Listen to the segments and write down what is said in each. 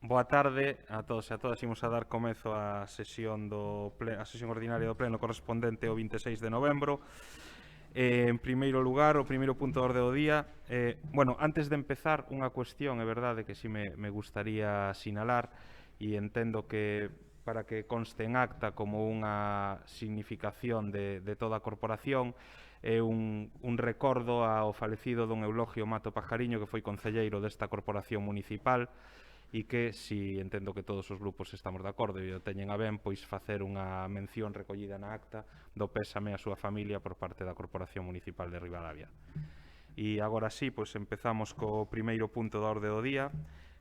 Boa tarde a todos e a todas. Imos a dar comezo á sesión ordinaria do pleno correspondente ao 26 de novembro. En primeiro lugar, o primeiro punto de orde do día. Antes de empezar, unha cuestión, é verdade que si me gustaría sinalar, e entendo que para que conste en acta como unha significación de toda a corporación, é un recordo ao falecido don Eulogio Mato Pajariño, que foi concelleiro desta corporación municipal, e que, si entendo que todos os grupos estamos de acordo e o teñen a ben, pois facer unha mención recollida na acta do pésame a súa familia por parte da Corporación Municipal de Ribadavia. E agora sí, pois empezamos co primeiro punto da orde do día,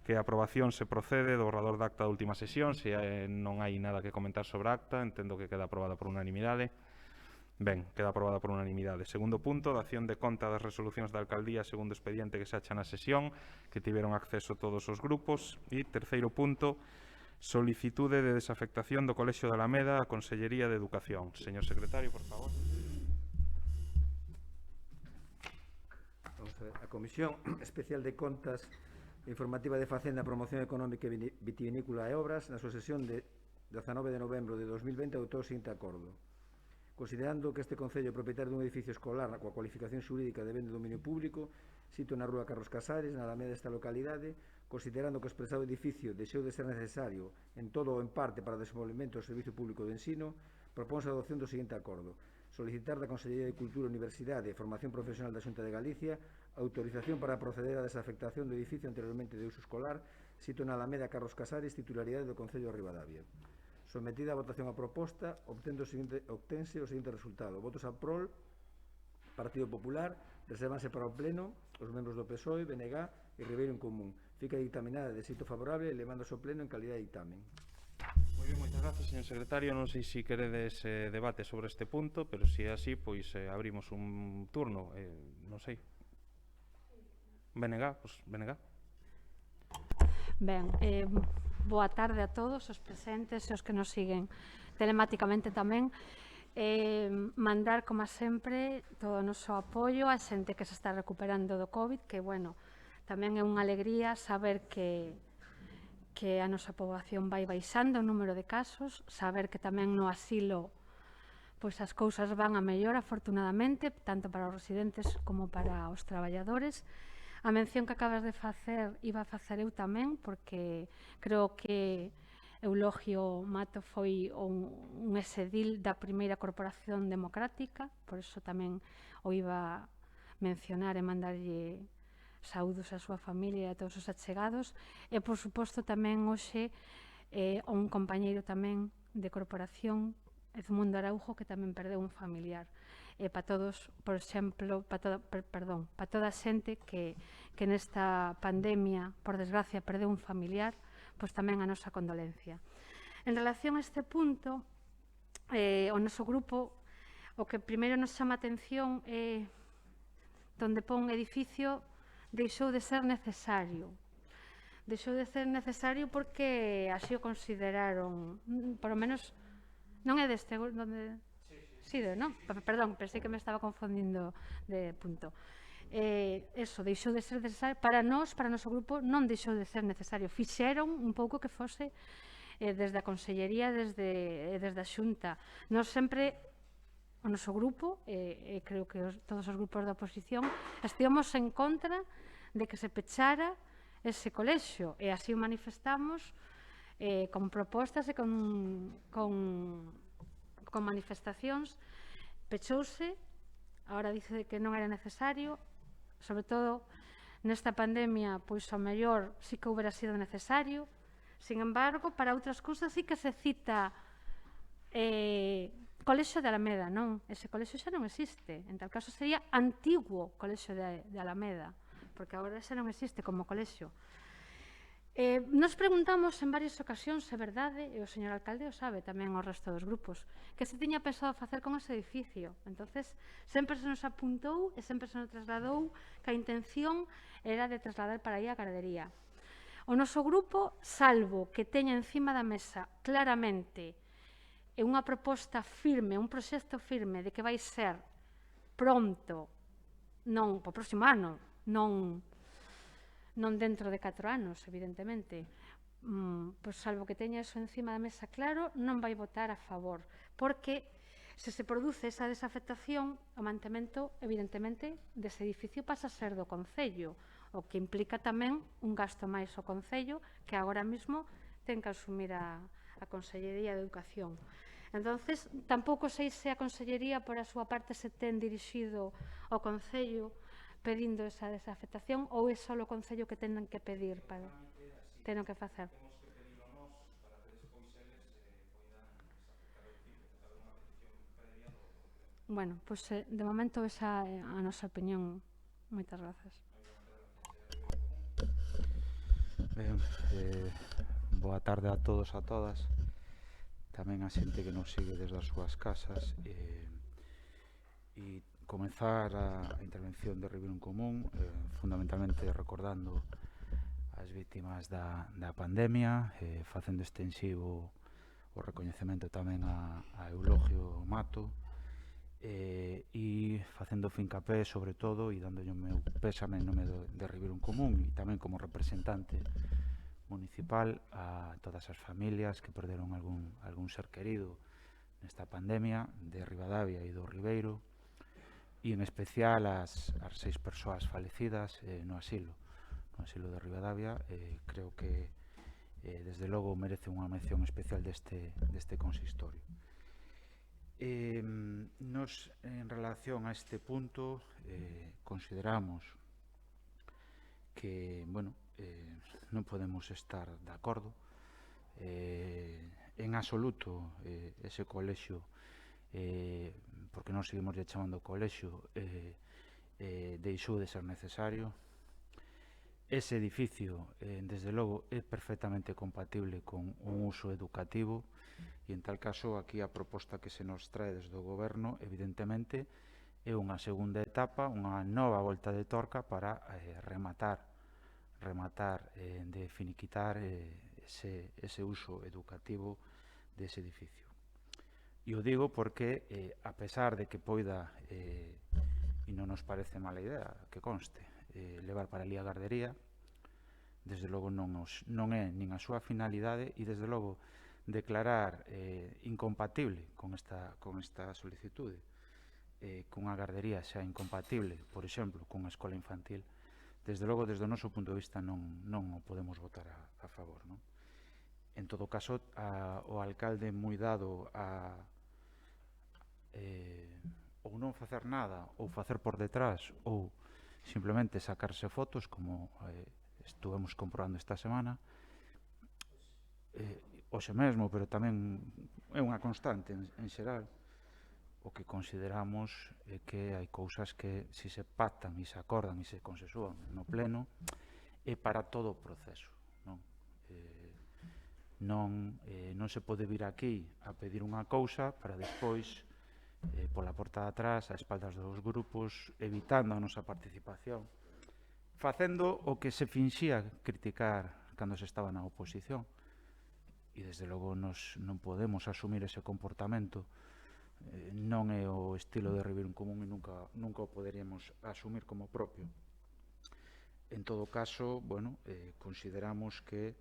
que a aprobación se procede do borrador de acta da última sesión. Se non hai nada que comentar sobre a acta, entendo que queda aprobada por unanimidade. Ben, queda aprobada por unanimidade. Segundo punto, dación de conta das resolucións da alcaldía segundo expediente que se acha na sesión, que tiveron acceso todos os grupos. E terceiro punto, solicitude de desafectación do Colexio de Alameda á Consellería de Educación. Señor secretario, por favor. Vamos a ver, a Comisión Especial de Contas Informativa de Facenda, Promoción Económica e Vitivinícola e Obras, na súa sesión de 19 de novembro de 2020, adoptou o seguinte acordo. Considerando que este Concello é propietario dun edificio escolar coa cualificación xurídica de ben de dominio público, sito na rúa Carlos Casares, na Alameda desta localidade, considerando que o expresado edificio deixou de ser necesario en todo ou en parte para o desenvolvemento do Servicio Público de Ensino, propónse a adopción do seguinte acordo. Solicitar da Consellería de Cultura, Universidade e Formación Profesional da Xunta de Galicia autorización para proceder á desafectación do edificio anteriormente de uso escolar, sito na Alameda Carlos Casares, titularidade do Concello de Ribadavia. Sometida a votación a proposta, obtense o seguinte resultado. Votos a prol, Partido Popular, resérvanse para o Pleno os membros do PSOE, BNG e Ribeiro en Común. Fica dictaminada de xeito favorable, levándose ao Pleno en calidad de dictamen. Moi ben, moitas gracias, señor secretario. Non sei se queredes debate sobre este punto, pero se é así, pois abrimos un turno. Non sei. BNG, pois BNG. Ben, boa tarde a todos os presentes e os que nos siguen telemáticamente tamén. Mandar, como sempre, todo o noso apoio a xente que se está recuperando do COVID, que, bueno, tamén é unha alegría saber que a nosa poboación vai baixando o número de casos, saber que tamén no asilo pois as cousas van a mellor, afortunadamente, tanto para os residentes como para os traballadores. A mención que acabas de facer iba a facer eu tamén, porque creo que Eulogio Mato foi un exedil da primeira corporación democrática, por iso tamén o iba a mencionar e mandarlle saúdos á súa familia e a todos os achegados. E, por suposto, tamén hoxe un compañeiro tamén de corporación, Edmundo Araujo, que tamén perdeu un familiar. Para todos, por exemplo, para toda a xente que nesta pandemia, por desgracia, perdeu un familiar, pois tamén a nosa condolencia. En relación a este punto, o noso grupo, o que primeiro nos chama a atención é donde pon edificio deixou de ser necesario. Deixou de ser necesario porque así o consideraron, por lo menos, non é deste, donde... Sí, non? Perdón, pensei que me estaba confundindo de punto. Eso, deixou de ser necesario. Para nós, para o noso grupo, non deixou de ser necesario. Fixeron un pouco que fose desde a Consellería, desde a Xunta. Nós sempre, o noso grupo, e creo que todos os grupos da oposición, estivemos en contra de que se pechara ese colexio, e así o manifestamos con propostas e con manifestacións. Pechouse, agora dice que non era necesario, sobre todo nesta pandemia, pois ao mellor sí que houbera sido necesario. Sin embargo, para outras cousas sí que se cita Colexio de Alameda, non? Ese colexio xa non existe, en tal caso sería Antiguo Colexio de Alameda, porque agora xa non existe como colexio. Nos preguntamos en varias ocasións, é verdade, e o señor alcalde o sabe, tamén o resto dos grupos, que se tiña pensado facer con ese edificio. Entonces, sempre se nos apuntou e sempre se nos trasladou que a intención era de trasladar para aí a gardería. O noso grupo, salvo que teña encima da mesa claramente unha proposta firme, un proxecto firme de que vai ser pronto, non para o próximo ano, non dentro de 4 anos, evidentemente, pois, salvo que teña eso encima da mesa claro, non vai votar a favor, porque se se produce esa desafectación, o mantemento, evidentemente, dese edificio pasa a ser do Concello, o que implica tamén un gasto máis ao Concello que agora mesmo ten que asumir a Consellería de Educación. Entonces, tampouco sei se a Consellería, por a súa parte, se ten dirixido ao Concello pedindo esa desafectación ou é só o Concello que tenen que pedir para tenen que facer. Bueno, pois de momento esa é a nosa opinión. Moitas grazas. Ben, boa tarde a todos e a todas, tamén a xente que nos sigue desde as súas casas, e comezar a intervención de Ribeiro en Común fundamentalmente recordando as vítimas da pandemia, facendo extensivo o recoñecemento tamén a Eulogio Mato, e facendo fincapé sobre todo e dándolle o meu pésame en nome de Ribeiro en Común e tamén como representante municipal a todas as familias que perderon algún ser querido nesta pandemia de Ribadavia e do Ribeiro, e en especial as 6 persoas falecidas no asilo de Ribadavia. Creo que desde logo merece unha mención especial deste consistorio. Nos, en relación a este punto, consideramos que, bueno, non podemos estar de acordo en absoluto. Ese colexio, porque non seguimos chamando colexio, deixou de ser necesario. Ese edificio, desde logo, é perfectamente compatible con un uso educativo e, en tal caso, aquí a proposta que se nos trae desde o Goberno, evidentemente, é unha segunda etapa, unha nova volta de torca para rematar, de finiquitar ese uso educativo dese edificio. E o digo porque, a pesar de que poida, e non nos parece mala idea, que conste, levar para ali a gardería, desde logo non é nin a súa finalidade, e desde logo declarar incompatible con esta solicitude, que unha gardería xa incompatible, por exemplo, cunha escola infantil, desde logo, desde o noso punto de vista, non o podemos votar a favor, non? En todo caso, o alcalde moi dado a ou non facer nada, ou facer por detrás, ou simplemente sacarse fotos, como estuvemos comprobando esta semana, hoxe mesmo, pero tamén é unha constante en xeral. O que consideramos é que hai cousas que, se se pactan e se acordan e se consensúan no pleno, é para todo o proceso, non? Non se pode vir aquí a pedir unha cousa para despois, pola porta de atrás, a espaldas dos grupos, evitando a nosa participación, facendo o que se finxía criticar cando se estaba na oposición. E desde logo non podemos asumir ese comportamento. Non é o estilo de Ribeiro en Común e nunca o poderíamos asumir como propio. En todo caso, bueno, consideramos que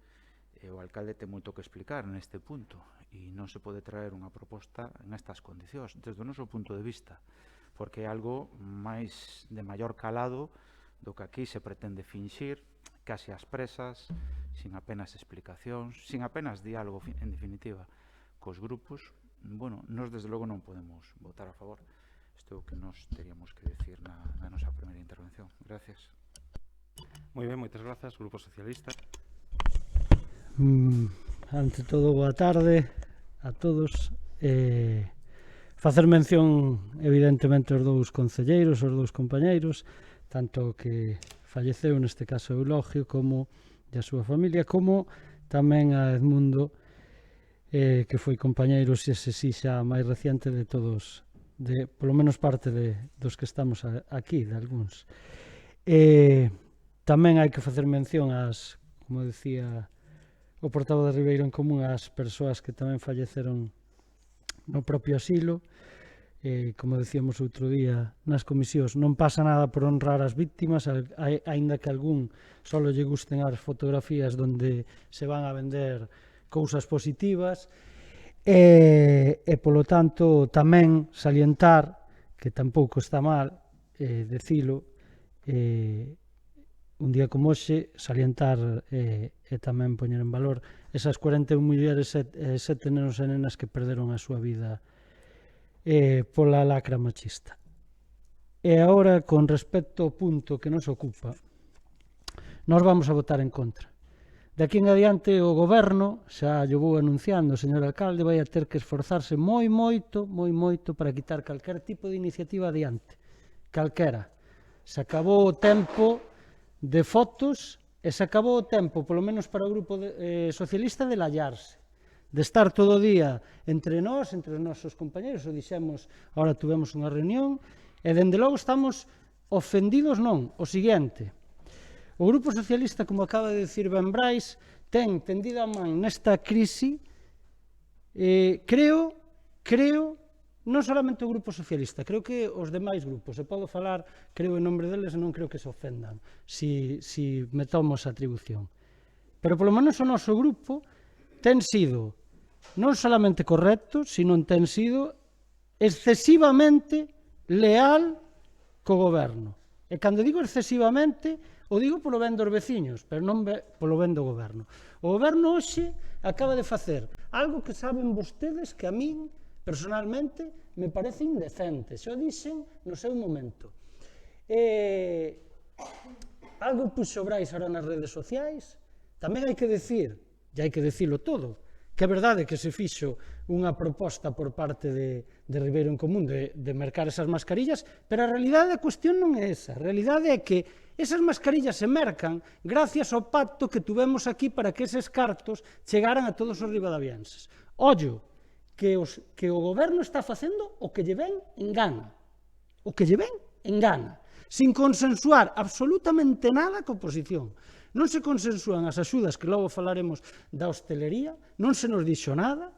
o alcalde ten moito que explicar neste punto e non se pode traer unha proposta en estas condicións, desde o noso punto de vista, porque é algo máis de maior calado do que aquí se pretende finxir, casi ás presas, sin apenas explicacións, sin apenas diálogo, en definitiva, cos grupos. Bueno, nós desde logo non podemos votar a favor. Isto é o que nos teríamos que decir na nosa primeira intervención. Gracias. Moi ben, moitas grazas, Grupo Socialista. Ante todo, boa tarde a todos. Facer mención, evidentemente, aos dous concelleiros, aos dous compañeiros, tanto que falleceu, neste caso Eulogio, como a súa familia, como tamén a Edmundo, que foi compañeiro, se si xa máis reciente de todos, polo menos parte dos que estamos aquí, de algúns. Tamén hai que facer mención ás, como decía o portavoz de Ribeiro en Común, ás persoas que tamén falleceron no propio asilo, como decíamos outro día nas comisións, non pasa nada por honrar as víctimas, aínda que algún só lle gusten as fotografías donde se van a vender cousas positivas, e polo tanto tamén salientar, que tampouco está mal decilo, un día como hoxe, salientar e tamén poñer en valor esas 41 mulleres e 7 nenos e nenas que perderon a súa vida pola lacra machista. E agora, con respecto ao punto que nos ocupa, nós vamos a votar en contra. De aquí en adiante o goberno, xa llo vou anunciando, o señor alcalde, vai a ter que esforzarse moi moito para quitar calquer tipo de iniciativa adiante. Calquera. Se acabou o tempo de fotos e se acabou o tempo, polo menos para o grupo socialista, de lallarse, de estar todo o día entre nós, entre os nosos compañeros, o dixemos, ahora tuvemos unha reunión, e dende logo estamos ofendidos non, o seguinte, o Grupo Socialista, como acaba de dicir Ben Brais, ten tendida a man nesta crise, creo, non solamente o Grupo Socialista, creo que os demais grupos, e podo falar, creo, en nombre deles, e non creo que se ofendan, si me tomo esa atribución. Pero polo menos o noso grupo ten sido non solamente correcto, sino ten sido excesivamente leal co goberno. E cando digo excesivamente, o digo polo ben dos veciños, pero non polo ben do goberno. O goberno hoxe acaba de facer algo que saben vostedes que a min, personalmente, me parece indecente. Xo dixen no seu momento. Algo puxo Brais ahora nas redes sociais. Tamén hai que decir, e hai que dicilo todo, que é verdade que se fixo unha proposta por parte de Ribeiro en Común de mercar esas mascarillas, pero a realidade da cuestión non é esa. A realidade é que esas mascarillas se mercan gracias ao pacto que tuvemos aquí para que eses cartos chegaran a todos os ribadavienses. Ollo, que o goberno está facendo o que lle ven en gana. O que lle ven en gana. Sin consensuar absolutamente nada co oposición. Non se consensúan as axudas, que logo falaremos da hostelería, non se nos dixo nada,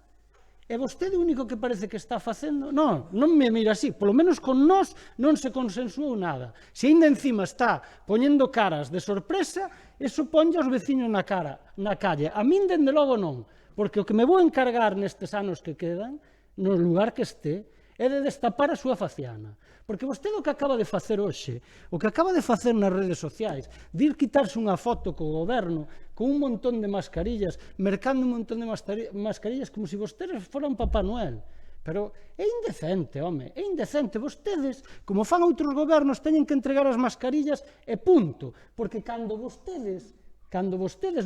e vostede o único que parece que está facendo, non me mira así, polo menos con nós non se consensuou nada. Se ainda encima está poñendo caras de sorpresa, eso ponlle aos veciños na calle. A min, dende logo, non, porque o que me vou encargar nestes anos que quedan, no lugar que este, é de destapar a súa faciana. Porque vostede o que acaba de facer hoxe, o que acaba de facer nas redes sociais, de ir quitarse unha foto co goberno, con un montón de mascarillas, mercando un montón de mascarillas como se vostedes foran Papá Noel. Pero é indecente, home, é indecente. Vostedes, como fan outros gobernos, teñen que entregar as mascarillas e punto. Porque cando vostedes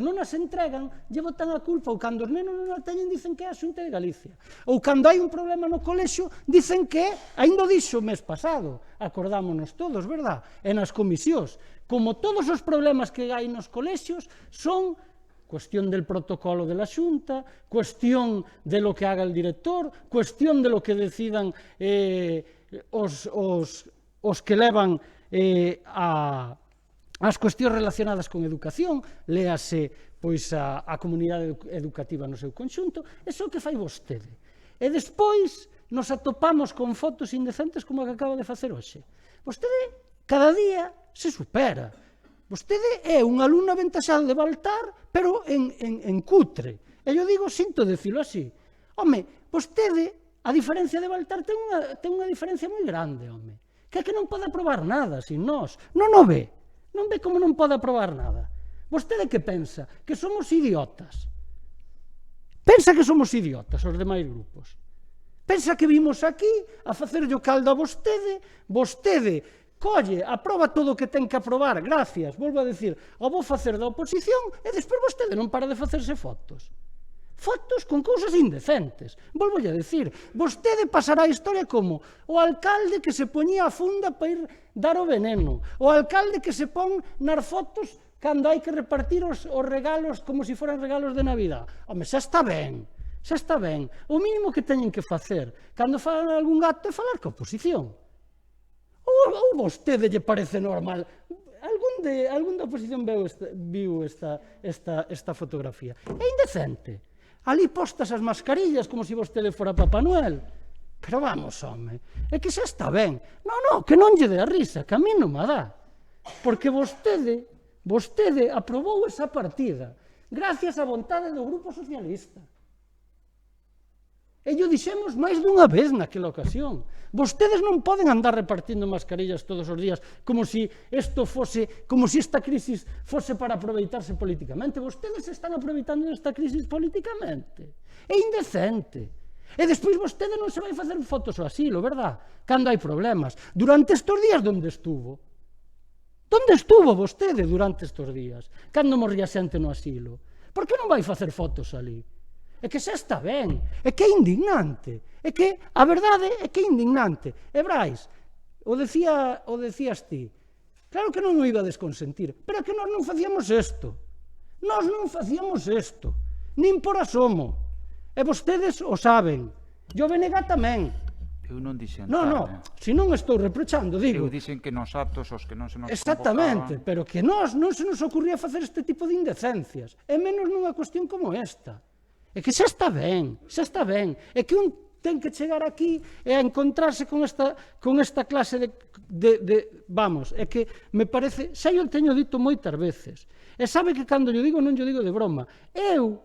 non as entregan, lle botan a culpa, ou cando os nenos non a teñen, dicen que é a Xunta de Galicia. Ou cando hai un problema no colexio, dicen que, ainda o dixo o mes pasado, acordámonos todos, verdad? E nas comisións, como todos os problemas que hai nos colexios son cuestión del protocolo de la Xunta, cuestión de lo que haga el director, cuestión de lo que decidan os que levan as cuestións relacionadas con educación, léase pois a comunidade educativa no seu conxunto, iso é o que fai vostede. E despois nos atopamos con fotos indecentes como a que acaba de facer hoxe. Vostede cada día se supera. Vostede é un alumno aventaxado de Baltar, pero en cutre. E eu digo, sinto decilo así. Home, vostede, a diferencia de Baltar, ten unha diferencia moi grande, home. Que é que non pode aprobar nada sin nós. Non o ve. Non ve como non pode aprobar nada. Vostede que pensa? Que somos idiotas. Pensa que somos idiotas os demais grupos. Pensa que vimos aquí a facerlle o caldo a vostede, vostede colle, aproba todo o que ten que aprobar, gracias, volvo a decir, o vou facer da oposición e despois vostede non para de facerse fotos. Fotos con cousas indecentes. Volvo a decir, vostede pasará a historia como o alcalde que se poñía a funda para ir dar o veneno, o alcalde que se pon nas fotos cando hai que repartir os regalos como se foran regalos de Navidad. Home, xa está ben, xa está ben. O mínimo que teñen que facer cando falan algún acto é falar coa oposición. Ou vostede lle parece normal? Algún da oposición viu esta fotografía. É indecente. Ali postas as mascarillas como se vostede fora Papá Noel. Pero vamos, home, é que xa está ben. Non, que non lle dé a risa, que a mí non me dá. Porque vostede aprobou esa partida gracias á vontade do Grupo Socialista. E llo dixemos máis dunha vez naquela ocasión. Vostedes non poden andar repartindo mascarillas todos os días como si esta crisis fose para aproveitarse políticamente. Vostedes están aproveitando esta crisis políticamente. É indecente. E despois vostede non se vai facer fotos ao asilo, verdad? Cando hai problemas. Durante estes días, onde estuvo? Onde estuvo vostede durante estes días? Cando morría xente no asilo? Por que non vai facer fotos ali? É que xa está ben, é que é indignante, é que a verdade é que é indignante. E Brais, o decías ti, claro que non o iba a desconsentir, pero é que nós non facíamos isto, nin por asomo, e vostedes o saben, e o BNG tamén. Eu non dixen Non, se non estou reprochando, digo. Eu dixen que nos actos os que non se nos Exactamente, convocaban. pero que nós non se nos ocurría facer este tipo de indecencias, e menos nunha cuestión como esta. É que xa está ben, é que un ten que chegar aquí e a encontrarse con esta clase vamos, é que me parece, xa eu teño dito moitas veces, e sabe que cando yo digo non yo digo de broma, eu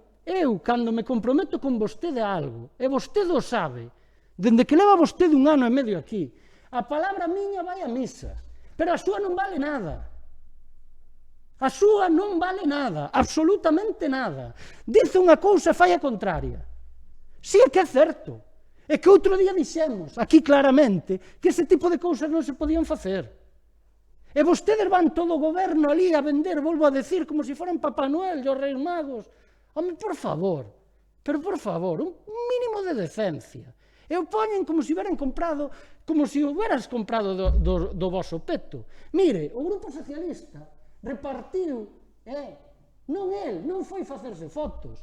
cando me comprometo con vostede a algo, e vostede o sabe, dende que leva vostede 1 ano e medio aquí, a palabra miña vai a misa, pero a súa non vale nada. A súa non vale nada, absolutamente nada. Dice unha cousa e fai a contraria. Si é que é certo. É que outro día dixemos, aquí claramente, que ese tipo de cousas non se podían facer. E vostedes van todo o goberno ali a vender, volvo a decir, como se foran Papá Noel e os Reis Magos. Home, por favor, un mínimo de decencia. E o poñen como se hubieran comprado, como se hubieras comprado do voso peto. Mire, o Grupo Socialista repartiu, non foi facerse fotos.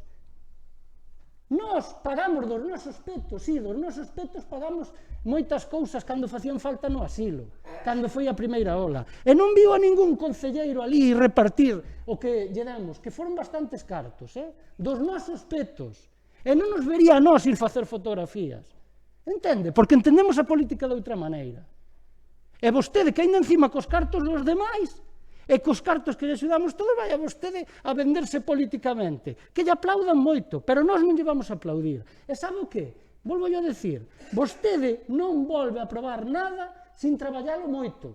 Nós pagamos dos nosos petos, pagamos moitas cousas cando facían falta no asilo, cando foi a primeira ola. E non viu a ningún concelleiro ali repartir o que lle demos, que foron bastantes cartos, dos nosos petos. E non nos vería a nós ir facer fotografías. Entende? Porque entendemos a política de outra maneira. E vostede, que ainda encima cos cartos dos demais, e cos cartos que lle axudamos todos, vai a vostede a venderse políticamente, que lle aplaudan moito, pero nós non lle vamos a aplaudir. E sabe o que? Volvo a decir, vostede non volve a aprobar nada sin traballalo moito,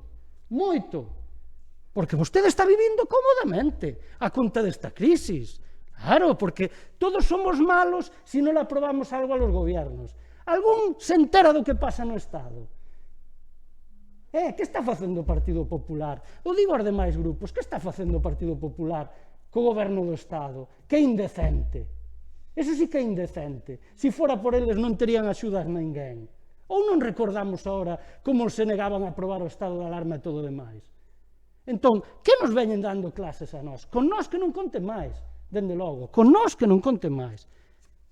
porque vostede está vivindo cómodamente a conta desta crisis. Claro, porque todos somos malos se non aprobamos algo a los gobiernos. Algún se entera do que pasa no Estado. Que está facendo o Partido Popular? O digo aos demais grupos, que está facendo o Partido Popular co goberno do Estado? Que indecente. Eso sí que é indecente. Se fora por eles non terían axudas ninguén. Ou non recordamos ahora como se negaban a aprobar o estado de alarma e todo o demais. Entón, que nos veñen dando clases a nós? Con nós que non conten máis, dende logo. Con nós que non conten máis.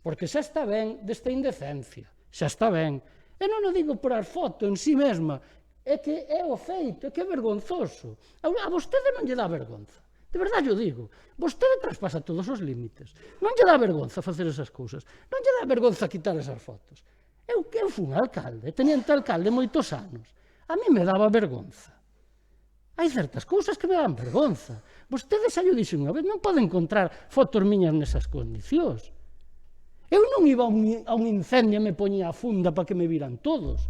Porque xa está ben desta indecencia. Xa está ben. E non o digo por a foto en sí mesma, é que é o feito, é que é vergonzoso. A vostede non lle dá vergonza. De verdade o digo. Vostede traspasa todos os límites. Non lle dá vergonza facer esas cousas. Non lle dá vergonza quitar esas fotos. Eu fui alcalde, teniente alcalde moitos anos. A mí me daba vergonza. Hai certas cousas que me dan vergonza. Vostede xa llo dixo unha vez, non pode encontrar fotos miñas nesas condicións. Eu non iba a un incendio e me poñía a funda para que me viran todos.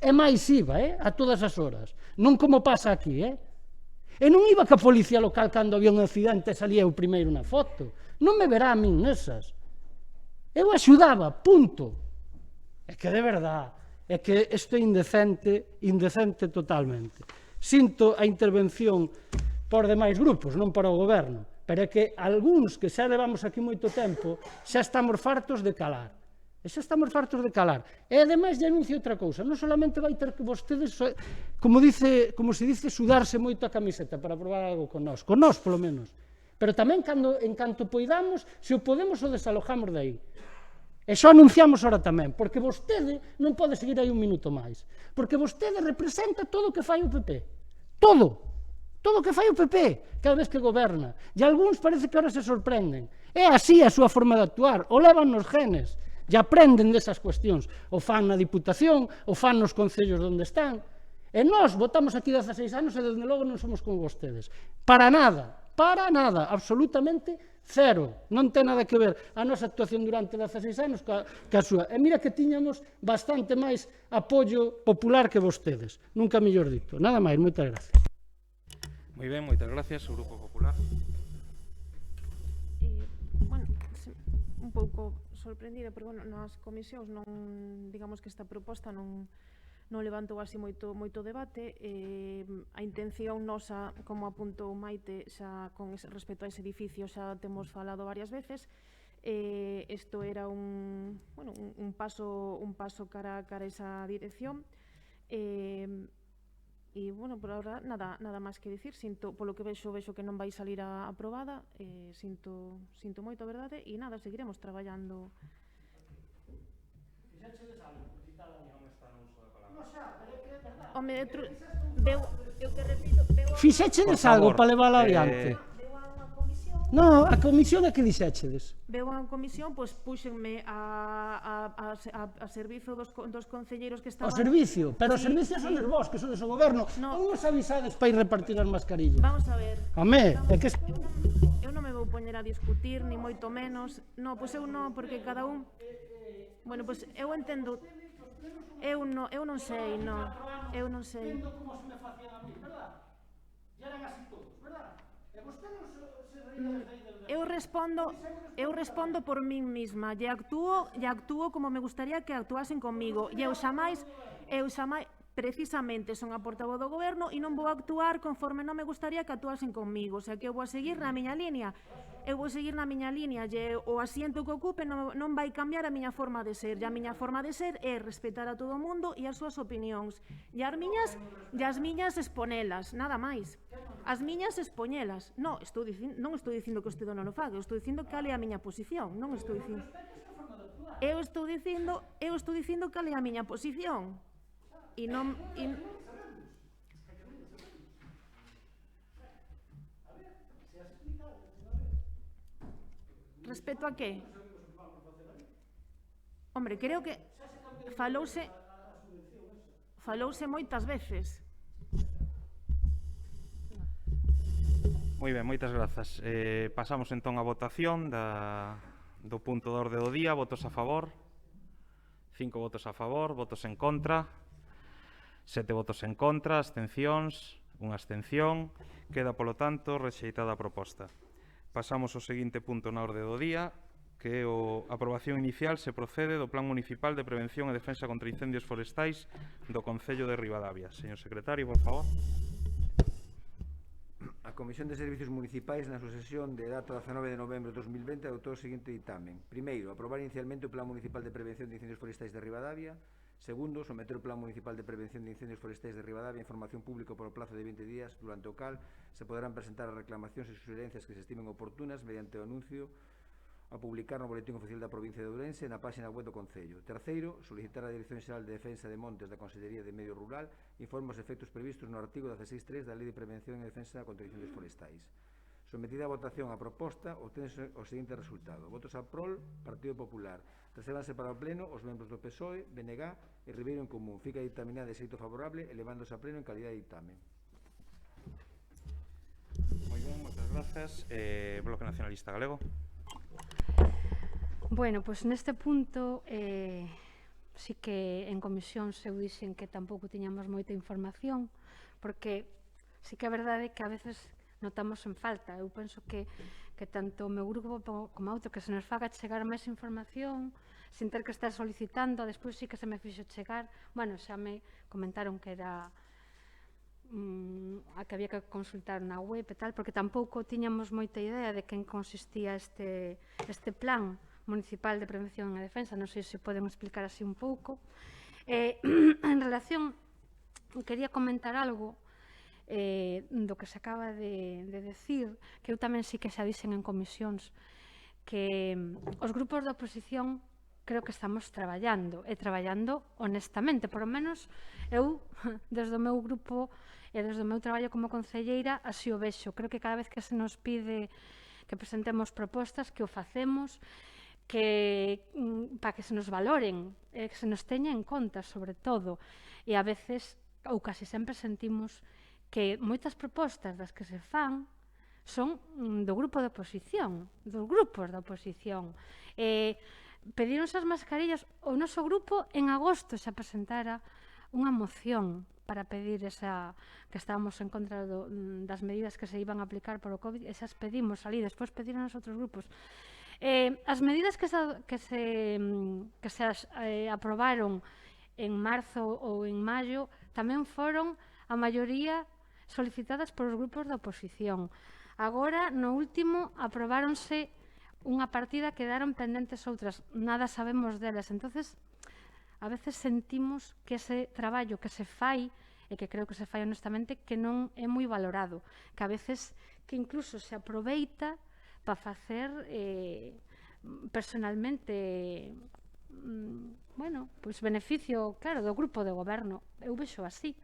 E máis iba, a todas as horas. Non como pasa aquí, E non iba que a policía local cando había un accidente e salía eu primeiro na foto. Non me verá a min nesas. Eu axudaba, punto. É que de verdade, é que isto é indecente totalmente. Sinto a intervención por demais grupos, non para o goberno, pero é que algúns que xa levamos aquí moito tempo xa estamos fartos de calar. E xa estamos fartos de calar. E ademais lle anuncio outra cousa, non solamente vai ter que vostedes, como se dice, sudarse moito a camiseta para aprobar algo con nós polo menos, pero tamén en canto poidamos, se o podemos o desalojamos de aí. E xo anunciamos ahora tamén, porque vostede non pode seguir aí un minuto máis, porque vostede representa todo o que fai o PP, todo o que fai o PP cada vez que goberna, e algúns parece que ahora se sorprenden. É así a súa forma de actuar, o levan nos genes. e aprenden desas cuestións. O fan na Diputación, o fan nos concellos onde están. E nós votamos aquí 16 anos e, desde logo, non somos como vostedes. Para nada, absolutamente cero. Non ten nada que ver a nosa actuación durante 16 anos ca súa. E mira que tiñamos bastante máis apoio popular que vostedes. Nunca mellor dito. Nada máis, moitas gracias. Moi ben, moitas gracias, o Grupo Popular. Bueno, un pouco sorprendida, pero bueno, nas comisións non, digamos que esta proposta non levantou así moito debate. A intención nosa, como apuntou Maite, xa con respecto a ese edificio xa temos falado varias veces. Isto era un paso cara a esa dirección. E, bueno, por ahora nada máis que dicir. Polo que vexo que non vai salir aprobada. Sinto moito, a verdade, e nada, seguiremos traballando. Home, eu que repito... Fixéchedes algo para levar adiante? Veu a unha comisión... Non, a comisión é que dixéchedes. Veu a unha comisión, pois púxenme a servizo dos concelleiros que estaban... O servicio, pero os servicios son os vos, que sodes o goberno. Non nos avisades para ir repartir as mascarillas. Vamos a ver. Home, é que... Eu non me vou poñer a discutir, ni moito menos. Non, pois eu non, porque cada un... Bueno, pois eu entendo... Eu non sei, non. Eu non sei. Eu respondo por min mesma e actúo como me gustaría que actuasen comigo. E eu xamais precisamente son a portavoz do goberno e non vou actuar conforme non me gustaría que actuasen comigo. O sea, que eu vou a seguir na miña línea. E o asiento que ocupe non vai cambiar a miña forma de ser. E a miña forma de ser é respetar a todo o mundo e as súas opinións. E as miñas exponelas, nada máis. As miñas expoñelas. Non estou dicindo que este non o faga, estou dicindo cal é a miña posición. Non estou dicindo... Eu estou dicindo cal é a miña posición. E non... Respecto a que? Hombre, creo que falouse moitas veces. Moi ben, moitas grazas. Pasamos entón a votación do punto de orde do día. Votos a favor. 5 votos a favor, votos en contra. 7 votos en contra, abstencións, unha abstención. Queda, polo tanto, rexeitada a proposta. Pasamos ao seguinte punto na orde do día, que é a aprobación inicial se procede do Plan Municipal de Prevención e Defensa contra Incendios Forestais do Concello de Ribadavia. Señor secretario, por favor. A Comisión de Servicios Municipais, na súa sesión de data 19 de novembro de 2020, adoptou o seguinte ditamen. Primeiro, aprobar inicialmente o Plan Municipal de Prevención de Incendios Forestais de Ribadavia. Segundo, someter o Plan Municipal de Prevención de Incendios Forestais de Ribadavia a información pública por o plazo de 20 días, durante o cal se poderán presentar as reclamacións e suxerencias que se estimen oportunas mediante o anuncio a publicar no Boletín Oficial da Provincia de Ourense na página web do Concello. Terceiro, solicitar á Dirección Xeral de Defensa de Montes da Consellería de Medio Rural informe os efectos previstos no artigo 16.3 da Lei de Prevención e Defensa contra Incendios Forestais. Sometida a votación a proposta, obtense o seguinte resultado. Votos a prol, Partido Popular. Reservanse para o pleno os membros do PSOE, BNG e Ribeiro en Común. Fica dictaminada de xeito favorable, elevándose a pleno en calidad de dictamen. Moi ben, moitas grazas. Bloque Nacionalista Galego. Bueno, pois neste punto sí que en comisión se dixen que tampouco tiñamos moita información, porque sí que é verdade que a veces notamos en falta. Eu penso que tanto o meu grupo como outro que se nos faga chegar máis información sin ter que estar solicitando. Despois sí que se me fixo chegar, bueno, xa me comentaron que era a que había que consultar na web e tal, porque tampouco tiñamos moita idea de quen consistía este plan municipal de prevención e defensa. Non sei se poden explicar así un pouco. En relación, quería comentar algo do que se acaba de decir, que eu tamén sí que xa dixen en comisións, que os grupos da oposición creo que estamos traballando, e traballando honestamente, por lo menos eu, desde o meu grupo e desde o meu traballo como concelleira, así o vexo. Creo que cada vez que se nos pide que presentemos propostas, que o facemos, que para que se nos valoren, que se nos teña en conta, sobre todo. E a veces, ou casi sempre, sentimos que moitas propostas das que se fan son do grupo de oposición, dos grupos da oposición. Pedíronse as mascarillas, o noso grupo en agosto se presentara unha moción para pedir que estábamos en contra das medidas que se iban a aplicar por o COVID, esas pedimos ali, despois pediron os outros grupos. As medidas que se aprobaron en marzo ou en maio tamén foron a maioría solicitadas por os grupos da oposición. Agora, no último, aprobáronse unha partida, quedaron pendentes outras, nada sabemos delas. Entonces, a veces sentimos que ese traballo que se fai, e que creo que se fai honestamente, que non é moi valorado, que a veces que incluso se aproveita para facer personalmente beneficio, claro, do grupo de goberno. Eu vexo así.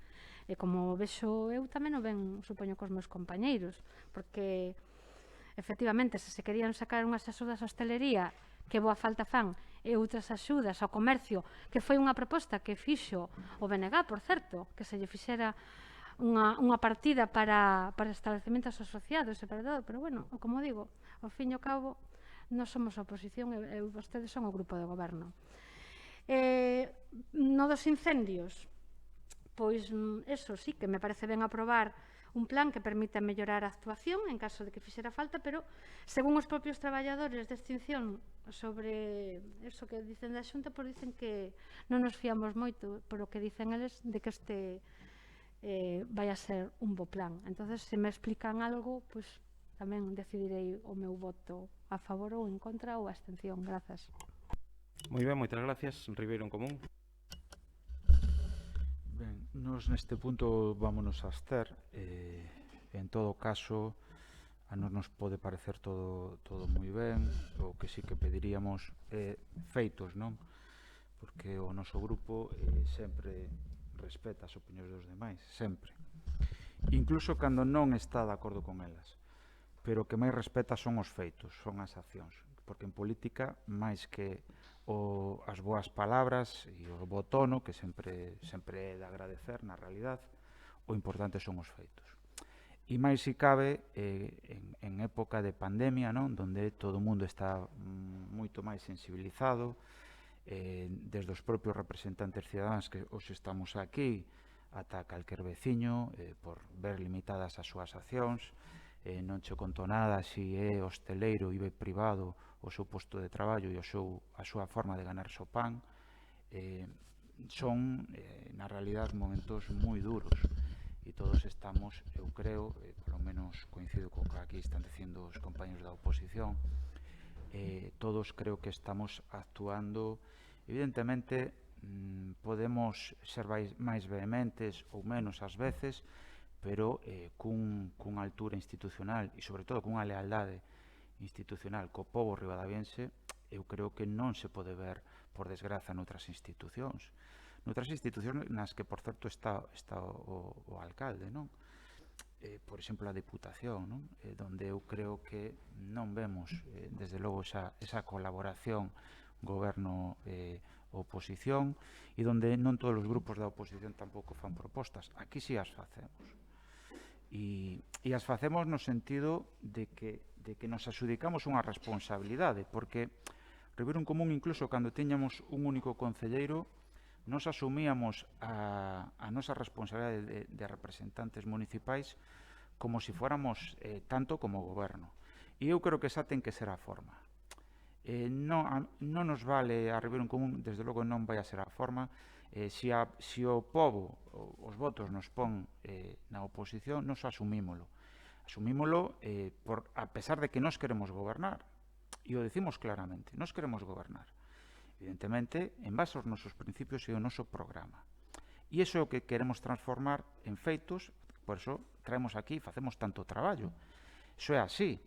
E como vexo eu, tamén o ven, supoño, cos meus compañeiros, porque, efectivamente, se querían sacar unhas axudas á hostelería, que boa falta fan, e outras axudas ao comercio, que foi unha proposta que fixo o BNG, por certo, que se lle fixera unha partida para establecementos asociados e para todo, pero, bueno, como digo, ao fin e ao cabo, non somos a oposición e vostedes son o grupo de goberno. No dos incendios, pois, eso sí, que me parece ben aprobar un plan que permita mellorar a actuación en caso de que fixera falta, pero, según os propios traballadores de extinción, sobre eso que dicen da Xunta, pois dicen que non nos fiamos moito por o que dicen eles de que este vai a ser un bo plan. Entonces, se me explican algo, pois tamén decidirei o meu voto a favor ou en contra ou a abstención. Grazas. Moi ben, moitas gracias. Ribeiro, en común. Ben, nos neste punto vámonos a abster. En todo caso, a nos pode parecer todo moi ben. O que sí que pediríamos feitos, non? Porque o noso grupo sempre respeta as opinións dos demais, sempre. Incluso cando non está de acordo con elas. Pero o que máis respeta son os feitos, son as accións. Porque en política, máis que as boas palabras e o bo tono, que sempre é de agradecer na realidad, o importante son os feitos. E máis si cabe en época de pandemia, non? Donde todo o mundo está moito máis sensibilizado, desde os propios representantes cidadáns que hoxe estamos aquí ata calquer veciño, por ver limitadas as súas accións. Non che conto nada si é hosteleiro e privado o seu posto de traballo e a súa forma de ganar o pan. Son, na realidad, momentos moi duros e todos estamos, eu creo, polo menos coincido co que aquí están dicindo os compañeros da oposición, todos creo que estamos actuando. Evidentemente, podemos ser máis vehementes ou menos ás veces, pero cunha altura institucional e, sobre todo, cunha lealdade institucional co pobo ribadaviense, eu creo que non se pode ver, por desgraza, noutras institucións. Noutras institucións nas que, por certo, está o alcalde, non? Por exemplo, a Diputación, non? Donde eu creo que non vemos, desde logo, esa colaboración goberno-oposición, e donde non todos os grupos da oposición tampouco fan propostas. Aquí sí as facemos. E as facemos no sentido de que nos adxudicamos unha responsabilidade, porque Ribeiro en Común, incluso cando tiñamos un único concelleiro, nos asumíamos a nosa responsabilidade de representantes municipais como se fóramos tanto como goberno. E eu creo que esa ten que ser a forma. Non nos vale a Ribeiro en Común, desde logo non vai a ser a forma. Se o pobo, os votos nos pon na oposición, nos asumímolo. Asumímolo a pesar de que nos queremos gobernar. E o decimos claramente, nos queremos gobernar. Evidentemente, en base aos nosos principios e ao noso programa. E iso é o que queremos transformar en feitos, por iso traemos aquí e facemos tanto traballo. Iso é así.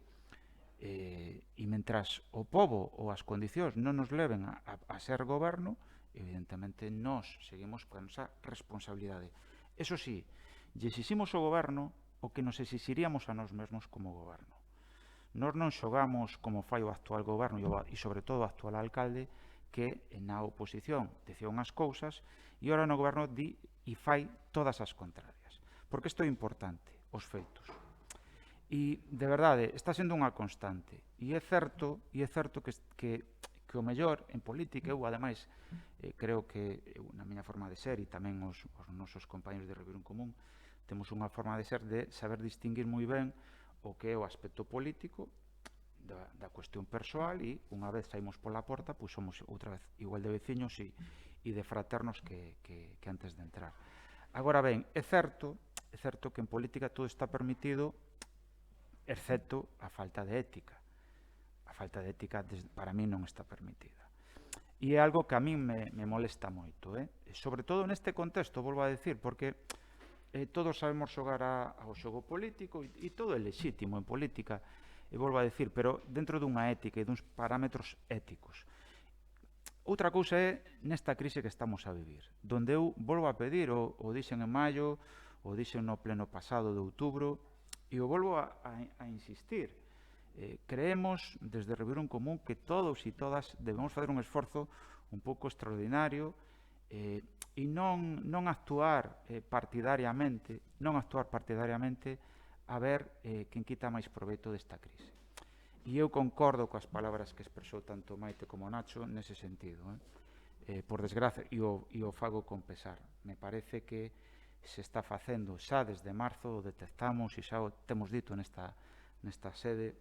E mentras o pobo ou as condicións non nos leven a ser goberno, evidentemente nós seguimos con esa responsabilidade. Eso sí, lle exiximos ao goberno o que nos exixiríamos a nós mesmos como goberno. Nós non xogamos como fai o actual goberno e sobre todo o actual alcalde, que na oposición dicía unhas cousas e ora no goberno di e fai todas as contrarias. Porque isto é importante, os feitos. E, de verdade, está sendo unha constante. E é certo que o mellor en política, eu, ademais, creo que na miña forma de ser e tamén os nosos compañeros de Reviron Común temos unha forma de ser de saber distinguir moi ben o que é o aspecto político da cuestión persoal e unha vez saímos pola porta, pois somos outra vez igual de veciños e de fraternos que antes de entrar. Agora ben, é certo que en política todo está permitido excepto a falta de ética. A falta de ética para mí non está permitida. E é algo que a min me molesta moito, sobre todo neste contexto, volvo a decir, porque todos sabemos xogar ao xogo político e todo é lexítimo en política, e volvo a decir, pero dentro dunha ética e duns parámetros éticos. Outra cousa é nesta crise que estamos a vivir, donde eu volvo a pedir, o dixen en maio, o dixen no pleno pasado de outubro, e o volvo a insistir. Creemos, desde Reviron Común, que todos e todas debemos facer un esforzo un pouco extraordinario e non actuar partidariamente, a ver quen quita máis proveito desta crise. E eu concordo coas palabras que expresou tanto Maite como Nacho nese sentido. Por desgracia, e o fago con pesar. Me parece que se está facendo xa desde marzo, o detectamos e xa o temos dito nesta sede,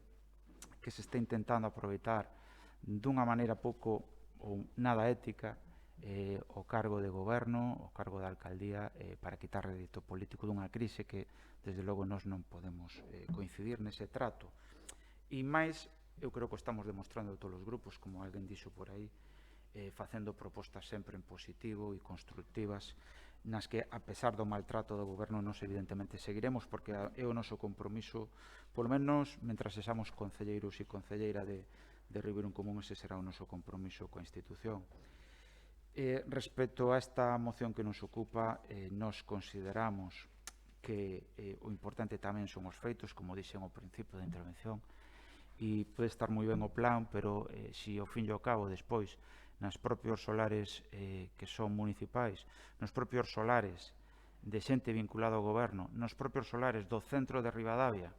que se está intentando aproveitar dunha maneira pouco ou nada ética o cargo de goberno, o cargo de alcaldía, para quitar rédito político dunha crise que, desde logo, nós non podemos coincidir nese trato. E máis, eu creo que estamos demostrando todos os grupos, como alguén dixo por aí, facendo propostas sempre en positivo e constructivas, nas que, a pesar do maltrato do goberno, nos evidentemente seguiremos, porque é o noso compromiso, polo menos, mentras sexamos concelleiros e concelleira de Reviron Común, ese será o noso compromiso coa institución. Respecto a esta moción que nos ocupa, nos consideramos que o importante tamén son os feitos, como dixen ao principio da intervención, e pode estar moi ben o plan, pero se ao fin e ao cabo despois nas propios solares que son municipais, nos propios solares de xente vinculada ao goberno, nos propios solares do centro de Ribadavia,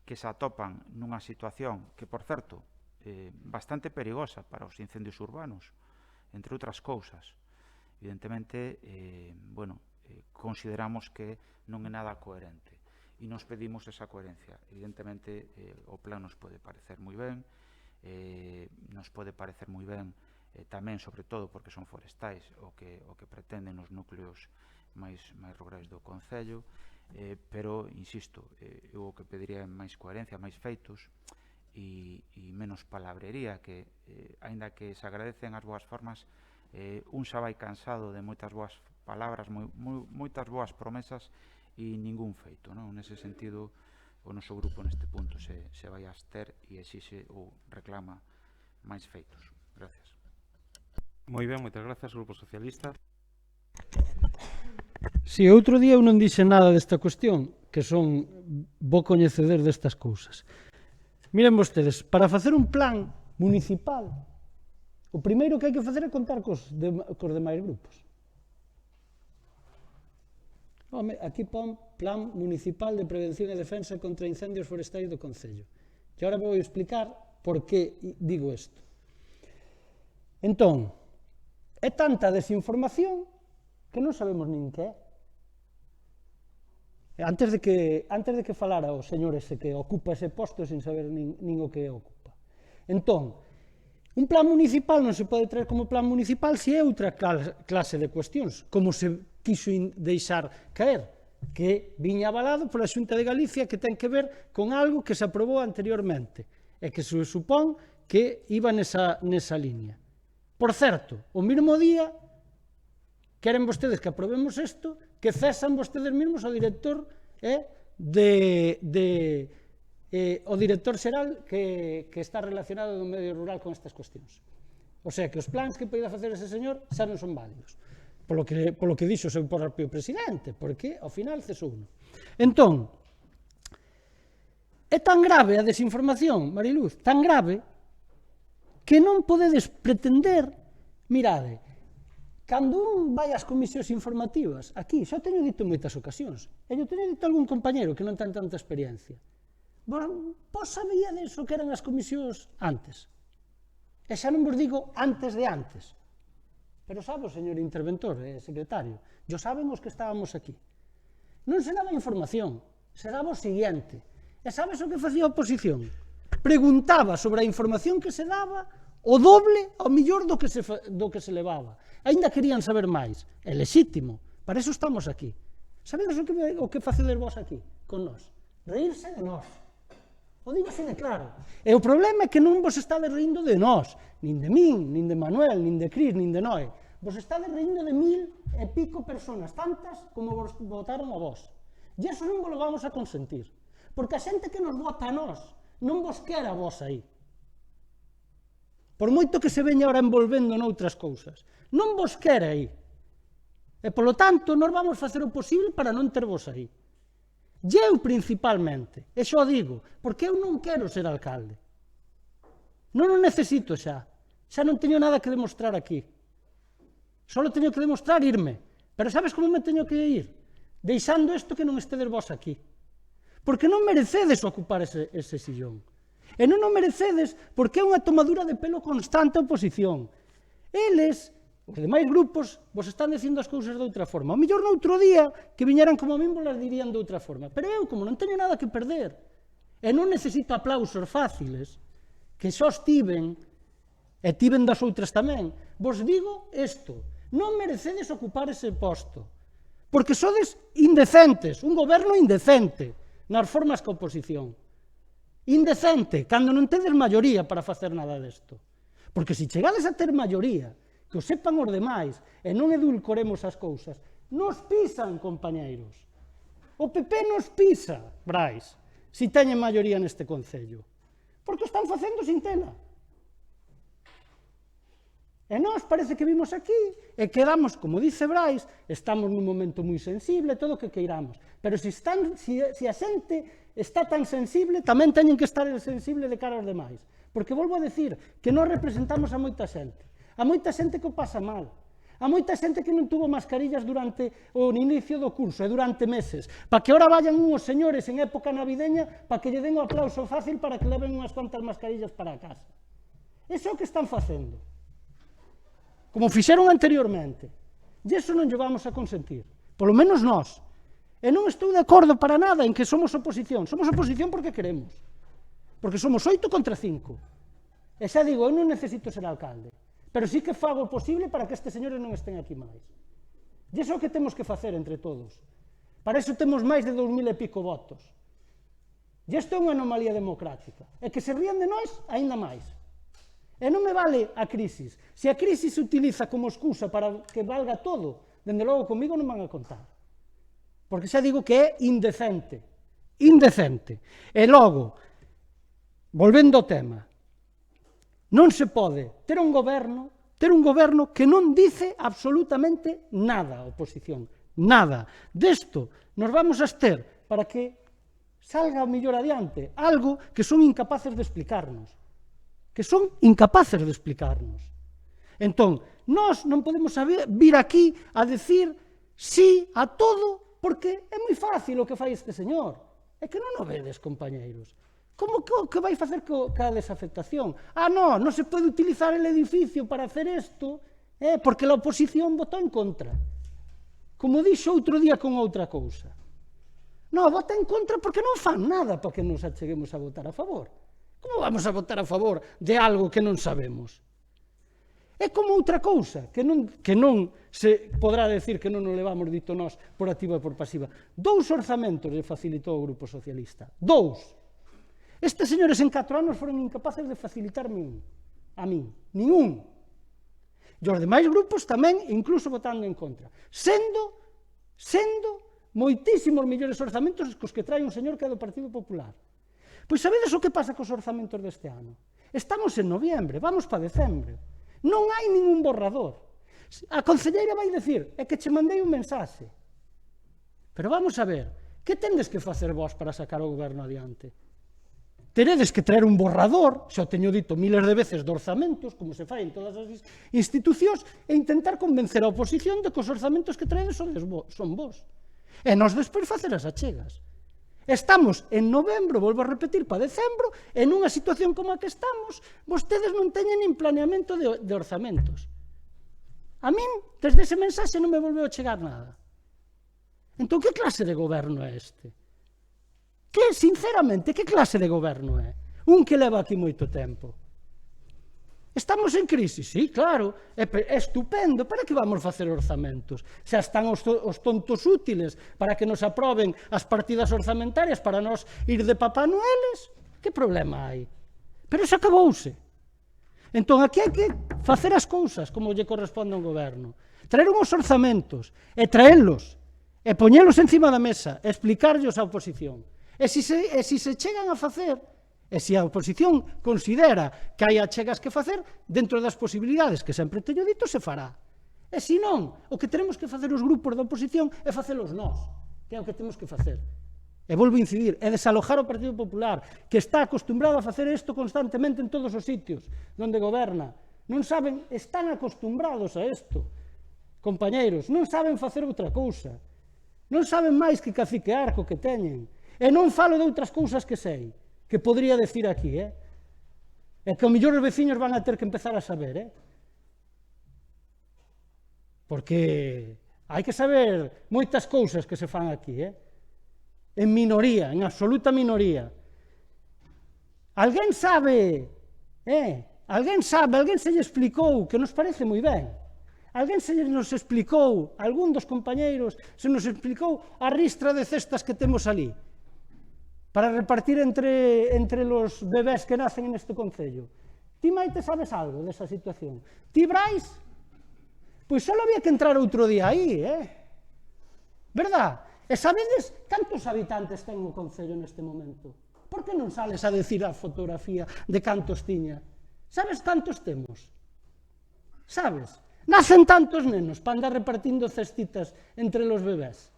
que se atopan nunha situación que, por certo, bastante perigosa para os incendios urbanos, entre outras cousas. Evidentemente, consideramos que non é nada coherente e nos pedimos esa coherencia. Evidentemente, o plan nos pode parecer moi ben, tamén, sobre todo, porque son forestais o que pretenden os núcleos máis rurais do Concello, pero, insisto, eu o que pediría é máis coherencia, máis feitos e menos palabrería, que, aínda que se agradecen as boas formas, un xa vai cansado de moitas boas palabras, moitas boas promesas e ningún feito, non? Nese sentido, o noso grupo neste punto se vai a abster e exixe ou reclama máis feitos. Gracias. Moi ben, moitas grazas, Grupo Socialista. Si, outro día eu non dixe nada desta cuestión, que son bo coñecedor destas cousas. Miren vostedes, para facer un plan municipal, o primeiro que hai que facer é contar cos demais grupos. Home, aquí pon Plan Municipal de Prevención e Defensa contra Incendios Forestais do Concello. E agora vou explicar por que digo isto. Entón, é tanta desinformación que non sabemos nin que é. Antes de que falara o señor ese que ocupa ese posto sin saber nin o que ocupa. Entón, un plan municipal non se pode traer como plan municipal se é outra clase de cuestións, como se quiso deixar caer, que viña avalado pola Xunta de Galicia, que ten que ver con algo que se aprobou anteriormente e que se supón que iba nesa liña. Por certo, o mesmo día queren vostedes que aprobemos isto, que cesan vostedes mesmos o director o director xeral que está relacionado do medio rural con estas cuestións. O sea, que os plans que poida facer ese señor xa non son válidos. Polo que dixo o seu propio presidente, porque ao final cesou uno. Entón, é tan grave a desinformación, Mariluz, tan grave, que non podedes pretender Mirade, cando un vai ás comisións informativas, aquí, xa teño dito en moitas ocasións, e yo teño dito a algún compañero que non ten tanta experiencia, vos sabíades o que eran as comisións antes? E xa non vos digo antes de antes, pero sabe o señor interventor e secretario, yo saben os que estábamos aquí. Non se daba información, se daba o siguiente. E sabes o que facía a oposición? Preguntaba sobre a información que se daba o doble ao millor do que se levaba. Aínda querían saber máis. É lexítimo, para eso estamos aquí. Sabedes o que facedes vos aquí, con nós? Reírse de nós. O digo así de claro. E o problema é que non vos estades rindo de nós, nin de min, nin de Manuel, nin de Cris, nin de Noé. Vos estades rindo de 1000 e pico personas, tantas como vos votaron a vos. E iso non vos lo vamos a consentir. Porque a xente que nos vota a nós non vos quer a vos aí. Por moito que se veña ahora envolvendo noutras cousas. Non vos quer aí. E, polo tanto, nós vamos facer o posible para non ter vos aí. E eu principalmente, e xo digo, porque eu non quero ser alcalde. Non o necesito xa. Xa non teño nada que demostrar aquí. Só teño que demostrar irme. Pero sabes como me teño que ir? Deixando isto que non estedes vos aquí. Porque non merecedes ocupar ese sillón. E non o merecedes porque é unha tomadura de pelo constante a oposición. Eles, os demais grupos, vos están dicindo as cousas de outra forma. O mellor noutro día que viñeran como a min vos las dirían de outra forma. Pero eu, como non teño nada que perder, e non necesito aplausos fáciles, que só estiven, e tiven das outras tamén, vos digo isto, non merecedes ocupar ese posto, porque sodes indecentes, un goberno indecente, nas formas que oposición. Indecente, cando non tedes maioría para facer nada desto. Porque se chegades a ter maioría, que o sepan os demais, e non edulcoremos as cousas, nos pisan, compañeiros. O PP nos pisa, Brais, se teñen maioría neste Concello. Porque o están facendo sin tela. E nós parece que vimos aquí e quedamos, como dice Brais, estamos nun momento moi sensible, todo o que queiramos. Pero se a xente está tan sensible, tamén teñen que estar sensible de cara aos demais. Porque volvo a decir que nós representamos a moita xente. A moita xente que o pasa mal. A moita xente que non tuvo mascarillas durante o inicio do curso e durante meses. Para que ora vayan unhos señores en época navideña para que lle den o aplauso fácil para que leven unhas cuantas mascarillas para a casa. Iso é o que están facendo. Como fixeron anteriormente. E iso non lle vamos a consentir. Polo menos nós. E non estou de acordo para nada en que somos oposición. Somos oposición porque queremos. Porque somos 8 contra 5. E xa digo, eu non necesito ser alcalde. Pero sí que fago o posible para que estes señores non estén aquí máis. E iso é o que temos que facer entre todos. Para iso temos máis de 2000 e pico votos. E isto é unha anomalía democrática. E que se rían de nós, aínda máis. E non me vale a crisis. Se a crisis se utiliza como excusa para que valga todo, dende logo comigo non van a contar. Porque xa digo que é indecente. Indecente. E logo, volvendo ao tema, non se pode ter un goberno que non dice absolutamente nada a oposición. Nada. Desto nos vamos a ter para que salga o mellor adiante. Algo que son incapaces de explicarnos. Que son incapaces de explicarnos. Entón, nós non podemos vir aquí a decir sí a todo, porque é moi fácil o que fai este señor. É que non o vedes, compañeiros. Como que vai facer ca desafectación? Non se pode utilizar el edificio para hacer isto, porque a oposición votou en contra. Como dixo outro día con outra cousa. Non, vota en contra porque non fan nada para que nos acheguemos a votar a favor. Como vamos a votar a favor de algo que non sabemos? É como outra cousa, que non se podrá decir que non o levamos dito nós por activa e por pasiva. 2 orzamentos lle facilitou o Grupo Socialista. 2. Estes señores en 4 anos foron incapaces de facilitarme a min. Nin un. E os demais grupos tamén, incluso votando en contra. Sendo moitísimos millores orzamentos cos que trae un señor que é do Partido Popular. Pois sabedes o que pasa cos orzamentos deste ano? Estamos en noviembre, vamos para decembro. Non hai ningún borrador. A concelleira vai dicir, é que che mandei un mensaxe. Pero vamos a ver, que tendes que facer vos para sacar o goberno adiante? teredes que traer un borrador, xa o teño dito miles de veces, de orzamentos, como se fai en todas as institucións, e intentar convencer a oposición de que os orzamentos que traedes son vos. E nós despois facer as achegas. Estamos en novembro, volvo a repetir, para decembro, en unha situación como a que estamos, vostedes non teñen nin planeamento de orzamentos. A min, desde ese mensaxe, non me volveu a chegar nada. Entón, que clase de goberno é este? Que, sinceramente, que clase de goberno é? Un que leva aquí moito tempo. Estamos en crise? Sí, claro, é estupendo. Para que vamos facer orzamentos? Xa están os tontos útiles para que nos aproben as partidas orzamentarias para nós ir de Papá Noeles? Que problema hai? Pero iso acabouse. Entón, aquí hai que facer as cousas como lle corresponde a un goberno. Traer uns orzamentos, e traelos, e poñelos encima da mesa, e explicarllos á oposición. E se chegan a facer, e se a oposición considera que hai achegas que facer, dentro das posibilidades que sempre teño dito, se fará. E se non, o que tenemos que facer os grupos da oposición é facelos nós, que é o que temos que facer. E volvo a incidir, é desalojar o Partido Popular, que está acostumbrado a facer isto constantemente en todos os sitios onde goberna. Non saben, están acostumbrados a isto, compañeiros, non saben facer outra cousa. Non saben máis que cacique arco que teñen. E non falo de outras cousas que sei, que podría decir aquí, e que ao mellor os veciños van a ter que empezar a saber, porque hai que saber moitas cousas que se fan aquí, en minoría, en absoluta minoría. Alguén sabe, alguén se lle explicou, que nos parece moi ben, alguén se nos explicou, algún dos compañeiros se nos explicou a ristra de cestas que temos ali, para repartir entre los bebés que nacen neste concello. Ti, Maite, sabes algo desa situación? Ti, Brais? Pois só había que entrar outro día aí, verdad? E sabedes cantos habitantes ten o concello neste momento? Por que non sales a decir a fotografía de cantos tiña? Sabes cantos temos? Sabes? Nacen tantos nenos para andar repartindo cestitas entre los bebés.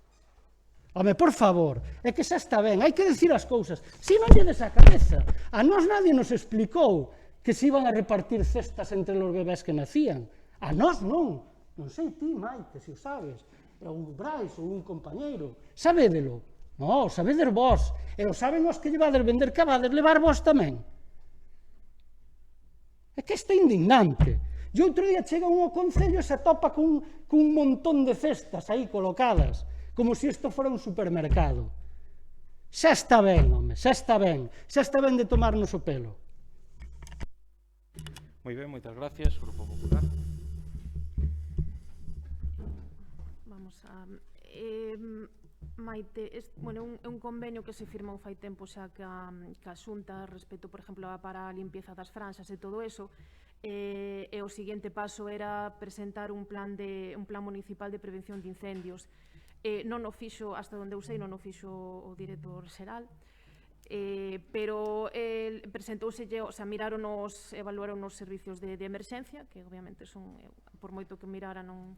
Home, por favor, é que xa está ben, hai que decir as cousas. Si non lle des a cabeza, a nós nadie nos explicou que se iban a repartir cestas entre los bebés que nacían. A nós non. Non sei ti, Maite, se o sabes, ou Brais, ou un compañeiro. Sabédelo. Non, sabedes vos. E o saben os que llevades vender que vades levar vos tamén. É que isto é indignante. E outro día chega un ao concello e se atopa cun montón de cestas aí colocadas, como se isto fora un supermercado. Xa está ben, home, xa está ben de tomarnos o pelo. Moi ben, moitas gracias, Grupo Popular. Vamos a... Maite, é un convenio que se firmou fai tempo xa ca Xunta respecto, por exemplo, para a limpieza das franxas e todo eso, e o seguinte paso era presentar un plan municipal de prevención de incendios. Non o fixo, hasta onde eu sei, non o fixo o director xeral, pero presentouselle, o sea, evaluaron os servicios de emerxencia, que obviamente son, por moito que mirara non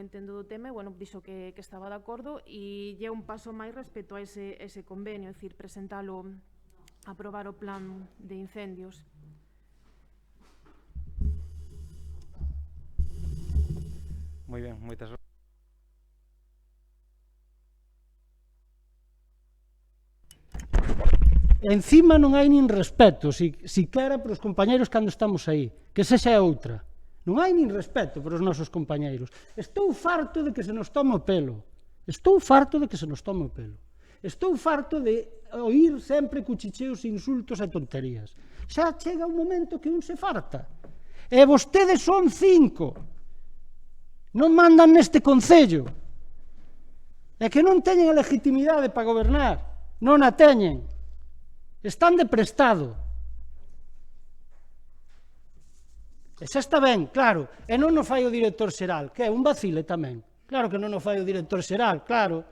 entendo do tema, e, bueno, dixo que estaba de acordo, e é un paso máis respecto a ese convenio, é dicir, presentalo, aprobar o plan de incendios. Moi ben, moitas gracias. Encima non hai nin respeto, siquera para os compañeiros cando estamos aí, que sexa outra. Non hai nin respeto para os nosos compañeiros. Estou farto de que se nos tome o pelo. Estou farto de oír sempre cuchicheos, insultos e tonterías. Xa chega un momento que un se farta. E vostedes son 5. Non mandan neste concello. E que non teñen a legitimidade para gobernar. Non a teñen. Están de prestado. E xa está ben, claro, e non o fai o director xeral, que é un vacile tamén. Claro que non o fai o director xeral, claro,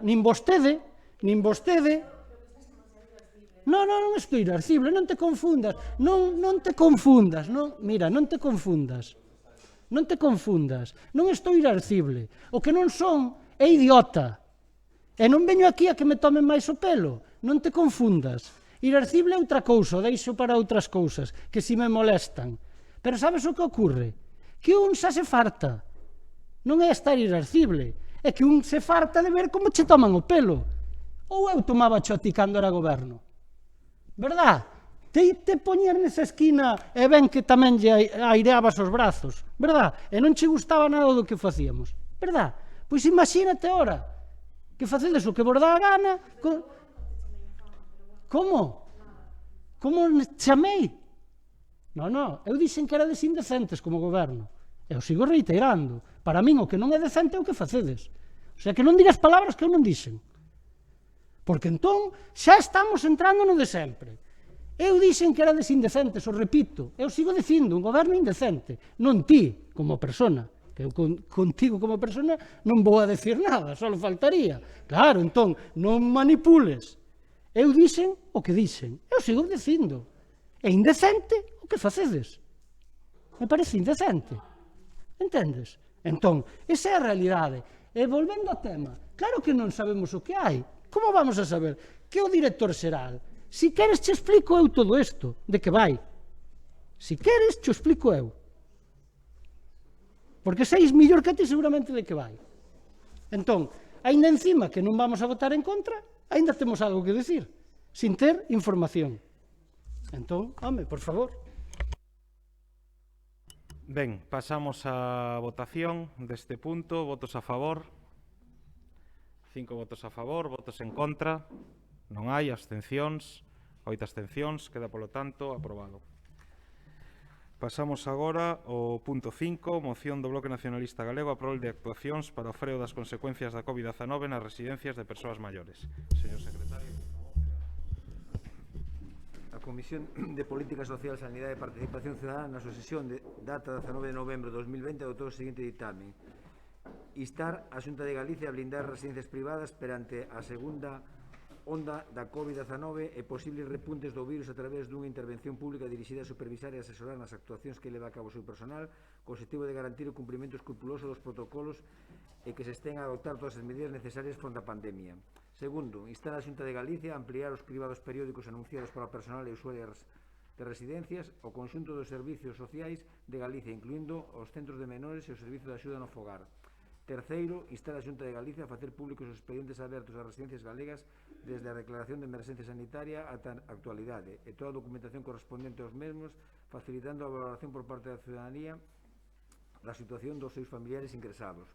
nin vostede. Non estou irascible, non te confundas, non te confundas, non estou irascible. O que non son é idiota. E non veño aquí a que me tomen máis o pelo. Non te confundas. Irascible é outra cousa, o deixo para outras cousas, que si me molestan. Pero sabes o que ocurre? Que un xa se farta. Non é estar irascible, é que un se farta de ver como che toman o pelo. Ou eu tomaba cho a ti cando era goberno. Verdad? Te poñer nesa esquina e ben que tamén lle aireabas os brazos. Verdad? E non che gustaba nada do que facíamos. Verdad? Pois imagínate ora que facedes o que vos dá a gana. Como? Como chamei? Non, eu dixen que erades indecentes como goberno. E o sigo reiterando. Para min o que non é decente é o que facedes. O sea, que non digas palabras que eu non dixen. Porque entón xa estamos entrando no de sempre. Eu dixen que erades indecentes, o repito. Eu sigo dicindo, un goberno indecente. Non ti, como persona. Que eu contigo como persona non vou a decir nada, só faltaría. Claro, entón, non manipules. Eu dixen o que dixen. Eu sigo dicindo. É indecente o que facedes. Me parece indecente. Entendes? Entón, esa é a realidade. E volvendo ao tema, claro que non sabemos o que hai. Como vamos a saber? Que o director xeral? Si queres, te explico eu todo isto, de que vai. Si queres, te explico eu. Porque seis millor que ti seguramente de que vai. Entón, aínda encima que non vamos a votar en contra, aínda temos algo que decir, sin ter información. Entón, home, por favor. Ben, pasamos á votación deste punto. Votos a favor. 5 votos a favor, votos en contra. Non hai abstencións. 8 abstencións. Queda, polo tanto, aprobado. Pasamos agora ao punto 5, moción do Bloque Nacionalista Galego a prol de actuacións para o freo das consecuencias da COVID-19 nas residencias de persoas maiores. Señor secretario. A Comisión de Política Social, Sanidade e Participación Ciudadana, na súa sesión de data 19 de novembro de 2020, adoptou o seguinte ditamen: instar a Xunta de Galicia a blindar residencias privadas perante a segunda onda da COVID-19 e posibles repuntes do virus a través dunha intervención pública dirixida a supervisar e asesorar nas actuacións que leva a cabo o seu personal, co objetivo de garantir o cumprimento escrupuloso dos protocolos e que se estén a adoptar todas as medidas necesarias fronte á pandemia. Segundo, instar a Xunta de Galicia a ampliar os cribados periódicos anunciados para o personal e usuarios de residencias ao conxunto dos servicios sociais de Galicia, incluindo os centros de menores e o servicio de axuda no fogar. Terceiro, instar a Xunta de Galicia a facer públicos os expedientes abertos ás residencias galegas desde a declaración de emerxencia sanitaria ata a actualidade e toda a documentación correspondente aos mesmos, facilitando a valoración por parte da ciudadanía da situación dos seus familiares ingresados.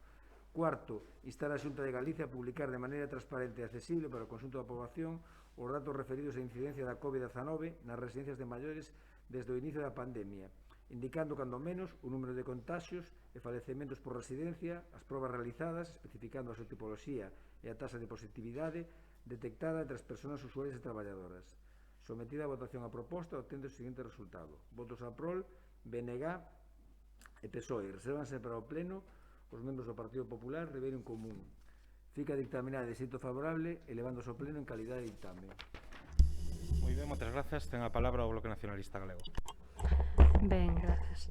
Cuarto, instar a Xunta de Galicia a publicar de maneira transparente e accesible para o conxunto da poboación os datos referidos á incidencia da COVID-19 nas residencias de maiores desde o inicio da pandemia, indicando cando menos o número de contaxios e falecementos por residencia, as probas realizadas, especificando a súa tipoloxía e a taxa de positividade detectada entre as persoas usuarias e traballadoras. Sometida a votación a proposta, obtendo o seguinte resultado: votos a prol, BNG e PSOE. Resérvanse para o pleno os membros do Partido Popular, Ribeiro en Común. Fica dictaminada de xeito favorable, elevándose ao pleno en calidade de dictamen. Moi ben, moitas grazas. Ten a palabra o Bloque Nacionalista Galego. Ben, grazas.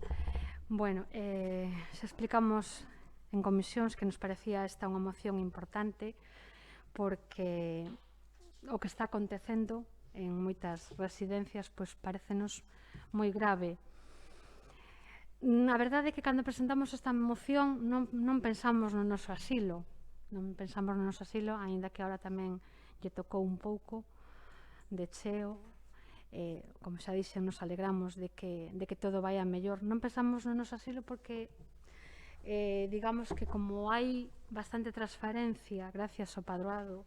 Bueno, xa explicamos en comisións que nos parecía esta unha moción importante porque o que está acontecendo en moitas residencias pois parecenos moi grave. A verdade é que cando presentamos esta moción non pensamos no noso asilo, aínda que agora tamén lle tocou un pouco de cheo. Como xa dixen, nos alegramos de que todo vai a mellor. Non pensamos no noso asilo porque digamos que como hai bastante transparencia gracias ao padroado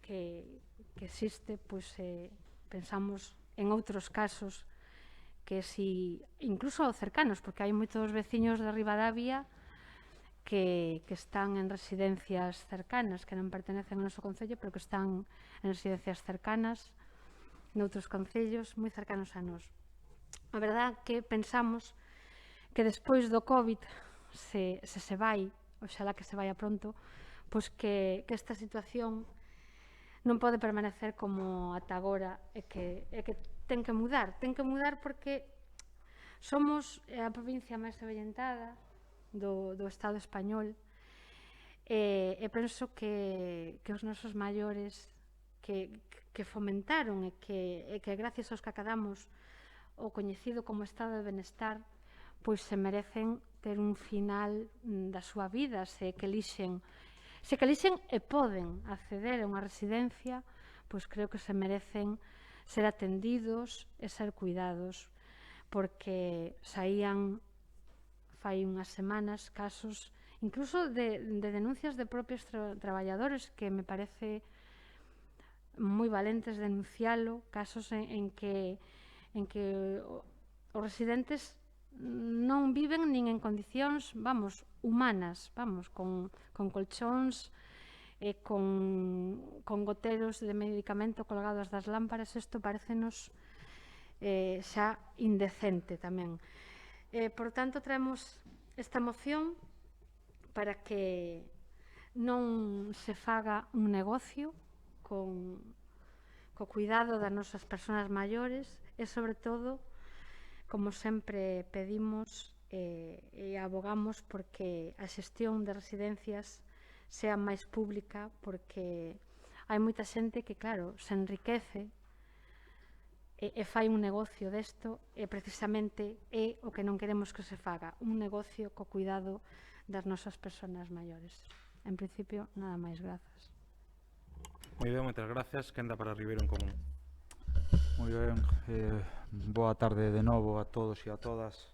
que existe, pois pensamos en outros casos que si, incluso cercanos, porque hai moitos veciños de Ribadavia que están en residencias cercanas, que non pertenecen ao noso concello, pero que están en residencias cercanas noutros concellos moi cercanos a nós. A verdade que pensamos que despois do COVID se vai, oxalá que se vaya pronto, pois que esta situación non pode permanecer como ata agora e que ten que mudar porque somos a provincia máis avellentada do Estado español e penso que os nosos maiores que fomentaron e que gracias aos que acadamos o coñecido como estado de benestar, pois se merecen ter un final da súa vida, se que elixen e poden acceder a unha residencia, pois creo que se merecen ser atendidos e ser cuidados, porque saían fai unhas semanas casos incluso de denuncias de propios traballadores que me parece moi valentes denuncialo, casos en que os residentes non viven nin en condicións, humanas, con colchóns e con goteros de medicamento colgados das lámparas. Isto parecenos xa indecente tamén. Por tanto, traemos esta moción para que non se faga un negocio co cuidado das nosas persoas maiores e, sobre todo, como sempre pedimos e abogamos porque a xestión de residencias sea máis pública, porque hai moita xente que, claro, se enriquece e fai un negocio desto e precisamente é o que non queremos que se faga, un negocio co cuidado das nosas persoas maiores. En principio, nada máis, grazas. Moi ben, moitas gracias. Quenda para Ribeiro en Común. Moi ben, boa tarde de novo a todos e a todas.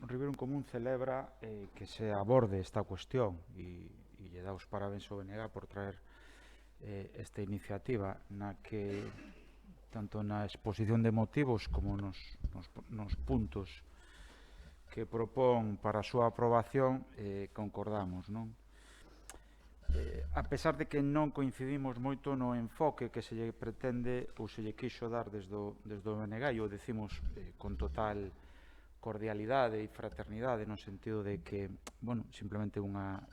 Ribeiro en Común celebra que se aborde esta cuestión e lle dá os parabéns ao BNG por traer esta iniciativa na que tanto na exposición de motivos como nos puntos que propón para a súa aprobación concordamos, non? A pesar de que non coincidimos moito no enfoque que se lle pretende ou se lle quixo dar desde o BNG, e o decimos con total cordialidade e fraternidade, no sentido de que, bueno, simplemente é unha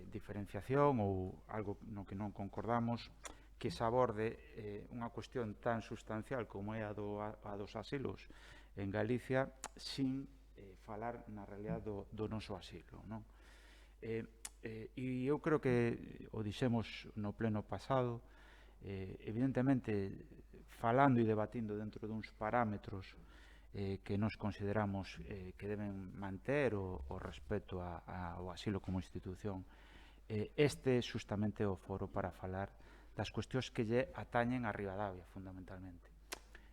diferenciación ou algo no que non concordamos, que se aborde unha cuestión tan sustancial como é a dos asilos en Galicia sin falar na realidad do noso asilo, non? E eu creo que o dixemos no pleno pasado, evidentemente falando e debatindo dentro duns parámetros que nos consideramos que deben manter o respeto ao asilo como institución, este é justamente o foro para falar das cuestións que lle atañen a Ribadavia fundamentalmente.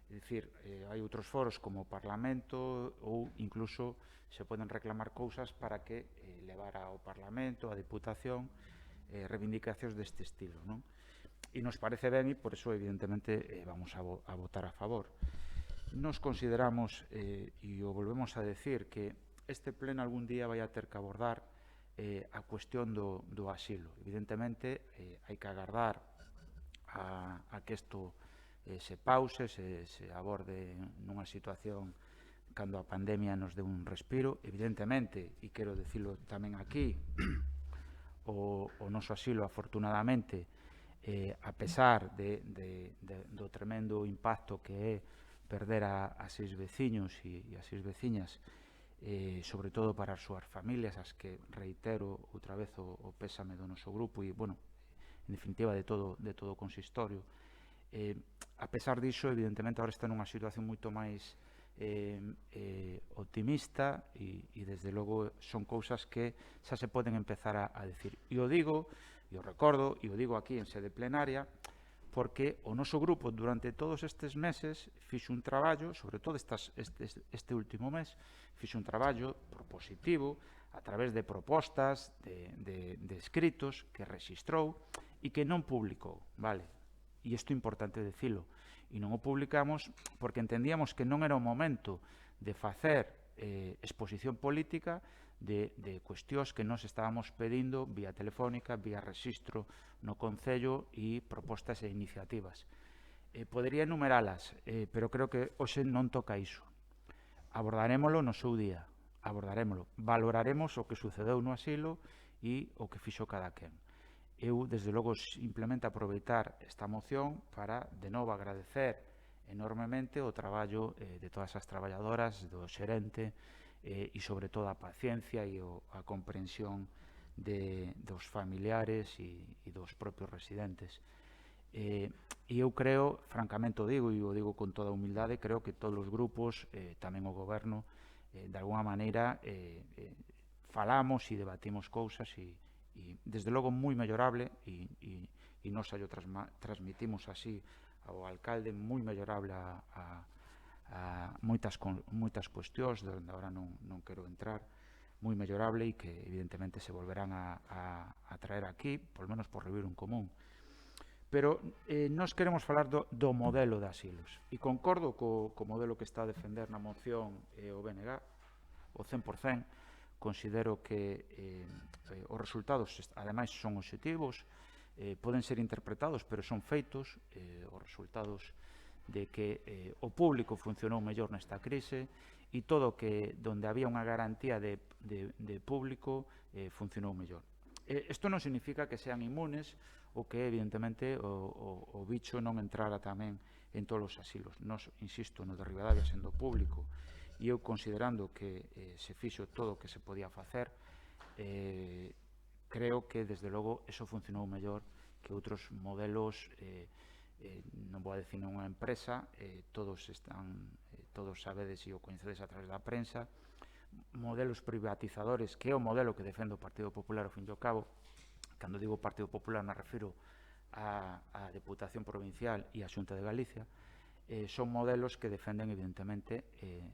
É dicir, hai outros foros como o Parlamento ou incluso se poden reclamar cousas para que levar ao Parlamento, a Diputación, reivindicacións deste estilo, non? E nos parece ben e por eso evidentemente vamos a votar a favor. Nos consideramos, e o volvemos a decir, que este pleno algún día vai a ter que abordar a cuestión do asilo. Evidentemente hai que agardar a que isto se pause, se aborde nunha situación cando a pandemia nos deu un respiro. Evidentemente, e quero dicilo tamén aquí, o noso asilo, afortunadamente, a pesar do tremendo impacto que é perder a 6 veciños e a 6 veciñas, sobre todo para as súas familias, as que reitero outra vez o pésame do noso grupo e, bueno, en definitiva de todo o consistorio. A pesar diso, evidentemente, agora está nunha situación moito máis optimista e desde logo son cousas que xa se poden empezar a decir. E o digo, e o recordo, e o digo aquí en sede plenaria, porque o noso grupo durante todos estes meses fixo un traballo, sobre todo este último mes, fixo un traballo propositivo a través de propostas, de escritos que rexistrou e que non publicou, vale? E isto é importante dicilo. E non o publicamos porque entendíamos que non era o momento de facer exposición política de cuestións que nos estábamos pedindo vía telefónica, vía rexistro no Concello e propostas e iniciativas. Podería enumeralas, pero creo que hoxe non toca iso. Abordarémolo no seu día, valoraremos o que sucedeu no asilo e o que fixo cada quen. Eu, desde logo, simplemente aproveitar esta moción para, de novo, agradecer enormemente o traballo de todas as traballadoras, do xerente e, sobre todo, a paciencia e a comprensión dos familiares e dos propios residentes. E eu creo, francamente o digo, e o digo con toda humildade, creo que todos os grupos, tamén o goberno, de alguna maneira falamos e debatimos cousas e desde logo moi mellorable e nos allo transmitimos así ao alcalde, moi mellorable a moitas cuestións onde agora non quero entrar, moi mellorable e que evidentemente se volverán a traer aquí, polo menos por revir un común. Pero nós queremos falar do modelo de asilos e concordo co modelo que está a defender na moción o BNG o 100%. Considero que os resultados ademais son obxectivos, poden ser interpretados pero son feitos, os resultados de que o público funcionou mellor nesta crise e todo que donde había unha garantía de público funcionou mellor. Isto non significa que sean inmunes ou que evidentemente o bicho non entrara tamén en todos os asilos. Nos, insisto, no de Ribadavia sendo público e eu considerando que se fixo todo o que se podía facer, creo que desde logo eso funcionou mellor que outros modelos, non vou a decir nunha empresa, todos sabedes e o coñecedes a través da prensa, modelos privatizadores, que é o modelo que defende o Partido Popular ao fin e ao cabo. Cando digo Partido Popular me refiro á Deputación Provincial e á Xunta de Galicia. Son modelos que defenden evidentemente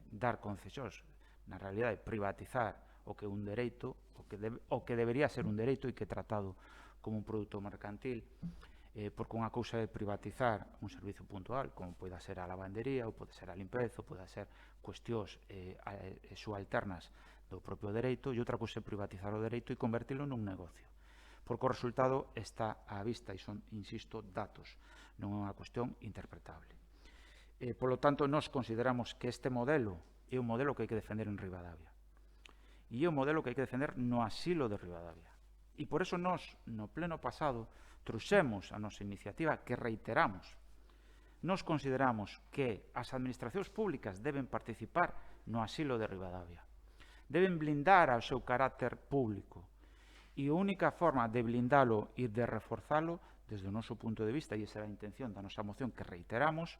dar concesións, na realidade privatizar o que é un dereito, o que debería ser un dereito e que é tratado como un produto mercantil, porque unha cousa é privatizar un servicio puntual, como pode ser a lavandería, ou pode ser a limpeza, ou pode ser cuestións subalternas do propio dereito, e outra cousa é privatizar o dereito e convertilo nun negocio. Porque o resultado está á vista e son, insisto, datos, non é unha cuestión interpretable. Polo tanto, nós consideramos que este modelo é un modelo que hai que defender en Ribadavia. E é un modelo que hai que defender no asilo de Ribadavia. E por eso nós, no pleno pasado, trouxemos a nosa iniciativa que reiteramos. Nós consideramos que as administracións públicas deben participar no asilo de Ribadavia. Deben blindar ao seu carácter público. E a única forma de blindalo e de reforzalo, desde o noso punto de vista, e esa é a intención da nosa moción que reiteramos,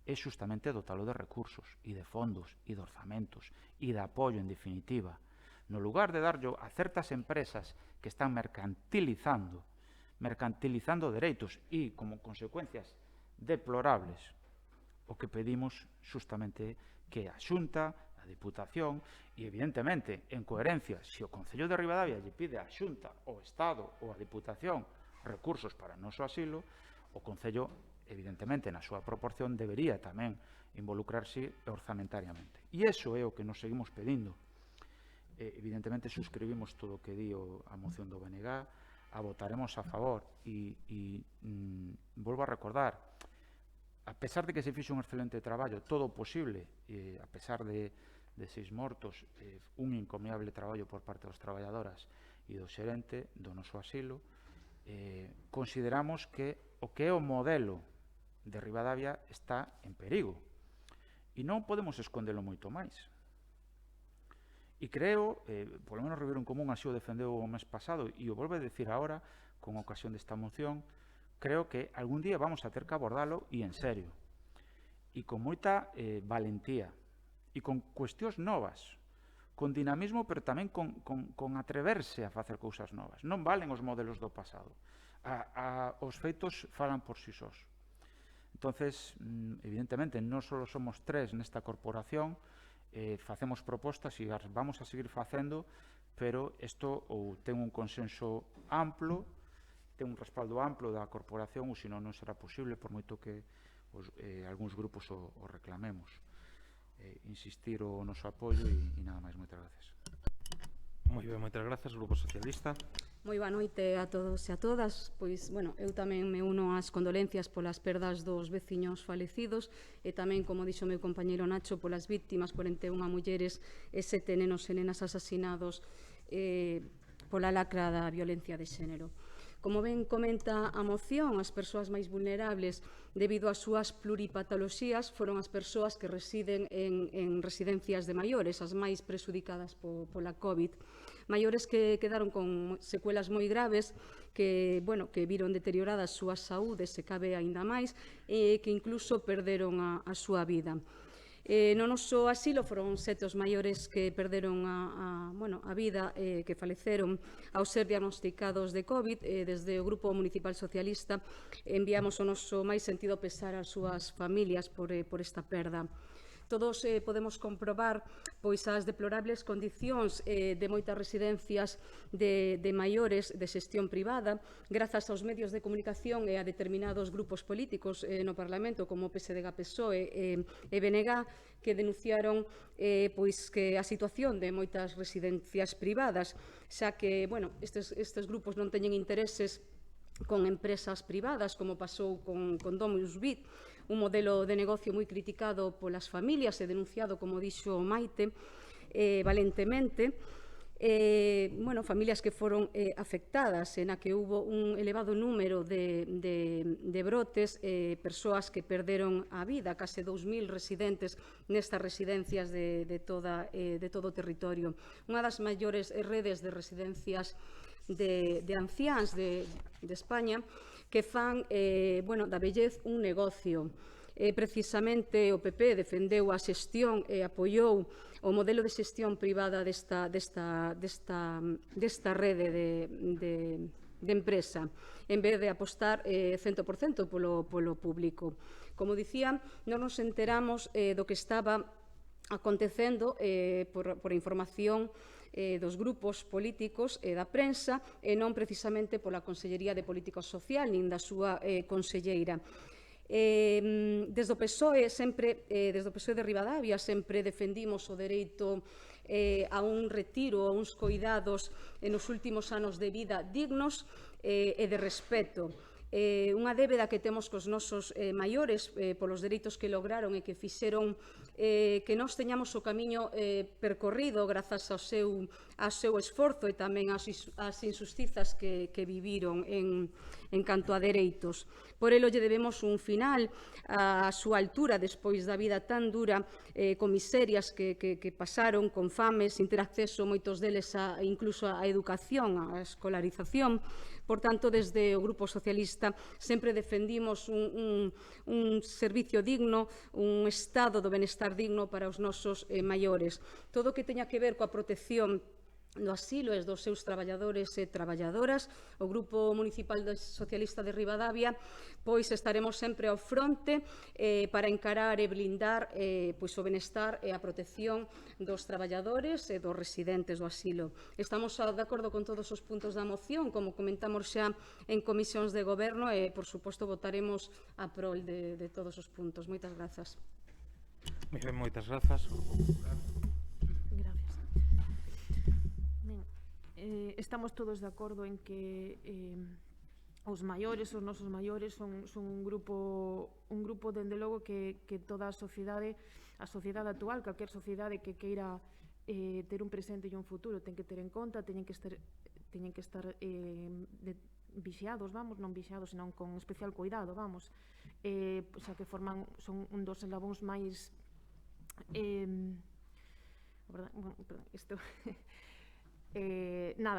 é justamente dotalo de recursos e de fondos e de orzamentos e de apoio, en definitiva. No lugar de darlo a certas empresas que están mercantilizando dereitos e, como consecuencias deplorables, o que pedimos justamente que a Xunta, a Diputación e, evidentemente, en coherencia, se o Concello de Ribadavia lle pide a Xunta, o Estado ou a Diputación recursos para o noso asilo, o Concello, evidentemente, na súa proporción, debería tamén involucrarse orzamentariamente. E iso é o que nos seguimos pedindo. Evidentemente, suscribimos todo o que di a moción do BNG, a votaremos a favor e volvo a recordar, a pesar de que se fixo un excelente traballo, todo o posible, a pesar de 6 mortos, un encomiable traballo por parte das traballadoras e do xerente do noso asilo, consideramos que o que é o modelo de Ribadavia está en perigo e non podemos escondelo moito máis. E creo, polo menos Ribeiro en Común así o defendeu o mes pasado e o volve a decir agora con ocasión desta moción, creo que algún día vamos a ter que abordalo e en serio e con moita valentía e con cuestións novas, con dinamismo pero tamén con atreverse a facer cousas novas. Non valen os modelos do pasado, os feitos falan por si sós. Entonces, evidentemente, non só somos 3 nesta corporación, facemos propostas e as vamos a seguir facendo, pero isto ou ten un consenso amplo, ten un respaldo amplo da corporación, ou senón non será posible, por moito que algúns grupos o reclamemos. Insistir o noso apoio e nada máis, moitas gracias. Moi ben, moitas grazas, Grupo Socialista. Moi boa noite a todos e a todas. Pois, bueno, eu tamén me uno ás condolencias polas perdas dos veciños falecidos e tamén, como dixo o meu compañeiro Nacho, polas víctimas, 41 mulleres e 7 nenos e nenas asasinados pola lacra da violencia de xénero. Como ben comenta a moción, as persoas máis vulnerables debido ás súas pluripatoloxías foron as persoas que residen en residencias de maiores, as máis prexudicadas pola COVID. Maiores que quedaron con secuelas moi graves, que viron deterioradas as súas saúdes, se cabe aínda máis, e que incluso perderon a súa vida. No noso asilo foron 7 os maiores que perderon a vida, que faleceron ao ser diagnosticados de COVID. Desde o Grupo Municipal Socialista enviamos o noso máis sentido pesar ás súas familias por esta perda. Todos podemos comprobar as deplorables condicións de moitas residencias de maiores de xestión privada, grazas aos medios de comunicación e a determinados grupos políticos no Parlamento, como PSDG, PSOE e BNG, que denunciaron que a situación de moitas residencias privadas, xa que estes grupos non teñen intereses con empresas privadas, como pasou con Domus Vit, un modelo de negocio moi criticado polas familias e denunciado, como dixo Maite, valentemente. Familias que foron afectadas, na que hubo un elevado número de brotes, persoas que perderon a vida, case 2.000 residentes nestas residencias de todo o territorio. Unha das maiores redes de residencias de anciáns de España, que fan da vellez un negocio. Precisamente o PP defendeu a xestión e apoiou o modelo de xestión privada desta rede de empresa, en vez de apostar 100% polo público. Como dicía, non nos enteramos do que estaba acontecendo por información dos grupos políticos e da prensa, e non precisamente pola Consellería de Política Social nin da súa conselleira. Desde o PSOE de Ribadavia sempre defendimos o dereito a un retiro, a uns coidados nos últimos anos de vida dignos e de respeto. Unha débeda que temos cos nosos maiores polos dereitos que lograron e que fixeron que nós teñamos o camiño percorrido grazas ao seu esforzo e tamén ás injustizas que viviron en canto a dereitos. Por elo lle debemos un final á súa altura despois da vida tan dura, con miserias que pasaron, con fames, sin ter acceso moitos deles incluso á educación, á escolarización. Por tanto, desde o Grupo Socialista sempre defendimos un servicio digno, un estado do benestar digno para os nosos maiores. Todo o que teña que ver coa protección do asilo e dos seus traballadores e traballadoras, o Grupo Municipal Socialista de Ribadavia, pois estaremos sempre ao fronte para encarar e blindar o benestar e a protección dos traballadores e dos residentes do asilo. Estamos de acordo con todos os puntos da moción, como comentamos xa en comisións de goberno, e, por suposto, votaremos a prol de todos os puntos. Moitas grazas. Moi ben, moitas grazas. Estamos todos de acordo en que os nosos maiores son un grupo dende logo que toda a sociedade actual, calquer sociedade que queira ter un presente e un futuro, ten que ter en conta, teñen que estar vixiados, non vixiados, senón con especial cuidado, xa que son un dos eslabóns máis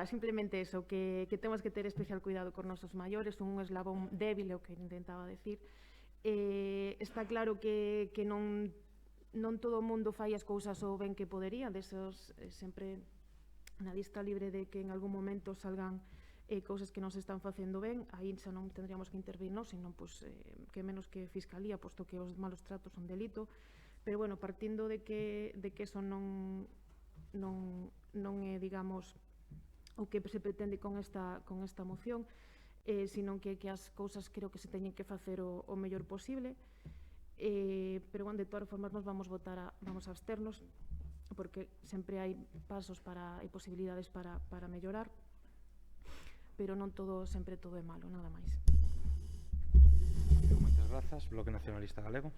simplemente eso, que temos que ter especial cuidado con nosos maiores, son un eslabón débil, é o que intentaba decir. Está claro que non todo o mundo fai as cousas o ben que podería, desos sempre na lista libre de que en algún momento salgan cousas que non se están facendo ben, aí xa non tendríamos que intervir nós, senón que menos que Fiscalía, posto que os malos tratos son delito. Pero, bueno, partindo de que eso non é, digamos, o que se pretende con esta moción, senón que as cousas creo que se teñen que facer o mellor posible. Pero, bueno, de todas formas, nos vamos a absternos, porque sempre hai pasos e posibilidades para mellorar, pero non sempre todo é malo, nada máis. Moitas grazas. Bloque Nacionalista Galego.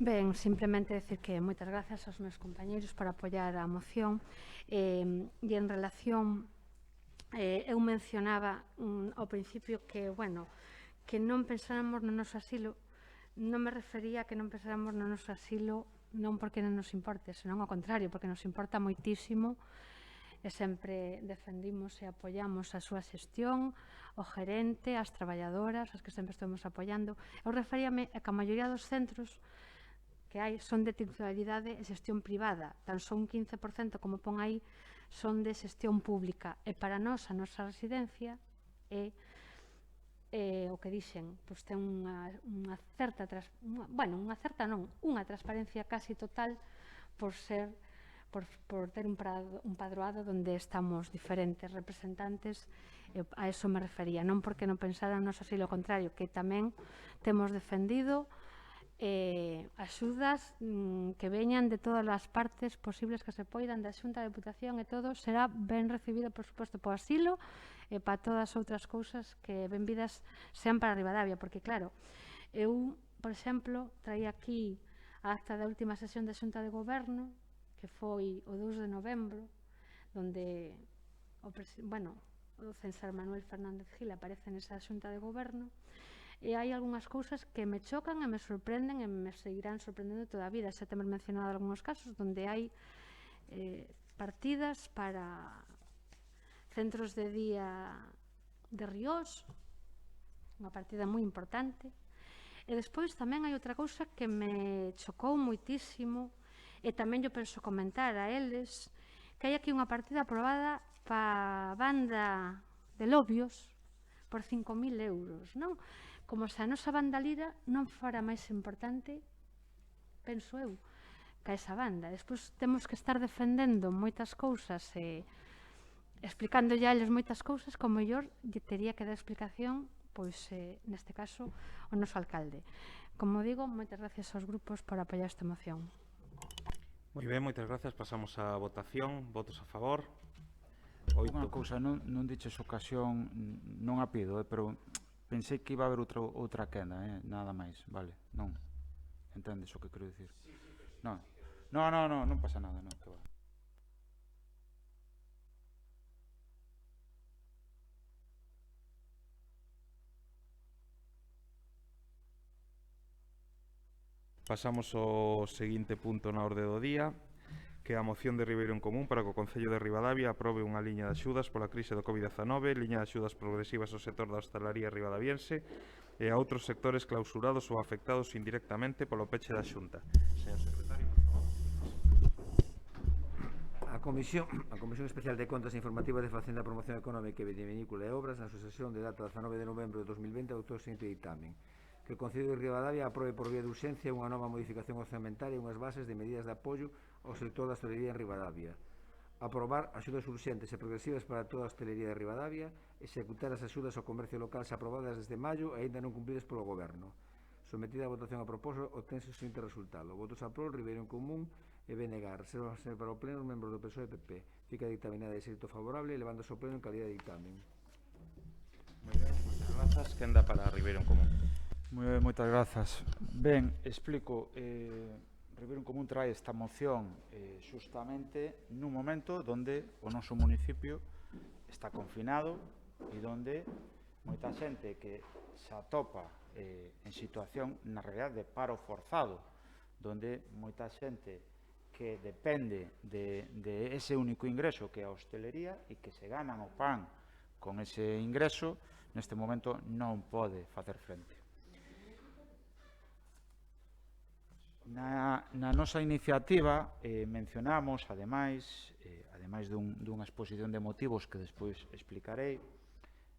Ben, simplemente decir que moitas grazas aos meus compañeiros por apoiar a moción, e en relación eu mencionaba ao principio que, bueno, que non pensáramos no noso asilo. Non me refería a que non pensáramos no noso asilo non porque non nos importe, senón ao contrario, porque nos importa moitísimo e sempre defendimos e apoiamos a súa xestión, o gerente, as traballadoras, as que sempre estamos apoiando. Eu referíame a que a maioría dos centros que hai son de titularidade e xestión privada, tan só un 15%, como pon aí, son de xestión pública. E para nós, a nosa residencia é o que dixen, pois ten unha certa, unha transparencia casi total por ser por ter un padroado onde estamos diferentes representantes, a eso me refería, non porque non pensáramos así, lo contrario, que tamén temos defendido axudas que veñan de todas as partes posibles que se poidan, da Xunta, da Deputación e todo, será ben recibido, por suposto, po asilo e para todas as outras cousas que benvidas sean para Ribadavia, porque claro, eu, por exemplo, traía aquí a acta da última sesión da Xunta de Goberno, que foi o 2 de novembro, onde o César Manuel Fernández Gil aparece nesa Xunta de Goberno, e hai algunhas cousas que me chocan e me sorprenden e me seguirán sorprendendo toda a vida. Xa temos mencionado algúns casos onde hai partidas para centros de día de Ríos, unha partida moi importante. E despois tamén hai outra cousa que me chocou moitísimo, e tamén yo penso comentar a eles, que hai aquí unha partida aprobada para a banda de Lobios por 5.000 euros, non? Como se a nosa banda lira non fora máis importante, penso eu, que esa banda. Despois temos que estar defendendo moitas cousas e explicando ya eles moitas cousas, como mellor lle tería que dar explicación, pois neste caso, o noso alcalde. Como digo, moitas gracias aos grupos por apoiar esta moción. Moi ben, moitas grazas. Pasamos á votación. Votos a favor. Unha cousa, non diches ocasión, non a pido, pero pensei que iba a haber outra quenda, nada máis, vale, non. Entendes o que quero dicir? Non pasa nada, non, que va. Pasamos ao seguinte punto na orde do día, que é a moción de Ribeiro en Común para que o Concello de Ribadavia aprobe unha liña de axudas pola crise do Covid-19, liña de axudas progresivas ao sector da hostalaría ribadaviense e a outros sectores clausurados ou afectados indirectamente polo peche da Xunta. Señor secretario, por favor. A Comisión Especial de Contas Informativa de Facenda, Promoción Económica e Vitivinícola e Obras, na súa sesión de data 19 de novembro de 2020, adoptou o seguinte ditamen: que o Concello de Ribadavia aprobe por vía de urxencia unha nova modificación orzamentaria e unhas bases de medidas de apoio ao sector da hostalería en Ribadavia. Aprobar axudas urxentes e progresivas para toda a hostalería de Ribadavia, executar as axudas ao comercio local xa aprobadas desde maio e aínda non cumpridas polo Goberno. Sometida a votación a proposta, obtense o seguinte resultado: votos a prol, Ribeiro en Común e BNG. Reserva para o pleno os membros do PSOE e PP. Fica dictaminada de xeito favorable, levándose ao pleno en calidad de dictamen. Moi ben, moitas grazas. Quenda para Ribeiro en Común. Moitas grazas. Ben, explico. Ribeiro en Común trae esta moción justamente nun momento onde o noso municipio está confinado e onde moita xente que se atopa en situación, na realidad, de paro forzado, onde moita xente que depende de ese único ingreso que é a hostelería e que se ganan o pan con ese ingreso, neste momento non pode facer frente. Na nosa iniciativa mencionamos, ademais dunha exposición de motivos que despois explicarei,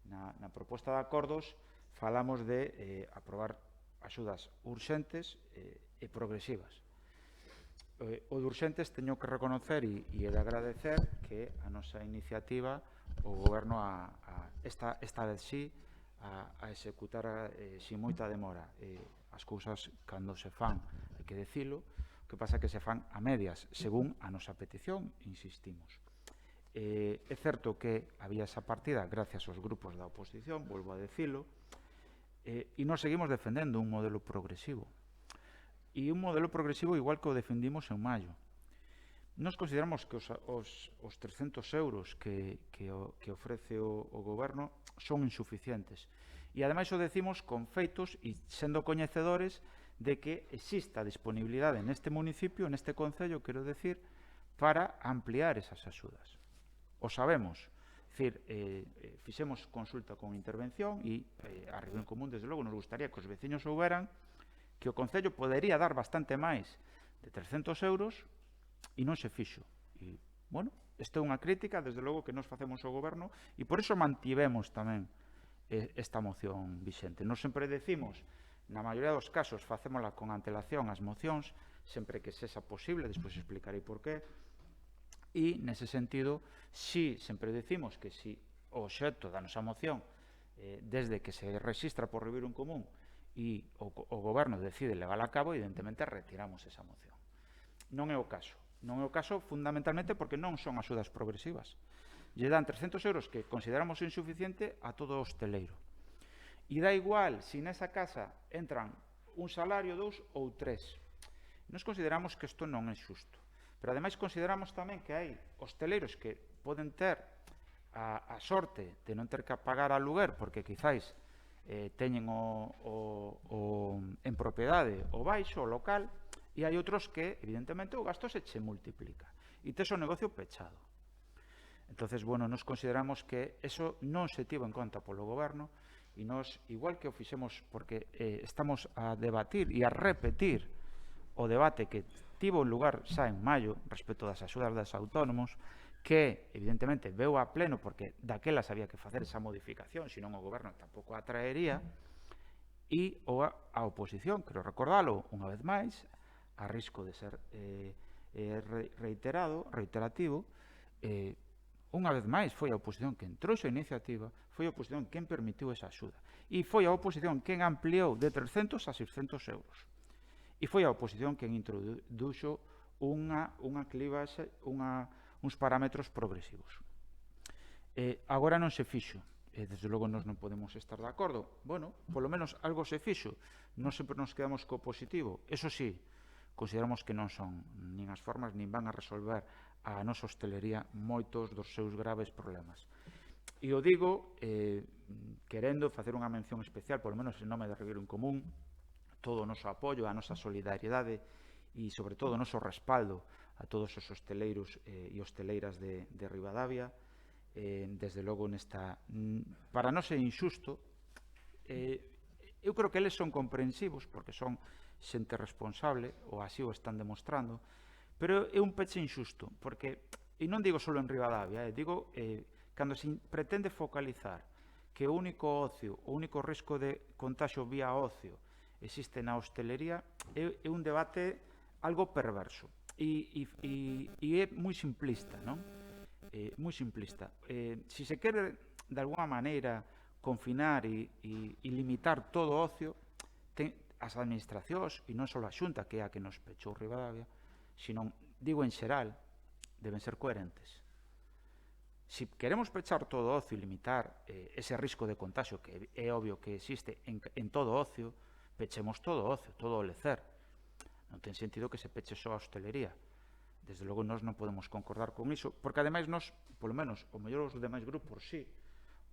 na proposta de acordos falamos de aprobar axudas urxentes e progresivas. O de urxentes teño que reconocer e de agradecer que a nosa iniciativa o Goberno esta vez sí a executar sin moita demora. As cousas cando se fan hai que dicilo, o que pasa é que se fan a medias según a nosa petición, insistimos. É certo que había esa partida gracias aos grupos da oposición, volvo a dicilo, e nós seguimos defendendo un modelo progresivo, e un modelo progresivo igual que o defendimos en maio, Nos consideramos que os 300 euros que ofrece o Goberno son insuficientes. E, ademais, o decimos con feitos e sendo coñecedores de que exista disponibilidade neste municipio, neste concello, quero decir, para ampliar esas axudas. O sabemos. Dicir, fixemos consulta con intervención e a Reunión Común, desde logo, nos gustaría que os veciños souberan que o Concello podería dar bastante máis de 300 euros e non se fixo. E, bueno, esta é unha crítica, desde logo, que nos facemos ao Goberno e por iso mantivemos tamén esta moción vixente. Nos sempre decimos, na maioría dos casos, facémola con antelación as mocións, sempre que sexa posible, despois explicarei por qué. E, nese sentido, si sempre decimos que si o obxecto da nosa moción, desde que se rexistra por Reunión Común e o Goberno decide levar a cabo, evidentemente retiramos esa moción. Non é o caso. Non é o caso fundamentalmente porque non son axudas progresivas. Lle dan 300 euros que consideramos insuficiente a todo o hosteleiro. E dá igual se nesa casa entran un salario, 2 ou 3. Nos consideramos que isto non é xusto. Pero, ademais, consideramos tamén que hai hosteleiros que poden ter a sorte de non ter que pagar aluguer porque quizáis teñen en propiedade o baixo, o local, e hai outros que, evidentemente, o gasto se che multiplica. E tes o negocio pechado. Entonces, bueno, nos consideramos que eso non se tivo en conta polo Goberno e nos, igual que o fixemos porque estamos a debatir e a repetir o debate que tivo lugar xa en maio respecto das axudas dos autónomos, que evidentemente veu a pleno porque daquelas había que facer esa modificación, senón o Goberno tampouco a traería, e a oposición, quero recordalo unha vez máis, a risco de ser reiterativo, unha vez máis foi a oposición quen trouxe a iniciativa, foi a oposición quen permitiu esa axuda, e foi a oposición quen ampliou de 300 a 600 euros. E foi a oposición quen introduxo unha clivaxe, uns parámetros progresivos. Agora non se fixo. Desde logo nós non podemos estar de acordo. Bueno, polo menos algo se fixo. Non sempre nos quedamos co positivo. Eso sí, consideramos que non son nin as formas nin van a resolver a nosa hostelería moitos dos seus graves problemas. E o digo querendo facer unha mención especial, polo menos en nome de Reunión Común, todo o noso apoio, a nosa solidariedade e, sobre todo, o noso respaldo a todos os hosteleiros e hosteleiras de Ribadavia. Desde logo, para non ser injusto, eu creo que eles son comprensivos, porque son xente responsable, ou así o están demostrando, pero é un peche injusto, porque, e non digo só en Ribadavia, digo cando se pretende focalizar que o único ocio, o único risco de contagio vía ocio existe na hostelería, é un debate algo perverso e é moi simplista, non? Moi simplista. Se se quere, de alguna maneira, confinar e limitar todo o ocio, as administracións, e non só a Xunta, que é a que nos pechou Ribadavia, senón, digo en xeral, deben ser coherentes. Se queremos pechar todo o ocio e limitar ese risco de contagio, que é obvio que existe en todo o ocio, pechemos todo o ocio, todo o lecer. Non ten sentido que se peche só a hostelería. Desde logo, nós non podemos concordar con iso, porque, ademais, nós, polo menos, o mellor os demais grupos, sí,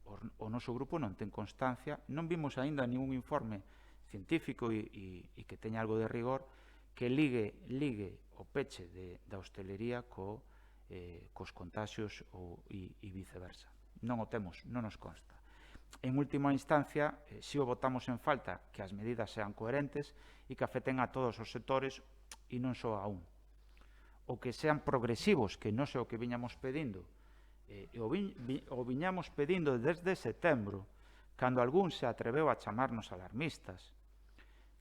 o noso grupo non ten constancia, non vimos aínda ningún informe científico e que teña algo de rigor que ligue o peche da hostelería cos contagios e viceversa. Non o temos, non nos consta. En última instancia, si o votamos en falta que as medidas sean coherentes e que afecten a todos os sectores e non só a un. O que sean progresivos, que non sei o que viñamos pedindo, o viñamos pedindo desde setembro, cando algún se atreveu a chamarnos alarmistas,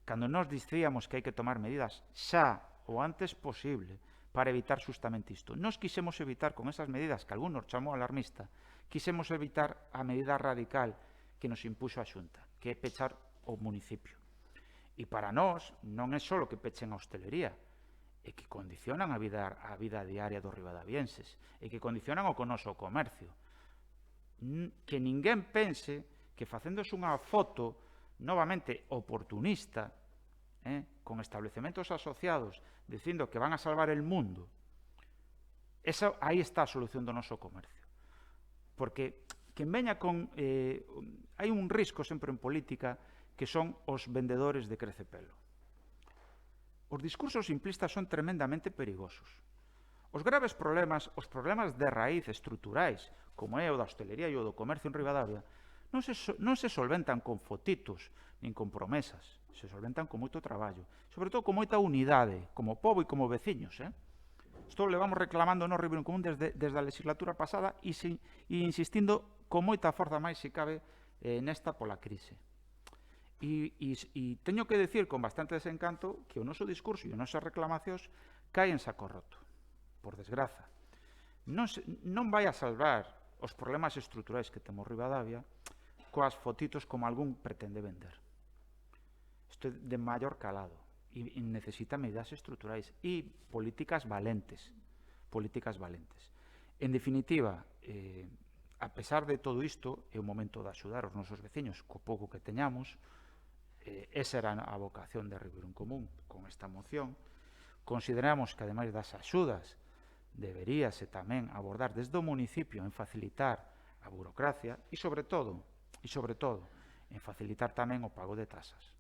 cando nos dicíamos que hai que tomar medidas xa o antes posible para evitar justamente isto. Nos quixemos evitar con esas medidas que algún nos chamou alarmista, quixemos evitar a medida radical que nos impuxo a Xunta, que é pechar o municipio. E para nós non é só que pechen a hostelería, é que condicionan a vida diaria dos ribadavienses, e que condicionan o noso comercio. Que ninguén pense que facéndose unha foto novamente oportunista, con establecementos asociados dicindo que van a salvar el mundo, Aí está a solución do noso comercio. Porque quen veña con... hai un risco sempre en política que son os vendedores de crecepelo. Os discursos simplistas son tremendamente perigosos. Os graves problemas, os problemas de raíz estruturais, como é o da hostelería e o do comercio en Ribadavia, non se solventan con fotitos nin con promesas, se solventan con moito traballo, sobre todo con moita unidade, como pobo e como veciños. Isto levamos reclamando no Ribeirón Común desde a legislatura pasada e insistindo con moita forza máis se cabe nesta pola crise. E teño que decir con bastante desencanto que o noso discurso e as nosas reclamacións caen en saco roto, por desgraza. Non vai a salvar os problemas estruturais que temos Ribadavia coas fotitos como algún pretende vender. Isto é de maior calado e necesita medidas estruturais e políticas valentes. En definitiva, a pesar de todo isto, é o momento de axudar os nosos veciños co pouco que teñamos. Esa era a vocación de Ribeirón Común con esta moción. Consideramos que, ademais das axudas, deberíase tamén abordar desde o municipio en facilitar a burocracia e, sobre todo, en facilitar tamén o pago de tasas.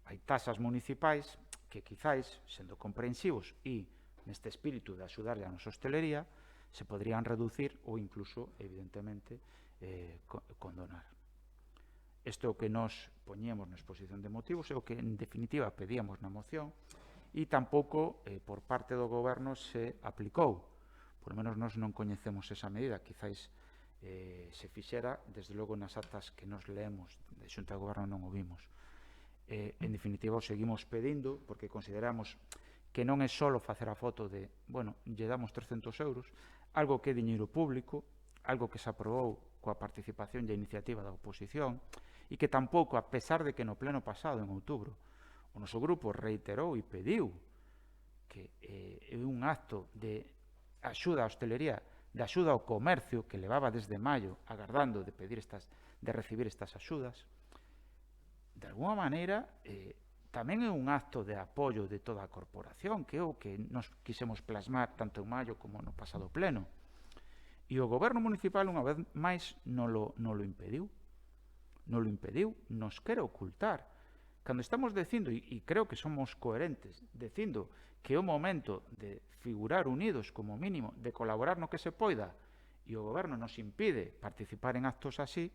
Hai tasas municipais que, quizáis, sendo comprensivos e neste espírito de axudarle a nosa hostelería, se podrían reducir ou incluso, evidentemente, condonar. Isto é o que nos poñemos na exposición de motivos, é o que, en definitiva, pedíamos na moción, e tampouco, por parte do goberno, se aplicou. Por lo menos nós non coñecemos esa medida, quizáis se fixera, desde logo nas actas que nos leemos de Xunta de Goberno non o vimos. En definitiva, o seguimos pedindo, porque consideramos que non é só facer a foto de, bueno, lle damos 300 euros, algo que é diñeiro público, algo que se aprobou coa participación e a iniciativa da oposición, e que tampouco, a pesar de que no pleno pasado, en outubro, o noso grupo reiterou e pediu que é un acto de axuda á hostelería, de axuda ao comercio, que levaba desde maio agardando de recibir estas axudas. De alguma maneira, tamén é un acto de apoio de toda a corporación, que é o que nos quisemos plasmar tanto en maio como no pasado pleno. E o goberno municipal, unha vez máis, non lo impediu. Nos quere ocultar. Cando estamos dicindo, e creo que somos coherentes, dicindo que é o momento de figurar unidos como mínimo, de colaborar no que se poida, e o goberno nos impide participar en actos así,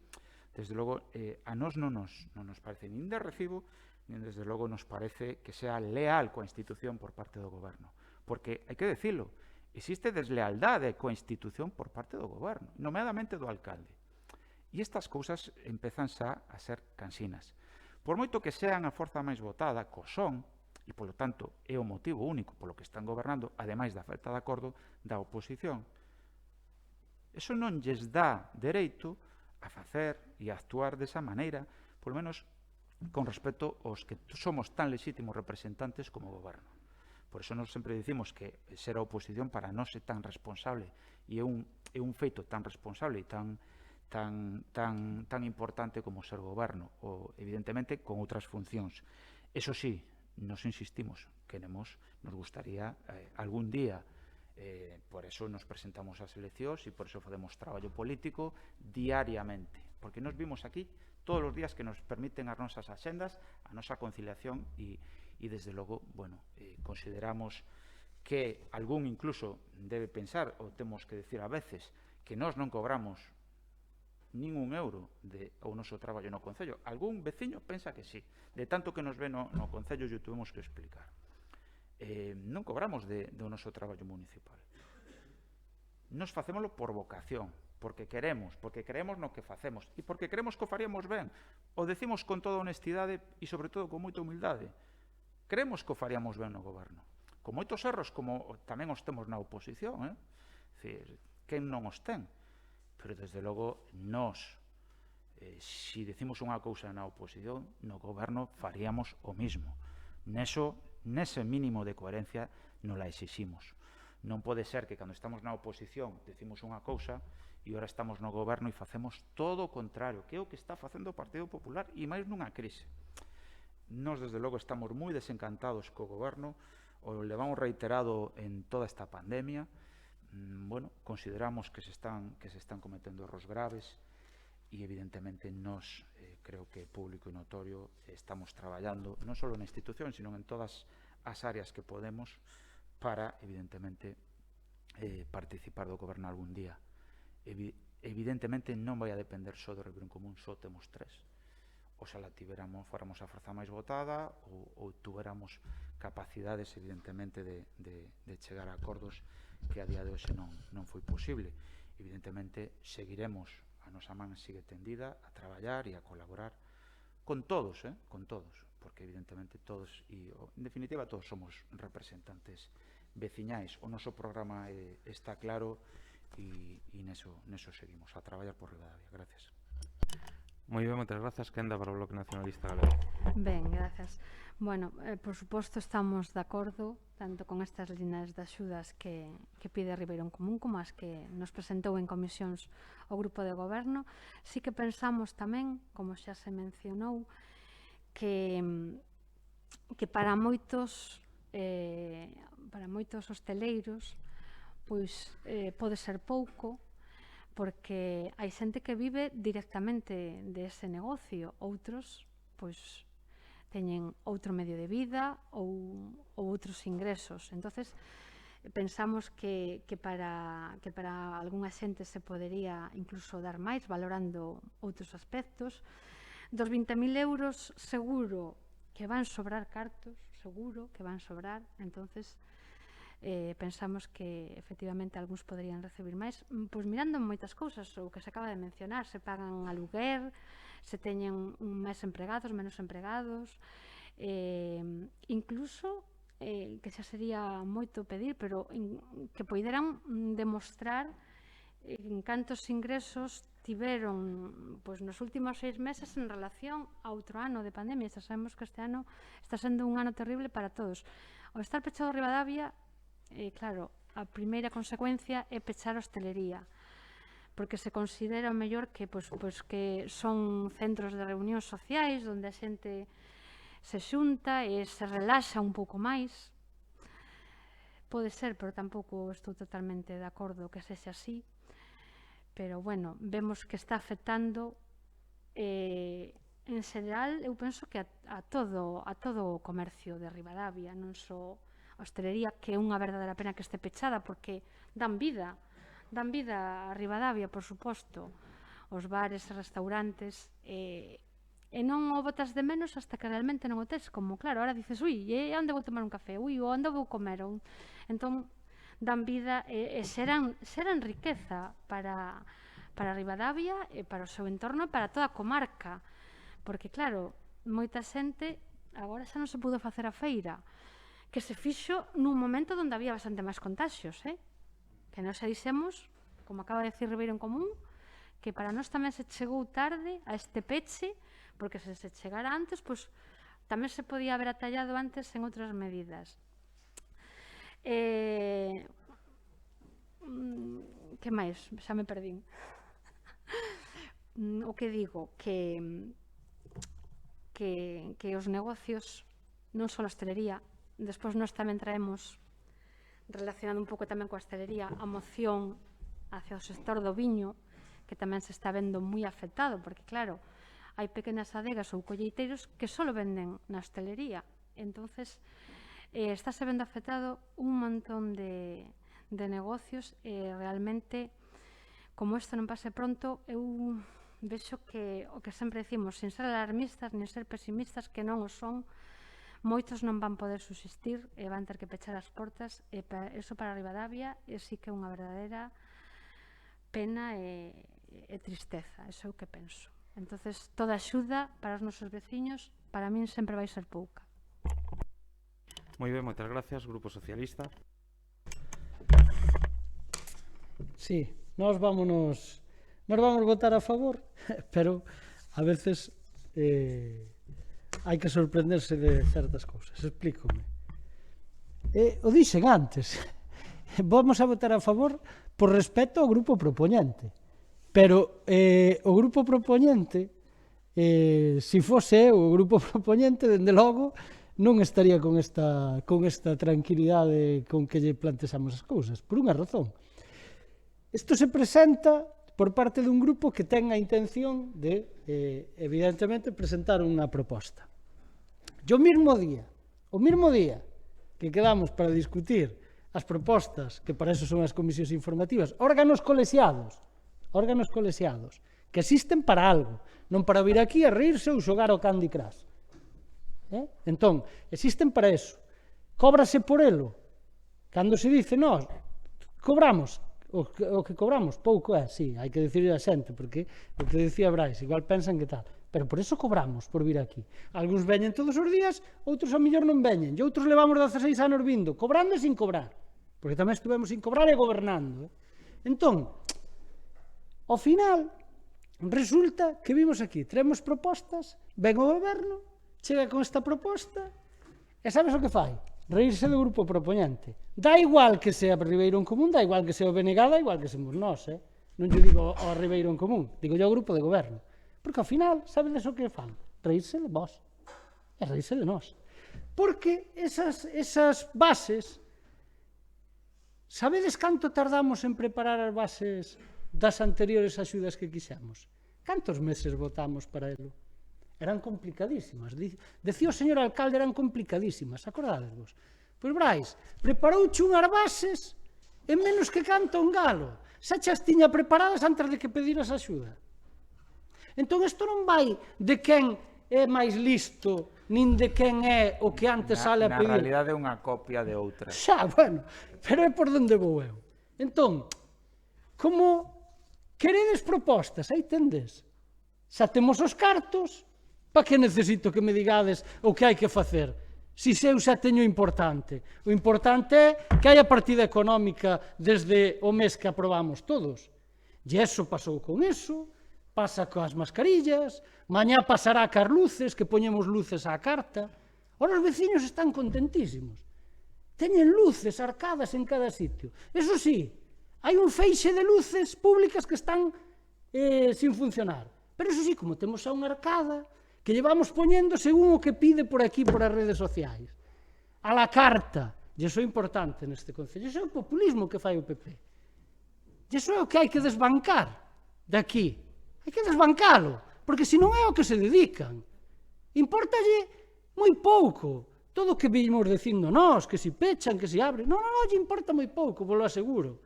desde logo, a nós non nos parece nin de recibo, nin desde logo nos parece que sea leal coa institución por parte do goberno. Porque, hai que decirlo, existe deslealdade coa institución por parte do goberno, nomeadamente do alcalde. E estas cousas empezan xa a ser cansinas. Por moito que sean a forza máis votada, co son, e polo tanto é o motivo único polo que están gobernando, ademais da falta de acordo da oposición, eso non lles dá dereito a facer e a actuar desa maneira, polo menos con respecto aos que somos tan legítimos representantes como goberno. Por eso nos sempre dicimos que ser a oposición para nós é tan responsable e é un feito tan responsable e tan importante como ser goberno, ou evidentemente con outras funcións. Eso sí, nos insistimos, nos gustaría algún día, por eso nos presentamos ás eleccións e por eso facemos traballo político diariamente, porque nos vimos aquí todos os días que nos permiten as nosas axendas, a nosa conciliación e desde logo, consideramos que algún incluso debe pensar, ou temos que decir a veces, que nós non cobramos nin un euro ao noso traballo no Concello. Algún veciño pensa que sí, de tanto que nos ve no Concello e o tuvemos que explicar. Non cobramos do noso traballo municipal. Nos facémolo por vocación, porque creemos no que facemos e porque creemos que o faríamos ben. O decimos con toda honestidade e sobre todo con moita humildade. Creemos que o faríamos ben no goberno. Con moitos erros como tamén os temos na oposición, quen non os ten? Pero desde logo nós, se decimos unha cousa na oposición, no goberno faríamos o mismo. Nese mínimo de coherencia non la exiximos. Non pode ser que cando estamos na oposición decimos unha cousa e agora estamos no goberno e facemos todo o contrario, que é o que está facendo o Partido Popular e máis nunha crise. Nós, desde logo, estamos moi desencantados co goberno, o levamos reiterado en toda esta pandemia. bueno, consideramos que se están cometendo erros graves e evidentemente nos, creo que público e notorio, estamos traballando non só na institución, sino en todas as áreas que podemos para, evidentemente, participar do goberno algún día. Evidentemente non vai a depender só do Ribeirón Común, só temos 3. Oxalá fóramos a forza máis votada ou tuveramos capacidades, evidentemente, de chegar a acordos que a día de hoxe non foi posible. Evidentemente, seguiremos, a nosa man sigue tendida a traballar e a colaborar con todos, porque evidentemente todos, e en definitiva todos somos representantes veciñais. O noso programa está claro e neso seguimos a traballar por Ribadavia. Gracias. Moi ben, moitas grazas. Quenda para o Bloque Nacionalista Galego. Ben, gracias. Bueno, por suposto estamos de acordo tanto con estas líneas de axudas que pide Ribeirón Común como as que nos presentou en comisións o Grupo de Goberno. Sí que pensamos tamén, como xa se mencionou, que para moitos hosteleiros pois pode ser pouco, porque hai xente que vive directamente dese negocio, outros pois teñen outro medio de vida ou outros ingresos. Entonces pensamos que para algunha xente se podería incluso dar máis, valorando outros aspectos. Dos 20.000 euros seguro que van sobrar cartos, seguro que van sobrar. Entonces pensamos que efectivamente algúns poderían recibir máis, pois mirando moitas cousas, o que se acaba de mencionar, se pagan aluguer, se teñen máis empregados, menos empregados, incluso que xa sería moito pedir, pero que poideran demostrar en cantos ingresos tiveron pois nos últimos 6 meses en relación a outro ano de pandemia. Xa sabemos que este ano está sendo un ano terrible para todos. Ao estar pechado Ribadavia, claro, a primeira consecuencia é pechar a hostelería, porque se considera mellor que que son centros de reunións sociais onde a xente se xunta e se relaxa un pouco máis. Pode ser, pero tampouco estou totalmente de acordo que sexa así. Pero, bueno, vemos que está afectando en xeral, eu penso que a todo o comercio de Ribadavia, non só a hostelería, que é unha verdadeira pena que este pechada, porque dan vida a Ribadavia, por suposto, os bares e restaurantes, e non o botas de menos hasta que realmente non o tes, como, claro, ahora dices, ui, onde vou tomar un café, ui, onde vou comer, entón dan vida e serán riqueza para Ribadavia e para o seu entorno e para toda a comarca, porque, claro, moita xente agora xa non se pudo facer a feira, que se fixo nun momento onde había bastante máis contaxios, que non se dixemos, como acaba de decir Ribeirón Común, que para nós tamén se chegou tarde a este peche, porque se chegara antes, pois tamén se podía haber atallado antes en outras medidas. Que máis? Xa me perdín. O que digo, que os negocios, non só a hostelería, despois nós tamén traemos, relacionado un pouco tamén coa hostelería, a moción hacia o sector do viño, que tamén se está vendo moi afectado, porque claro, hai pequenas adegas ou colleiteiros que só venden na hostelería. Entonces, estáse vendo afectado un montón de negocios e realmente, como isto non pase pronto, eu vexo que o que sempre decimos, sin ser alarmistas nin ser pesimistas, que non o son, moitos non van poder subsistir e van ter que pechar as portas, e iso para Ribadavia sí que é unha verdadeira pena e tristeza, iso é o que penso. Entonces, toda axuda para os nosos veciños, para min sempre vai ser pouca. Moi ben, moitas gracias, Grupo Socialista. Sí, nós vamos votar a favor, pero a veces hai que sorprenderse de certas cousas. Explícome. O dixen antes, vamos a votar a favor por respeto ao grupo propoñente, pero o grupo propoñente, se fose eu o grupo propoñente, dende logo, non estaría con esta tranquilidade con que lle plantexamos as cousas, por unha razón. isto se presenta por parte dun grupo que ten a intención de, evidentemente, presentar unha proposta. E o mesmo día que quedamos para discutir as propostas, que para eso son as comisións informativas, órganos colexiados, que existen para algo, non para vir aquí a reírse ou xogar ao Candy Crush. Entón, existen para eso. Cóbrase por elo. Cando se dice, nós, cobramos, o que cobramos, pouco é, sí, hai que dicir a xente, porque o que decía Brais, igual pensan que tal, pero por eso cobramos, por vir aquí. Algúns veñen todos os días, outros a mellor non veñen, e outros levamos 16 anos vindo, cobrando e sin cobrar, porque tamén estuvemos sin cobrar e gobernando. Entón, ao final, resulta que vimos aquí, traemos propostas, ven o goberno, chega con esta proposta, e sabes o que fai? Reírse do grupo propoñente. Dá igual que sea Ribeiro en Común, dá igual que sea o BNG, dá igual que semos nós, non lle digo ao Ribeiro en Común, digo ao grupo de goberno. Porque ao final, sabedes o que fan? Reírse de vós. E reírse de nós. Porque esas bases, sabedes canto tardamos en preparar as bases das anteriores axudas que quixemos? Cantos meses votamos para elo? Eran complicadísimas. Decía o señor alcalde, eran complicadísimas, acordadesvos? Pois Brais, preparouche unhas bases en menos que canta un galo. Xa chas tiña preparadas antes de que pediras axuda. Entón, isto non vai de quen é máis listo, nin de quen é o que antes sale a pedir. Na realidade é unha copia de outra. Xa, bueno, pero é por onde vou eu. Entón, como queredes propostas, aí tendes. Xa temos os cartos, para que necesito que me digades o que hai que facer? Si eu xa teño importante. O importante é que hai a partida económica desde o mes que aprobamos todos. E eso pasou con eso, pasa coas mascarillas, mañá pasará cas luces, que poñemos luces á carta. Ora os veciños están contentísimos. Teñen luces arcadas en cada sitio. Eso sí, hai un feixe de luces públicas que están sin funcionar. Pero eso sí, como temos xa unha arcada, que llevamos poñendo según o que pide por aquí, por as redes sociais. A la carta. E iso é importante neste concello. Iso é o populismo que fai o PP. E iso é o que hai que desbancar de aquí. Hai que desbancalo, porque senón é o que se dedican. Importalle moi pouco todo o que vimos dicindo nós, que si pechan, que si abren. Non, lle importa moi pouco, vos lo aseguro.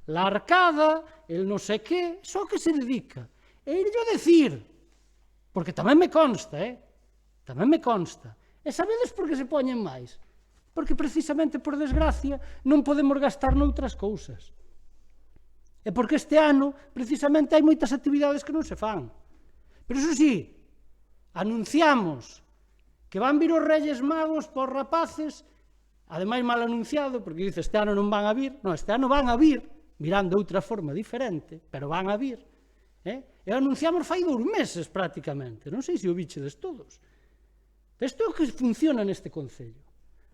La arcada, el non sei que, iso é o que se dedica. E irlo decir, porque tamén me consta, tamén me consta. E sabedes por que se poñen máis? Porque precisamente, por desgracia, non podemos gastar noutras cousas. E porque este ano, precisamente, hai moitas actividades que non se fan. Pero iso sí, anunciamos que van vir os Reyes Magos para os rapaces, ademais mal anunciado, porque dice, este ano non van a vir. Non, este ano van a vir, mirando outra forma diferente, pero van a vir. E anunciamos fai 2 meses prácticamente, non sei se o bichedes todos. Isto é o que funciona neste concello.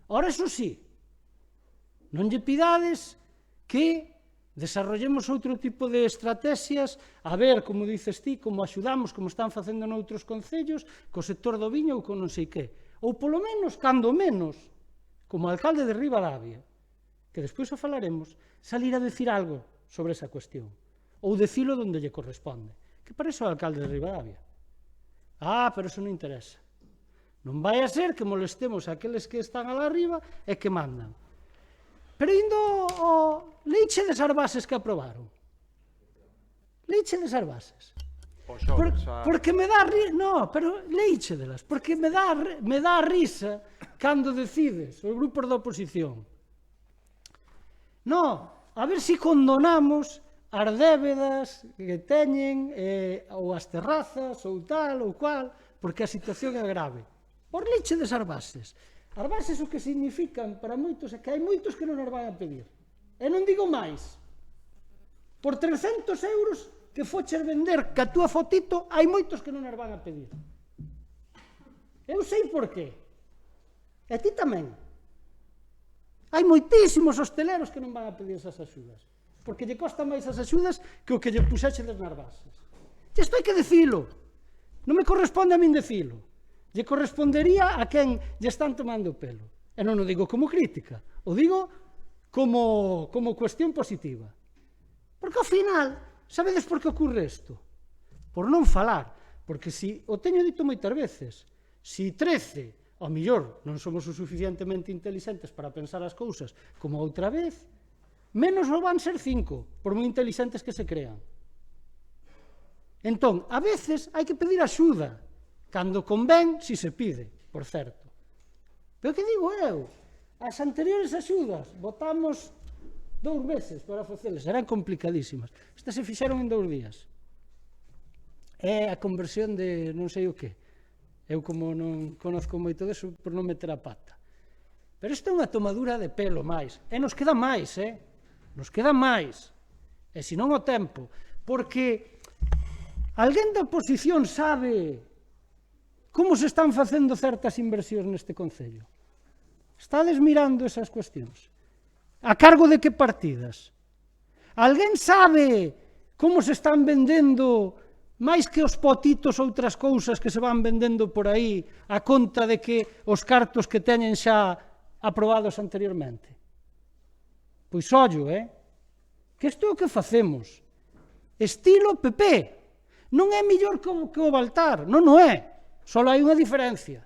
Ora, eso sí, non lle pidades que desarrollemos outro tipo de estrategias, a ver, como dices ti, como axudamos, como están facendo noutros concellos, co sector do viño ou con non sei que. Ou polo menos, cando menos, como alcalde de Ribadavia, que despois o falaremos, salir a decir algo sobre esa cuestión. Ou decilo onde lle corresponde, que para iso é o alcalde de Ribadavia. Pero eso non interesa. Non vai a ser que molestemos a aqueles que están alá arriba e que mandan. Pero indo ao leiche das bases que aprobaron. Leiche das bases. Porque me dá risa, no, pero leiche delas, porque me dá risa cando decides os grupos da oposición. No, a ver se condonamos as débedas que teñen, ou as terrazas, ou tal, ou cual, porque a situación é grave. Por leiche das bases. As bases o que significan para moitos é que hai moitos que non as van a pedir. E non digo máis. Por 300 euros que foches vender ca túa fotito, hai moitos que non as van a pedir. Eu sei por qué. E ti tamén. Hai moitísimos hosteleros que non van a pedir esas axudas. Porque lle costan máis as axudas que o que lle puxéchedes nas bases. E isto hai que dicilo. Non me corresponde a min dicilo. Lle correspondería a quen lle están tomando o pelo. E non o digo como crítica, o digo como cuestión positiva. Porque Porque ao final, sabedes por que ocurre isto? Por non falar. Porque si, o teño dito moitas veces, si 13, ao millor non somos o suficientemente intelixentes para pensar as cousas como outra vez, menos non van ser 5, por moi intelixentes que se crean. Entón, a veces hai que pedir axuda, cando convén, si se pide, por certo. Pero que digo eu? As anteriores axudas, votamos 2 meses para facelas, eran complicadísimas. Estas se fixeron en 2 días. É a conversión de non sei o que. Eu, como non conozco moito deso, por non meter a pata. Pero isto é unha tomadura de pelo máis. E nos queda máis, Nos queda máis. E se non o tempo. Porque alguén da oposición sabe como se están facendo certas inversións neste concello. Estades mirando esas cuestións. A cargo de que partidas? Alguén sabe como se están vendendo máis que os potitos outras cousas que se van vendendo por aí a conta de que os cartos que teñen xa aprobados anteriormente? Pois ollo, que isto é o que facemos. Estilo PP. Non é mellor que o Baltar, non o é. Só hai unha diferencia.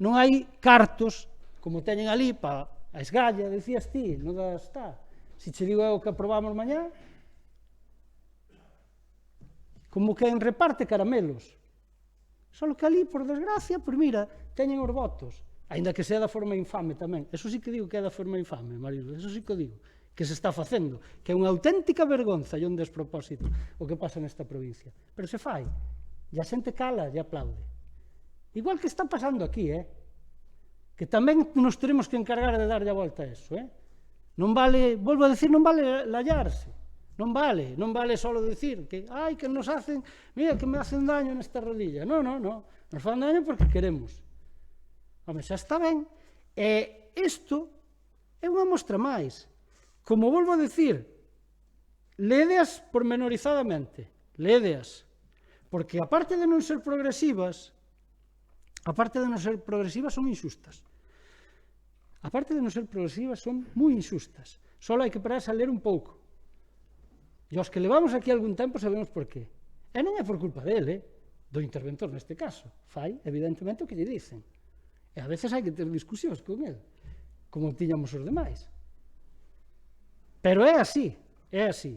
Non hai cartos, como teñen ali, para a esgalla, decías ti, non das está. Se che digo eu que aprobamos mañá, como quen reparte caramelos. Só que ali, por desgracia, pois mira, teñen os votos. Aínda que sea da forma infame tamén. Eso sí que digo que é da forma infame, Marilo. Eso sí que o digo. Que se está facendo. Que é unha auténtica vergonza e un despropósito o que pasa nesta provincia. Pero se fai. E a xente cala e aplaude. Igual que está pasando aquí, que tamén nos teremos que encargar de darlle a volta a eso. Non vale, volvo a decir, non vale lallarse. Non vale só decir que, que nos hacen, mira, que me hacen daño nesta rodilla. Non, nos fan daño porque queremos. Home, xa está ben. E isto é unha mostra máis. Como volvo a decir, lédeas pormenorizadamente, lédeas. Porque aparte de non ser progresivas, son injustas. Aparte de non ser progresivas, son moi injustas. Só hai que pararse a ler un pouco. E os que levamos aquí algún tempo sabemos por qué. E non é por culpa dele, do interventor neste caso. Fai, evidentemente, o que lle dicen. E a veces hai que ter discusións con el, como tiñamos os demais. Pero é así, é así.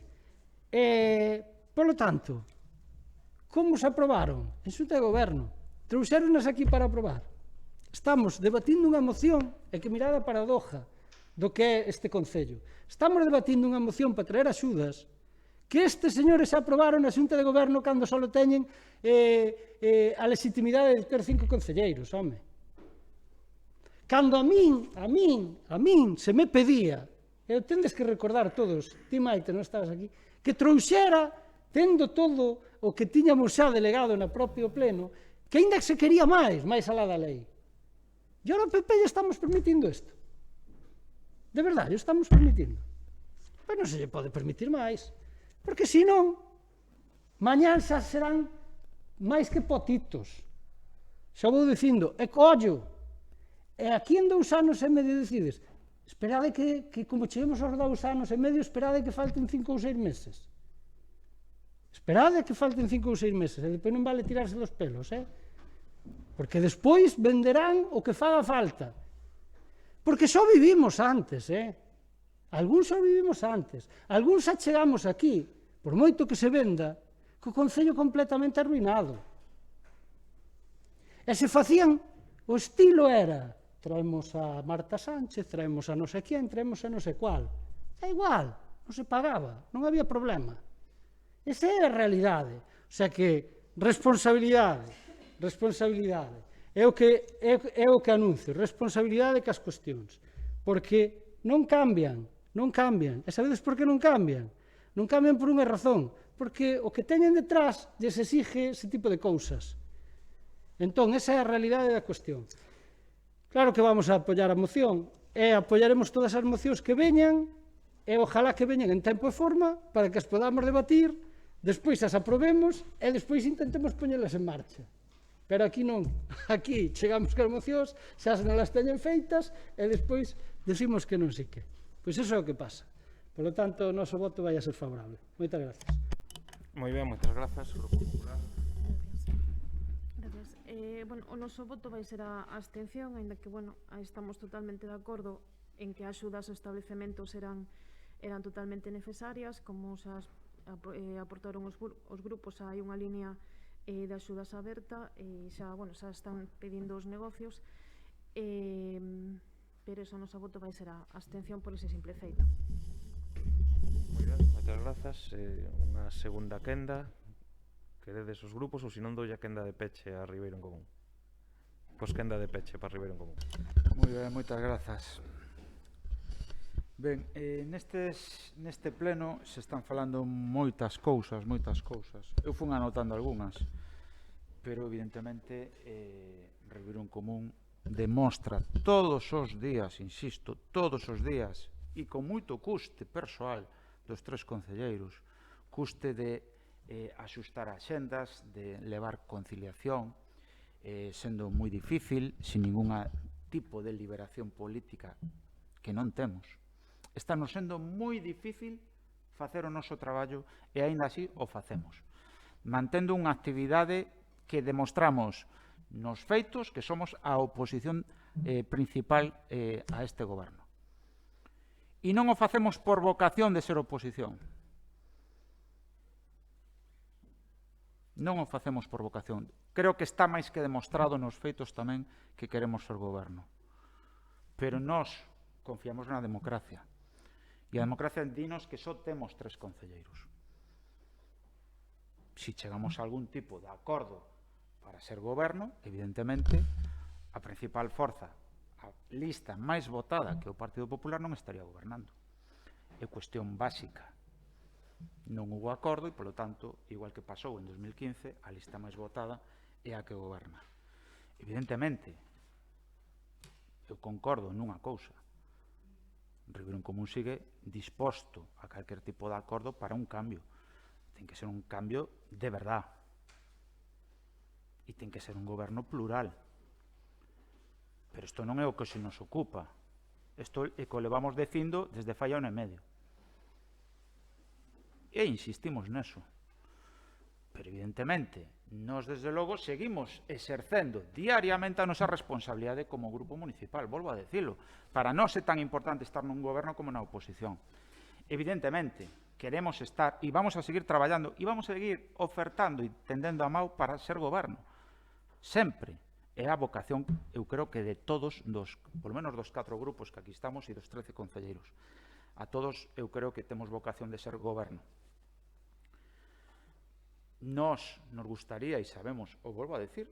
Por lo tanto, como se aprobaron? En Xunta de Goberno. Trouxéronas aquí para aprobar. Estamos debatindo unha moción, e que mirada a paradoja do que é este Concello. Estamos debatindo unha moción para traer axudas que estes señores aprobaron na Xunta de Goberno cando só teñen a legitimidade de ter 5 concelleiros, home. Cando a min se me pedía, e tendes que recordar todos, ti Maite, non estabas aquí, que trouxera, tendo todo o que tiñamos xa delegado na propio pleno, que ainda se quería máis alá da lei. E ahora o PP lle estamos permitindo isto. De verdade, lle estamos permitindo. Pois non se lle pode permitir máis. Porque senón, mañán xa serán máis que potitos. Xa vou dicindo, e collo, e aquí en 2 anos e medio decides, esperade que como cheguemos aos 2 anos e medio, esperade que falten 5 ou 6 meses. Esperade que falten 5 ou 6 meses, e depois non vale tirarse dos pelos, porque despois venderán o que faga falta. Porque só vivimos antes, Algúns só vivimos antes. Algúns xa chegamos aquí, por moito que se venda, co Concello completamente arruinado. E se facían, o estilo era, traemos a Marta Sánchez, traemos a non sei quen, traemos a non sei cual. É igual, non se pagaba, non había problema. Esa é a realidade. O sea que, responsabilidade. É o que anuncio, responsabilidade cas cuestións. Porque non cambian. E sabedes por que non cambian? Non cambian por unha razón, porque o que teñen detrás lles exige ese tipo de cousas. Entón, esa é a realidade da cuestión. Claro que vamos a apoiar a moción, e apoiaremos todas as mocións que veñan, e ojalá que veñan en tempo e forma, para que as podamos debatir, despois as aprobemos, e despois intentemos poñelas en marcha. Pero aquí non. Aquí chegamos con as mocións, xa non las teñen feitas, e despois decimos que non sei que. Pois iso é o que pasa. Por lo tanto, o noso voto vai a ser favorable. Moitas gracias. Moi ben, moitas grazas, Grupo Popular. Gracias. Bueno, o noso voto vai ser a abstención, aínda que, bueno, aí estamos totalmente de acordo en que as axudas aos establecementos eran totalmente necesarias, como xa aportaron os grupos, hai unha línea de axudas aberta e xa, bueno, xa están pedindo os negocios, pero eso, o noso voto vai ser a abstención por ese simple feito. Moi ben, moitas grazas. Unha segunda quenda. Queredes os grupos ou senón doulle a quenda de peche a Ribeiro en Común? Pois quenda de peche para Ribeiro en Común. Moi ben, moitas grazas. Ben, neste pleno se están falando moitas cousas. Eu fun anotando algunhas, pero evidentemente Ribeiro en Común demostra todos os días, insisto, todos os días, e con moito custe persoal dos tres concelleiros, custe de axustar axendas, de levar conciliación, sendo moi difícil, sin ningún tipo de liberación política que non temos. Está nos sendo moi difícil facer o noso traballo e aínda así o facemos, mantendo unha actividade que demostramos nos feitos que somos a oposición principal a este goberno. E non o facemos por vocación de ser oposición. Non o facemos por vocación. Creo que está máis que demostrado nos feitos tamén que queremos ser goberno. Pero nós confiamos na democracia. E a democracia dinos que só temos 3 concelleiros. Si chegamos a algún tipo de acordo para ser goberno, evidentemente, a principal forza, a lista máis votada que o Partido Popular non estaría gobernando. É cuestión básica. Non hubo acordo e, polo tanto, igual que pasou en 2015, a lista máis votada é a que goberna. Evidentemente, eu concordo nunha cousa. Ribeiro en Común sigue disposto a calquer tipo de acordo para un cambio. Ten que ser un cambio de verdad. E ten que ser un goberno plural. Pero isto non é o que se nos ocupa. Isto é que o levamos dicindo desde fai ano e medio. E insistimos neso. Pero, evidentemente, nós, desde logo, seguimos exercendo diariamente a nosa responsabilidade como grupo municipal, volvo a decirlo. Para nós é tan importante estar nun goberno como na oposición. Evidentemente, queremos estar e vamos a seguir traballando e vamos a seguir ofertando e tendendo a mão para ser goberno. Sempre é a vocación, eu creo que de todos, polo menos dos 4 grupos que aquí estamos e dos 13 concelleiros. A todos eu creo que temos vocación de ser goberno. Nos gustaría, e sabemos, o volvo a decir,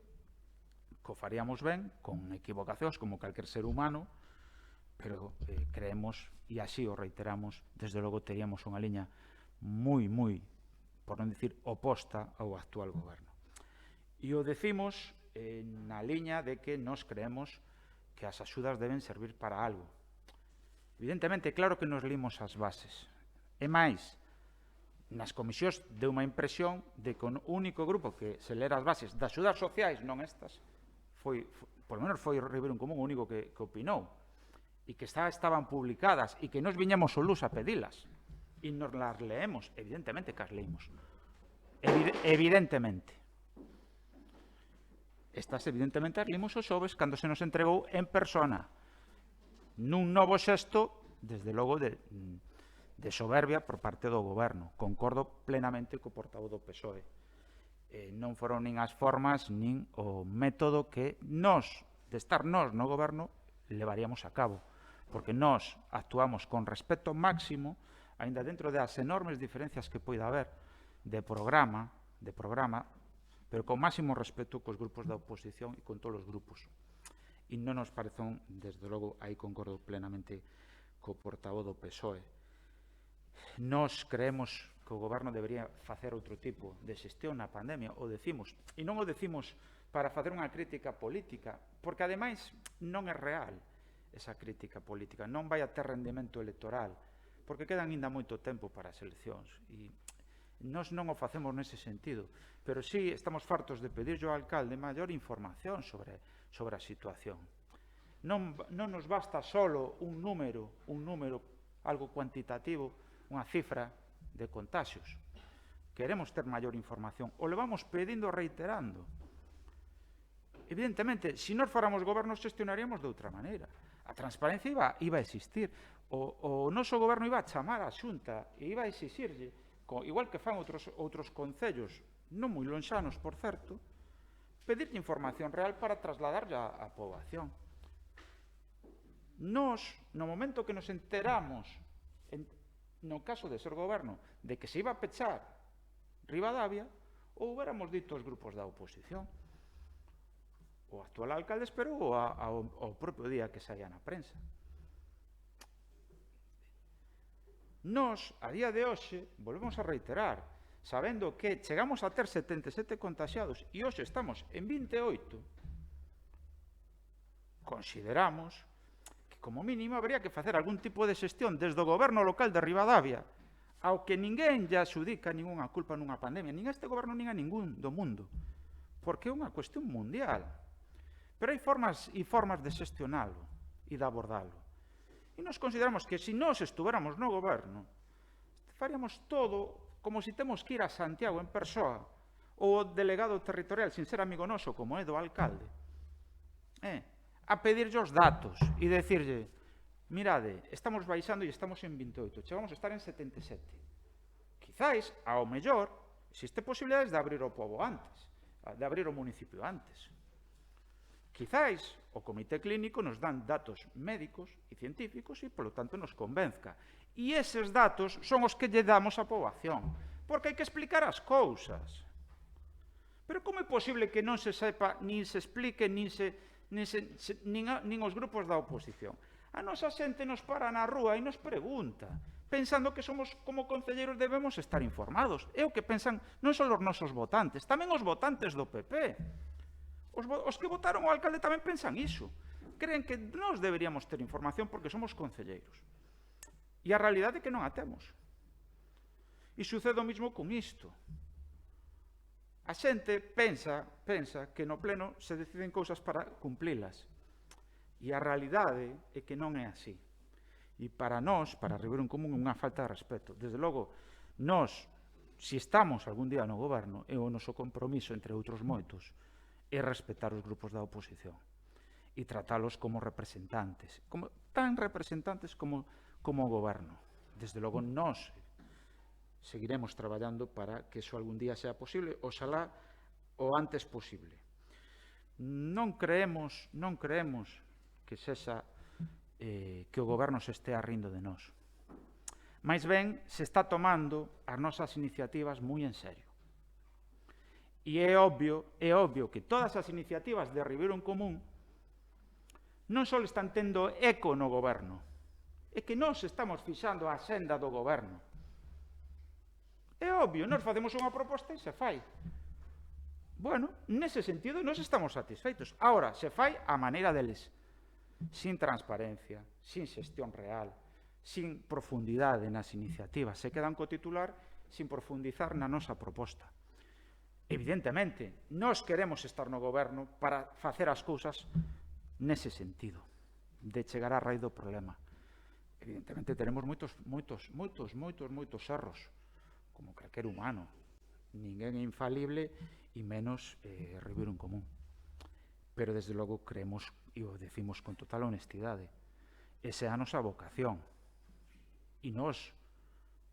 que o faríamos ben, con equivocacións como calquer ser humano, pero creemos, e así o reiteramos, desde logo teríamos unha liña moi, por non dicir, oposta ao actual goberno. E o decimos na liña de que nos creemos que as axudas deben servir para algo. Evidentemente, claro que nos limos as bases. E máis, nas comisións deu unha impresión de que o único grupo que se lera as bases das axudas sociais, non estas, por lo menos foi Ribeiro en Común o único que opinou, e que estaban publicadas e que nos viñamos o luz a pedilas, e nos las leemos, evidentemente que as leímos. Evidentemente. Estas, evidentemente, as limos os xoves cando se nos entregou en persona, nun novo xesto, desde logo, de soberbia por parte do goberno. Concordo plenamente co portavoz do PSOE. Non foron nin as formas, nin o método que nós, de estar nós no goberno, levaríamos a cabo. Porque nós actuamos con respeto máximo, aínda dentro das enormes diferencias que poida haber de programa, pero con máximo respeto cos grupos da oposición e con todos os grupos. E non nos parecen, desde logo, aí concordo plenamente co portavoz do PSOE. Nós creemos que o goberno debería facer outro tipo de xestión na pandemia, o decimos. E non o decimos para facer unha crítica política, porque, ademais, non é real esa crítica política. Non vai a ter rendimento electoral, porque quedan ainda moito tempo para as eleccións. E nós non o facemos nese sentido, pero sí estamos fartos de pedirlle ao alcalde maior información sobre a situación. Non nos basta solo un número, algo cuantitativo, unha cifra de contagios. Queremos ter maior información. O levamos pedindo reiterando. Evidentemente, se nós fóramos gobernos, gestionaríamos de outra maneira. A transparencia iba a existir. O noso goberno iba a chamar a Xunta e iba a exixirlle, igual que fan outros concellos, non moi lonxanos, por certo, pedirlle información real para trasladarlle á poboación. Nós, no momento que nos enteramos, no caso de ser goberno, de que se iba a pechar Ribadavia, ou hubiéramos dito aos grupos da oposición. O actual alcalde esperou ao propio día que saía na prensa. Nós, a día de hoxe, volvemos a reiterar, sabendo que chegamos a ter 77 contagiados e hoxe estamos en 28, consideramos que como mínimo habría que facer algún tipo de xestión desde o goberno local de Ribadavia, ao que ninguén lle adxudica ningunha culpa nunha pandemia, nin a este goberno nin a ningún do mundo, porque é unha cuestión mundial. Pero hai formas e formas de xestionalo e de abordalo. E nos consideramos que se nós estuveramos no goberno, faríamos todo como se temos que ir a Santiago en persoa ou o delegado territorial, sin ser amigo noso, como é do alcalde, a pedirlle os datos e decirlle: mirade, estamos baixando e estamos en 28, chegamos a estar en 77. Quizáis, ao mellor, existe posibilidades de abrir o pobo antes, de abrir o municipio antes. Quizáis o comité clínico nos dan datos médicos e científicos e, polo tanto, nos convenzca. E eses datos son os que lle damos á poboación, porque hai que explicar as cousas. Pero como é posible que non se sepa, nin se explique, nin os grupos da oposición? A nosa xente nos para na rúa e nos pregunta, pensando que somos como concelleiros debemos estar informados. É o que pensan non só os nosos votantes, tamén os votantes do PP. Os que votaron o alcalde tamén pensan iso. Creen que nós deberíamos ter información porque somos concelleiros. E a realidade é que non a temos. E sucede o mesmo con isto. A xente pensa que no pleno se deciden cousas para cumplilas. E a realidade é que non é así. E para nós, para Ribeiro en Común, é unha falta de respeto. Desde logo, nós, se estamos algún día no goberno, é o noso compromiso, entre outros moitos, é respetar os grupos da oposición e tratalos como representantes, tan representantes como o goberno. Desde logo, nós seguiremos traballando para que iso algún día sea posible, oxalá o antes posible. Non creemos que sexa que o goberno se estea rindo de nós. Mais ben, se está tomando as nosas iniciativas moi en serio. E é obvio que todas as iniciativas de Ribeiro en Común non só están tendo eco no goberno, é que nós estamos fixando a senda do goberno. É obvio, nós facemos unha proposta e se fai. Bueno, nese sentido, nós estamos satisfeitos. Ahora, se fai a maneira deles, sin transparencia, sin xestión real, sin profundidade nas iniciativas. Se quedan co titular sin profundizar na nosa proposta. Evidentemente, nós queremos estar no goberno para facer as cousas nese sentido, de chegar á raíz do problema. Evidentemente, teremos moitos erros, como calquer humano. Ninguén é infalible, e menos Ribeiro en Común. Pero, desde logo, creemos, e o decimos con total honestidade, esa é a nosa vocación. E nós,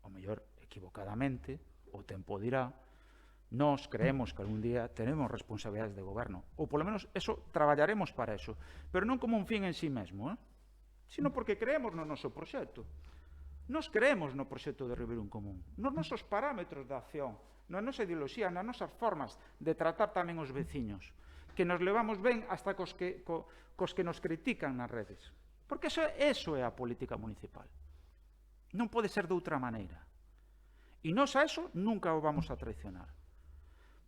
o mellor equivocadamente, o tempo dirá, nós creemos que algún día tenemos responsabilidades de goberno, ou polo menos eso, traballaremos para eso, pero non como un fin en sí mesmo, sino porque creemos no noso proxecto. Nós creemos no proxecto de Ribeiro en Común, nos nosos parámetros de acción, na nosa ideoloxía, nas nosas formas de tratar tamén os veciños, que nos levamos ben hasta cos que nos critican nas redes. Porque eso é a política municipal. Non pode ser de outra maneira. E nós a eso nunca o vamos a traicionar.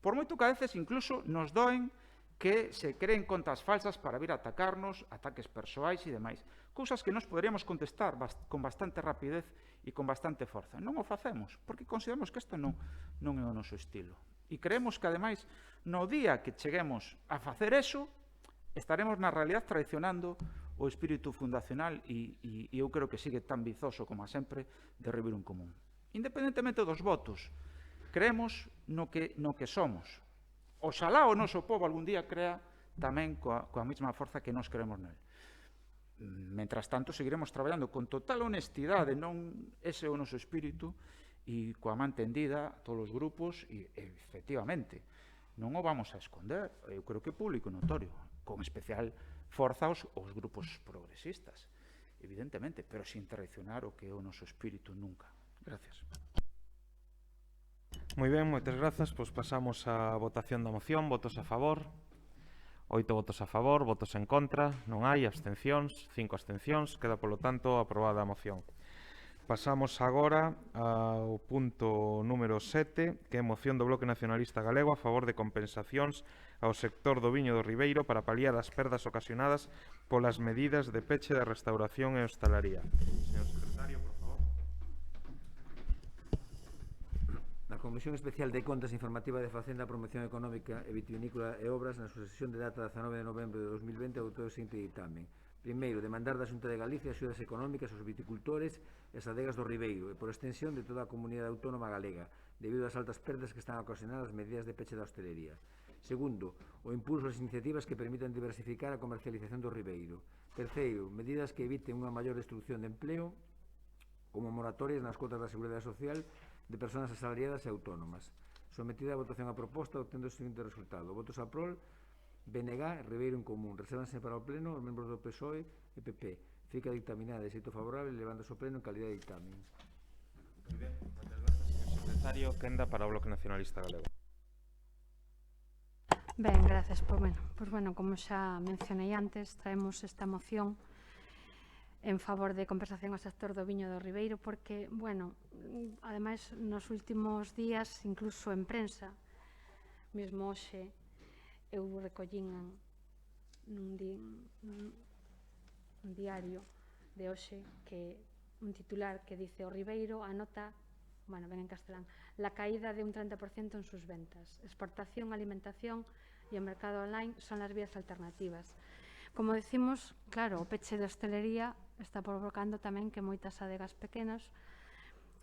Por moito que a veces incluso nos doen que se creen contas falsas para vir a atacarnos, ataques persoais e demais. Cousas que nós poderíamos contestar con bastante rapidez e con bastante forza. Non o facemos, porque consideramos que isto non é o noso estilo. E creemos que, ademais, no día que cheguemos a facer eso, estaremos na realidad traicionando o espírito fundacional e eu creo que sigue tan vizoso como a sempre de Ribeiro en Común. Independentemente dos votos, creemos no que somos. Oxalá o noso povo algún día crea tamén coa mesma forza que nós creemos nel. Mentras tanto, seguiremos traballando con total honestidade, non ese é o noso espírito, e coa man tendida todos os grupos, e efectivamente, non o vamos a esconder, eu creo que é público e notorio, con especial forza aos grupos progresistas, evidentemente, pero sin traicionar o que é o noso espírito nunca. Gracias. Moi ben, moitas grazas. Pois pasamos á votación da moción. Votos a favor. 8 votos a favor, votos en contra, non hai abstencións, 5 abstencións, queda polo tanto aprobada a moción. Pasamos agora ao punto número 7, que é moción do Bloque Nacionalista Galego a favor de compensacións ao sector do viño do Ribeiro para paliar as perdas ocasionadas polas medidas de peche da restauración e hostalaría. Señor secretario, por favor. A Comisión Especial de Contas Informativa de Facenda, Promoción Económica e Vitivinícola e Obras, na súa sesión de data 19 de novembro de 2020, adoptou o seguinte ditamen. Primeiro, demandar da Xunta de Galicia axudas económicas aos viticultores e as adegas do Ribeiro e por extensión de toda a comunidade autónoma galega, debido ás altas perdas que están ocasionadas as medidas de peche da hostelería. Segundo, o impulso ás iniciativas que permitan diversificar a comercialización do Ribeiro. Terceiro, medidas que eviten unha maior destrucción de empleo, como moratorias nas cotas da Seguridade Social de persoas asalariadas e autónomas. Sometida a votación a proposta, obtendo o seguinte resultado. Votos a prol, BNG, Ribeiro en Común. Resérvanse para o Pleno os membros do PSOE e PP. Fica dictaminada de xeito favorable, levándose ao Pleno en calidad de dictamen. Moi ben, moitas grazas, señor secretario. Quenda para o Bloque Nacionalista Galego. Ben, gracias. Pois bueno, como xa mencionei antes, traemos esta moción en favor de compensación ao sector do viño do Ribeiro porque, bueno, ademais nos últimos días, incluso en prensa, mesmo hoxe, eu recollín nun diario de hoxe que un titular que dice o Ribeiro anota, bueno, ven en castelán, la caída de un 30% en sus ventas. Exportación, alimentación e o mercado online son as vías alternativas. Como decimos, claro, o peche de hostelería está provocando tamén que moitas adegas pequenas,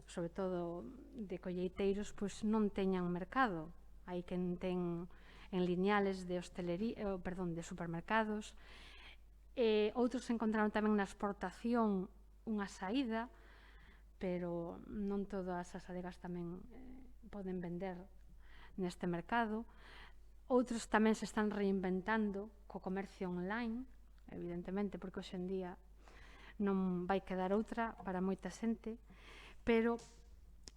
sobre todo de colleiteiros, pois non teñan mercado. Hai quen ten en lineales de hostelería, perdón, de supermercados. Outros encontraron tamén na exportación unha saída, pero non todas as adegas tamén poden vender neste mercado. Outros tamén se están reinventando co comercio online, evidentemente, porque hoxe en día non vai quedar outra para moita xente, pero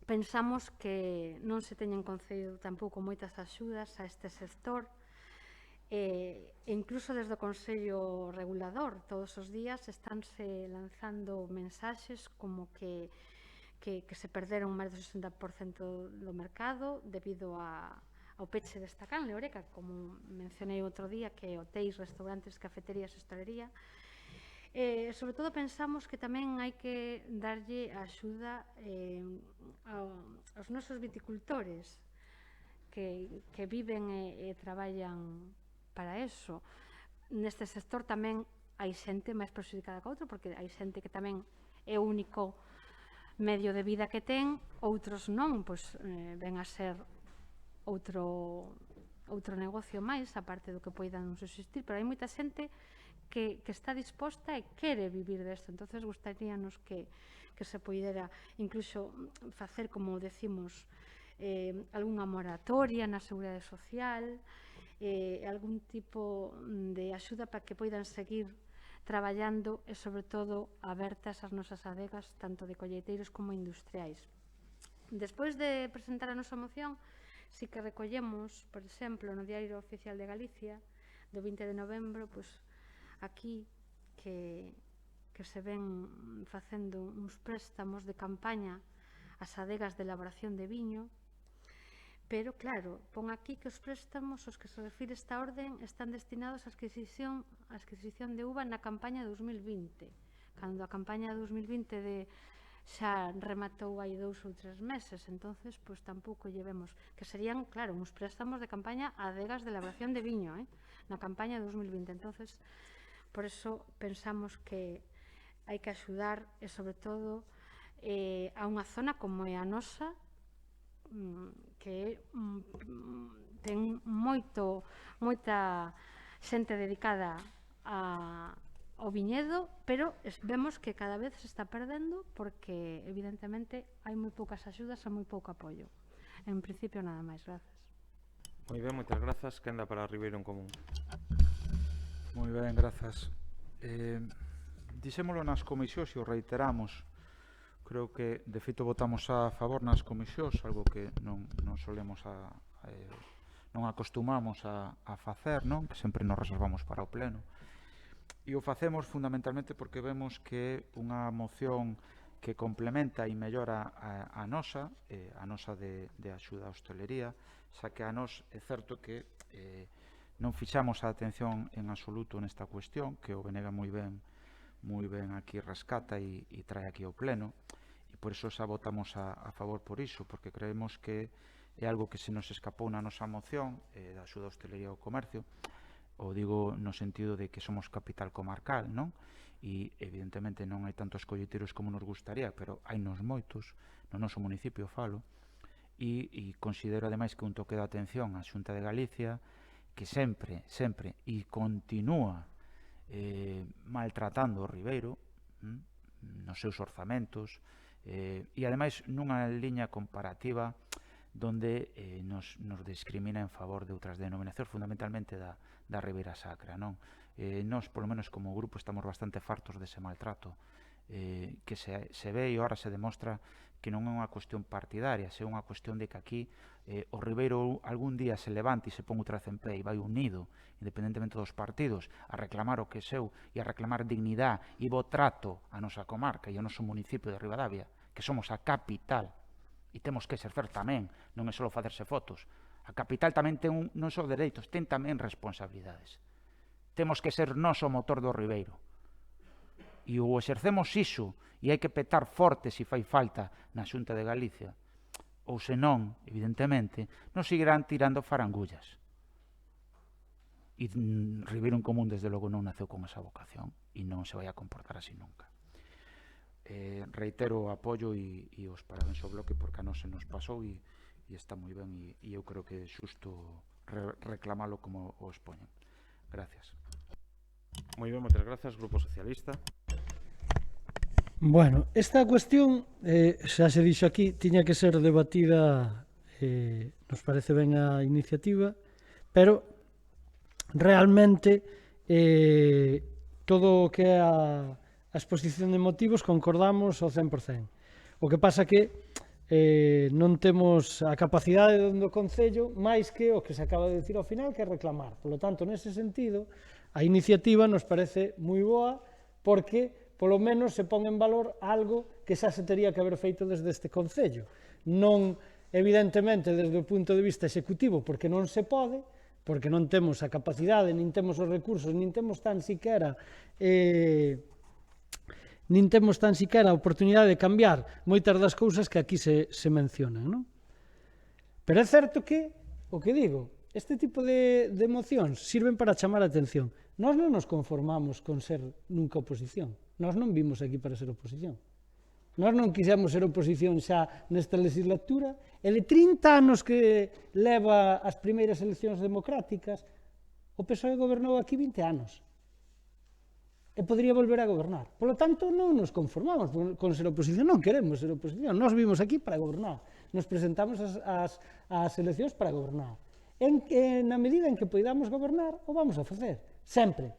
pensamos que non se teñen concedido tampouco moitas axudas a este sector, e incluso desde o Consello Regulador todos os días estánse lanzando mensaxes como que se perderon máis do 60% do mercado debido ao peche desta canle Oreca, como mencionei outro día, que hotéis, restaurantes, cafeterías, hostalería. Sobre todo pensamos que tamén hai que darlle axuda aos nosos viticultores que viven e traballan para eso. Neste sector tamén hai xente máis prexudicada que outro, porque hai xente que tamén é o único medio de vida que ten, outros non, pois ven a ser outro negocio máis, aparte do que poidan subsistir, pero hai moita xente que está disposta e quere vivir desto. Entonces gustaríanos que se poidera incluso facer, como decimos, algunha moratoria na Seguridade Social, algún tipo de axuda para que poidan seguir traballando e, sobre todo, abertas as nosas adegas, tanto de colleiteiros como industriais. Despois de presentar a nosa moción, si que recollemos, por exemplo, no Diario Oficial de Galicia, do 20 de novembro, pois aquí que se ven facendo uns préstamos de campaña ás adegas de elaboración de viño, pero claro, pon aquí que os préstamos aos que se refire esta orden están destinados á adquisición de uva na campaña 2020, cando a campaña 2020 xa rematou hai 2 ou 3 meses, entonces pois tampouco llevemos, que serían, claro, uns préstamos de campaña a adegas de elaboración de viño, na campaña 2020, entonces Por iso pensamos que hai que axudar e, sobre todo, a unha zona como é a nosa, que ten moita xente dedicada ao viñedo, pero vemos que cada vez se está perdendo porque, evidentemente, hai moi poucas axudas e moi pouco apoio. En principio, nada máis. Grazas. Moi ben, moitas grazas. Quenda para Ribeiro en Común. Moi ben, grazas. Dixémolo nas comisións e o reiteramos. Creo que, de feito, votamos a favor nas comisións, algo que non solemos non acostumamos a facer, non? Que sempre nos reservamos para o pleno. E o facemos fundamentalmente porque vemos que unha moción que complementa e mellora a nosa de axuda á hostelería, xa que a nos é certo que non fixamos a atención en absoluto nesta cuestión, que o Benega moi ben aquí rescata e trae aquí ao pleno, e por iso xa votamos a favor por iso, porque creemos que é algo que se nos escapou na nosa moción da axuda á hostelería ao comercio. O digo no sentido de que somos capital comarcal, non? E evidentemente non hai tantos colleiteiros como nos gustaría, pero hai nos moitos, no noso municipio falo, e considero ademais que un toque de atención á Xunta de Galicia, que sempre e continúa maltratando o Ribeiro nos seus orzamentos, e ademais nunha liña comparativa donde nos discrimina en favor de outras denominacións, fundamentalmente da Ribeira Sacra, non? Nós, polo menos como grupo, estamos bastante fartos dese maltrato que se ve e ahora se demostra que non é unha cuestión partidaria, é unha cuestión de que aquí o Ribeiro algún día se levante e se pon outra vez en pé e vai unido, independentemente dos partidos, a reclamar o que é seu e a reclamar dignidade e bo trato a nosa comarca e ao noso municipio de Ribadavia, que somos a capital e temos que exercer tamén, non é só facerse fotos. A capital tamén ten non só dereitos, ten tamén responsabilidades. Temos que ser nós o motor do Ribeiro. E ou exercemos iso e hai que petar forte se fai falta na Xunta de Galicia, ou senón, evidentemente, nos seguirán tirando farangullas. E Ribeiro en Común, desde logo, non naceu con esa vocación e non se vai a comportar así nunca. Reitero o apoio e os parabéns ao bloque porque a nos se nos pasou e está moi ben e eu creo que é xusto reclamalo como o expoñen. Gracias. Moi ben, moitas grazas, Grupo Socialista. Bueno, esta cuestión, xa se dixo aquí, tiña que ser debatida, nos parece ben a iniciativa, pero realmente todo o que é a exposición de motivos concordamos ao 100%. O que pasa que non temos a capacidade do Concello máis que o que se acaba de decir ao final, que é reclamar. Por lo tanto, nese sentido, a iniciativa nos parece moi boa porque polo menos se pon en valor algo que xa se tería que haber feito desde este Concello. Non, evidentemente, desde o punto de vista executivo, porque non se pode, porque non temos a capacidade, nin temos os recursos, nin temos tan siquera a oportunidade de cambiar moitas das cousas que aquí se mencionan, non? Pero é certo que, o que digo, este tipo de mocións sirven para chamar a atención. Nós non nos conformamos con ser nunca oposición. Nós non vimos aquí para ser oposición. Nós non quixemos ser oposición xa nesta legislatura e de 30 anos que leva as primeiras eleccións democráticas, o PSOE gobernou aquí 20 anos. E podría volver a gobernar. Por lo tanto, non nos conformamos con ser oposición, non queremos ser oposición. Nós vimos aquí para gobernar. Nos presentamos ás eleccións para gobernar. Na medida en que poidamos gobernar, o vamos a facer. Sempre.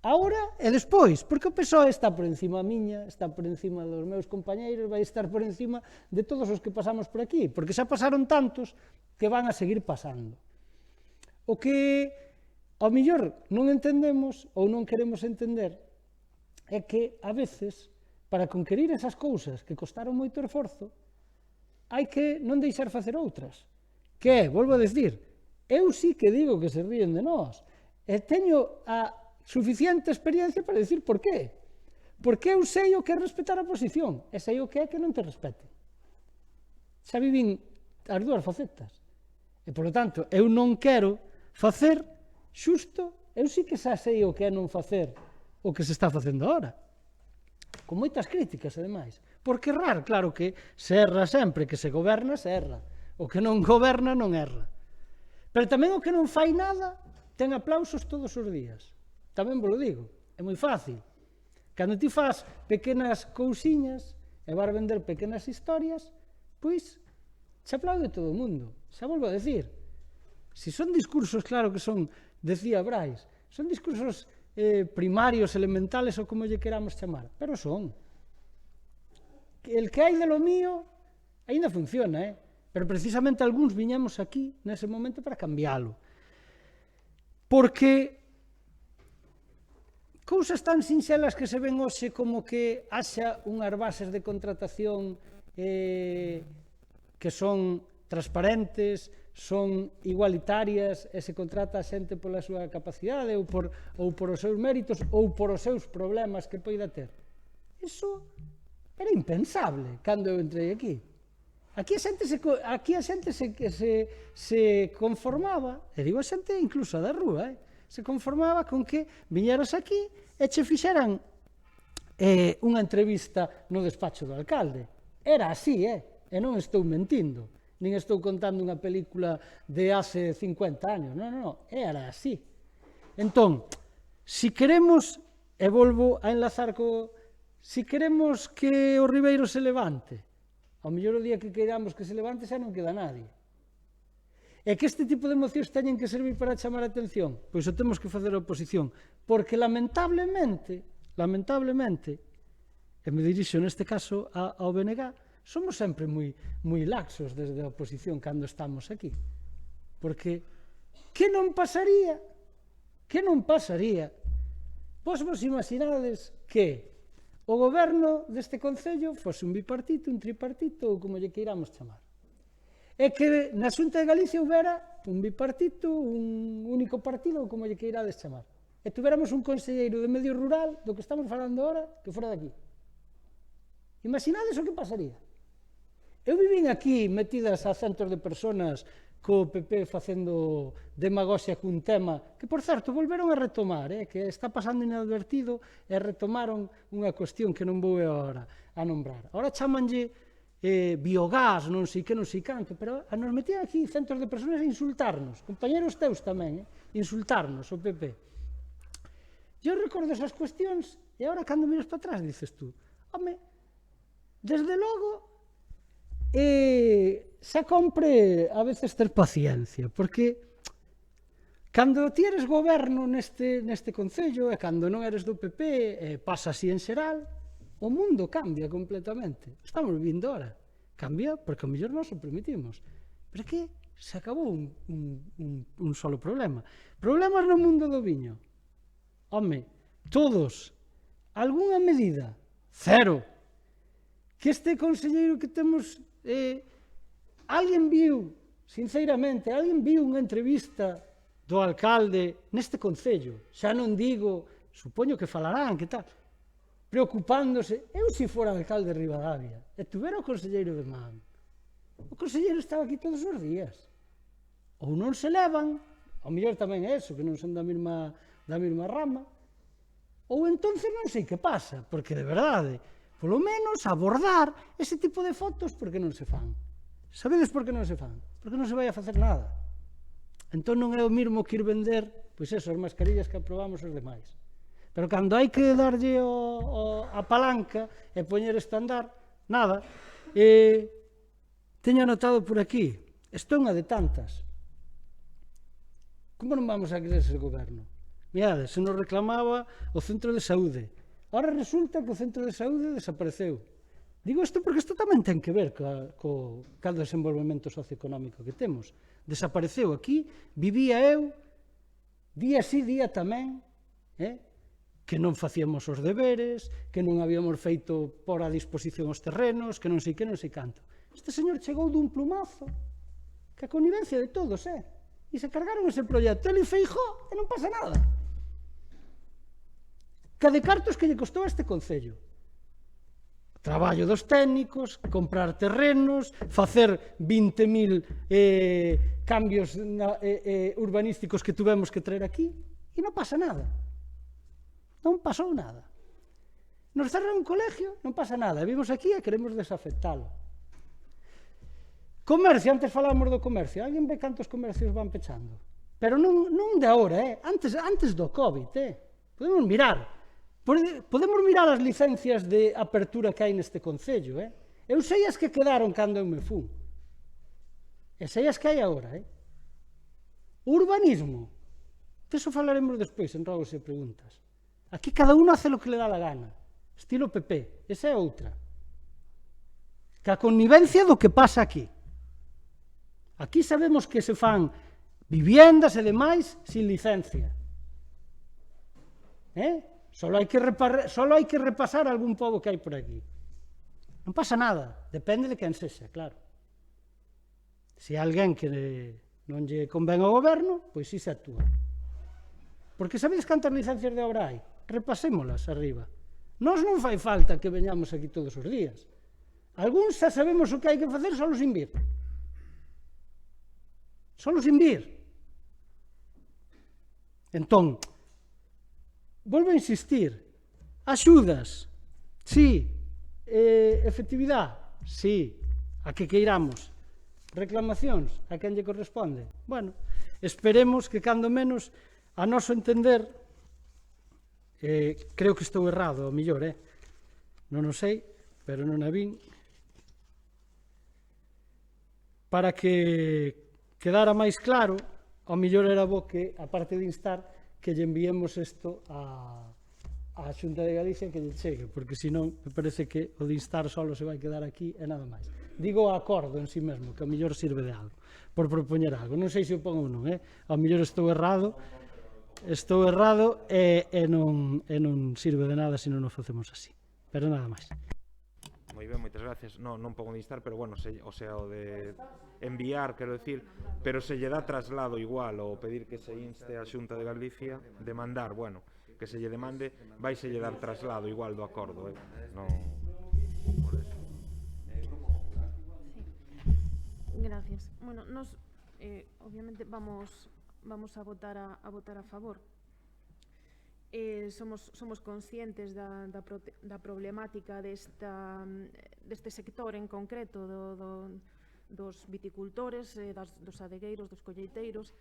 Ahora e despois, porque o PSOE está por encima miña, está por encima dos meus compañeiros, vai estar por encima de todos os que pasamos por aquí, porque xa pasaron tantos que van a seguir pasando. O que ao mellor non entendemos ou non queremos entender é que a veces, para conquerir esas cousas que costaron moito esforzo, hai que non deixar facer outras. Que é, volvo a decir, eu sí que digo que se ríen de nós, e teño a suficiente experiencia para decir por qué. Porque eu sei o que é respetar a posición, e sei o que é que non te respete. Xa vivín as dúas facetas. E, por lo tanto, eu non quero facer xusto eu sí que xa sei o que é non facer o que se está facendo agora. Con moitas críticas, ademais. Porque errar, claro que se erra sempre, que se goberna, se erra. O que non goberna, non erra. Pero tamén o que non fai nada, ten aplausos todos os días. Tamén vos lo digo, é moi fácil. Cando ti faz pequenas cousiñas e vas vender pequenas historias, pois se aplaude todo o mundo. Xa volvo a decir. Si son discursos, claro que son, decía Brais, son discursos primarios, elementales ou como lle queramos chamar, pero son. El que hai de lo mío aínda funciona, pero precisamente algúns viñamos aquí nese momento para cambiálo. Porque cousas tan sinxelas que se ven hoxe como que haxa unhas bases de contratación que son transparentes, son igualitarias e se contrata a xente pola súa capacidade ou por os seus méritos ou por os seus problemas que poida ter. Iso era impensable cando eu entrei aquí. Aquí a xente se conformaba, e digo a xente incluso da rúa, se conformaba con que viñeras aquí e che fixeran unha entrevista no despacho do alcalde. Era así, e non estou mentindo. Nin estou contando unha película de hace 50 años, non, era así. Entón, si queremos, e volvo a enlazar si queremos que o Ribeiro se levante, ao mellor o día que queiramos que se levante xa non queda nadie. E que este tipo de mocións teñen que servir para chamar a atención, pois o temos que facer a oposición, porque lamentablemente, e me dirixo neste caso ao BNG, somos sempre moi laxos desde a oposición cando estamos aquí. Porque, que non pasaría? Vos imaginades que o goberno deste concello fose un bipartito, un tripartito ou como lle queiramos chamar. E que na Xunta de Galicia houbera un bipartito, un único partido ou como lle queirades chamar. E tuveramos un conselleiro de medio rural do que estamos falando ahora que fora daqui. Imaginades o que pasaría? Eu vivín aquí metidas a centos de personas co PP facendo demagoxia cun tema que, por certo, volveron a retomar, que está pasando inadvertido e retomaron unha cuestión que non vou agora a nombrar. Agora chamanlle biogás, non sei que, non sei canto, pero nos metían aquí centos de personas a insultarnos, compañeros teus tamén, insultarnos o PP. Eu recordo esas cuestións e agora cando miras para atrás dices tú, home, desde logo xa compre a veces ter paciencia, porque cando ti eres goberno neste concello e cando non eres do PP pasa así en xeral, o mundo cambia completamente. Estamos vivindo ahora. Cambia porque ao mellor nós o permitimos. Pero é que se acabou un solo problema. Problemas no mundo do viño. Home, todos, algunha medida, cero. Que este conselleiro que temos, alguén viu, sinceramente, alguén viu unha entrevista do alcalde neste concello, xa non digo, supoño que falarán, que tal, preocupándose, eu se fora alcalde de Ribadavia, e tuvera o conselleiro de man, o conselleiro estaba aquí todos os días, ou non se levan, ao mellor tamén é eso, que non son da mesma rama, ou entonces non sei que pasa, porque de verdade, polo menos abordar ese tipo de fotos porque non se fan. Sabedes por que non se fan? Porque non se vai a facer nada. Entón non é o mesmo que ir vender, pois eso, as mascarillas que aprobamos os demais. Pero cando hai que darlle a palanca e poñer isto a andar, nada. Teño anotado por aquí, isto é unha de tantas. Como non vamos a querer ser goberno? Mirade, se nos reclamaba o centro de saúde. Ahora resulta que o centro de saúde desapareceu. Digo isto porque isto tamén ten que ver co desenvolvemento socioeconómico que temos. Desapareceu aquí, vivía eu, día sí, día tamén, que non facíamos os deberes, que non habíamos feito por a disposición os terrenos, que non sei que, non sei canto. Este señor chegou dun plumazo, que a connivencia de todos, e se cargaron ese proxecto, ele Feijóo, e non pasa nada. Que de cartos que lle costou a este concello. Traballo dos técnicos, comprar terrenos, facer 20.000 cambios urbanísticos que tuvemos que traer aquí, E non pasa nada. Non pasou nada. Nos cerran un colegio, non pasa nada. Vimos aquí e queremos desafectalo. Comercio, antes falábamos do comercio. Alguén ve cantos comercios van pechando? Pero non de agora, antes do COVID. Podemos mirar. Podemos mirar as licencias de apertura que hai neste concello. Eu sei as que quedaron cando eu me fun. E sei as que hai agora. O urbanismo. Deso falaremos despois, en rogos e preguntas. Aquí cada uno hace lo que le dá la gana. Estilo PP. Esa é outra. Que a connivencia do que pasa aquí. Aquí sabemos que se fan viviendas e demais sin licencia. Solo hai que repasar algún pobo que hai por aquí. Non pasa nada. Depende de quen sexa, claro. Se hai alguén que non lle convén ao goberno, pois si se actúa. Porque sabedes cantas licencias de obra hai? Repasémolas arriba. Nós non fai falta que veñamos aquí todos os días. Algúns xa sabemos o que hai que facer solo sin vir. Solo sin vir. Entón, volvo a insistir. Axudas, sí. Efectividade, sí. A que queiramos. Reclamacións, a quen lle corresponde. Bueno, esperemos que cando menos a noso entender, creo que estou errado, ao millor, non o sei, pero non a vin, para que quedara máis claro, ao millor era bo que, a parte de instar, que lle enviemos isto á Xunta de Galicia que lle chegue, porque senón me parece que o de instar solo se vai quedar aquí e nada máis. Digo o acordo en si mesmo, que ao millor sirve de algo, por propoñer algo. Non sei se o pon ou non, ao millor estou errado e non sirve de nada se non o facemos así. Pero nada máis. Moi ben, moitas gracias. Non pongo de instar, pero bueno, o sea, o de enviar, quero decir, pero se lle dá traslado igual, ou pedir que se inste a Xunta de Galicia, demandar, bueno, que se lle demande, vai se lle dar traslado igual do acordo, non... Gracias. Bueno, nos obviamente vamos a votar a favor. Somos conscientes da problemática deste sector en concreto dos viticultores, dos adegueiros, dos colleiteiros.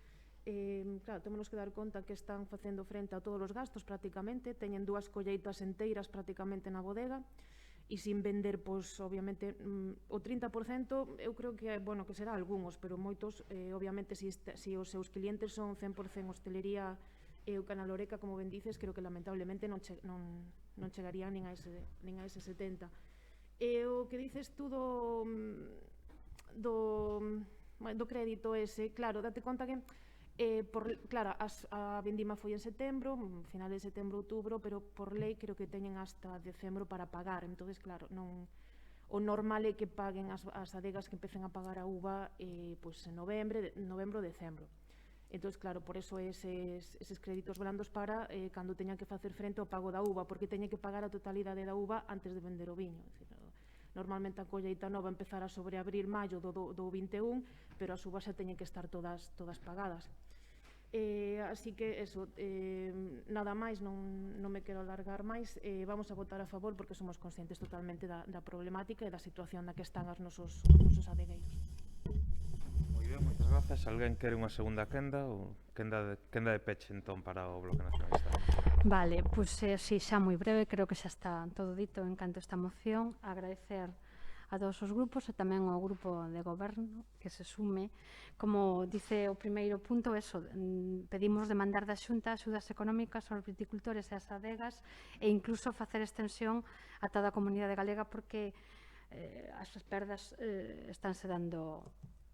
Claro, temos que dar conta que están facendo frente a todos os gastos prácticamente, teñen 2 colleitas enteiras prácticamente na bodega e sin vender, pois, obviamente, o 30%, eu creo que, bueno, que será algúns, pero moitos, obviamente, se os seus clientes son 100% hostelería e o Canal Oreca, como ben dices, creo que lamentablemente non chegarían nin a ese 70. E o que dices tú do crédito ese, claro, date conta que claro, a vendima foi en setembro, final de setembro, outubro, pero por lei creo que teñen hasta decembro para pagar. Entonces, claro, o normal é que paguen as adegas que empecen a pagar a uva en novembro, decembro. Entón, claro, por eso eses créditos blandos para cando teñan que facer frente ao pago da uva, porque teñen que pagar a totalidade da uva antes de vender o viño. Normalmente a colleita nova empezará sobre abril, maio do 21, pero as uvas xa teñen que estar todas pagadas. Así que, eso, nada máis, non me quero alargar máis. Vamos a votar a favor porque somos conscientes totalmente da problemática e da situación na que están os nosos adegueiros. Moi ben, moitas grazas. Alguén quere unha segunda quenda ou quenda de peche, entón, para o Bloque Nacionalista? Vale, pois si xa moi breve, creo que xa está todo dito en canto a esta moción. Agradecer a todos os grupos e tamén ao grupo de goberno que se sume. Como dice o primeiro punto, pedimos demandar da Xunta axudas económicas aos viticultores e as adegas e incluso facer extensión a toda a comunidade galega porque as perdas estánse dando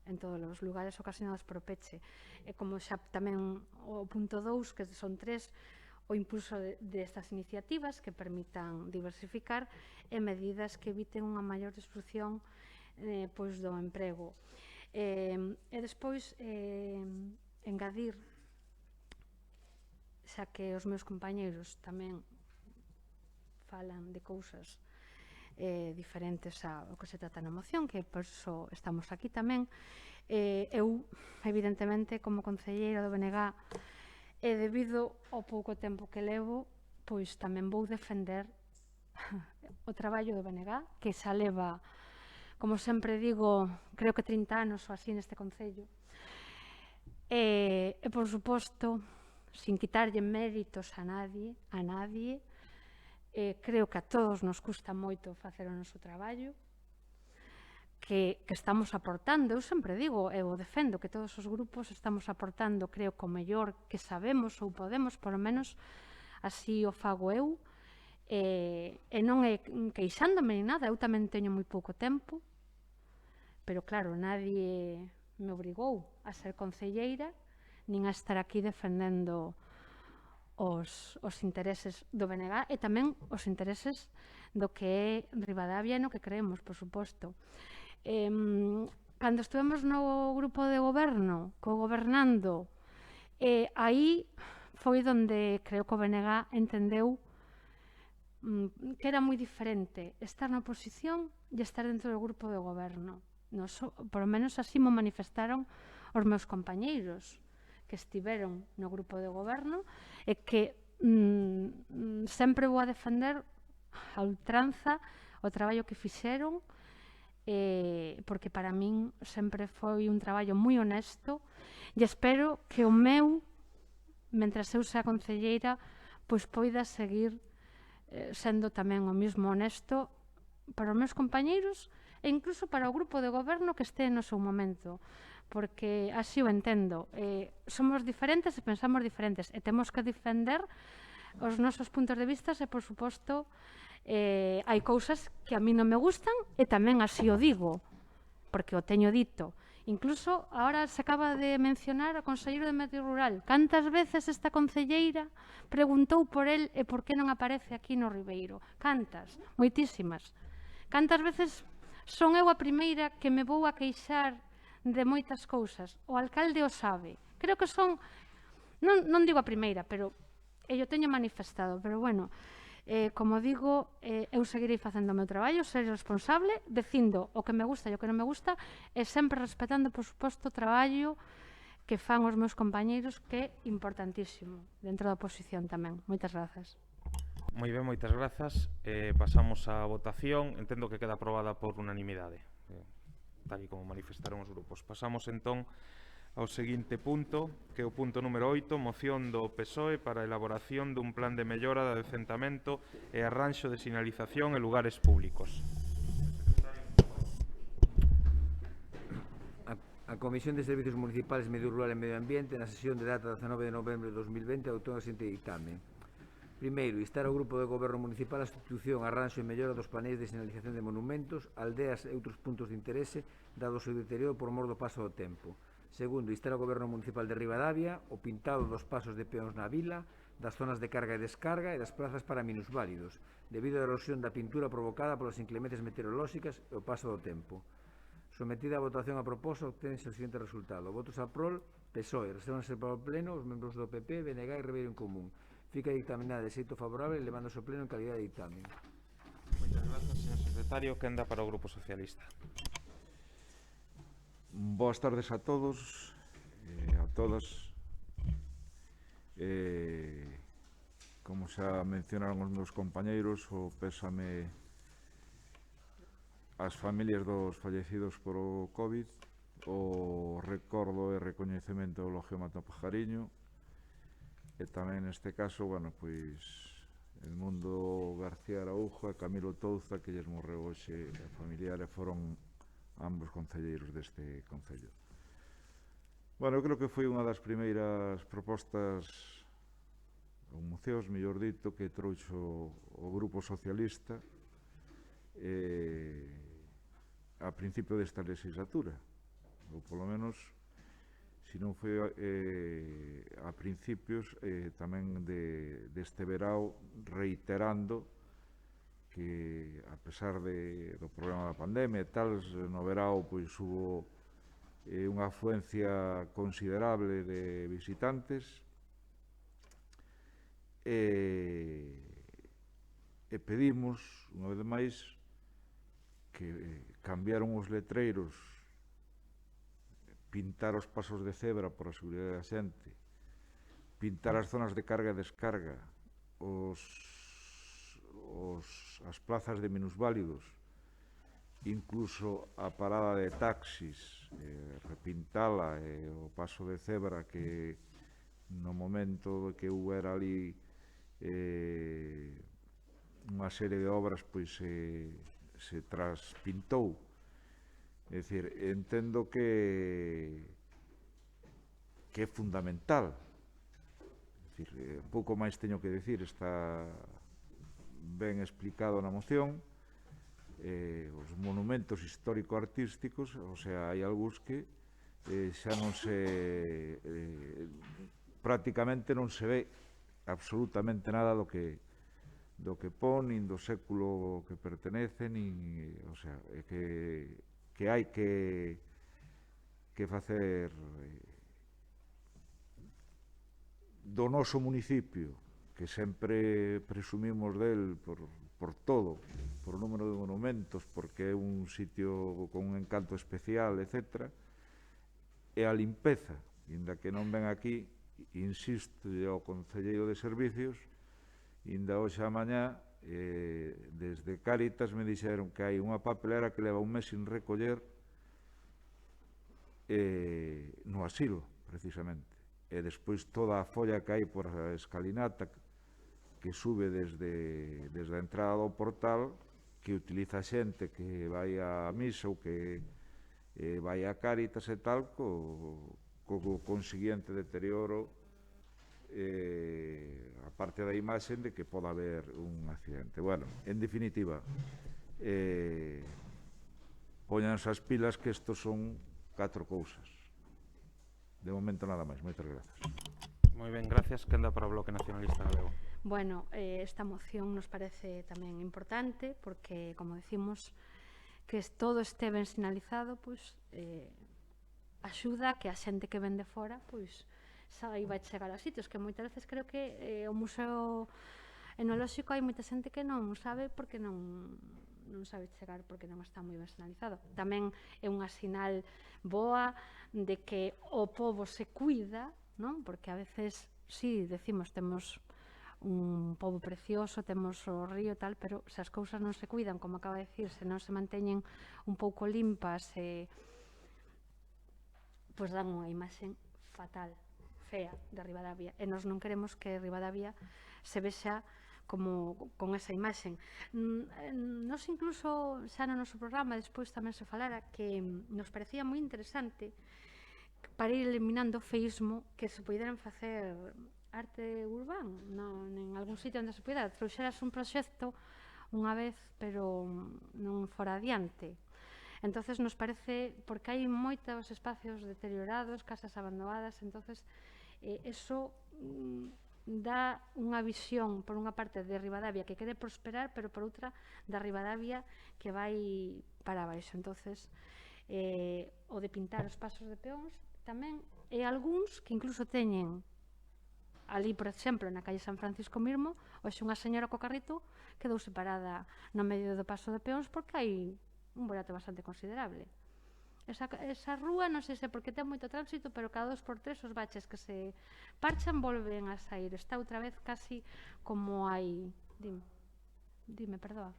en todos os lugares ocasionados por o peche. E como xa tamén o punto 2, que son 3, o impulso destas iniciativas que permitan diversificar e medidas que eviten unha maior destrucción do emprego. E despois, engadir, xa que os meus compañeiros tamén falan de cousas diferentes ao que se trata na moción, que por iso estamos aquí tamén. Eu, evidentemente, como concelleira do BNG, e debido ao pouco tempo que levo, pois tamén vou defender o traballo do BNG, que xa leva, como sempre digo, creo que 30 anos ou así neste Concello. E por suposto, sin quitarlle méritos a nadie, creo que a todos nos custa moito facer o noso traballo, que estamos aportando, eu sempre digo, eu defendo que todos os grupos estamos aportando, creo que o mellor que sabemos ou podemos, por lo menos así o fago eu, e non é queixándome ni nada, eu tamén teño moi pouco tempo, pero claro, nadie me obrigou a ser concelleira, nin a estar aquí defendendo os intereses do BNG e tamén os intereses do que é Ribadavia e no que creemos, por suposto. Cando estivemos no grupo de goberno, co-gobernando, aí foi onde creo que o BNG entendeu que era moi diferente estar na oposición e estar dentro do grupo de goberno. Por lo menos así mo manifestaron os meus compañeiros que estiveron no grupo de goberno e que sempre vou a defender a ultranza o traballo que fixeron, porque para min sempre foi un traballo moi honesto e espero que o meu, mentras eu sea concelleira, pois poida seguir sendo tamén o mesmo honesto para os meus compañeiros e incluso para o grupo de goberno que este no seu momento, porque así o entendo. Somos diferentes e pensamos diferentes e temos que defender os nosos puntos de vista e, por suposto, hai cousas que a mí non me gustan e tamén así o digo, porque o teño dito. Incluso, agora se acaba de mencionar o conselleiro de Medio Rural. Cantas veces esta concelleira preguntou por el e por que non aparece aquí no Ribeiro? Cantas? Moitísimas. Cantas veces son eu a primeira que me vou a queixar de moitas cousas? O alcalde o sabe. Creo que son, non digo a primeira, pero eu teño manifestado, pero bueno, como digo, eu seguirei facendo o meu traballo, serei responsable, dicindo o que me gusta e o que non me gusta, e sempre respetando, por suposto, o traballo que fan os meus compañeiros, que é importantísimo, dentro da oposición tamén. Moitas grazas. Moi ben, moitas grazas. Pasamos á votación. Entendo que queda aprobada por unanimidade, tal e como manifestaron os grupos. Pasamos entón ao seguinte punto, que é o punto número 8, moción do PSOE para a elaboración dun plan de mellora de adecentamento e arranxo de sinalización en lugares públicos. A Comisión de Servicios Municipales, Medio Rural e Medio Ambiente, na sesión de data 19 de novembro de 2020, adoptou o seguinte dictamen. Primeiro, instar ao Grupo de Goberno Municipal a sustitución, arranxo e mellora dos planeis de sinalización de monumentos, aldeas e outros puntos de interese, dado o seu deterioro por mor do paso do tempo. Segundo, instar ao Goberno Municipal de Ribadavia o pintado dos pasos de peóns na vila, das zonas de carga e descarga e das plazas para minusválidos, debido á erosión da pintura provocada polas inclemencias meteorolóxicas e o paso do tempo. Sometida a votación a proposta, obténse o seguinte resultado. Votos a prol, PSOE. Resérvanse para o pleno os membros do PP, BNG e Ribeiro en Común. Fica dictaminada de xeito favorable, levándose o pleno en calidad de dictamen. Moitas grazas, señor secretario. Quenda para o Grupo Socialista. Boas tardes a todos e a todas. Como xa mencionaron os meus compañeiros, o pésame ás familias dos fallecidos por o COVID, o recordo e recoñecemento do Elogio Matapajariño, e tamén neste caso, bueno, pois Edmundo García Araújo e Camilo Touza, que lles morreu hoxe, e familiares foron ambos concelleiros deste concello. Bueno, eu creo que foi unha das primeiras propostas ou mocións, mellor dito, que trouxo o Grupo Socialista a principio desta legislatura, ou polo menos, se non foi a principios, tamén deste verao, reiterando que, a pesar do problema da pandemia e tal, no verao pois hubo unha afluencia considerable de visitantes e pedimos, unha vez máis, que cambiaron os letreiros, pintar os pasos de cebra por a seguridade da xente, pintar as zonas de carga e descarga, as plazas de minusválidos, incluso a parada de taxis, repintala, o paso de cebra, que no momento que houbera ali unha serie de obras, pois se traspintou. É dicir, entendo que é fundamental. É dicir, pouco máis teño que decir, está ben explicado na moción. Os monumentos histórico-artísticos, o sea, hai algúns que xa non se prácticamente non se ve absolutamente nada do que pon, nin do século que pertenece, nin, o sea, que hai que facer do noso municipio, que sempre presumimos del por todo, por o número de monumentos, porque é un sitio con un encanto especial, etc. E a limpeza, inda que non ven aquí, insisto ao Concelleiro de Servicios, inda hoxe a mañá, desde Cáritas me dixeron que hai unha papelera que leva un mes sin recoller no asilo, precisamente. E despois toda a folla que hai por a escalinata que sube desde a entrada do portal, que utiliza xente que vai a misa ou que vai a Cáritas e tal, co consiguiente deterioro, a parte da imaxe de que poda haber un accidente. Bueno, en definitiva, poñanse as pilas, que estos son 4 cousas. De momento nada máis. Moitas grazas. Moi ben, gracias. Quenda para o Bloque Nacionalista Galego. Bueno, esta moción nos parece tamén importante porque, como decimos, que todo este ben sinalizado, pois, axuda que a xente que ven de fora, pois, saiba chegar a sitios que moitas veces creo que o Museo Etnolóxico hai moita xente que non sabe porque non sabe chegar, porque non está moi ben sinalizado. Tamén é unha sinal boa de que o pobo se cuida, non? Porque a veces, sí, decimos, temos un pobo precioso, temos o río e tal, pero se as cousas non se cuidan, como acaba de decir, se non se manteñen un pouco limpas, pois dan unha imaxe fatal, fea, de Ribadavia, e nós non queremos que Ribadavia se vexa como con esa imaxe. Nos incluso, xa no noso programa, despois tamén se falara que nos parecía moi interesante para ir eliminando o feísmo, que se poderan facer arte urbano en algún sitio onde se poida. Trouxeras un proxecto unha vez, pero non fora adiante. Entonces nos parece, porque hai moitos espacios deteriorados, casas abandonadas, entonces eso dá unha visión, por unha parte, de Ribadavia que quere prosperar, pero por outra, da Ribadavia que vai para baixo. Entonces, o de pintar os pasos de peóns tamén, e algúns que incluso teñen ali, por exemplo, na calle San Francisco mesmo, hoxe unha señora co carrito quedou separada no medio do paso de peóns porque hai un burato bastante considerable. Esa rúa, non sei se porque ten moito tránsito, pero cada 2x3 os baches que se parchan volven a sair. Está outra vez casi como hai... Dime, perdoa.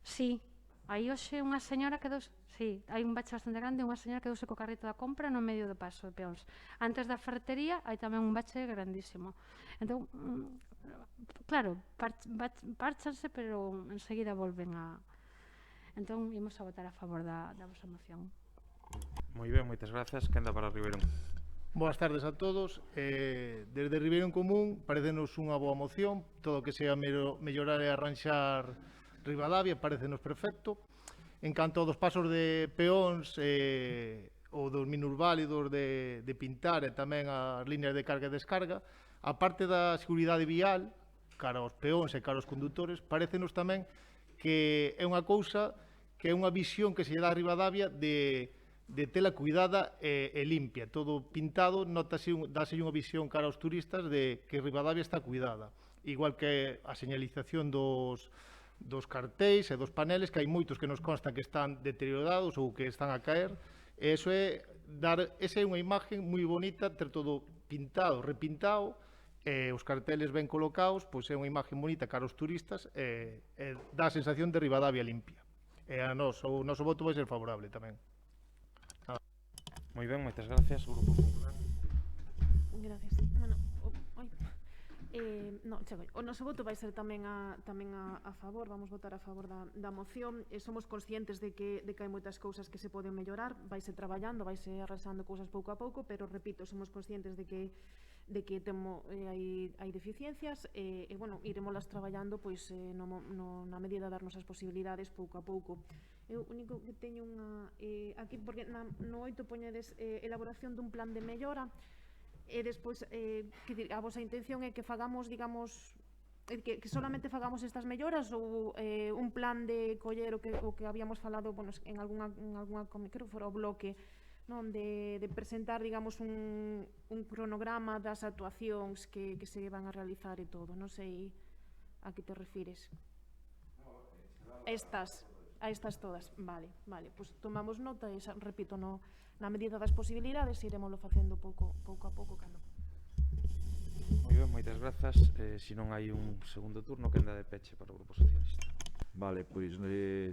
Sí, aí hoxe unha señora quedou... Sí, hai un bache bastante grande, unha señora quedouse co carrito da compra no medio do paso de peóns. Antes da ferretería hai tamén un bache grandísimo. Entón, claro, párchanse, pero enseguida volven a... Entón, imos a votar a favor da vosa moción. Moi ben, moitas grazas. Quenda para Ribeirón. Boas tardes a todos. Desde Ribeirón Común parecenos unha boa moción. Todo o que sea mellorar e arranxar Ribadavia parecenos perfecto. En canto aos pasos de peóns ou dos minusválidos de pintar e tamén as líneas de carga e descarga, a parte da seguridade vial, cara aos peóns e cara aos condutores, parecenos tamén que é unha cousa, que é unha visión que se dá a Ribadavia de tela cuidada e limpia. Todo pintado, dáse unha visión cara aos turistas de que Ribadavia está cuidada. Igual que a señalización dos cartéis e dos paneles, que hai moitos que nos constan que están deteriorados ou que están a caer, e iso é dar esa é unha imagen moi bonita, ter todo pintado, repintado, os carteles ben colocados, pois é unha imagen bonita cara aos turistas, dá a sensación de Ribadavia limpia. E a nós, o noso voto vai ser favorable tamén. Moi ben, moitas gracias, Grupo Popular. Gracias. Bueno, no, chego. O noso voto vai ser tamén a favor, vamos votar a favor da moción. Somos conscientes de que hai moitas cousas que se poden mellorar, vaise traballando, vaise arrasando cousas pouco a pouco, pero repito, somos conscientes de que hai deficiencias e bueno, iremoslas traballando pois na medida de darnos as posibilidades pouco a pouco. Eu único que teño aquí, porque no 8 poñedes elaboración dun plan de mellora, e despois a vosa intención é que fagamos, digamos, que solamente fagamos estas melloras ou un plan de coller o que habíamos falado, bueno, en algunha creo que fora o bloque, non, de presentar, digamos, un cronograma das actuacións que se van a realizar e todo. Non sei a que te refires. A estas todas. Vale, pois tomamos nota e, repito, na medida das posibilidades iremoslo facendo pouco a pouco cando. Moi ben, moitas grazas. Se non hai un segundo turno, quenda de peche para o Grupo Socialista. Vale, pois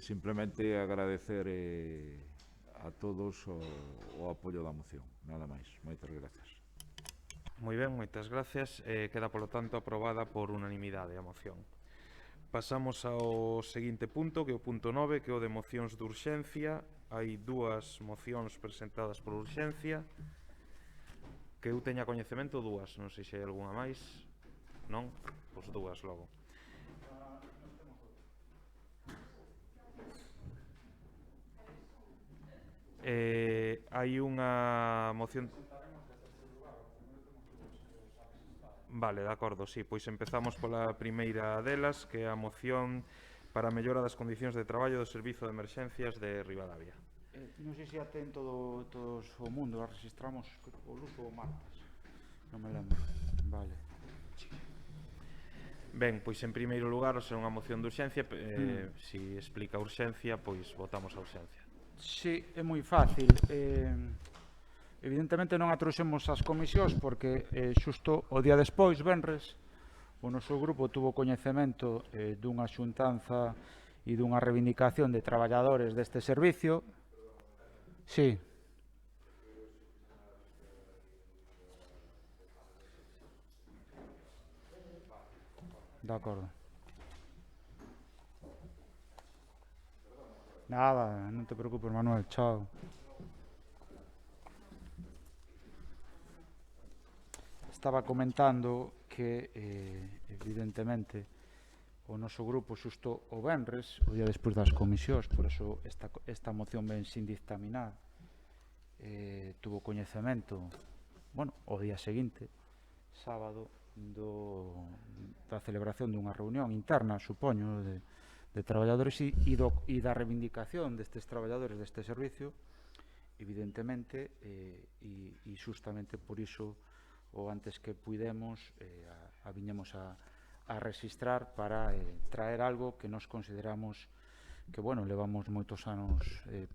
simplemente agradecer a todos o apoio da moción, nada máis. Moitas grazas. Moi ben, moitas gracias. Queda, polo tanto, aprobada por unanimidade a moción. Pasamos ao seguinte punto, que é o punto 9, que é o de mocións de urxencia. Hai dúas mocións presentadas por urxencia. Que eu teña coñecemento, dúas. Non sei se hai algunha máis. Non? Pois dúas logo. Hai unha moción... Vale, de acordo, sí, pois empezamos pola primeira delas, que é a moción para a mellora das condicións de traballo do Servizo de Emerxencias de Ribadavia. Non sei se a ten todos o mundo, a registramos o lunes ou o martes, non me lembro. Vale. Ben, pois en primeiro lugar, se é unha moción de urxencia, se explica a urxencia, pois votamos a urxencia. Sí, é moi fácil. Evidentemente non a trouxemos ás comisións porque xusto o día despois, venres, o noso grupo tuvo coñecemento dunha xuntanza e dunha reivindicación de traballadores deste servicio. Sí. De acordo. Nada, non te preocupes, Manuel, chao. Estaba comentando que, evidentemente, o noso grupo xusto o venres, o día despois das comisións, por eso esta moción ven sin dictaminar, tuvo coñecemento, bueno, o día seguinte, sábado, da celebración dunha reunión interna, supoño, de traballadores e da reivindicación destes traballadores deste servicio, evidentemente, e xustamente por iso o antes que puidemos a viñemos a registrar para traer algo que nos consideramos que, bueno, levamos moitos anos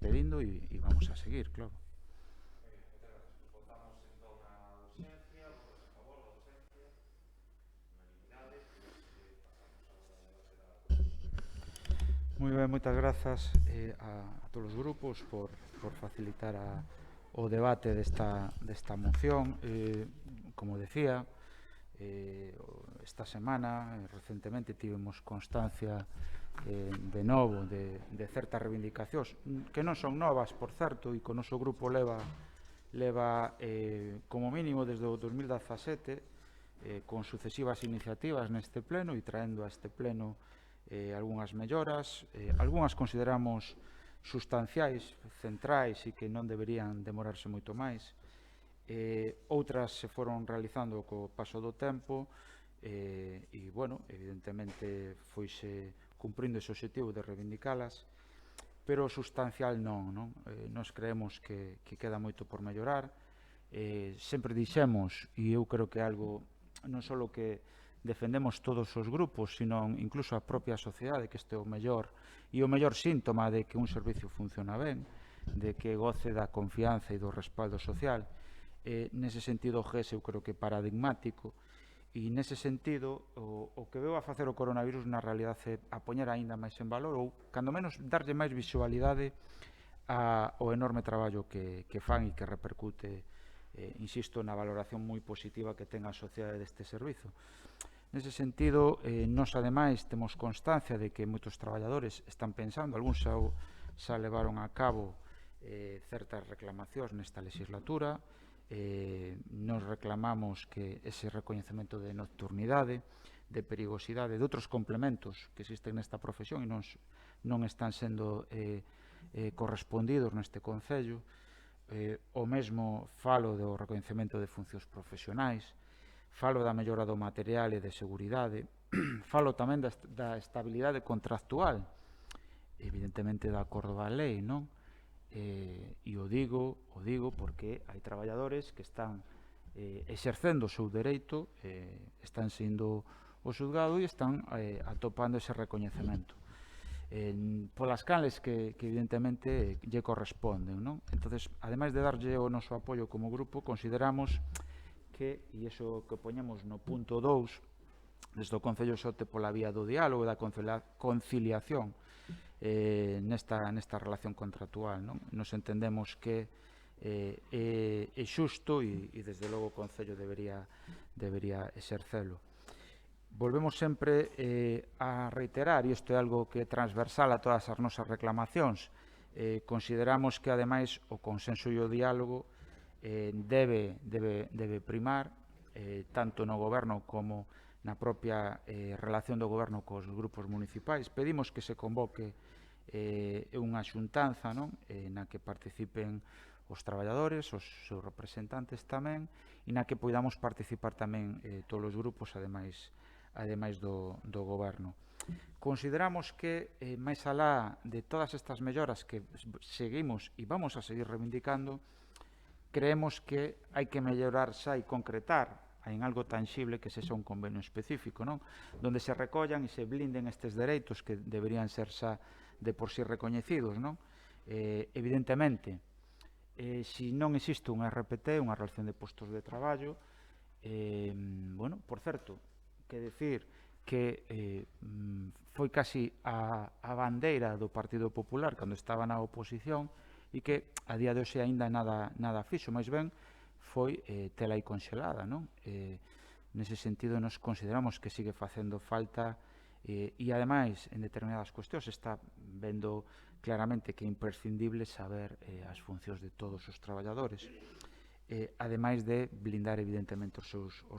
pedindo e vamos a seguir, claro. Moi ben, moitas grazas a todos os grupos por facilitar o debate desta moción. Como decía, esta semana, recentemente, tivemos constancia de novo de certas reivindicacións, que non son novas, por certo, e que o noso grupo leva como mínimo desde o 2017 con sucesivas iniciativas neste pleno e traendo a este pleno algunhas melloras, algunhas consideramos sustanciais, centrais e que non deberían demorarse moito máis. Outras se foron realizando co paso do tempo e, bueno, evidentemente foise cumprindo ese objetivo de reivindicalas, pero o sustancial non. Nos creemos que queda moito por mellorar. Sempre dixemos, e eu creo que é algo non só que defendemos todos os grupos, sino incluso a propia sociedade, que este é o mellor síntoma de que un servicio funciona ben, de que goce da confianza e do respaldo social. Nese sentido, o GES eu creo que é paradigmático, e nese sentido o que veo a facer o coronavirus na realidade é a poñer aínda máis en valor, ou cando menos darlle máis visualidade ao enorme traballo que fan e que repercute, insisto, na valoración moi positiva que ten a sociedade deste servizo. Nese sentido, nós ademais temos constancia de que moitos traballadores están pensando, algúns xa levaron a cabo certas reclamacións nesta legislatura. Nos reclamamos que ese recoñecemento de nocturnidade, de perigosidade, de outros complementos que existen nesta profesión e non están sendo correspondidos neste Concello. O mesmo falo do recoñecemento de funcións profesionais, falo da mellora do material e de seguridade, falo tamén da estabilidade contractual, evidentemente de acordo á lei, non? E o digo porque hai traballadores que están exercendo o seu dereito, están sendo o xulgado e están atopando ese recoñecemento polas canles que evidentemente lle corresponden, non? Entonces, ademais de darlle o noso apoio como grupo, consideramos que, e iso que poñemos no punto 2, desde o Concello Sote pola vía do diálogo e da conciliación nesta relación contractual, non? Nos entendemos que é xusto e desde logo o Concello debería exercelo. Volvemos sempre a reiterar, e isto é algo que é transversal a todas as nosas reclamacións, consideramos que ademais o consenso e o diálogo debe primar tanto no goberno como na propia relación do goberno cos grupos municipais. Pedimos que se convoque unha xuntanza, non? Na que participen os traballadores, os seus representantes tamén, e na que poidamos participar tamén todos os grupos, ademais do goberno. Consideramos que, máis alá de todas estas melloras que seguimos e vamos a seguir reivindicando, creemos que hai que mellorar xa e concretar en algo tangible que sexa un convenio específico, non? Donde se recollan e se blinden estes dereitos que deberían ser xa de por sí recoñecidos, non? Evidentemente, se non existe un RPT, unha relación de postos de traballo, bueno, por certo, que decir que foi casi a bandeira do Partido Popular cando estaba na oposición e que a día de hoxe aínda nada fixo, máis ben foi tela aí conxelada, non? Nese sentido, nos consideramos que sigue facendo falta e ademais, en determinadas cuestións, está vendo claramente que é imprescindible saber as funcións de todos os traballadores, ademais de blindar, evidentemente, os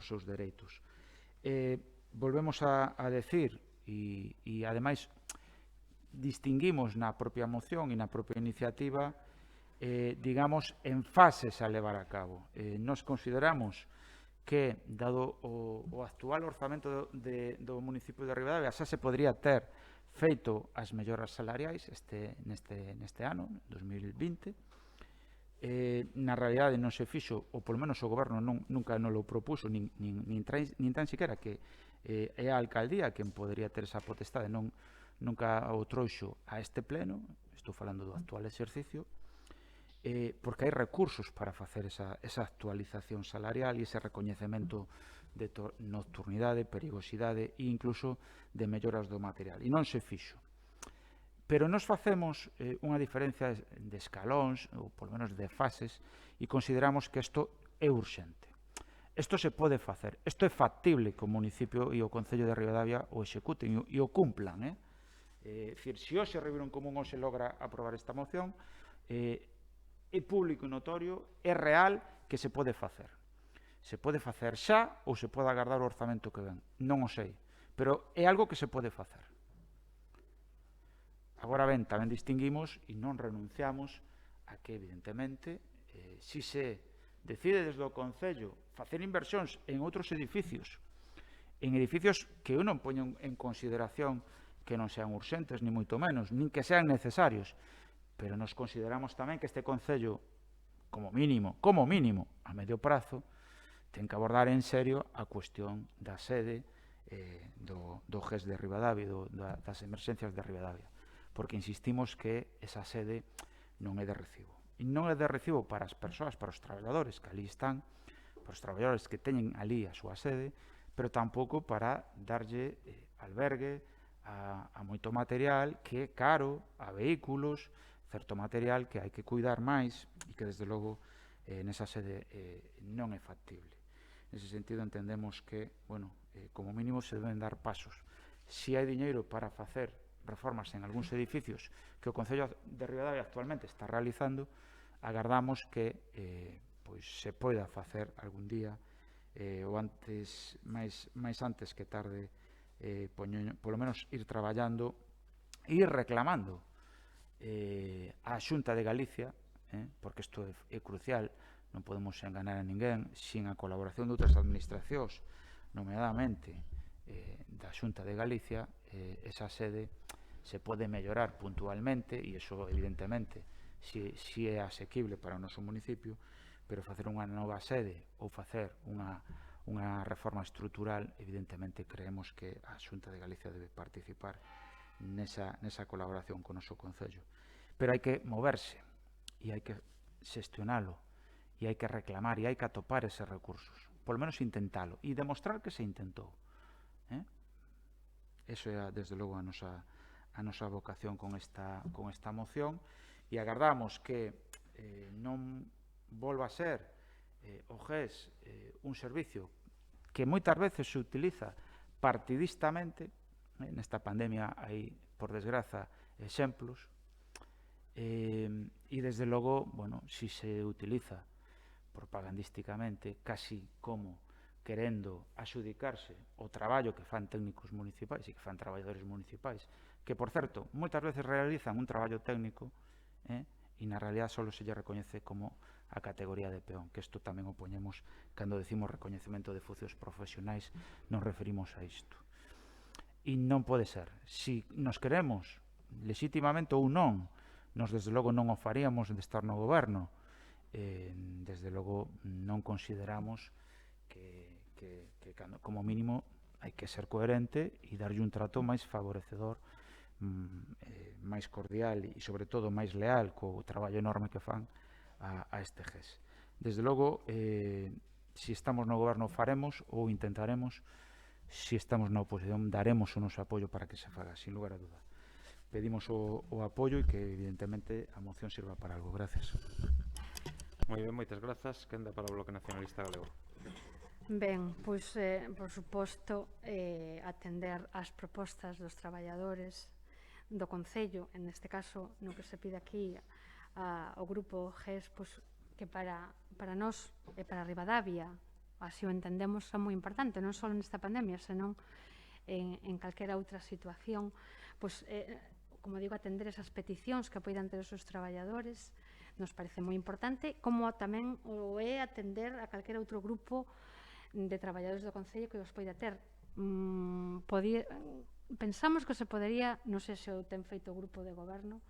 seus dereitos. Volvemos a decir, e ademais distinguimos na propia moción e na propia iniciativa, digamos, en fases a levar a cabo. Nos consideramos que, dado o actual orzamento do municipio de Ribadavia, xa se podría ter feito as melloras salariais neste ano, 2020. Na realidade non se fixo, ou polo menos o goberno nunca non lo propuso, nin tan siquiera que é a alcaldía quen podería ter esa potestade, nunca o trouxo a este pleno, estou falando do actual exercicio, porque hai recursos para facer esa actualización salarial e ese recoñecemento de nocturnidade, perigosidade e incluso de melloras do material. E non se fixo. Pero nos facemos unha diferencia de escalóns, ou polo menos de fases, e consideramos que isto é urxente. Isto se pode facer, isto é factible que o municipio e o Concello de Ribadavia o executen e o cumplan. Se hoxe Ribeirón Común se logra aprobar esta moción, é público e notorio, é real que se pode facer. Se pode facer xa ou se pode agardar o orzamento que ven. Non o sei, pero é algo que se pode facer. Agora ben, tamén distinguimos e non renunciamos a que, evidentemente, se se decide desde o Concello facer inversións en outros edificios, en edificios que eu non poño en consideración que non sean urxentes, ni moito menos, nin que sean necesarios, pero nos consideramos tamén que este Concello, como mínimo, a medio prazo, ten que abordar en serio a cuestión da sede do GES de Ribadavia, das emerxencias de Ribadavia, porque insistimos que esa sede non é de recibo. E non é de recibo para as persoas, para os traballadores que ali están, para os traballadores que teñen ali a súa sede, pero tampouco para darlle albergue a moito material que é caro, a vehículos, certo material que hai que cuidar máis e que desde logo nesa sede non é factible. Nese sentido entendemos que, bueno, como mínimo se deben dar pasos. Si hai diñeiro para facer reformas en algúns edificios que o Concello de Ribadavia actualmente está realizando, agardamos que pois se poida facer algún día o antes máis antes que tarde, polo menos ir traballando e ir reclamando a Xunta de Galicia, porque isto é crucial, non podemos enganar a ninguén, sin a colaboración de outras administracións, nomeadamente da Xunta de Galicia, esa sede se pode mellorar puntualmente, e iso evidentemente si é asequible para o noso municipio, pero facer unha nova sede ou facer unha reforma estrutural, evidentemente creemos que a Xunta de Galicia debe participar nesa colaboración con o noso Concello. Pero hai que moverse e hai que xestionalo e hai que reclamar e hai que atopar eses recursos, polo menos intentalo e demostrar que se intentou. Eso é desde logo a nosa vocación con esta moción, e agardamos que non volva a ser o GES un servicio que moitas veces se utiliza partidistamente. Nesta pandemia hai, por desgraza, exemplos, e desde logo, bueno, si se utiliza propagandísticamente, casi como querendo axudicarse o traballo que fan técnicos municipais e que fan traballadores municipais, que, por certo, moitas veces realizan un traballo técnico, e na realidad só se lle recoñece como a categoría de peón, que isto tamén o poñemos cando decimos recoñecemento de funcións profesionais, nos referimos a isto. E non pode ser. Si nos queremos legítimamente ou non, nos desde logo non o faríamos de estar no goberno, desde logo non consideramos que como mínimo hai que ser coherente e darlle un trato máis favorecedor, máis cordial e sobre todo máis leal co traballo enorme que fan a este GES. Desde logo, si estamos no goberno faremos ou intentaremos, si estamos na oposición daremos o noso apoio para que se faga, sin lugar a duda. Pedimos o apoio e que evidentemente a moción sirva para algo. Gracias. Moi ben, moitas grazas. Quen dá para o Bloque Nacionalista Galego? Ben, pois, por suposto, atender as propostas dos traballadores do Concello, en este caso, no que se pide aquí ao grupo GES, pois, que para nós e para Ribadavia, así o entendemos, é moi importante, non só nesta pandemia, senón en calquera outra situación, pois, como digo, atender esas peticións que poidan ter os seus traballadores, nos parece moi importante, como tamén o é atender a calquera outro grupo de traballadores do Concello que os poida ter. Pensamos que se podería, non sei se o ten feito o grupo de goberno,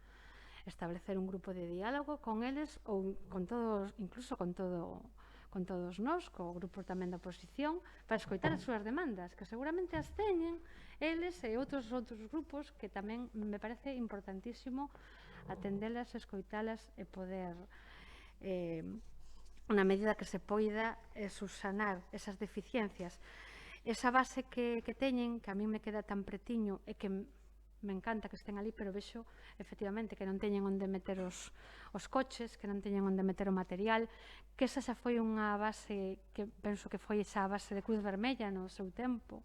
establecer un grupo de diálogo con eles ou con todos, incluso con todos nós, co grupo tamén da oposición, para escoitar as súas demandas, que seguramente as teñen eles e outros grupos, que tamén me parece importantísimo atendelas, escoitalas e poder, na medida que se poida, subsanar esas deficiencias. Esa base que teñen, que a mí me queda tan pretiño e que me encanta que estén ali, pero vexo efectivamente que non teñen onde meter os coches, que non teñen onde meter o material, que esa xa foi unha base que penso que foi esa base de Cruz Vermella no seu tempo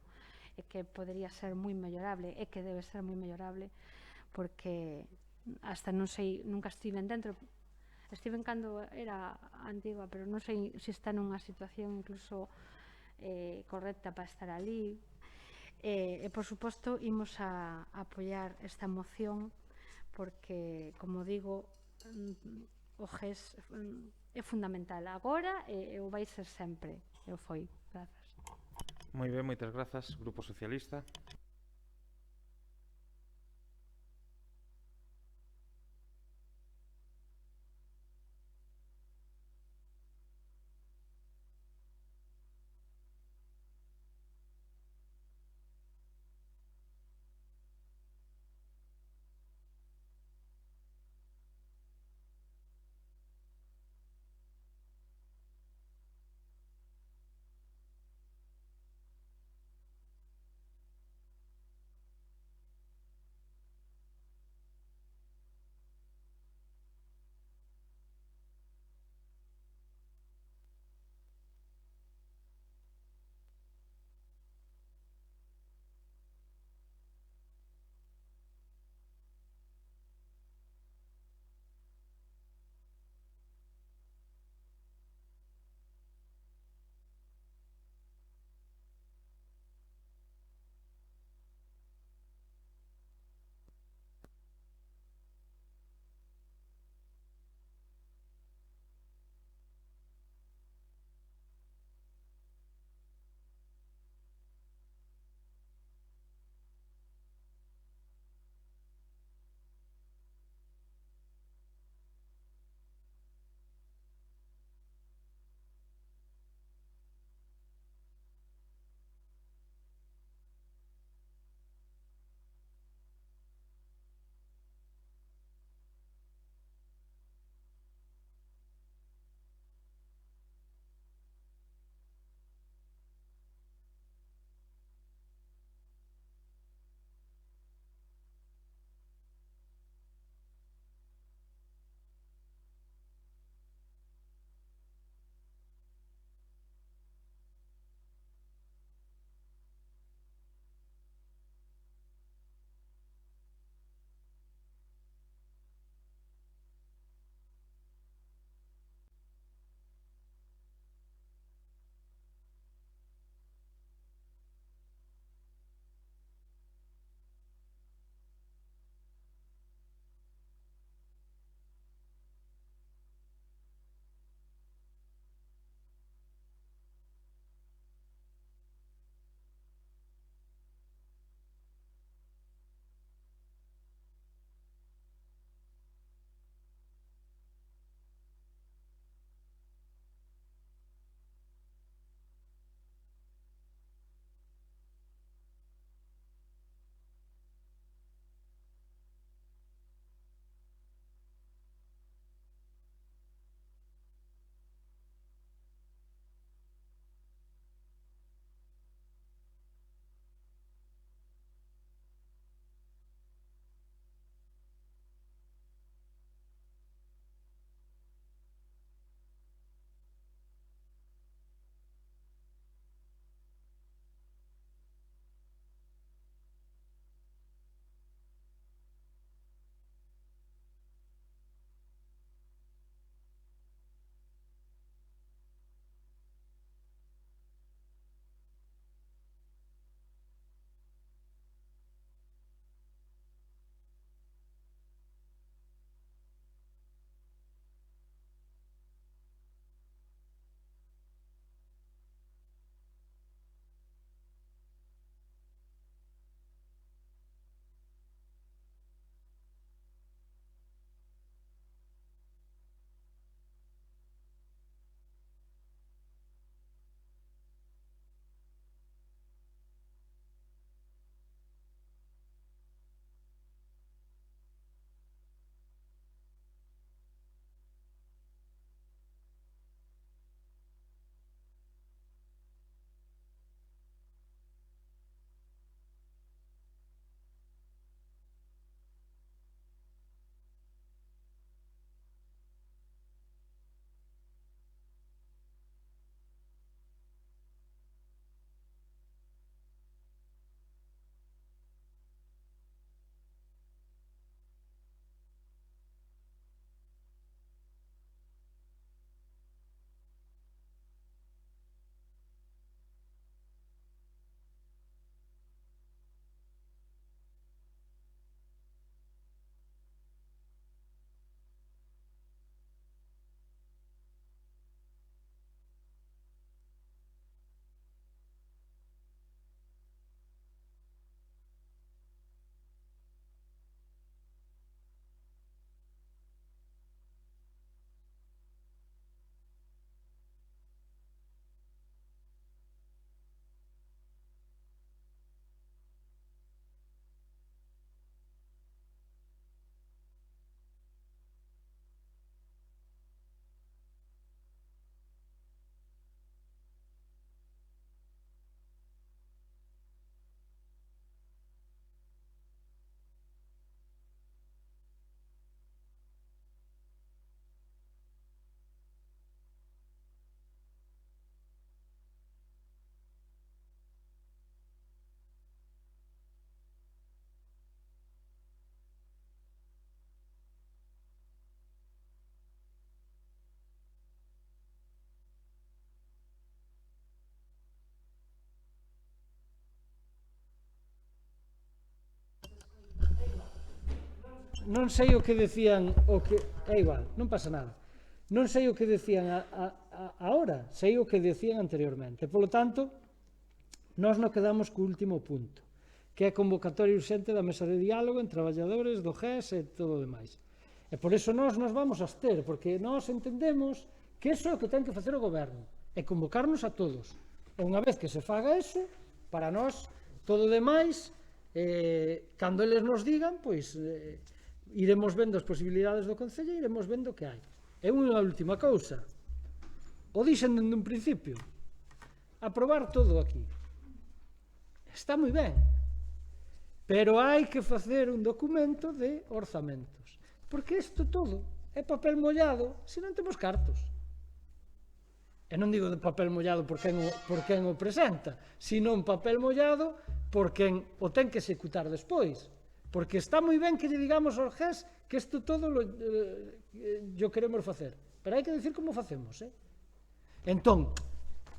e que podería ser moi mellorable e que debe ser moi mellorable, porque hasta non sei, nunca estiven dentro, estiven cando era antigua, pero non sei se está nunha situación incluso correcta para estar ali. E, por suposto, imos a apoiar esta moción porque, como digo, o GES é fundamental agora e o vai ser sempre, e o foi. Grazas. Moi ben, moitas grazas, Grupo Socialista. non sei o que decían o que é igual, non pasa nada. Non sei o que decían ahora, sei o que decían anteriormente. Polo tanto, nós non quedamos co último punto, que é a convocatoria urxente da mesa de diálogo en traballadores do GES e todo o demais. E por iso nós nos vamos a abster, porque nós entendemos que iso é o que ten que facer o goberno, é convocarnos a todos. E unha vez que se faga iso, para nós, todo o demais, cando eles nos digan, pois iremos vendo as posibilidades do Concello e iremos vendo o que hai. E unha última cousa, o dixen dende un principio, aprobar todo aquí. Está moi ben, pero hai que facer un documento de orzamentos, porque isto todo é papel mollado se non temos cartos. E non digo de papel mollado por quen o presenta, sino un papel mollado por quen o ten que executar despois. Porque está moi ben que lle digamos ao GES que isto todo yo queremos facer, pero hai que decir como facemos, Entón,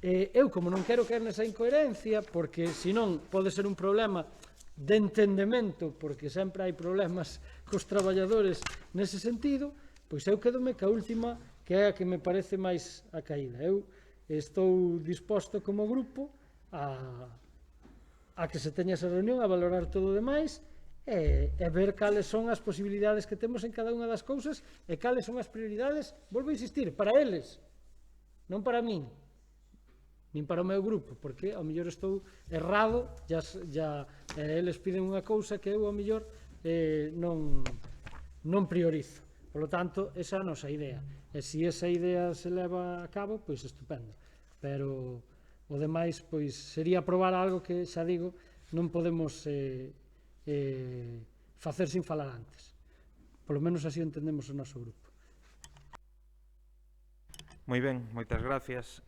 eu como non quero caer nesa incoherencia, porque senón pode ser un problema de entendemento, porque sempre hai problemas cos traballadores nese sentido, pois eu quedome ca última, que é a que me parece máis a caída. Eu estou disposto como grupo a que se teña esa reunión, a valorar todo o demais, e ver cales son as posibilidades que temos en cada unha das cousas e cales son as prioridades, volvo a insistir, para eles, non para min, nin para o meu grupo, porque ao mellor estou errado, eles piden unha cousa que eu ao mellor non priorizo. Por lo tanto, esa é a nosa idea. E se esa idea se leva a cabo, pois estupendo. Pero o demais, pois, sería aprobar algo que, xa digo, non podemos facer sin falar antes. Polo menos así entendemos o noso grupo. Moi ben, moitas gracias.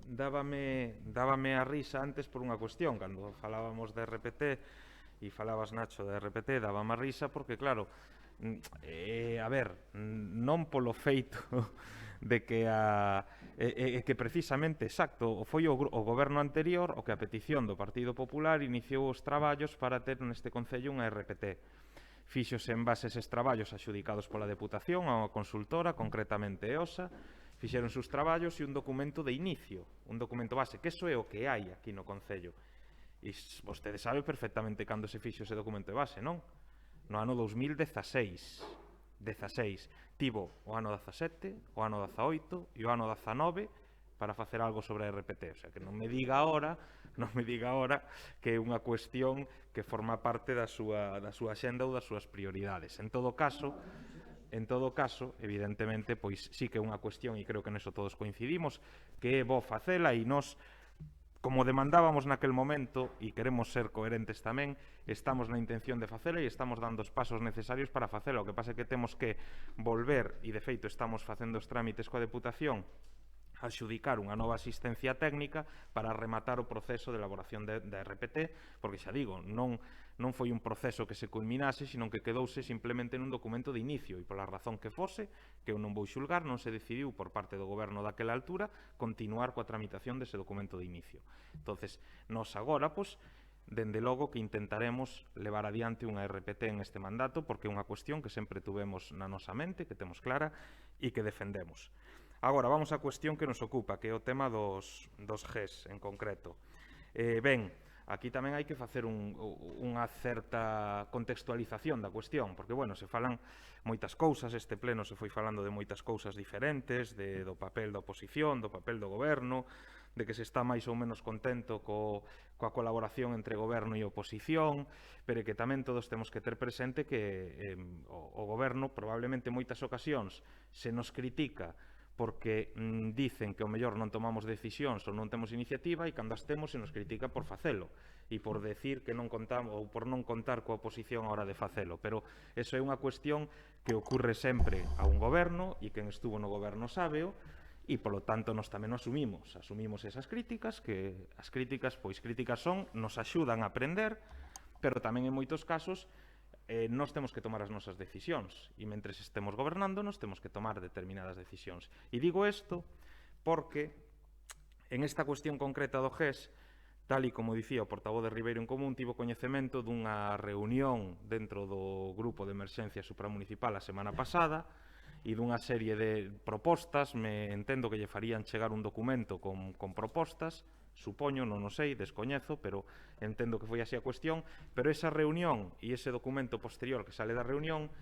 Dábame a risa antes por unha cuestión, cando falábamos de RPT e falabas, Nacho, de RPT, dábame a risa porque, claro, a ver, non polo feito de que precisamente, exacto, foi o goberno anterior o que a petición do Partido Popular iniciou os traballos para ter neste Concello unha RPT. Fíxose en base a eses traballos axudicados pola Deputación a unha consultora, concretamente EOSA, fixeron os traballos e un documento de inicio, un documento base, que iso é o que hai aquí no Concello. E vostede sabe perfectamente cando se fixo ese documento de base, non? No ano 2016. Tivo o ano 17, o ano 18 e o ano 19 para facer algo sobre a RPT. O sea, que non me diga ahora que é unha cuestión que forma parte da súa axenda ou das súas prioridades. En todo caso, evidentemente, pois sí que é unha cuestión, e creo que neso todos coincidimos, que é bo facela, e nós, como demandábamos naquel momento, e queremos ser coherentes tamén, estamos na intención de facela e estamos dando os pasos necesarios para facela. O que pasa é que temos que volver, e de feito estamos facendo os trámites coa Deputación, a xudicar unha nova asistencia técnica para rematar o proceso de elaboración da RPT, porque xa digo, non foi un proceso que se culminase, sino que quedouse simplemente nun documento de inicio, e pola razón que fose, que eu non vou xulgar, non se decidiu por parte do goberno daquela altura continuar coa tramitación dese documento de inicio. Entonces, nós agora, pois, dende logo que intentaremos levar adiante unha RPT en este mandato, porque é unha cuestión que sempre tuvemos na nosa mente, que temos clara e que defendemos. Agora, vamos á cuestión que nos ocupa, que é o tema dos GES en concreto. Ben, aquí tamén hai que facer unha certa contextualización da cuestión, porque, bueno, se falan moitas cousas, este pleno se foi falando de moitas cousas diferentes, do papel da oposición, do papel do goberno, de que se está máis ou menos contento coa colaboración entre goberno e oposición, pero que tamén todos temos que ter presente que o goberno probablemente en moitas ocasións se nos critica porque dicen que ao mellor non tomamos decisións ou non temos iniciativa, e cando as temos se nos critica por facelo e por decir que non contamos ou por non contar coa oposición a hora de facelo. Pero eso é unha cuestión que ocurre sempre a un goberno, e quen estuvo no goberno sábeo, e polo tanto nos tamén asumimos esas críticas, que as críticas, pois críticas son, nos axudan a aprender, pero tamén en moitos casos nós temos que tomar as nosas decisións, e mentres estemos gobernando nós temos que tomar determinadas decisións. E digo isto porque en esta cuestión concreta do GES tal e como dicía o portavoz de Ribeiro en Común, tivo coñecemento dunha reunión dentro do grupo de emerxencia supramunicipal a semana pasada e dunha serie de propostas. Me entendo que lle farían chegar un documento con propostas, supoño, non o sei, descoñezo, pero entendo que foi así a cuestión. Pero esa reunión e ese documento posterior que sale da reunión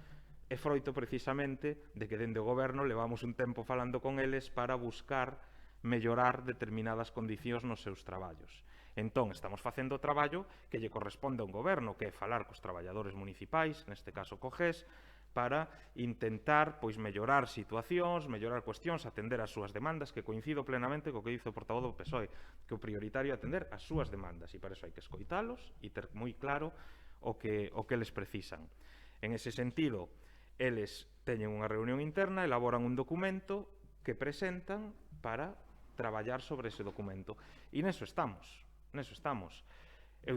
é froito precisamente de que dende o goberno levamos un tempo falando con eles para buscar mellorar determinadas condicións nos seus traballos. Entón, estamos facendo o traballo que lle corresponde a un goberno, que é falar cos traballadores municipais, neste caso co GES, para intentar mellorar situacións, mellorar cuestións, atender as súas demandas, que coincido plenamente co que dice o portavoz do PSOE, que o prioritario é atender as súas demandas, e para iso hai que escoitalos e ter moi claro o que eles precisan. En ese sentido, eles teñen unha reunión interna, elaboran un documento que presentan para traballar sobre ese documento. E neso estamos, Eu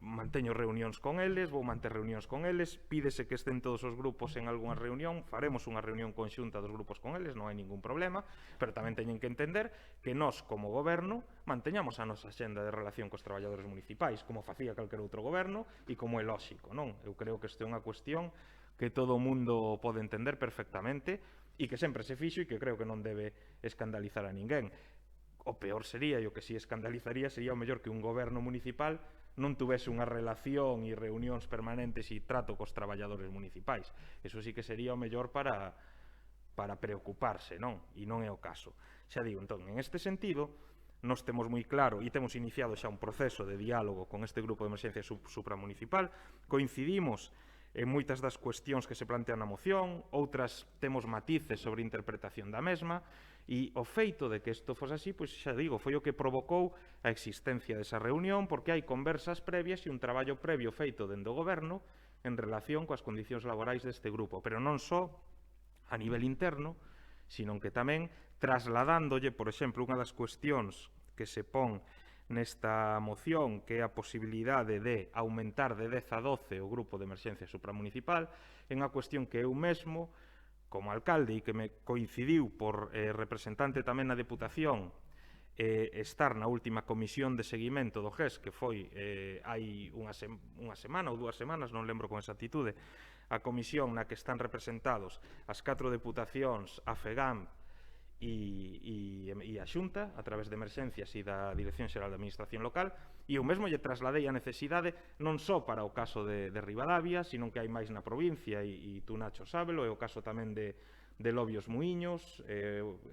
manteño reunións con eles, vou manter reunións con eles, pídese que estén todos os grupos en algunha reunión, faremos unha reunión conxunta dos grupos con eles, non hai ningún problema, pero tamén teñen que entender que nós, como goberno, manteñamos a nosa xenda de relación cos traballadores municipais, como facía calquer outro goberno, e como é lóxico, non? Eu creo que isto é unha cuestión que todo o mundo pode entender perfectamente e que sempre se fixo e que creo que non debe escandalizar a ninguén. O peor sería, e o que si escandalizaría, sería o mellor que un goberno municipal non tuvese unha relación e reunións permanentes e trato cos traballadores municipais. Eso sí que sería o mellor para preocuparse, non? E non é o caso. Xa digo, entón, en este sentido, nós temos moi claro e temos iniciado xa un proceso de diálogo con este grupo de emerxencia supramunicipal, coincidimos en moitas das cuestións que se plantean na moción, outras temos matices sobre a interpretación da mesma, e o feito de que isto fose así, pois xa digo, foi o que provocou a existencia desa reunión, porque hai conversas previas e un traballo previo feito dende o goberno en relación coas condicións laborais deste grupo, pero non só a nivel interno, sino que tamén trasladándolle, por exemplo, unha das cuestións que se pon nesta moción, que é a posibilidade de aumentar de 10 a 12 o grupo de emerxencia supramunicipal, é unha cuestión que eu mesmo, como alcalde, e que me coincidiu por representante tamén na Deputación, estar na última comisión de seguimento do GES, que foi hai unha semana ou 2 semanas, non lembro con exactitude, a comisión na que están representados as 4 deputacións, a FEGAM e a Xunta, a través de emerxencias e da Dirección Xeral de Administración Local, e eu mesmo lle trasladei a necesidade non só para o caso de Ribadavia, sino que hai máis na provincia, e tú, Nacho, sábelo, é o caso tamén de Lobios Muiños,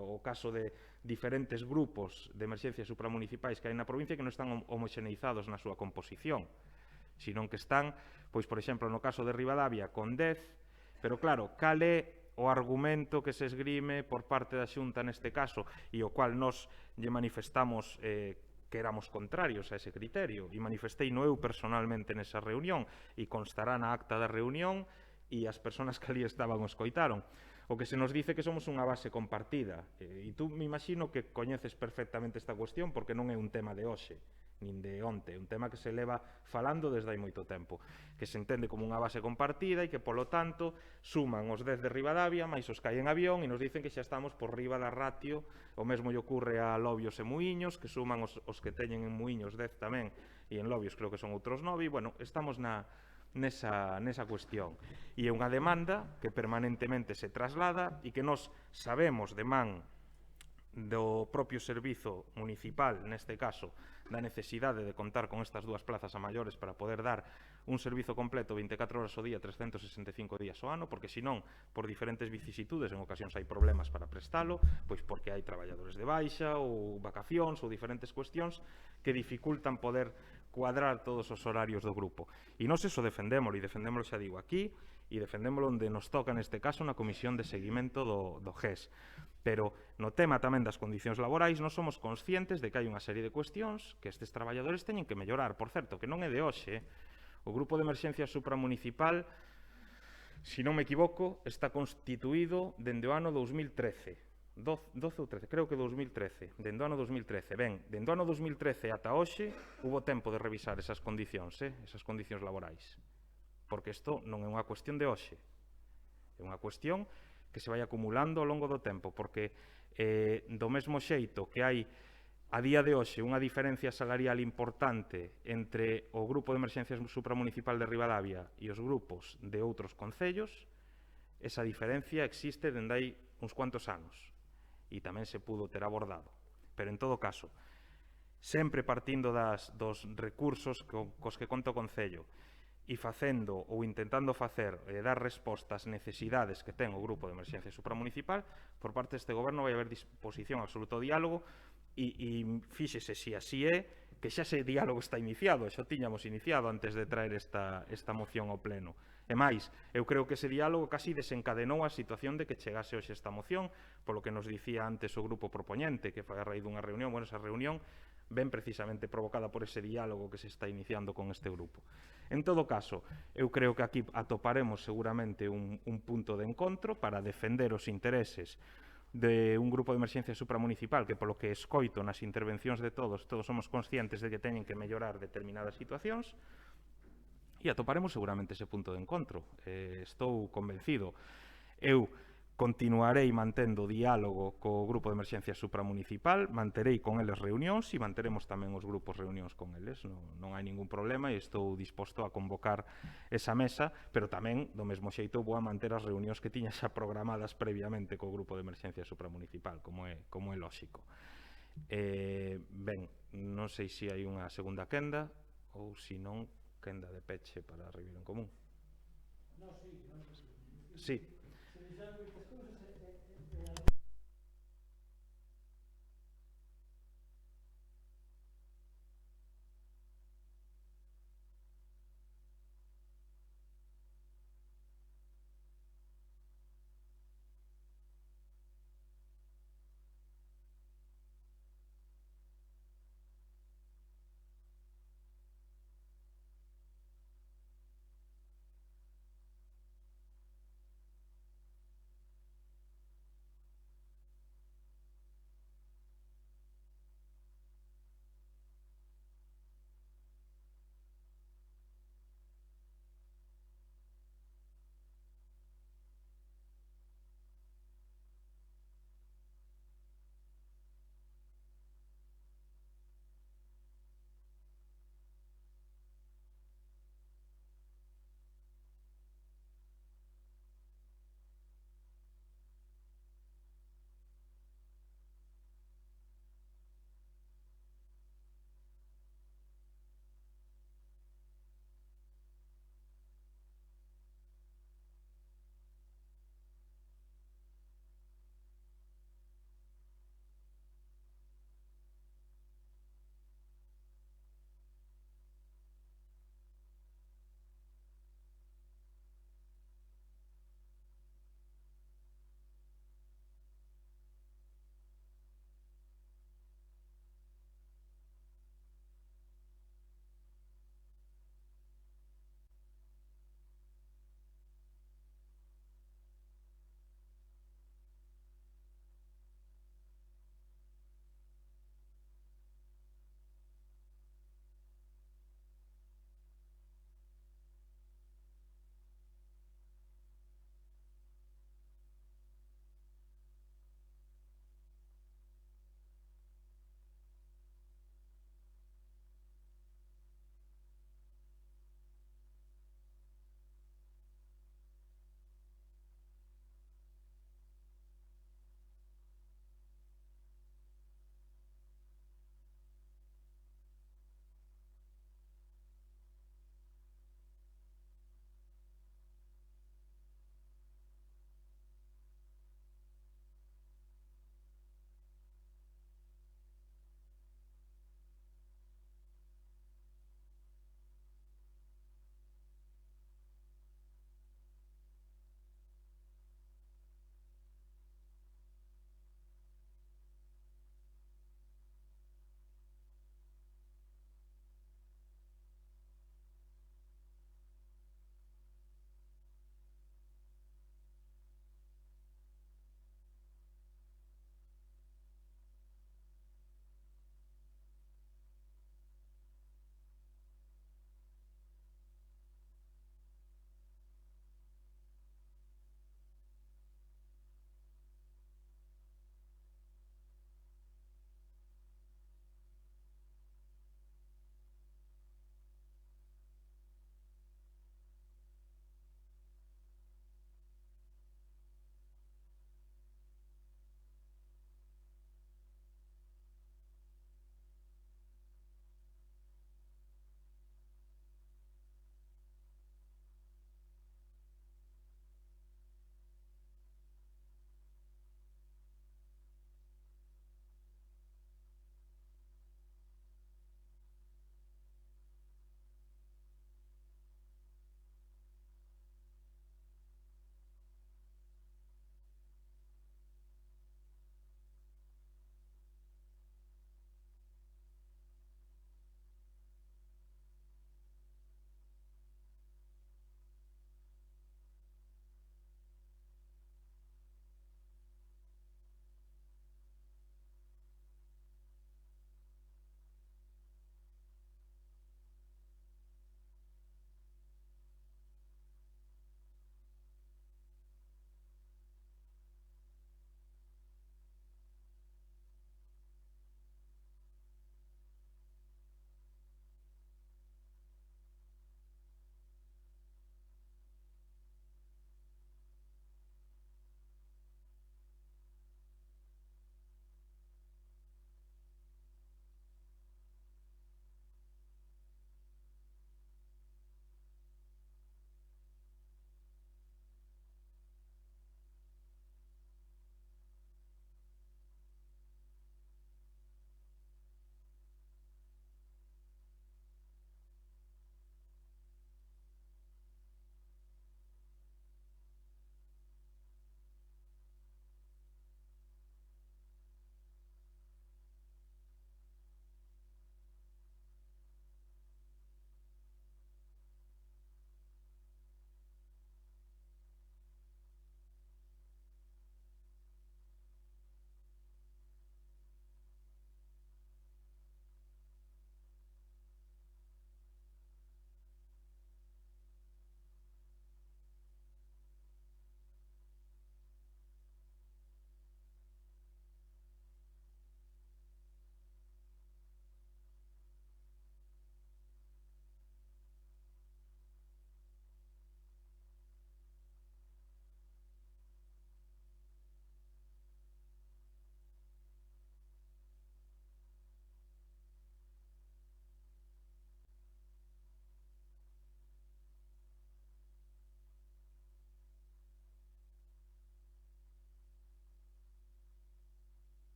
o caso de diferentes grupos de emerxencias supramunicipais que hai na provincia que non están homoxeneizados na súa composición, sino que están, pois, por exemplo, no caso de Ribadavia, con 10, pero claro, cal é o argumento que se esgrime por parte da Xunta neste caso, e o cual nós lle manifestamos que éramos contrarios a ese criterio, e manifestei no eu personalmente nesa reunión, e constará na acta da reunión, e as persoas que ali estaban o escoitaron. O que se nos dice que somos unha base compartida, e tú me imagino que coñeces perfectamente esta cuestión, porque non é un tema de hoxe, nin de onte, un tema que se leva falando desde hai moito tempo, que se entende como unha base compartida e que, polo tanto, suman os 10 de Ribadavia, máis os que hai en avión, e nos dicen que xa estamos por riba da ratio. O mesmo lle ocurre a Lobios e Muiños, que suman os que teñen en Muiños 10 tamén, e en Lobios creo que son outros 9, e, bueno, estamos nesa cuestión. E é unha demanda que permanentemente se traslada e que nós sabemos de man do propio servizo municipal, neste caso, da necesidade de contar con estas 2 plazas a maiores para poder dar un servizo completo 24 horas ao día, 365 días ao ano, porque senón, por diferentes vicisitudes, en ocasións hai problemas para prestalo, pois porque hai traballadores de baixa ou vacacións ou diferentes cuestións que dificultan poder cuadrar todos os horarios do grupo. E nós eso defendémolo, e defendémolo, xa digo, aquí, e defendémolo onde nos toca, neste caso, na comisión de seguimento do GES. Pero no tema tamén das condicións laborais nós somos conscientes de que hai unha serie de cuestións que estes traballadores teñen que mellorar. Por certo, que non é de hoxe, o grupo de emerxencia supramunicipal, se non me equivoco, está constituído dende o ano 2013. 12 ou 13, creo que 2013, dende o ano 2013. Ben, dende o ano 2013 ata hoxe, hubo tempo de revisar esas condicións, esas condicións laborais. Porque isto non é unha cuestión de hoxe, é unha cuestión que se vai acumulando ao longo do tempo, porque do mesmo xeito que hai A día de hoxe, unha diferencia salarial importante entre o Grupo de Emerxencias Supramunicipal de Ribadavia e os grupos de outros concellos, esa diferencia existe dende hai uns cuantos anos e tamén se pudo ter abordado. Pero, en todo caso, sempre partindo dos recursos cos que conta o Concello e facendo ou intentando facer dar resposta ás necesidades que ten o Grupo de Emerxencia Supramunicipal, por parte deste Goberno vai haber disposición absoluta ao diálogo e fíxese se así é, que xa ese diálogo está iniciado, xa o tiñamos iniciado antes de traer esta moción ao Pleno. E máis, eu creo que ese diálogo casi desencadenou a situación de que chegase hoxe esta moción, polo que nos dicía antes o grupo propoñente, que foi a raíz dunha reunión. Bueno, esa reunión ven precisamente provocada por ese diálogo que se está iniciando con este grupo. En todo caso, eu creo que aquí atoparemos seguramente un punto de encontro para defender os intereses de un grupo de emerxencia supramunicipal que, polo que escoito nas intervencións de todos somos conscientes de que teñen que mellorar determinadas situacións, e atoparemos seguramente ese punto de encontro. Estou convencido. Eu continuarei mantendo diálogo co grupo de emerxencia supramunicipal, manterei con eles reunións e manteremos tamén os grupos reunións con eles, non hai ningún problema e estou disposto a convocar esa mesa, pero tamén, do mesmo xeito, vou a manter as reunións que tiña xa programadas previamente co grupo de emerxencia supramunicipal, como é lóxico. Ben, non sei se hai unha segunda quenda ou se non, quenda de peche para Ribeiro en Común. Sí.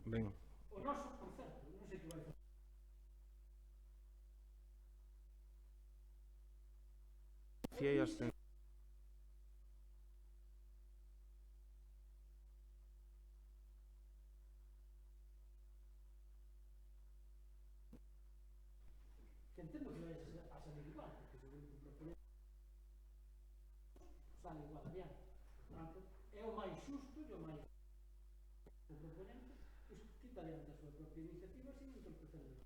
Ben. O noso, por certo, non sei que vai facer. Que entendo que vai a salir igual, porque se o proponente sale igual adiante. Por tanto, é o máis xusto e o máis o proponente, pois quita adiante a súa propia iniciativa sin entorpecer de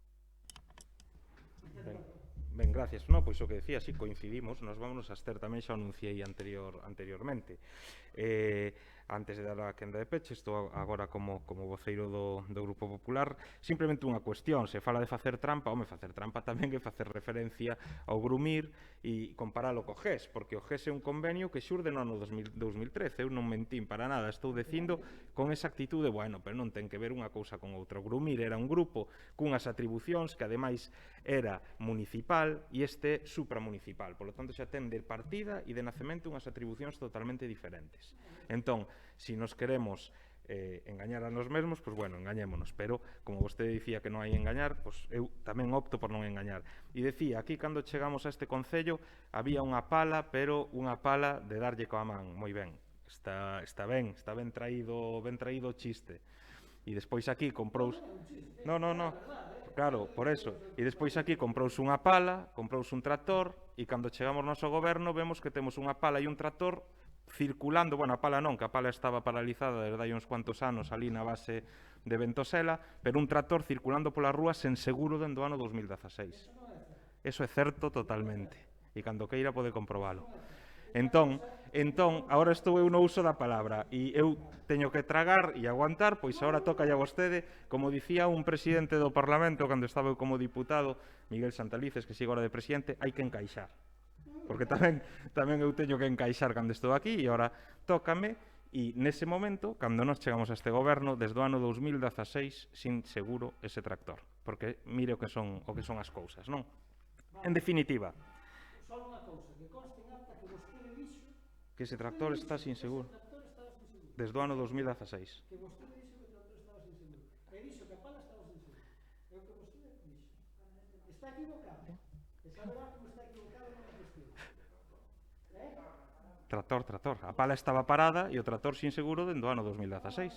Ben, gracias. No, pois o que decía, sí, coincidimos, nos vamos a abster tamén, xa anunciei anteriormente. Antes de dar a quenda de peche, estou agora como voceiro do Grupo Popular, simplemente unha cuestión, se fala de facer trampa, facer trampa tamén é facer referencia ao Grumir e comparalo co GES, porque o GES é un convenio que xurde no ano 2013, eu non mentín para nada, estou dicindo con esa actitude, bueno, pero non ten que ver unha cousa con outra. O Grumir era un grupo cunhas atribucións que ademais era municipal e este supramunicipal, polo tanto xa ten de partida e de nacemento unhas atribucións totalmente diferentes. Entón, se nos queremos engañar a nos mesmos, pois bueno, engañémonos, pero como vostede dicía que non hai engañar, pois eu tamén opto por non engañar. E decía, aquí cando chegamos a este concello había unha pala, pero unha pala de darlle coa man, moi ben, está ben traído o chiste. E despois aquí comprouse... No, claro, por eso. E despois aquí comprouse unha pala, comprouse un tractor, e cando chegamos ao noso goberno vemos que temos unha pala e un tractor circulando, bueno, a pala non, que a pala estaba paralizada desde hai uns cuantos anos ali na base de Ventosela, pero un tractor circulando polas rúas sen seguro dende o ano 2016. Eso é certo totalmente, e cando queira pode comprobalo. Entón, agora estou eu no uso da palabra, e eu teño que tragar e aguantar, pois agora toca a vostede, como dicía un presidente do Parlamento cando estaba eu como diputado, Miguel Santalices, que sigo agora de presidente, hai que encaixar. Porque tamén eu teño que encaixar cando estou aquí e agora tócame e nese momento, cando nos chegamos a este goberno, desde o ano 2016 sin seguro ese tractor, porque mire o que son as cousas, non? En definitiva, só unha cousa, que conste en acta que vostede dixo que ese tractor está sin seguro desde o ano 2016. que vostede dixo que o tractor estaba sin seguro e dixo que a pala estaba sin seguro, é o que vostede dixo. Está equivocado, e saberá como está equivocado non é cuestión. Tractor. A pala estaba parada e o tractor sin seguro dende o ano 2016.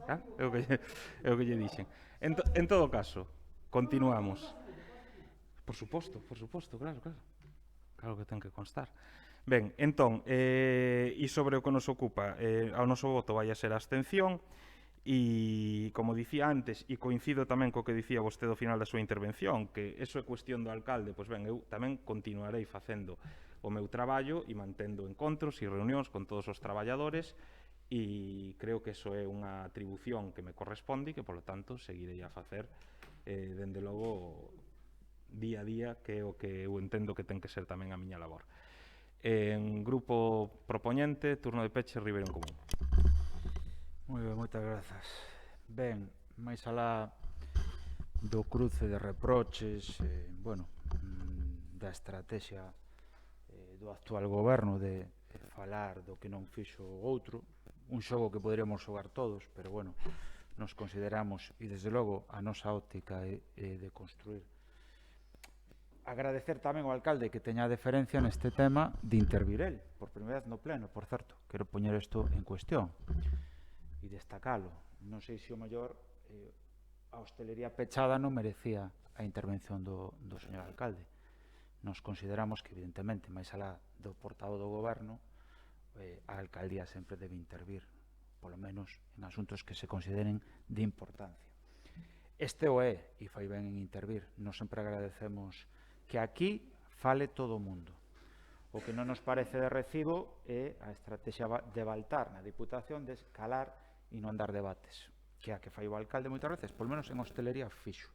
É o que lle dixen. En todo caso, continuamos. Por suposto, claro. Claro que ten que constar. Ben, entón, e sobre o que nos ocupa, ao noso voto vai a ser a abstención, e como dicía antes, e coincido tamén co que dicía vostede ao final da súa intervención, que eso é cuestión do alcalde, pois ben, eu tamén continuarei facendo o meu traballo e mantendo encontros e reunións con todos os traballadores e creo que eso é unha atribución que me corresponde e que, polo tanto, seguirei a facer dende logo día a día, que é o que eu entendo que ten que ser tamén a miña labor. En grupo propoñente, turno de peche, Ribeiro en Común. Moi ben, moitas grazas. Ben, máis alá do cruce de reproches, da estrategia do actual goberno de falar do que non fixo o outro, un xogo que poderíamos xogar todos, pero bueno, nos consideramos, e desde logo a nosa óptica é de construir. Agradecer tamén ao alcalde que teña a deferencia neste tema de intervir el, por primeira vez no pleno, por certo, quero poñer isto en cuestión e destacalo. Non sei se o mellor a hostelería pechada non merecía a intervención do señor alcalde. Nos consideramos que, evidentemente, máis alá do portavoz do goberno, a alcaldía sempre debe intervir, polo menos en asuntos que se consideren de importancia. Este o é, e fai ben en intervir. Nos sempre agradecemos que aquí fale todo o mundo. O que non nos parece de recibo é a estrategia de Baltar na Diputación de escalar e non dar debates, que é a que fai o alcalde moitas veces, polo menos en hostelería fixo.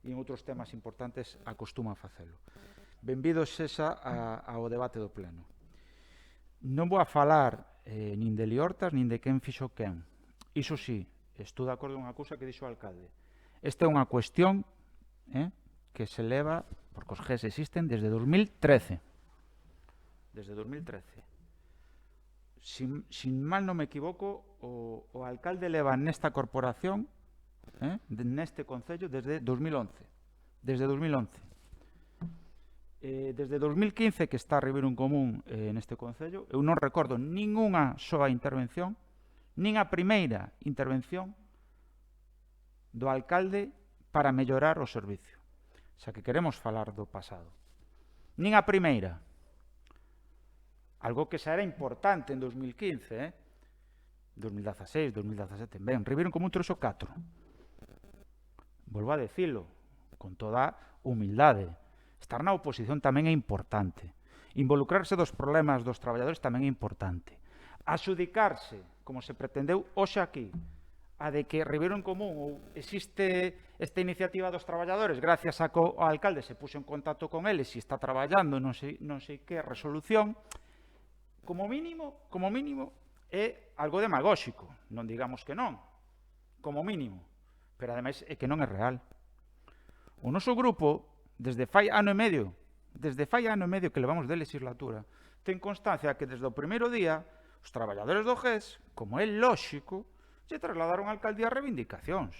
E en outros temas importantes acostuma a facelo. Benvidos sexa ao debate do pleno. Non vou a falar nin de liortas nin de quen fixo quen. Iso sí, estou de acordo con unha cousa que dixo o alcalde. Esta é unha cuestión que se leva, porque os GES existen desde 2013. Desde 2013. Sin mal non me equivoco, o alcalde leva nesta corporación neste Concello desde 2011. Desde 2011. Desde 2015 que está Ribeiro en Común neste Concello, eu non recordo ningunha soa intervención, nin a primeira intervención do alcalde para mellorar o servicio. Xa que queremos falar do pasado. Nin a primeira. Algo que xa era importante en 2015, 2016, 2017. Ben, Ribeiro en Común trouxo 4. Volvo a decilo, con toda humildade. Estar na oposición tamén é importante. Involucrarse dos problemas dos traballadores tamén é importante. Adxudicarse, como se pretendeu hoxe aquí, a de que Ribeiro en Común ou existe esta iniciativa dos traballadores gracias a que o alcalde se puxo en contacto con eles e está traballando non sei que resolución, como mínimo, é algo demagóxico. Non digamos que non, como mínimo. Pero ademais é que non é real. O noso grupo, desde fai ano e medio que levamos de legislatura, ten constancia que desde o primeiro día os traballadores do GES, como é lóxico, lle trasladaron á alcaldía reivindicacións.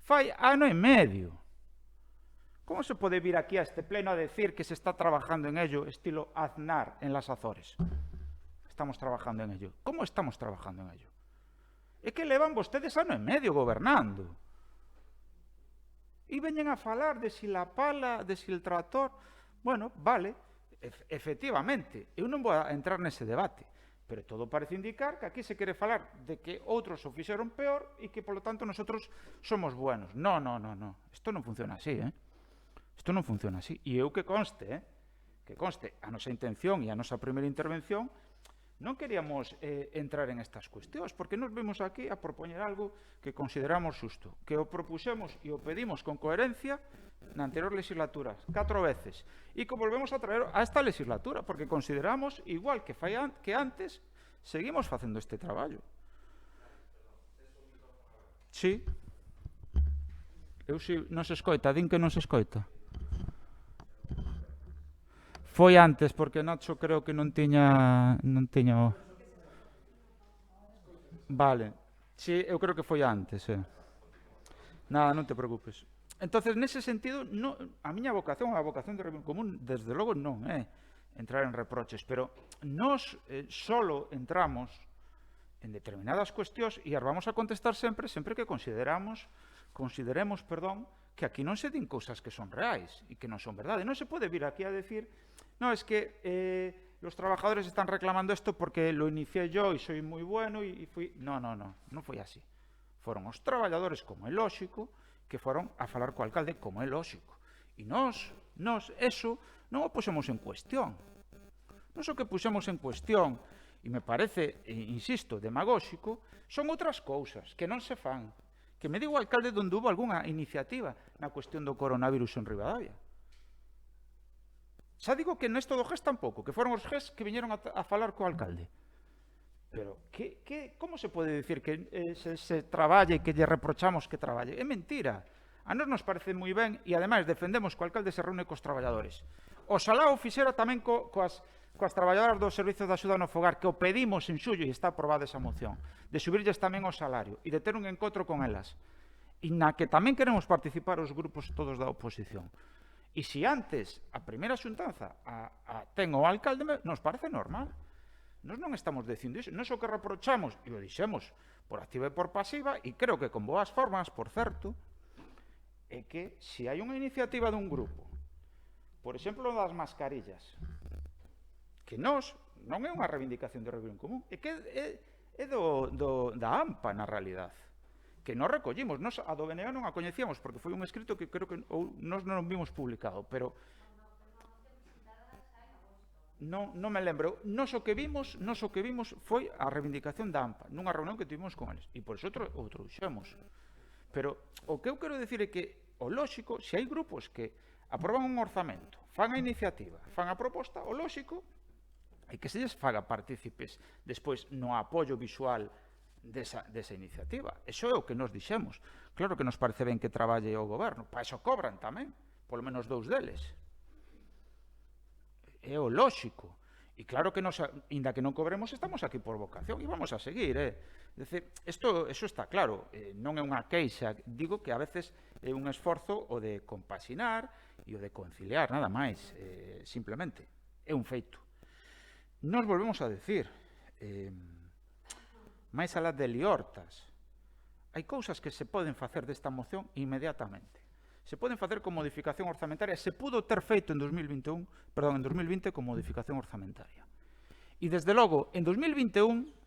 Fai ano e medio. Como se pode vir aquí a este pleno a decir que se está trabajando en ello estilo Aznar en las Azores? Estamos trabajando en ello. ¿Cómo estamos trabajando en ello? É que levan vostedes ano e medio gobernando. E veñen a falar de si la pala, de si el tractor. Bueno, vale, efectivamente, eu non vou a entrar nese debate, pero todo parece indicar que aquí se quere falar de que outros o fixeron peor e que, polo tanto, nosotros somos buenos. No. Isto non funciona así, Isto non funciona así. E eu que conste, a nosa intención e a nosa primeira intervención, non queríamos entrar en estas cuestións, porque nos vemos aquí a propoñer algo que consideramos xusto, que o propuxemos e o pedimos con coherencia na anterior legislatura, 4 veces, e que volvemos a traer a esta legislatura, porque consideramos, igual que antes, seguimos facendo este traballo. Sí. Eu si non se escoita, din que non se escoita. Foi antes, porque Nacho creo que non tiña... Vale. Sí, eu creo que foi antes, Nada, non te preocupes. Entonces, nese sentido, a miña vocación, a vocación de Ribeiro en Común, desde logo non é entrar en reproches, pero nós solo entramos en determinadas cuestións e as vamos a contestar sempre que consideremos, que aquí non se din cousas que son reais e que non son verdade. Non se pode vir aquí a decir, no, es que los trabajadores están reclamando esto porque lo inicié yo y soy muy bueno y fui... No foi así. Foron os traballadores, como é lóxico, que foron a falar co alcalde, como é lóxico. E nós, eso, non o puxemos en cuestión. Nós o que puxemos en cuestión, e me parece, insisto, demagóxico, son outras cousas que non se fan. Que me digo o alcalde onde hubo algunha iniciativa na cuestión do coronavirus en Ribadavia. Xa digo que nesto do GES tampouco, que foron os GES que viñeron a falar co alcalde. Pero, como se pode dicir que se traballe, que lle reprochamos que traballe? É mentira. A nos parece moi ben e, ademais, defendemos que o alcalde se reúne cos traballadores. Oxalá o fixera tamén coas traballadoras do Servicio de Axuda no Fogar, que o pedimos en xullo e está aprobada esa moción, de subirlles tamén o salario e de ter un encontro con elas. E na que tamén queremos participar os grupos todos da oposición. E se antes a primeira xuntanza ten o alcalde, nos parece normal. Nós non estamos dicindo iso. Nós o que reprochamos, e o dixemos por activa e por pasiva, e creo que con boas formas, por certo, é que se hai unha iniciativa dun grupo, por exemplo, das mascarillas, que nós non é unha reivindicación de Ribeiro en Común, é que é da AMPA, na realidade, que nós recollimos. Nós a do BNG non a coñecíamos, porque foi un escrito que creo que nós non vimos publicado, pero non me lembro. Nós o que vimos foi a reivindicación da AMPA, nunha reunión que tivemos con eles, e por iso o trouxemos. Pero o que eu quero dicir é que o lóxico, se hai grupos que aproban un orzamento, fan a iniciativa, fan a proposta, o lóxico é que se lles faga partícipes despois no apoio visual desa iniciativa. Eso é o que nos dixemos. Claro que nos parece ben que traballe o goberno, para iso cobran tamén, polo menos 2 deles. É o lóxico. E claro que nos, inda que non cobremos, estamos aquí por vocación e vamos a seguir, Decir, eso está claro, non é unha queixa, digo que a veces é un esforzo o de compaxinar e o de conciliar, nada máis, simplemente, é un feito. Nos volvemos a decir, máis alá de liortas, hai cousas que se poden facer desta moción inmediatamente. Se poden facer con modificación orzamentaria, se pudo ter feito en 2020 con modificación orzamentaria. E, desde logo, en 2021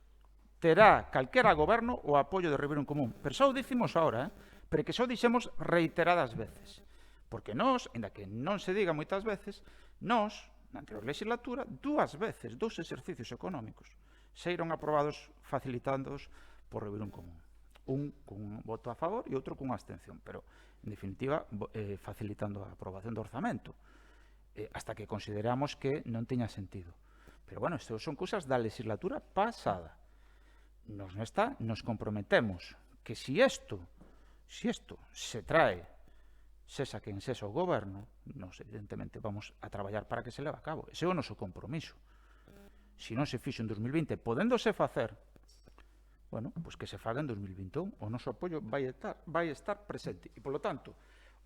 terá calquera goberno o apoio de Ribeiro en Común. Pero xa o dicimos ahora, pero que xa o dixemos reiteradas veces. Porque nós, ainda que non se diga moitas veces, nós, na anterior legislatura, 2 veces, 2 exercicios económicos, seiron aprobados facilitados por Ribeiro en Común. Un con un voto a favor e outro con unha abstención, pero, en definitiva, facilitando a aprobación do orzamento, hasta que consideramos que non teña sentido. Pero, bueno, isto son cousas da legislatura pasada. Nesta nos comprometemos que si isto se trae, sesa quen sesa o goberno, nos evidentemente vamos a traballar para que se leve a cabo. Ese é o noso compromiso. Se non se fixo en 2020, podéndose facer, bueno, pois que se faga en 2021. O noso apoio vai estar presente. E, polo tanto,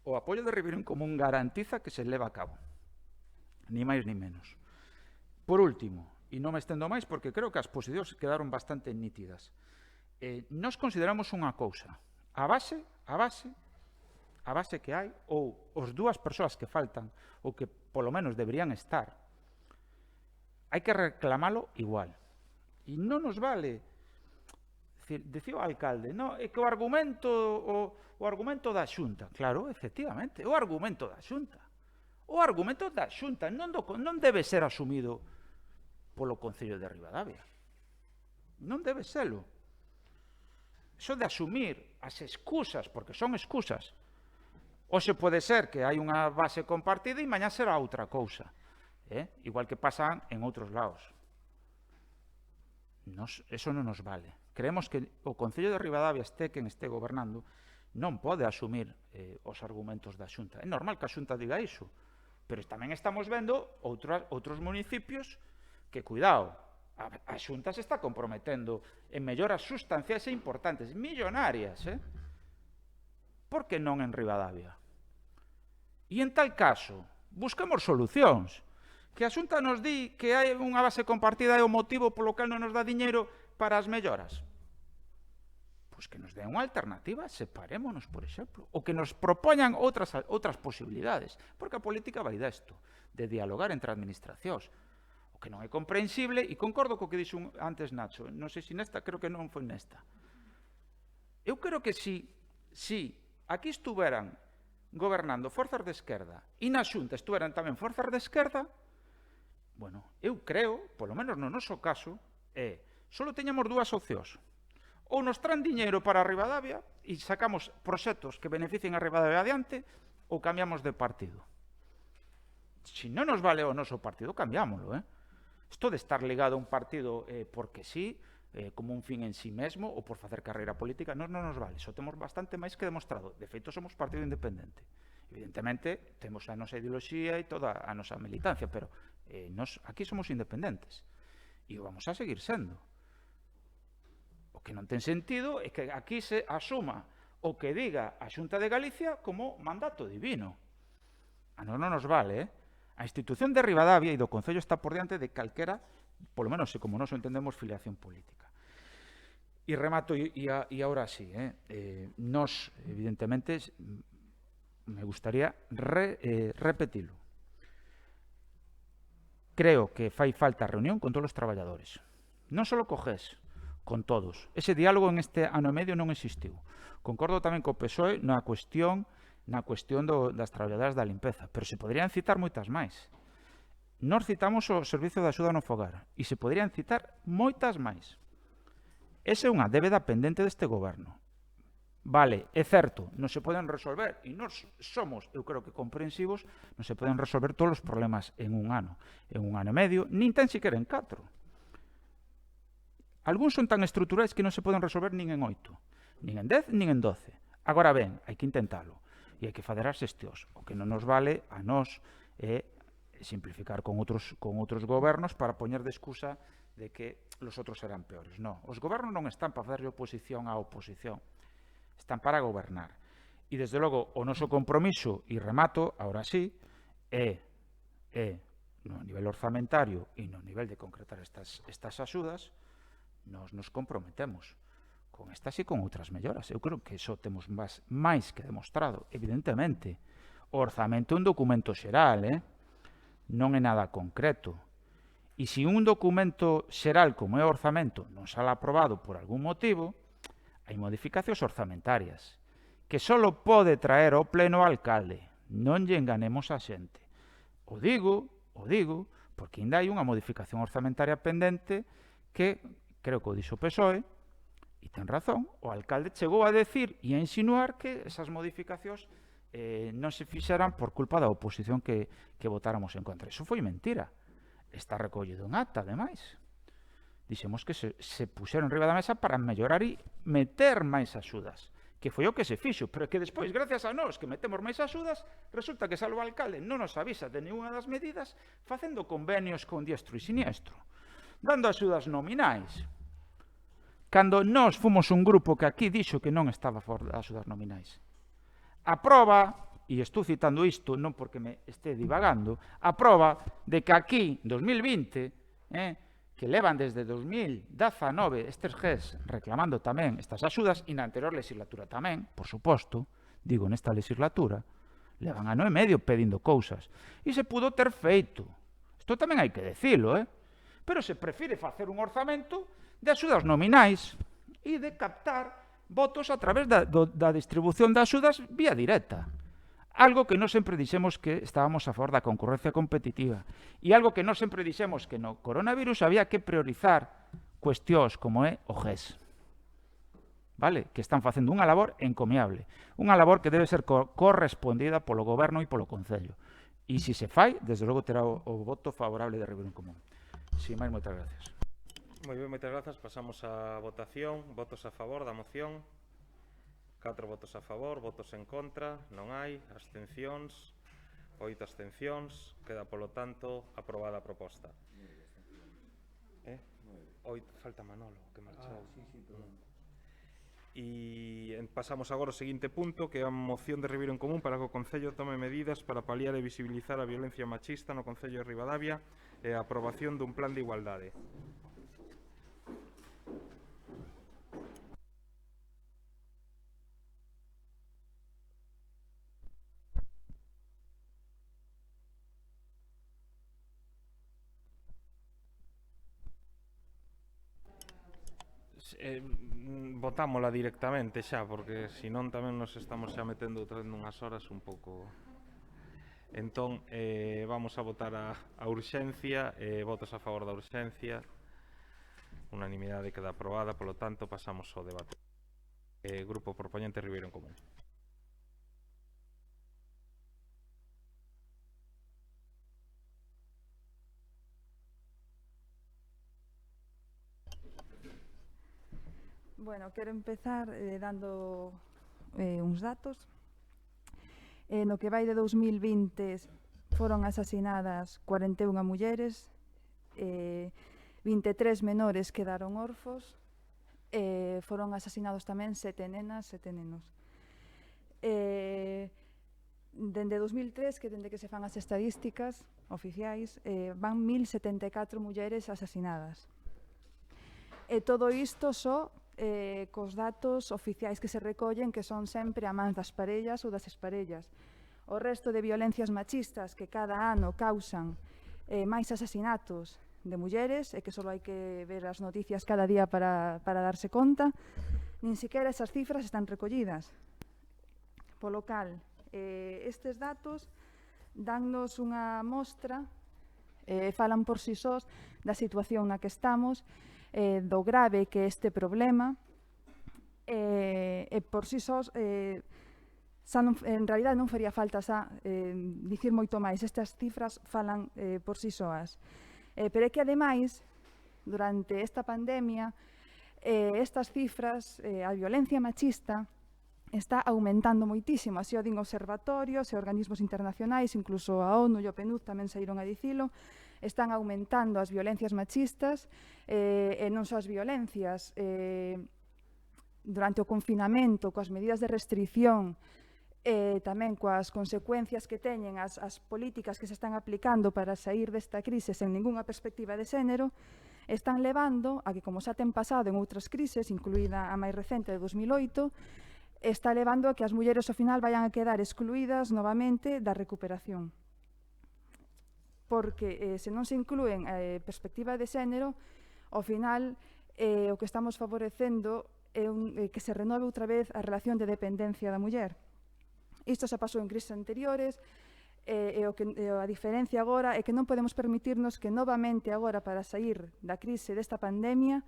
o apoio de Ribeiro en Común garantiza que se leva a cabo. Ni máis ni menos. Por último, e non me estendo máis porque creo que as posicións quedaron bastante nítidas, nos consideramos unha cousa. A base que hai, ou os 2 persoas que faltan, ou que polo menos deberían estar, hai que reclamalo igual. E non nos vale, dicía o alcalde, no, é que o argumento da Xunta, claro, efectivamente, o argumento da Xunta. O argumento da Xunta non debe ser asumido polo Concello de Ribadavia. Non debe serlo. Iso de asumir as excusas, porque son excusas, hoxe pode ser que hai unha base compartida e mañá será outra cousa. Igual que pasan en outros lados. Eso non nos vale. Creemos que o Concello de Ribadavia, este quen este gobernando, non pode asumir os argumentos da Xunta. É normal que a Xunta diga iso, pero tamén estamos vendo outros municipios que, cuidado, a Xunta se está comprometendo en melloras sustanciais e importantes, millonarias, por que non en Ribadavia? E en tal caso, busquemos solucións. Que a Xunta nos di que hai unha base compartida é o motivo polo que non nos dá diñeiro para as melloras. Pois que nos den unha alternativa, separémonos, por exemplo, ou que nos propoñan outras posibilidades, porque a política vai desto, de dialogar entre administracións. O que non é comprensible, e concordo co que dixo antes Nacho, non sei se nesta, creo que non foi nesta. Eu creo que si aquí estuveran gobernando forzas de esquerda e na Xunta estuveran tamén forzas de esquerda, bueno, eu creo, polo menos no noso caso, só teñamos 2 opcións. Ou nos traen diñeiro para Ribadavia e sacamos proxectos que beneficien a Ribadavia adiante, ou cambiamos de partido. Se non nos vale o noso partido, cambiámoslo, Isto de estar ligado a un partido porque sí, como un fin en sí mesmo, ou por facer carreira política, non nos vale. Iso temos bastante máis que demostrado. De feito, somos partido independente. Evidentemente, temos a nosa ideoloxía e toda a nosa militancia, pero nos aquí somos independentes. E o vamos a seguir sendo. O que non ten sentido é que aquí se asuma o que diga a Xunta de Galicia como mandato divino. A non nos vale, A institución de Ribadavia e do Concello está por diante de calquera, polo menos se como nos entendemos, filiación política. E remato, e agora sí, nos, evidentemente, me gustaría repetilo. Creo que fai falta reunión con todos os traballadores. Non só co GES, con todos. Ese diálogo en este ano e medio non existiu. Concordo tamén co PSOE na cuestión das traballadoras da limpeza, pero se poderían citar moitas máis. Nos citamos o Servicio de Axuda no Fogar e se poderían citar moitas máis. Esa é unha débeda pendente deste goberno. Vale, é certo, non se poden resolver, e nós somos, eu creo que comprensivos, non se poden resolver todos os problemas en un ano e medio, nin tan siquiera en 4. Algúns son tan estruturais que non se poden resolver nin en 8, nin en 10, nin en 12. Agora ben, hai que intentalo. E hai que fazer as xestións. O que non nos vale a nós é simplificar con outros gobernos para poñer de excusa de que los outros eran peores. Non, os gobernos non están para facerle oposición á oposición, están para gobernar. E, desde logo, o noso compromiso, e remato, ahora sí, é no nivel orzamentario e no nivel de concretar estas axudas, nos comprometemos con estas e con outras melloras. Eu creo que iso temos máis que demostrado. Evidentemente, o orzamento é un documento xeral, non é nada concreto. E se un documento xeral como é o orzamento non sale aprobado por algún motivo, hai modificacións orzamentarias que só pode traer ao pleno o alcalde. Non lle enganemos a xente. O digo, porque ainda hai unha modificación orzamentaria pendente que, creo que o dixo o PSOE, e ten razón, o alcalde chegou a decir e a insinuar que esas modificacións non se fixeran por culpa da oposición que votáramos en contra. Iso foi mentira. Está recollido en acta, ademais. Dixemos que se puxeron riba da mesa para mellorar e meter máis axudas, que foi o que se fixo, pero que despois, gracias a nós, que metemos máis axudas, resulta que salvo o alcalde non nos avisa de ninguna das medidas, facendo convenios con diestro e siniestro, dando axudas nominais. Cando nós fomos un grupo que aquí dixo que non estaba a favor das axudas nominais. A prova, e estou citando isto non porque me este divagando, a prova de que aquí, 2020, que levan desde 2019 estes GES reclamando tamén estas axudas, e na anterior legislatura tamén, por suposto, digo nesta legislatura, levan ano e medio pedindo cousas. E se pudo ter feito. Isto tamén hai que decilo, pero se prefire facer un orzamento de axudas nominais e de captar votos a través da distribución de axudas vía directa. Algo que non sempre dixemos que estábamos a favor da concurrencia competitiva e algo que non sempre dixemos que no coronavirus había que priorizar cuestións como é o GES. Vale? Que están facendo unha labor encomiable, unha labor que debe ser correspondida polo goberno e polo Concello. E se se fai, desde logo terá o voto favorable de Ribeirón Común. Sin máis, moitas gracias. Moi ben, moitas grazas. Pasamos á votación. Votos a favor da moción. 4 votos a favor, votos en contra, non hai, abstencións, 8 abstencións, queda polo tanto aprobada a proposta. 8, falta Manolo, que marchou. E pasamos agora ao seguinte punto, que é a moción de Ribeirón Común para que o Concello tome medidas para paliar e visibilizar a violencia machista no Concello de Ribadavia e a aprobación dun plan de igualdade. Votámola directamente xa, porque senón tamén nos estamos xa metendo unhas horas un pouco. Entón, vamos a votar a urxencia, votos a favor da urxencia, unanimidade queda aprobada, polo tanto pasamos ao debate. Grupo propoñente Ribeirón Común. Bueno, quero empezar dando uns datos. No que vai de 2020 foron asasinadas 41 mulleres, 23 menores quedaron orfos, foron asasinados tamén 7 nenas, 7 nenos. Dende 2003, que dende que se fan as estadísticas oficiais, van 1074 mulleres asasinadas. E todo isto só cos datos oficiais que se recollen, que son sempre a mans das parellas ou das exparellas. O resto de violencias machistas que cada ano causan máis asasinatos de mulleres, e que só hai que ver as noticias cada día para darse conta, nin siquiera esas cifras están recollidas. Polo cal, estes datos dannos unha mostra, falan por si sós da situación na que estamos, do grave que este problema, e por si sós, en realidad non faría falta xa dicir moito máis, estas cifras falan por si soas. Pero é que, ademais, durante esta pandemia, estas cifras, a violencia machista, está aumentando moitísimo, así o din observatorios e organismos internacionais, incluso a ONU e o PNUD tamén saíron a dicilo, están aumentando as violencias machistas e non só as violencias. Durante o confinamento, coas medidas de restrición, tamén coas consecuencias que teñen as políticas que se están aplicando para sair desta crise sen ningunha perspectiva de xénero, están levando a que, como xa ten pasado en outras crises, incluída a máis recente de 2008, está levando a que as mulleres ao final vayan a quedar excluídas novamente da recuperación. Porque se non se inclúen perspectiva de xénero, ao final o que estamos favorecendo é que se renove outra vez a relación de dependencia da muller. Isto xa pasou en crises anteriores, e a diferencia agora é que non podemos permitirnos que novamente agora, para sair da crise desta pandemia,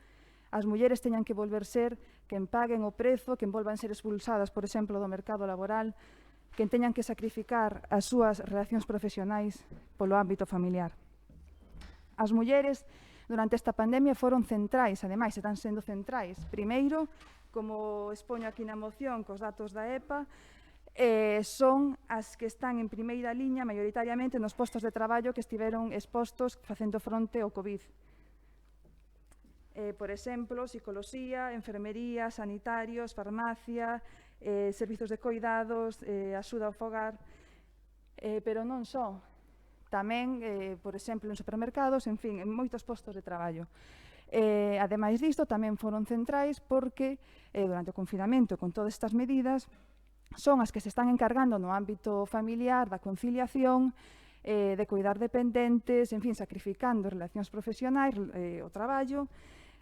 as mulleres teñan que volver ser quen paguen o prezo, quen volvan ser expulsadas, por exemplo, do mercado laboral, quen teñan que sacrificar as súas relacións profesionais polo ámbito familiar. As mulleres, durante esta pandemia, foron centrais, ademais, están sendo centrais. Primeiro, como expoño aquí na moción, cos datos da EPA, son as que están en primeira liña, maioritariamente, nos postos de traballo que estiveron expostos facendo fronte ao COVID. Por exemplo, psicoloxía, enfermería, sanitarios, farmacia, servizos de coidados, axuda ao fogar, pero non só. Tamén, por exemplo, en supermercados, en fin, en moitos postos de traballo. Ademais disto, tamén foron centrais porque, durante o confinamento, con todas estas medidas, son as que se están encargando no ámbito familiar da conciliación, de cuidar dependentes, en fin, sacrificando relacións profesionais, o traballo,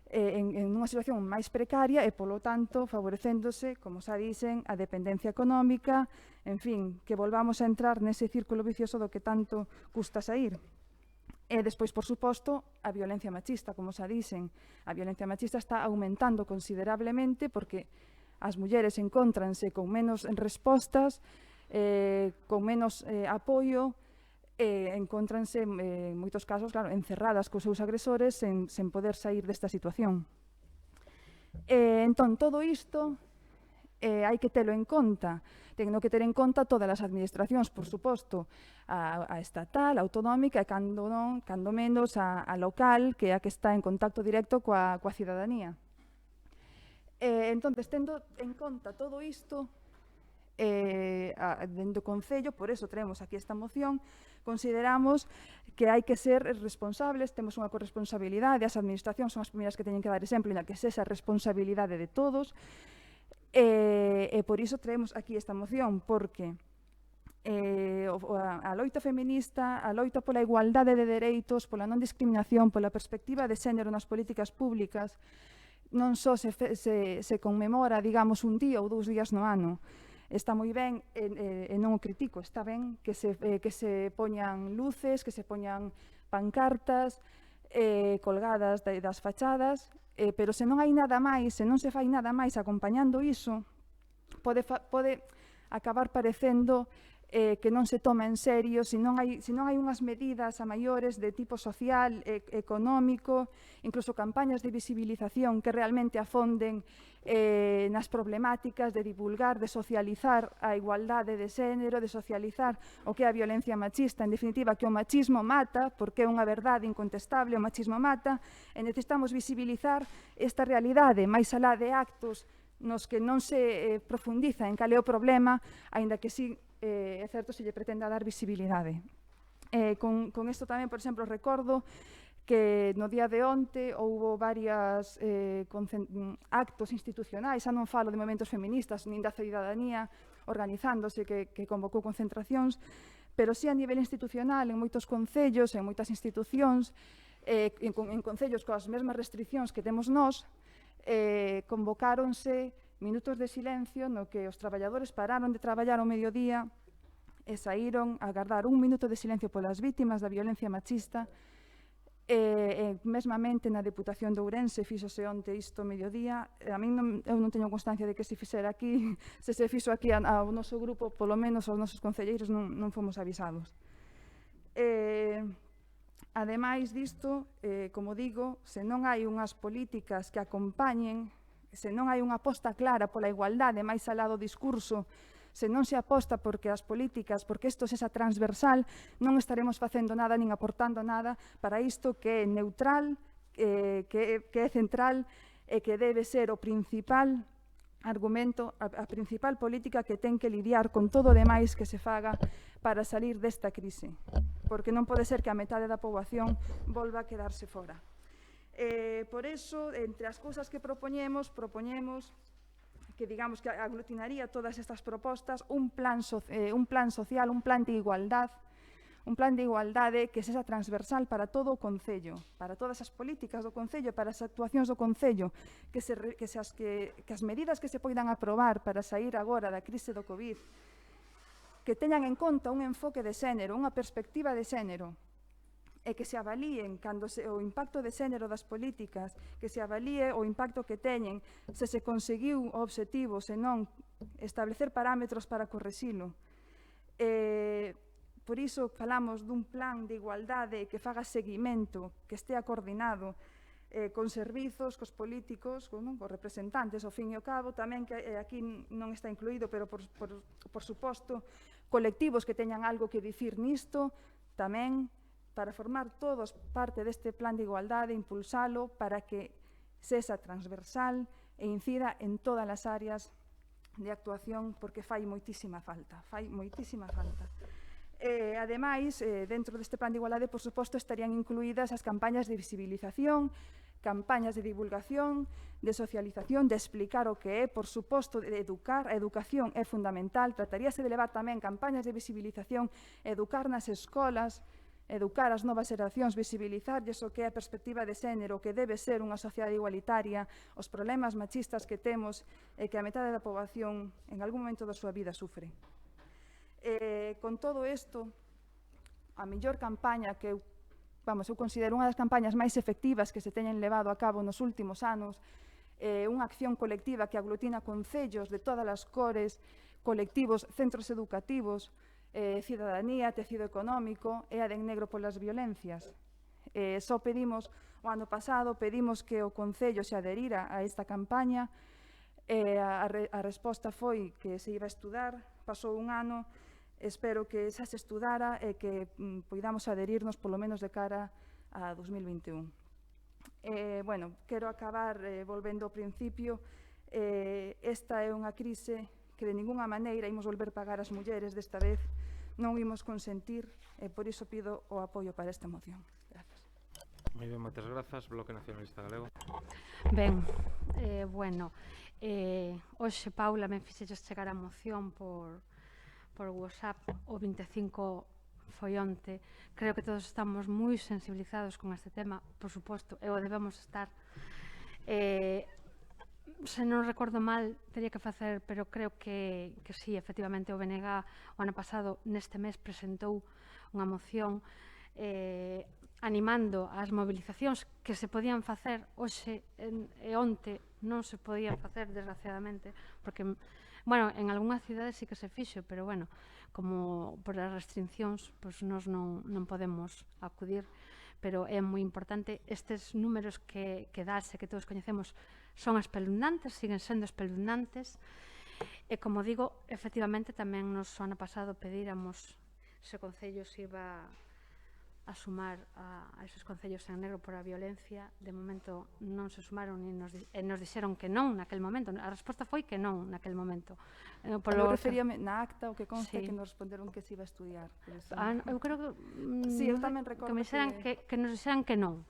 en unha situación máis precaria e, polo tanto, favorecéndose, como xa dicen, a dependencia económica, en fin, que volvamos a entrar nese círculo vicioso do que tanto custa sair. E despois, por suposto, a violencia machista, como xa dicen. A violencia machista está aumentando considerablemente porque as mulleres encóntranse con menos respostas, con menos apoio, encóntranse, en moitos casos, claro, encerradas cos seus agresores sen poder sair desta situación. Entón, todo isto hai que telo en conta. Tendo que ter en conta todas as administracións, por suposto, a estatal, a autonómica e, cando menos, a local, que é a que está en contacto directo coa cidadanía. Entón, tendo en conta todo isto, dentro do Concello, por eso traemos aquí esta moción, consideramos que hai que ser responsables, temos unha corresponsabilidade, as administracións son as primeiras que teñen que dar exemplo, na que esa responsabilidade de todos, e por iso traemos aquí esta moción, porque a loita feminista, a loita pola igualdade de dereitos, pola non discriminación, pola perspectiva de xénero nas políticas públicas, non só se conmemora, digamos, un día ou 2 días no ano. Está moi ben, e non o critico, está ben que se poñan luces, que se poñan pancartas colgadas das fachadas, pero se non hai nada máis, se non se fai nada máis acompañando iso, pode acabar parecendo que non se toma en serio, se non hai unhas medidas a maiores de tipo social, económico, incluso campañas de visibilización que realmente afonden nas problemáticas de divulgar, de socializar a igualdade de xénero, de socializar o que é a violencia machista, en definitiva, que o machismo mata, porque é unha verdade incontestable, o machismo mata, e necesitamos visibilizar esta realidade, máis alá de actos nos que non se profundiza en cal é o problema, aínda que sí, é certo, se lle pretenda dar visibilidade. Con isto tamén, por exemplo, recordo que no día de onte houbo varios actos institucionais, xa non falo de movimentos feministas nin da cidadanía organizándose que convocou concentracións, pero sí a nivel institucional, en moitos concellos, en moitas institucións, en concellos coas mesmas restriccións que temos nós, convocáronse minutos de silencio no que os traballadores pararon de traballar ao mediodía e saíron a agardar un minuto de silencio polas vítimas da violencia machista. Mesmamente na Deputación de Ourense fíxose onte isto ao mediodía. A min eu non teño constancia de que se fixera aquí, se fixo aquí ao noso grupo, polo menos aos nosos concelleiros non fomos avisados. Ademais disto, como digo, se non hai unhas políticas que acompañen Se non hai unha aposta clara pola igualdade máis alá do discurso, se non se aposta porque as políticas, porque isto sexa transversal, non estaremos facendo nada nin aportando nada para isto que é neutral, que é central e que debe ser o principal argumento, a principal política que ten que lidiar con todo o demais que se faga para salir desta crise, porque non pode ser que a metade da poboación volva a quedarse fora. Por eso, entre as cousas que propoñemos que digamos que aglutinaría todas estas propostas un plan social, un plan de igualdade que sexa transversal para todo o Concello, para todas as políticas do Concello, para as actuacións do Concello, que as medidas que se poidan aprobar para sair agora da crise do COVID, que teñan en conta un enfoque de xénero, unha perspectiva de xénero, e que se avalíen o impacto de xénero das políticas, que se avalíe o impacto que teñen, se conseguiu o obxectivo, se non, establecer parámetros para correxilo. Por iso falamos dun plan de igualdade que faga seguimento, que estea coordinado con servizos, cos políticos, cos representantes, ao fin e ao cabo, tamén que aquí non está incluído, pero por suposto, colectivos que teñan algo que dicir nisto, tamén para formar todos parte deste plan de igualdade, impulsalo para que sexa transversal e incida en todas as áreas de actuación, porque fai moitísima falta, Ademais, dentro deste plan de igualdade, por suposto, estarían incluídas as campañas de visibilización, campañas de divulgación, de socialización, de explicar o que é, por suposto, de educar. A educación é fundamental, trataríase de levar tamén campañas de visibilización, educar nas escolas, educar as novas xeracións, visibilizarlles o que é a perspectiva de xénero, que debe ser unha sociedade igualitaria, os problemas machistas que temos e que a metade da poboación en algún momento da súa vida sufre. Con todo isto, a mellor campaña que eu considero unha das campañas máis efectivas que se teñen levado a cabo nos últimos anos, unha acción colectiva que aglutina concellos de todas as cores, colectivos, centros educativos, cidadanía, tecido económico e a de En Negro polas violencias. Só pedimos, o ano pasado, pedimos que o Concello se adherira a esta campaña. A resposta foi que se iba a estudar, pasou un ano, espero que xa se estudara e que poidamos adherirnos polo menos de cara a 2021. Quero acabar volvendo ao principio. Esta é unha crise que de ninguna maneira imos volver pagar as mulleres desta vez, non imos consentir, e por iso pido o apoio para esta moción. Grazas. Moi ben, moitas grazas. Bloque Nacionalista Galego. Ben, hoxe, Paula, me fixelles chegar a moción por WhatsApp, o 25 foi onte. Creo que todos estamos moi sensibilizados con este tema, por suposto, e o debemos estar. Se non recordo mal, teria que facer, pero creo que sí, efectivamente, o BNG o ano pasado, neste mes, presentou unha moción animando as movilizacións que se podían facer hoxe e onte, non se podían facer, desgraciadamente, porque, en algunhas cidades sí que se fixo, pero, como por as restriccións, nós non podemos acudir, pero é moi importante. Estes números que dase, que todos coñecemos, son espeluznantes, siguen sendo espeluznantes, e, como digo, efectivamente, tamén nos ano pasado pedíramos se o Concello se iba a sumar a esos concellos en negro por a violencia. De momento non se sumaron e nos dixeron que non naquel momento. A resposta foi que non naquel momento. Eu referíame na acta o que consta que nos responderon que se iba a estudiar. Eu creo que eu tamén recordo que nos dixeran que non.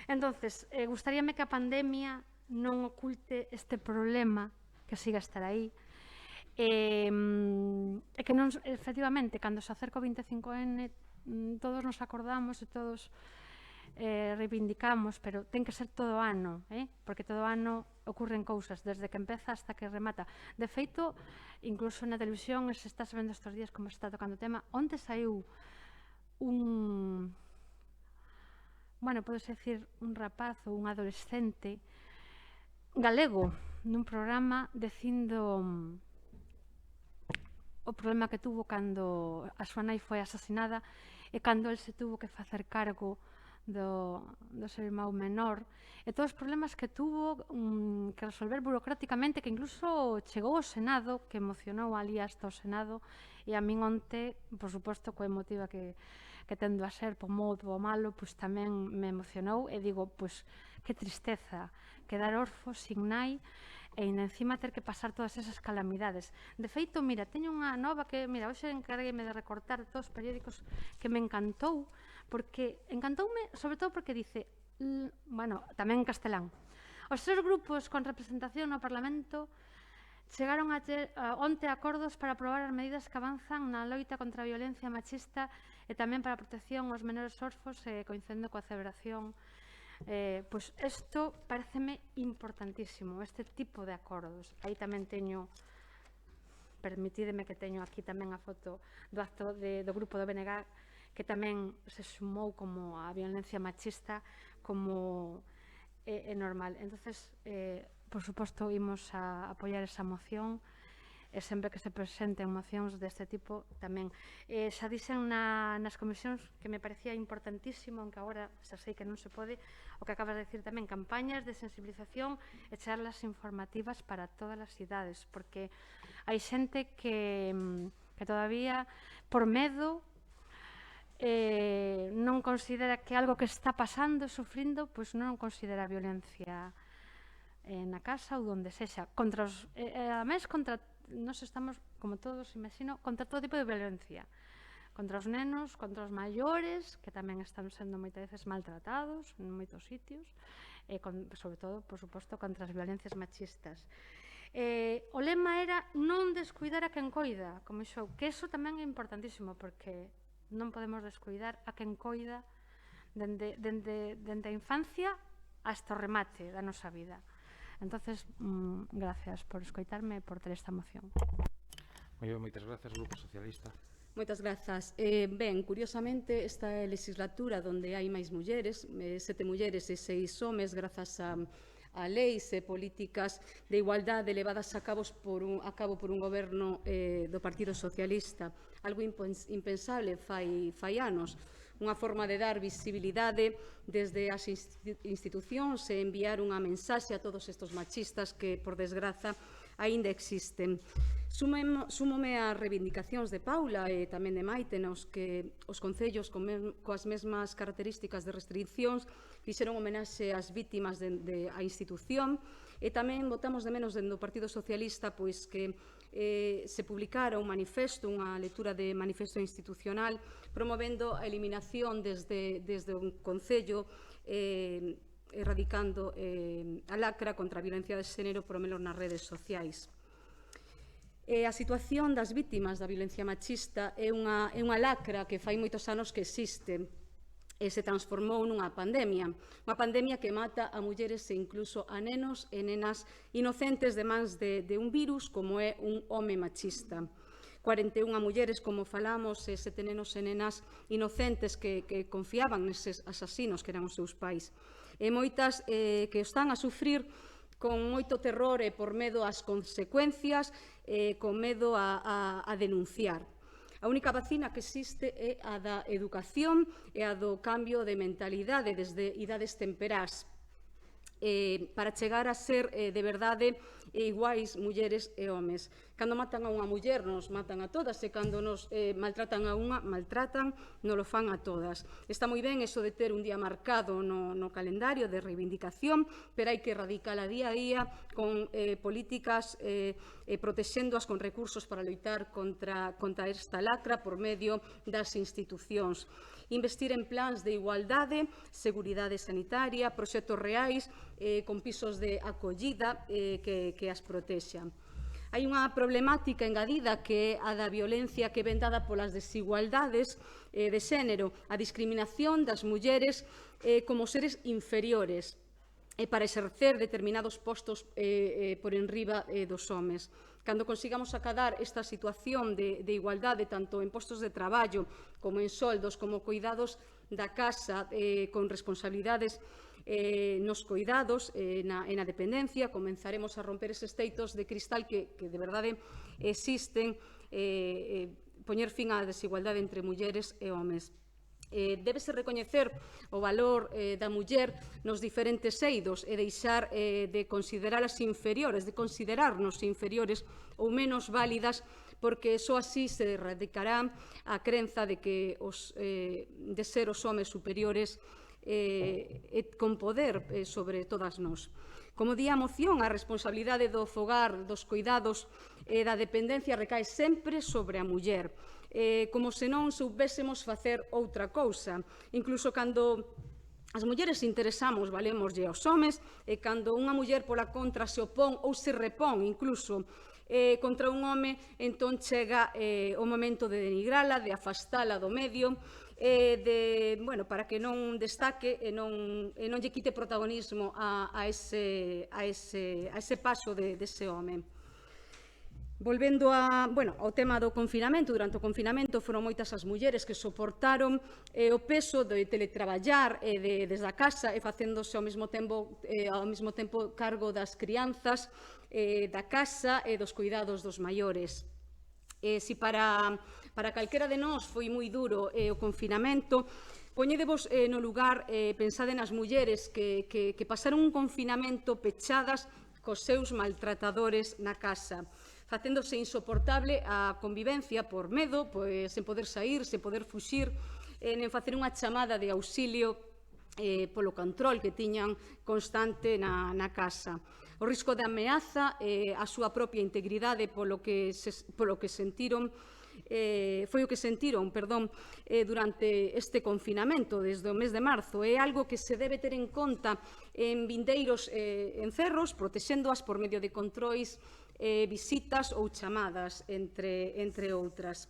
Entonces, gustaríame que a pandemia non oculte este problema, que siga a estar aí, e que non, efectivamente, cando se acerca o 25N, todos nos acordamos e todos reivindicamos, pero ten que ser todo ano, porque todo ano ocurren cousas, desde que empeza hasta que remata. De feito, incluso na televisión se está sabendo estes días como se está tocando o tema. Onte saiu podes decir, un rapaz ou un adolescente galego nun programa dicindo o problema que tuvo cando a súa nai foi asasinada e cando el se tuvo que facer cargo do seu irmão menor, e todos os problemas que tuvo que resolver burocráticamente, que incluso chegou ao Senado, que emocionou ali hasta o Senado, e a min onte, por suposto, coa emotiva que tendo a ser po bo po malo, pois tamén me emocionou, e digo, pois, que tristeza quedar orfo, sin nai, e encima ter que pasar todas esas calamidades. De feito, mira, teño unha nova que, mira, hoxe encargueme de recortar todos os periódicos, que me encantou, porque encantoume, sobre todo porque dice, bueno, tamén en castelán, os tres grupos con representación no Parlamento chegaron onte a acordos para aprobar as medidas que avanzan na loita contra a violencia machista e tamén para a protección aos menores orfos, coincidendo coa celebración. Pois isto pareceme importantísimo, este tipo de acordos. Aí tamén teño, permitídeme que teño aquí tamén a foto do acto do grupo do BNG, que tamén se sumou como a violencia machista como é normal. Entonces, por suposto, imos a apoiar esa moción, e sempre que se presenten mocións deste tipo tamén. Xa dixen nas comisións que me parecía importantísimo, aunque agora xa sei que non se pode, o que acabas de decir tamén, campañas de sensibilización e charlas informativas para todas as idades, porque hai xente que todavía, por medo, non considera que algo que está pasando, sufrindo, pois non considera violencia na casa ou onde sexa. Ademais, nós estamos, como todos, imagino, contra todo tipo de violencia. Contra os nenos, contra os maiores, que tamén están sendo moitas veces maltratados en moitos sitios, e sobre todo, por suposto, contra as violencias machistas. O lema era non descuidar a quen coida, como iso, que iso tamén é importantísimo, porque non podemos descuidar a quen coida dende a infancia hasta o remate da nosa vida. Entonces, gracias por escoitarme e por ter esta moción. Moi ben, moitas grazas, Grupo Socialista. Moitas grazas. Ben, curiosamente, esta é a legislatura onde hai máis mulleres, 7 mulleres e 6 homes, grazas a leis e políticas de igualdade levadas a cabo por un goberno do Partido Socialista. Algo impensable fai anos. Unha forma de dar visibilidade desde as institucións e enviar unha mensaxe a todos estes machistas que, por desgraza, aínda existen. Súmome ás reivindicacións de Paula e tamén de Maite, nos que os concellos coas mesmas características de restriccións fixeron homenaxe ás vítimas da institución, e tamén votamos de menos dentro do Partido Socialista pois que se publicara un manifesto, unha lectura de manifesto institucional promovendo a eliminación desde un concello erradicando a lacra contra a violencia de xénero, por lo menos nas redes sociais. A situación das vítimas da violencia machista é unha lacra que fai moitos anos que existe e se transformou nunha pandemia que mata a mulleres e incluso a nenos e nenas inocentes de mans de un virus como é un home machista. 41 mulleres, como falamos, e 7 nenos e nenas inocentes que confiaban neses asasinos que eran os seus pais. E moitas que están a sufrir con moito terror e por medo ás consecuencias, con medo a denunciar. A única vacina que existe é a da educación e a do cambio de mentalidade desde idades temperás, para chegar a ser de verdade iguais mulleres e homes. Cando matan a unha muller, nos matan a todas, e cando nos maltratan a unha, maltratan, nos lo fan a todas. Está moi ben eso de ter un día marcado no calendario de reivindicación, pero hai que erradicala día a día con políticas protexéndoas con recursos para loitar contra esta lacra por medio das institucións. Investir en plans de igualdade, seguridade sanitaria, proxectos reais, con pisos de acollida que as protexan. Hai unha problemática engadida que é a da violencia que ven dada polas desigualdades de xénero, a discriminación das mulleres como seres inferiores para exercer determinados postos por enriba dos homes. Cando consigamos acadar esta situación de igualdade tanto en postos de traballo como en soldos, como cuidados da casa, con responsabilidades nos cuidados, na dependencia, comenzaremos a romper eses teitos de cristal que de verdade existen, poñer fin á desigualdade entre mulleres e homes. Débese recoñecer o valor da muller nos diferentes eidos e deixar de consideralas inferiores, de considerarnos inferiores ou menos válidas, porque só así se erradicará a crenza de que de ser os homes superiores con poder sobre todas nós. Como di a moción, a responsabilidade do fogar, dos cuidados e da dependencia recae sempre sobre a muller, como se non soubésemos facer outra cousa. Incluso cando as mulleres interesamos, valémoslle aos homes, e cando unha muller pola contra se opón ou se repón incluso contra un home, entón chega o momento de denigrala, de afastala do medio, para que non destaque e non lle quite protagonismo a ese paso dese home. Volvendo ao tema do confinamento, durante o confinamento foron moitas as mulleres que soportaron o peso de teletraballar desde a casa e facéndose ao mesmo tempo cargo das crianzas, da casa e dos cuidados dos maiores. Si para calquera de nós foi moi duro o confinamento, poñedevos no lugar, pensade nas mulleres que pasaron un confinamento pechadas cos seus maltratadores na casa, facéndose insoportable a convivencia por medo, sen poder sair, sen poder fuxir, nen facer unha chamada de auxilio polo control que tiñan constante na casa. O risco de ameaza a súa propia integridade polo que sentiron foi o que sentiron, durante este confinamento desde o mes de marzo. É algo que se debe ter en conta en vindeiros encerros, protexéndoas por medio de controis, visitas ou chamadas, entre outras.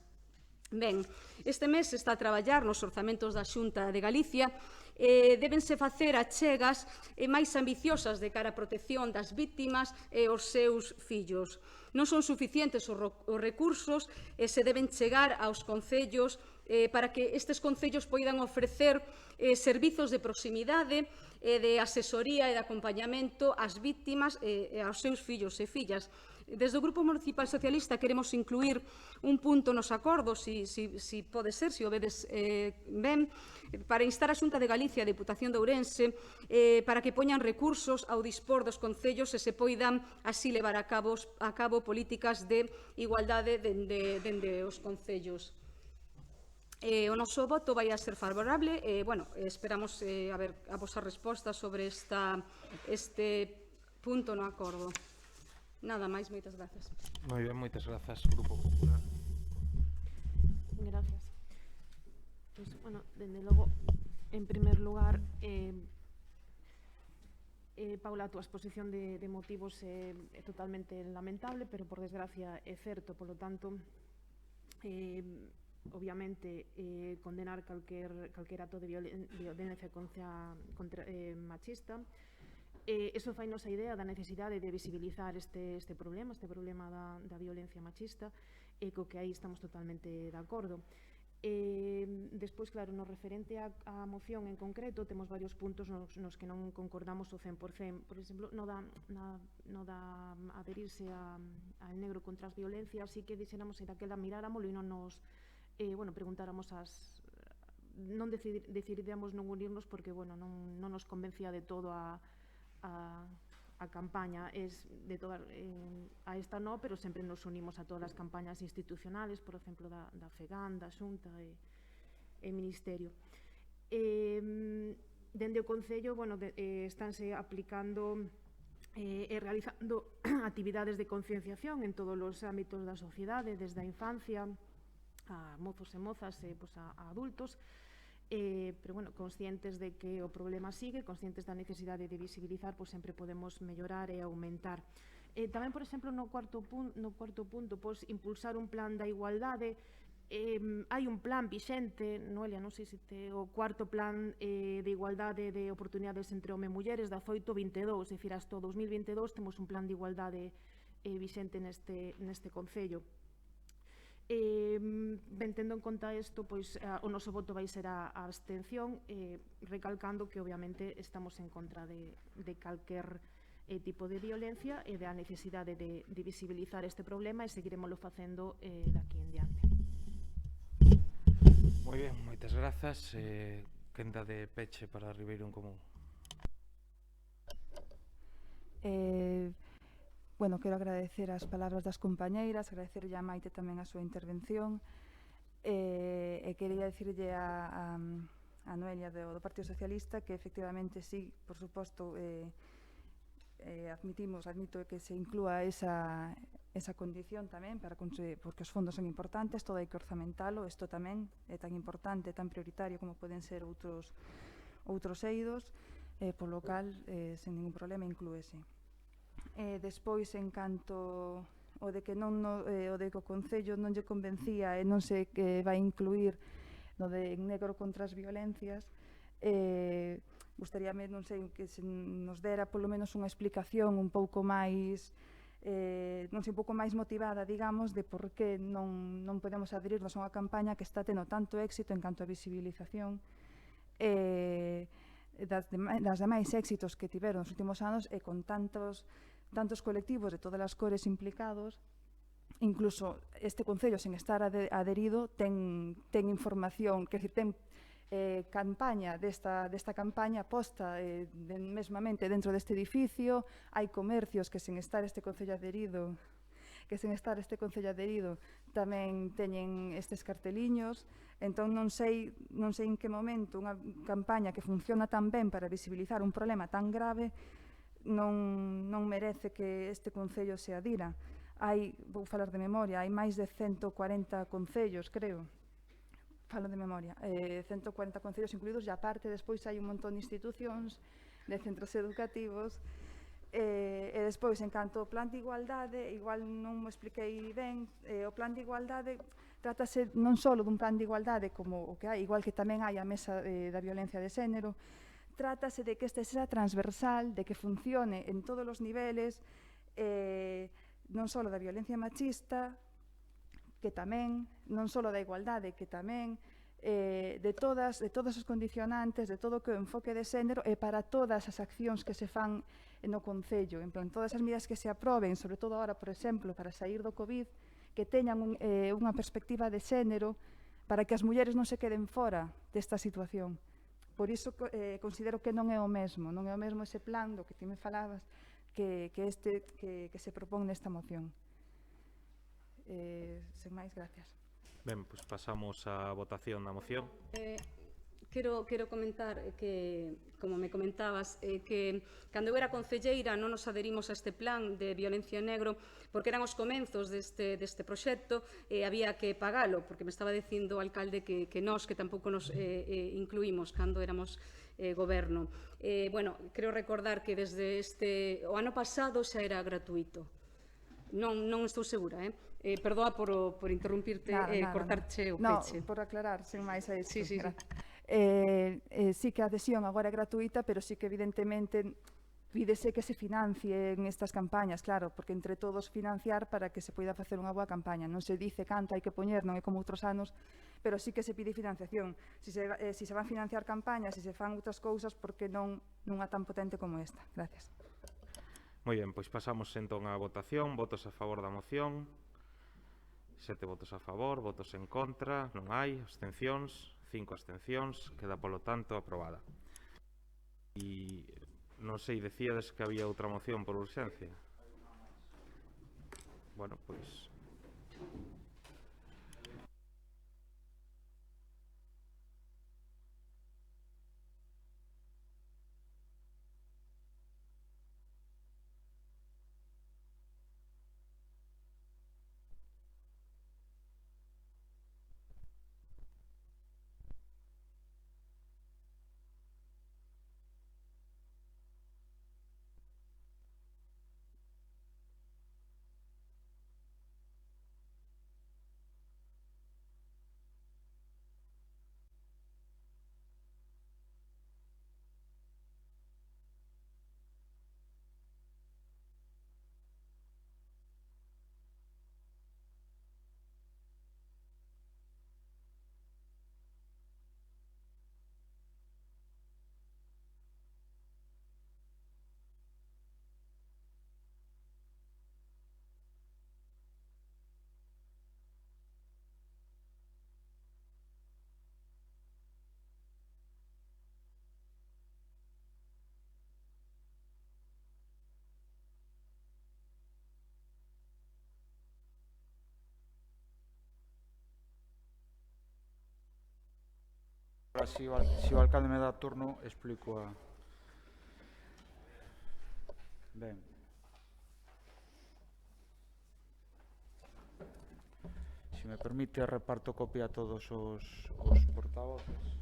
Ben, este mes está a traballar nos orzamentos da Xunta de Galicia. Débense facer achegas máis ambiciosas de cara á protección das vítimas e os seus fillos. Non son suficientes os recursos e se deben chegar aos concellos para que estes concellos poidan ofrecer servizos de proximidade, de asesoría e de acompañamento ás vítimas e aos seus fillos e fillas. Desde o Grupo Municipal Socialista queremos incluir un punto nos acordos, si pode ser, se o vedes ben, para instar a Xunta de Galicia e a Deputación de Ourense para que poñan recursos ao dispor dos concellos e se poidan así levar a cabo políticas de igualdade dende os concellos. O noso voto vai a ser favorable e, esperamos a ver a vosa resposta sobre este punto no acordo. Nada máis, moitas grazas. Moi ben, moitas grazas, Grupo Popular. Gracias. Pues, dende logo, en primer lugar, Paula, a túa exposición de motivos é totalmente lamentable, pero por desgracia é certo, polo tanto, obviamente, condenar calquer acto de violencia machista. Eso fainos a idea da necesidade de visibilizar este problema da violencia machista, e co que aí estamos totalmente de acordo. Despois, claro, no referente á moción en concreto, temos varios puntos nos que non concordamos o 100%. Por exemplo, no da adherirse ao negro contra as violencias, así que dixéramos daquela miráramoslo e non nos preguntáramos non decidiríamos non unirnos porque, non nos convencía de todo a campaña de toda a esta pero sempre nos unimos a todas as campañas institucionales, por exemplo, da FEGAN, da Xunta e Ministerio. Dende o Concello, estánse aplicando e realizando actividades de concienciación en todos os ámbitos da sociedade, desde a infancia a mozos e mozas e a adultos, pero conscientes de que o problema sigue, conscientes da necesidade de visibilizar, sempre podemos mellorar e aumentar. Tamén, por exemplo, no cuarto punto, impulsar un plan da igualdade. Hai un plan vixente, Noelia, non sei se o cuarto plan de igualdade de oportunidades entre home e mulleres da 18-22, é dicir, hasta o 2022 temos un plan de igualdade vixente neste Concello. Ben, tendo en conta isto, o noso voto vai ser a abstención, recalcando que obviamente estamos en contra de calquer tipo de violencia e da necesidade de visibilizar este problema, e seguiremoslo facendo daqui en diante. Moi ben, moitas grazas. Quenda de peche para Ribeiro en Común. Bueno, quero agradecer as palabras das compañeiras, agradecerlle a Maite tamén a súa intervención, e quería dicirlle a Noelia do Partido Socialista que efectivamente sí, por suposto, admito que se inclúa esa condición tamén porque os fondos son importantes, todo hai que orzamentalo, isto tamén é tan importante, tan prioritario como poden ser outros eidos, polo cal, sen ningún problema, inclúese. Despois, en canto o de que o Concello non lle convencía e non se vai incluir no de en negro contra as violencias, gustaríame, non sei, que se nos dera polo menos unha explicación un pouco máis non sei, un pouco máis motivada, digamos, de por que non podemos adherirnos a unha campaña que está tendo tanto éxito en canto a visibilización das demais éxitos que tiveron nos últimos anos e con tantos colectivos de todas as cores implicados. Incluso este Concello, sen estar adherido, ten información, quer dizer, ten campaña desta campaña posta mesmamente dentro deste edificio, hai comercios que sen estar este Concello adherido tamén teñen estes carteliños. Entón non sei en que momento unha campaña que funciona tan ben para visibilizar un problema tan grave non merece que este Concello se adira. Vou falar de memoria, hai máis de 140 concellos, creo, falo de memoria, 140 concellos incluídos, e aparte despois hai un montón de institucións, de centros educativos, e despois, en canto ao plan de igualdade, igual non me expliquei ben, o plan de igualdade trátase non só dun plan de igualdade como o que hai, igual que tamén hai a mesa da violencia de xénero, trátase de que este sea transversal, de que funcione en todos os niveles, non só da violencia machista, que tamén, non só da igualdade, que tamén, de todos os condicionantes, de todo o que o enfoque de xénero e para todas as accións que se fan no Concello, en plan, todas as medidas que se aproben, sobre todo agora, por exemplo, para sair do COVID, que teñan unha perspectiva de xénero para que as mulleres non se queden fora desta situación. Por iso considero que non é o mesmo ese plan do que ti me falabas que se propón nesta moción. Sen máis, gracias. Ben, pois pasamos á votación da moción. Quero comentar que, como me comentabas, que cando eu era concelleira non nos adherimos a este plan de violencia en negro porque eran os comenzos deste proxecto e había que pagalo, porque me estaba dicindo o alcalde que nós, que tampouco nos incluímos cando éramos goberno. Bueno, creo recordar que desde o ano pasado xa era gratuito. Non estou segura, perdoa por interrumpirte e cortarche o peche. No, por aclarar, sen máis a isto. Sí. Sí que a adhesión agora é gratuita, pero sí que evidentemente pídese que se financien estas campañas, claro, porque entre todos financiar para que se poida facer unha boa campaña. Non se dice canto hai que poñer, non é como outros anos, pero sí que se pide financiación. Si se van financiar campañas, si se fan outras cousas, porque non unha tan potente como esta. Gracias. Moi ben, pois pasamos entón á votación. Votos a favor da moción. 7 votos a favor, votos en contra, non hai, abstencións, 5 abstencións, queda polo tanto aprobada. E non sei, decíades que había outra moción por urxencia. Bueno, pois igual se o alcalde me dá turno, explico a... Ben. Se me permite, reparto copia a todos os portavoces.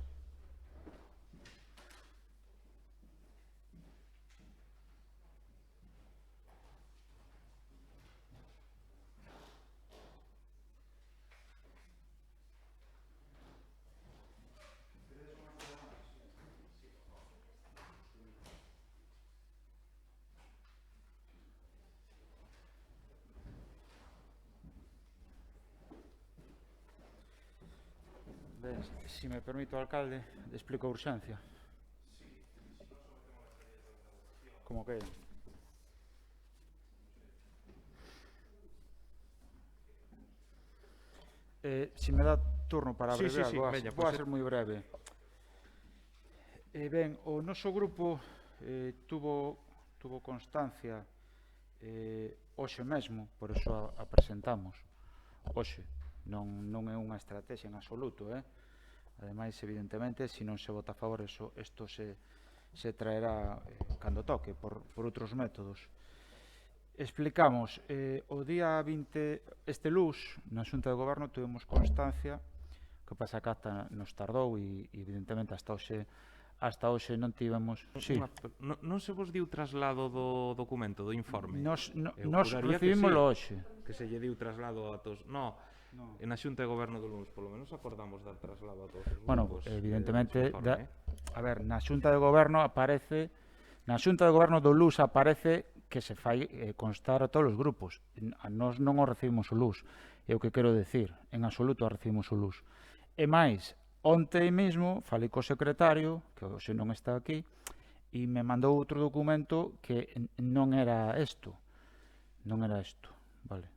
Ben, se me permite o alcalde, explico a urxencia. Como que? Se me dá turno para abreviar, vou a ser moi breve. Ben, o noso grupo tuvo constancia hoxe mesmo, por iso a presentamos hoxe. Non é unha estrategia en absoluto, ademais, evidentemente, se non se vota a favor, isto se traerá cando toque, por outros métodos. Explicamos, o día 20, este luz, na Xunta de Goberno, tuvemos constancia, que pasa que ata nos tardou e, evidentemente, hasta hoxe non tivemos... Sí. Non se vos diu traslado do documento, do informe? Nos recibímoslo hoxe. Que se lle diu traslado a todos... En a Xunta de Goberno do lunes, polo menos acordamos dar traslado a todos os grupos. Bueno, evidentemente, a ver, na Xunta de Goberno aparece, na Xunta de Goberno do LUS aparece que se fai constar a todos os grupos. Nós non o recibimos o LUS, é o que quero decir, en absoluto recibimos o LUS. E máis, onte mesmo falei co secretario, que hoxe non está aquí, e me mandou outro documento que non era isto, vale.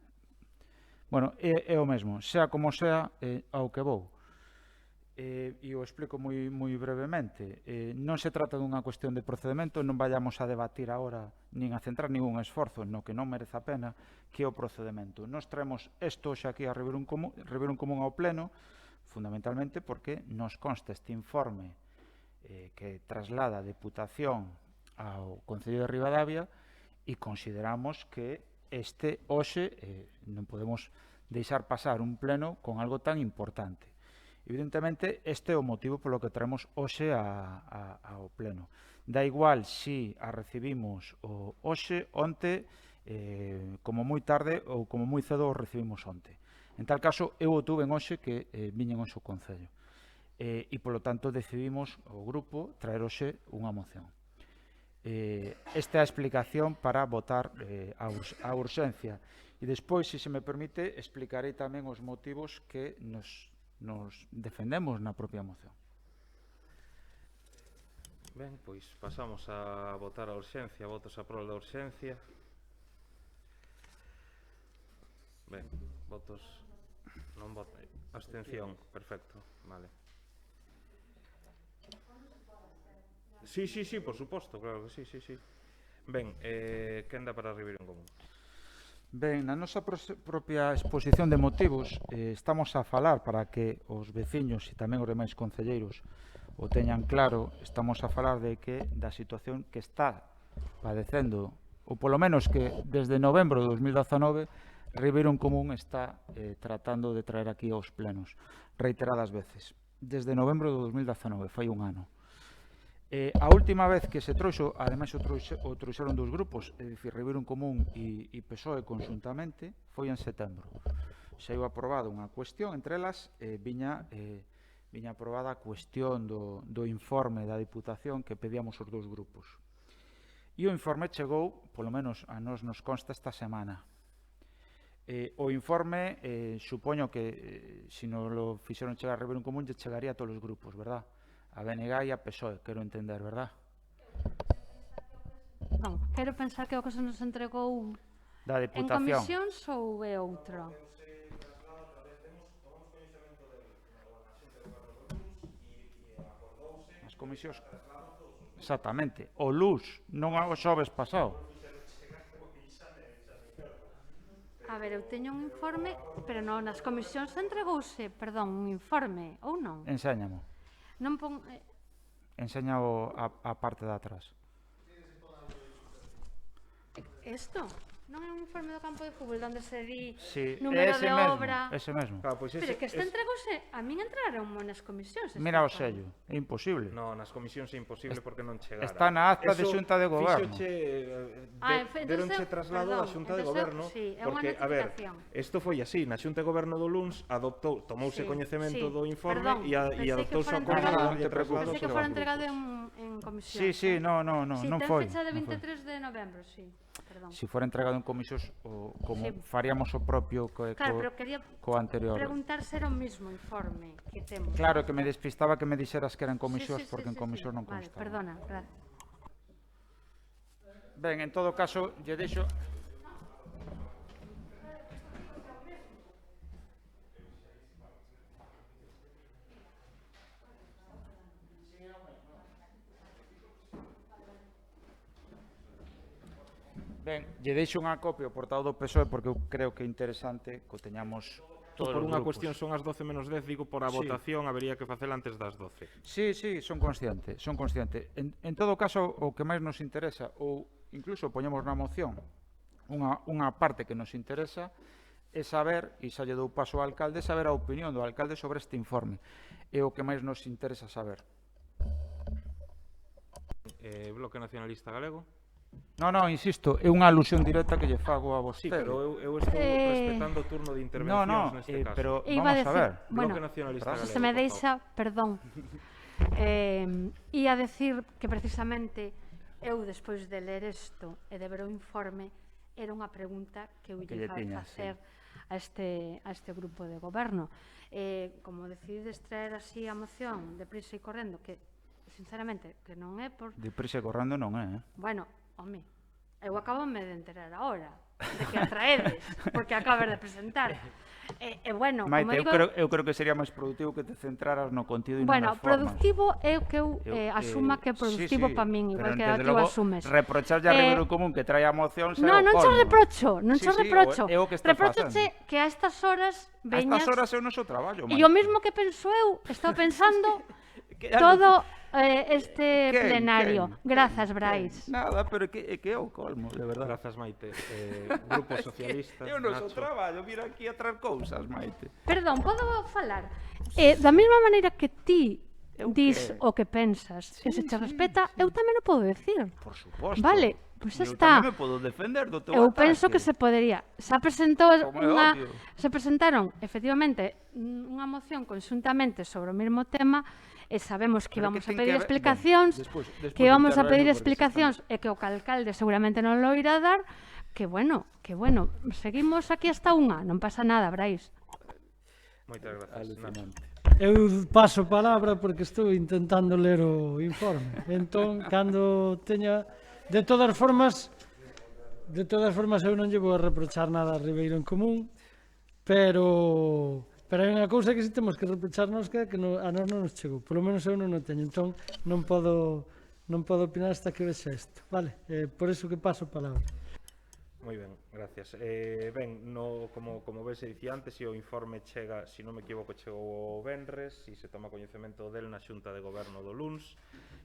Bueno, é o mesmo, sea como sea, ao que vou. E o explico moi brevemente. Non se trata dunha cuestión de procedimento, non vayamos a debatir agora, nin a centrar ningún esforzo no que non merece a pena, que é o procedimento. Nos traemos isto xa aquí a Ribeirón Común ao Pleno, fundamentalmente porque nos consta este informe que traslada a Deputación ao Concello de Ribadavia e consideramos que hoxe non podemos deixar pasar un pleno con algo tan importante. Evidentemente, este é o motivo polo que traemos hoxe ao pleno. Da igual se a recibimos hoxe, onte, como moi tarde ou como moi cedo o recibimos onte. En tal caso, eu o tuve en hoxe que viñen hoxe o Concello. E, polo tanto, decidimos o grupo traer hoxe unha moción. Esta é a explicación para votar a urxencia. E despois, se me permite, explicarei tamén os motivos que nos defendemos na propia moción. Ben, pois pasamos a votar a urxencia. Votos a prol da urxencia. Ben, votos... non voto. Abstención, perfecto, vale. Sí, por suposto, claro que sí. Ben, quen dá para Ribeirón Común? Ben, na nosa propia exposición de motivos estamos a falar para que os veciños e tamén os demais concelleiros o teñan claro, estamos a falar da situación que está padecendo, ou polo menos que desde novembro de 2019 Ribeirón Común está tratando de traer aquí aos plenos reiteradas veces. Desde novembro de 2019, fai un ano. A última vez que se trouxo, ademais o trouxeron dos grupos, é dicir, Ribeirón Común e PSOE conjuntamente, foi en setembro. Saiu aprobada unha cuestión, entre elas viña aprobada a cuestión do informe da Diputación que pedíamos os dous grupos. E o informe chegou, polo menos a nos consta esta semana. O informe, supoño que se non lo fixeron chegar a Ribeirón Común, lle chegaría a todos os grupos, verdad? A BNG e a PSOE, quero entender, verdad? Non, quero pensar que o que se nos entregou da Deputación. En comisións ou é outro? As comisións... Exactamente. O LUS, non o xoves pasado. A ver, eu teño un informe, pero non, nas comisións entregouse, perdón, un informe, ou non? Enséñamo. Non pon... Enseña a parte de atrás. Isto? Non é un informe do campo de fútbol onde se di Sí, número ese de mesmo, obra... ese mesmo. Claro, pois Pero que este entregose... A min entregaron nas comisións. este Mira o informe. sello, é imposible. No, nas comisións é imposible porque non chegara. Está na acta de Xunta de Goberno. Deronche traslado da Xunta de Goberno, sí, é unha porque, a ver, notificación. isto foi así, na Xunta de Goberno do LUNS tomouse Sí, coñecemento sí, do informe perdón, e pensei que adoptouse fora o acordo entregado- de traslado Pensei que fora entregado en comisión. Sí, sí, no Sí, non ten foi. fecha de non foi. 23 de novembro, sí. Perdón. Si fora entregado en comisións, como Sí. faríamos o propio Claro, pero quería co anterior. preguntar se era o mismo informe que temos. Claro, que me despistaba que me dixeras que eran comisións, Sí, sí, sí, porque en sí, comisión sí. non Vale, constaba. perdona, gracias. Ben, en todo caso, lle deixo... Ben, lle deixo unha copia ao portado do PSOE porque eu creo que é interesante que o teñamos todos Por os unha grupos. cuestión son as 12 menos 10, digo por a Sí. votación habería que facela antes das 12. Sí, sí, son consciente, son consciente. En todo caso, o que máis nos interesa, ou incluso poñemos na moción, unha parte que nos interesa, é saber, e xa lle dou paso ao alcalde, saber a opinión do alcalde sobre este informe. É o que máis nos interesa saber. Bloque Nacionalista Galego? Non, insisto, é unha alusión directa que lle fago a Sí, vostede. pero eu estou respetando o turno de intervencións neste caso. pero Iba a vamos a decir, ver. bueno, Bloque Nacionalista Galego, se me por deixa, perdón, ia decir que precisamente eu, despois de ler isto e de ver o informe, era unha pregunta que eu Que lle lle tiñas, facer a este grupo de goberno. Como decidides traer así a moción de prisa e correndo, que sinceramente que non é por... Deprisa e correndo non é, Bueno, home, eu acabome de enterar ahora de que a traedes, porque acabas de presentar. Bueno, como Maite, digo... eu creo que sería máis productivo que te centraras no contido e non Bueno, nas formas. productivo é o que eu asuma que é productivo para min, igual que desde ti o logo, asumes. reprocharlle a Ribeiro Común que trae a moción será Non, o non cho colmo. reprocho, non cho Sí, reprocho. é o que estás Repróchoche facendo. que a estas horas A veñas... estas horas é o noso traballo, E o mesmo que penso eu, estou pensando Que- todo este Quen? plenario. Quen? Grazas, Brais. Nada, pero é que é o colmo, de verdade. Grazas, Maite. Grupo Socialista, É o noso Nacho. traballo, mira aquí a traer cousas, Maite. Perdón, podo falar? Da mesma maneira que ti dis o que pensas e se te respeta, eu tamén o podo decir. Por suposto. Vale, pois Eu está. tamén me podo defender do teu Eu ataque. penso que se podería. Se Como é obvio. se presentaron efectivamente unha moción conxuntamente sobre o mesmo tema e sabemos que Pero íbamos que a ten pedir que ver- explicacións, bueno, despois que íbamos a pedir intervengo, porque explicacións e que o alcalde seguramente non lo irá dar, que bueno, seguimos aquí hasta unha, non pasa nada, Brais. Moitas grazas, Nacho. Alucinante. Eu paso palabra porque estou intentando ler o informe. Entón, cando teña... De todas formas eu non lle vou a reprochar nada a Ribeiro en Común, pero hai unha cousa que si temos que reprocharnos que a nós non nos chegou. Polo menos eu non o teño, entón non podo opinar hasta que vexa isto. Vale, por iso que paso palabra. Moi ben, gracias. Como ben se dicía antes, se o informe chega, se non me equivoco, chegou o venres, e se toma coñecemento del na Xunta de Goberno do LUNS,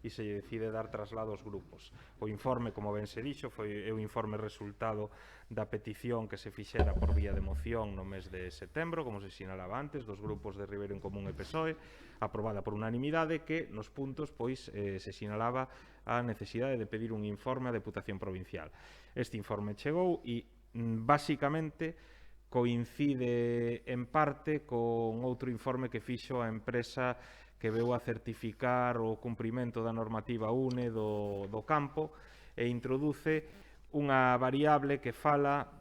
e se decide dar traslado aos grupos. O informe, como ben se dixo, é un informe resultado da petición que se fixera por vía de moción no mes de setembro, como se sinalaba antes, dos grupos de Ribeiro en Común e PSOE, aprobada por unanimidade, que nos puntos pois se sinalaba a necesidade de pedir un informe á Deputación Provincial. Este informe chegou e basicamente coincide en parte con outro informe que fixo a empresa que veu a certificar o cumprimento da normativa UNE do campo e introduce unha variable que fala,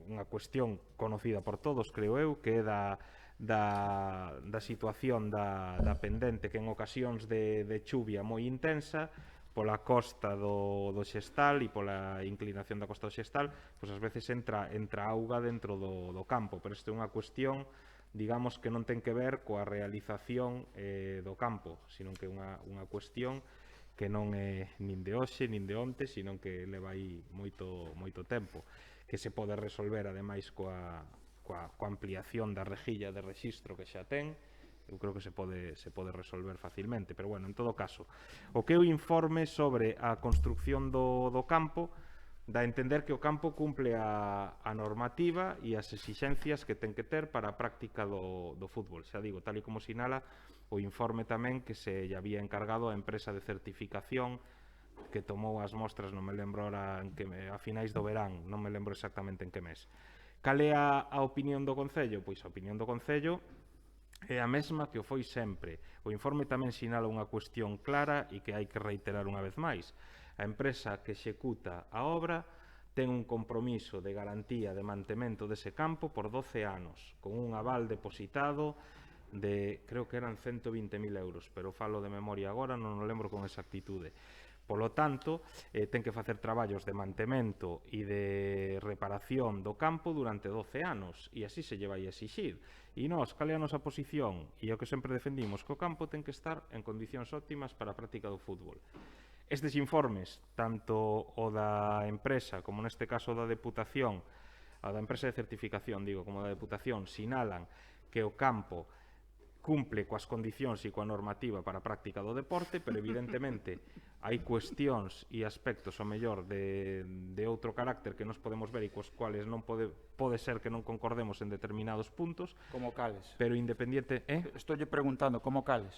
unha cuestión conocida por todos, creo eu, que é da situación da pendente que en ocasións de chuvia moi intensa pola costa do Xestal e pola inclinación da costa do Xestal, pois ás veces entra auga dentro do campo, pero isto é unha cuestión, digamos, que non ten que ver coa realización do campo, sino que é unha cuestión que non é nin de hoxe, nin de onte, sino que leva aí moito tempo, que se pode resolver, ademais, coa ampliación da rexilla de rexistro que xa ten, eu creo que se pode resolver facilmente, pero bueno, en todo caso, o que é o informe sobre a construcción do campo dá a entender que o campo cumple a normativa e as exixencias que ten que ter para a práctica do fútbol. Xa digo, tal e como sinala o informe tamén que se lle había encargado a empresa de certificación que tomou as mostras, non me lembro ahora a finais do verán, non me lembro exactamente en que mes. Cal é a opinión do Concello? Pois a opinión do Concello é a mesma que o foi sempre. O informe tamén sinala unha cuestión clara e que hai que reiterar unha vez máis. A empresa que executa a obra ten un compromiso de garantía de mantemento dese campo por 12 anos, con un aval depositado de, creo que eran 120.000 euros, pero falo de memoria agora, non o lembro con exactitude. Polo tanto, ten que facer traballos de mantemento e de reparación do campo durante 12 anos, e así se lle vai a exixir. E nós, cal é a nosa posición? E o que sempre defendimos, que o campo ten que estar en condicións óptimas para a práctica do fútbol. Estes informes, tanto o da empresa, como neste caso da Deputación, a da empresa de certificación, digo, como da Deputación, sinalan que o campo cumple coas condicións e coa normativa para a práctica do deporte, pero evidentemente hai cuestións e aspectos ao mellor de outro carácter que nos podemos ver e cos cuales non pode ser que non concordemos en determinados puntos. Como cales? Pero independiente... Estou lle preguntando, como cales?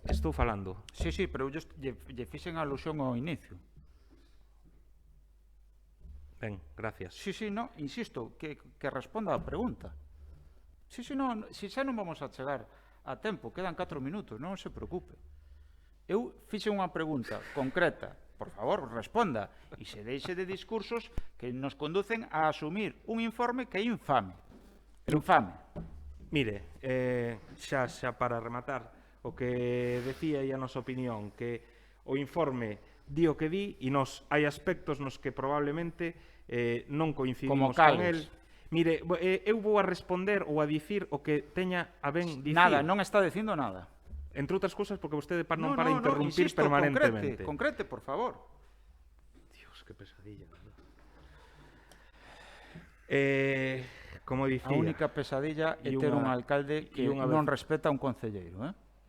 Estou falando. Sí, pero lle fixen alusión ao inicio. Ben, gracias. Sí, no, insisto, que responda a pregunta. Sí, non, si xa non vamos a chegar a tempo, quedan 4 minutos, non se preocupe. Eu fixe unha pregunta concreta, por favor, responda, e se deixe de discursos que nos conducen a asumir un informe que é infame. Infame. Mire, xa para rematar, o que decía e a nosa opinión, que o informe di o que di e hai aspectos nos que probablemente non coincidimos con el. Mire, eu vou a responder ou a dicir o que teña a ben dicir. Nada, non está dicindo nada. Entre outras cousas, porque vostede non para interrumpir permanentemente. Concrete, por favor. Dios, que pesadilla. Como dicía... A única pesadilla é ter un alcalde que non respeta a un concelleiro,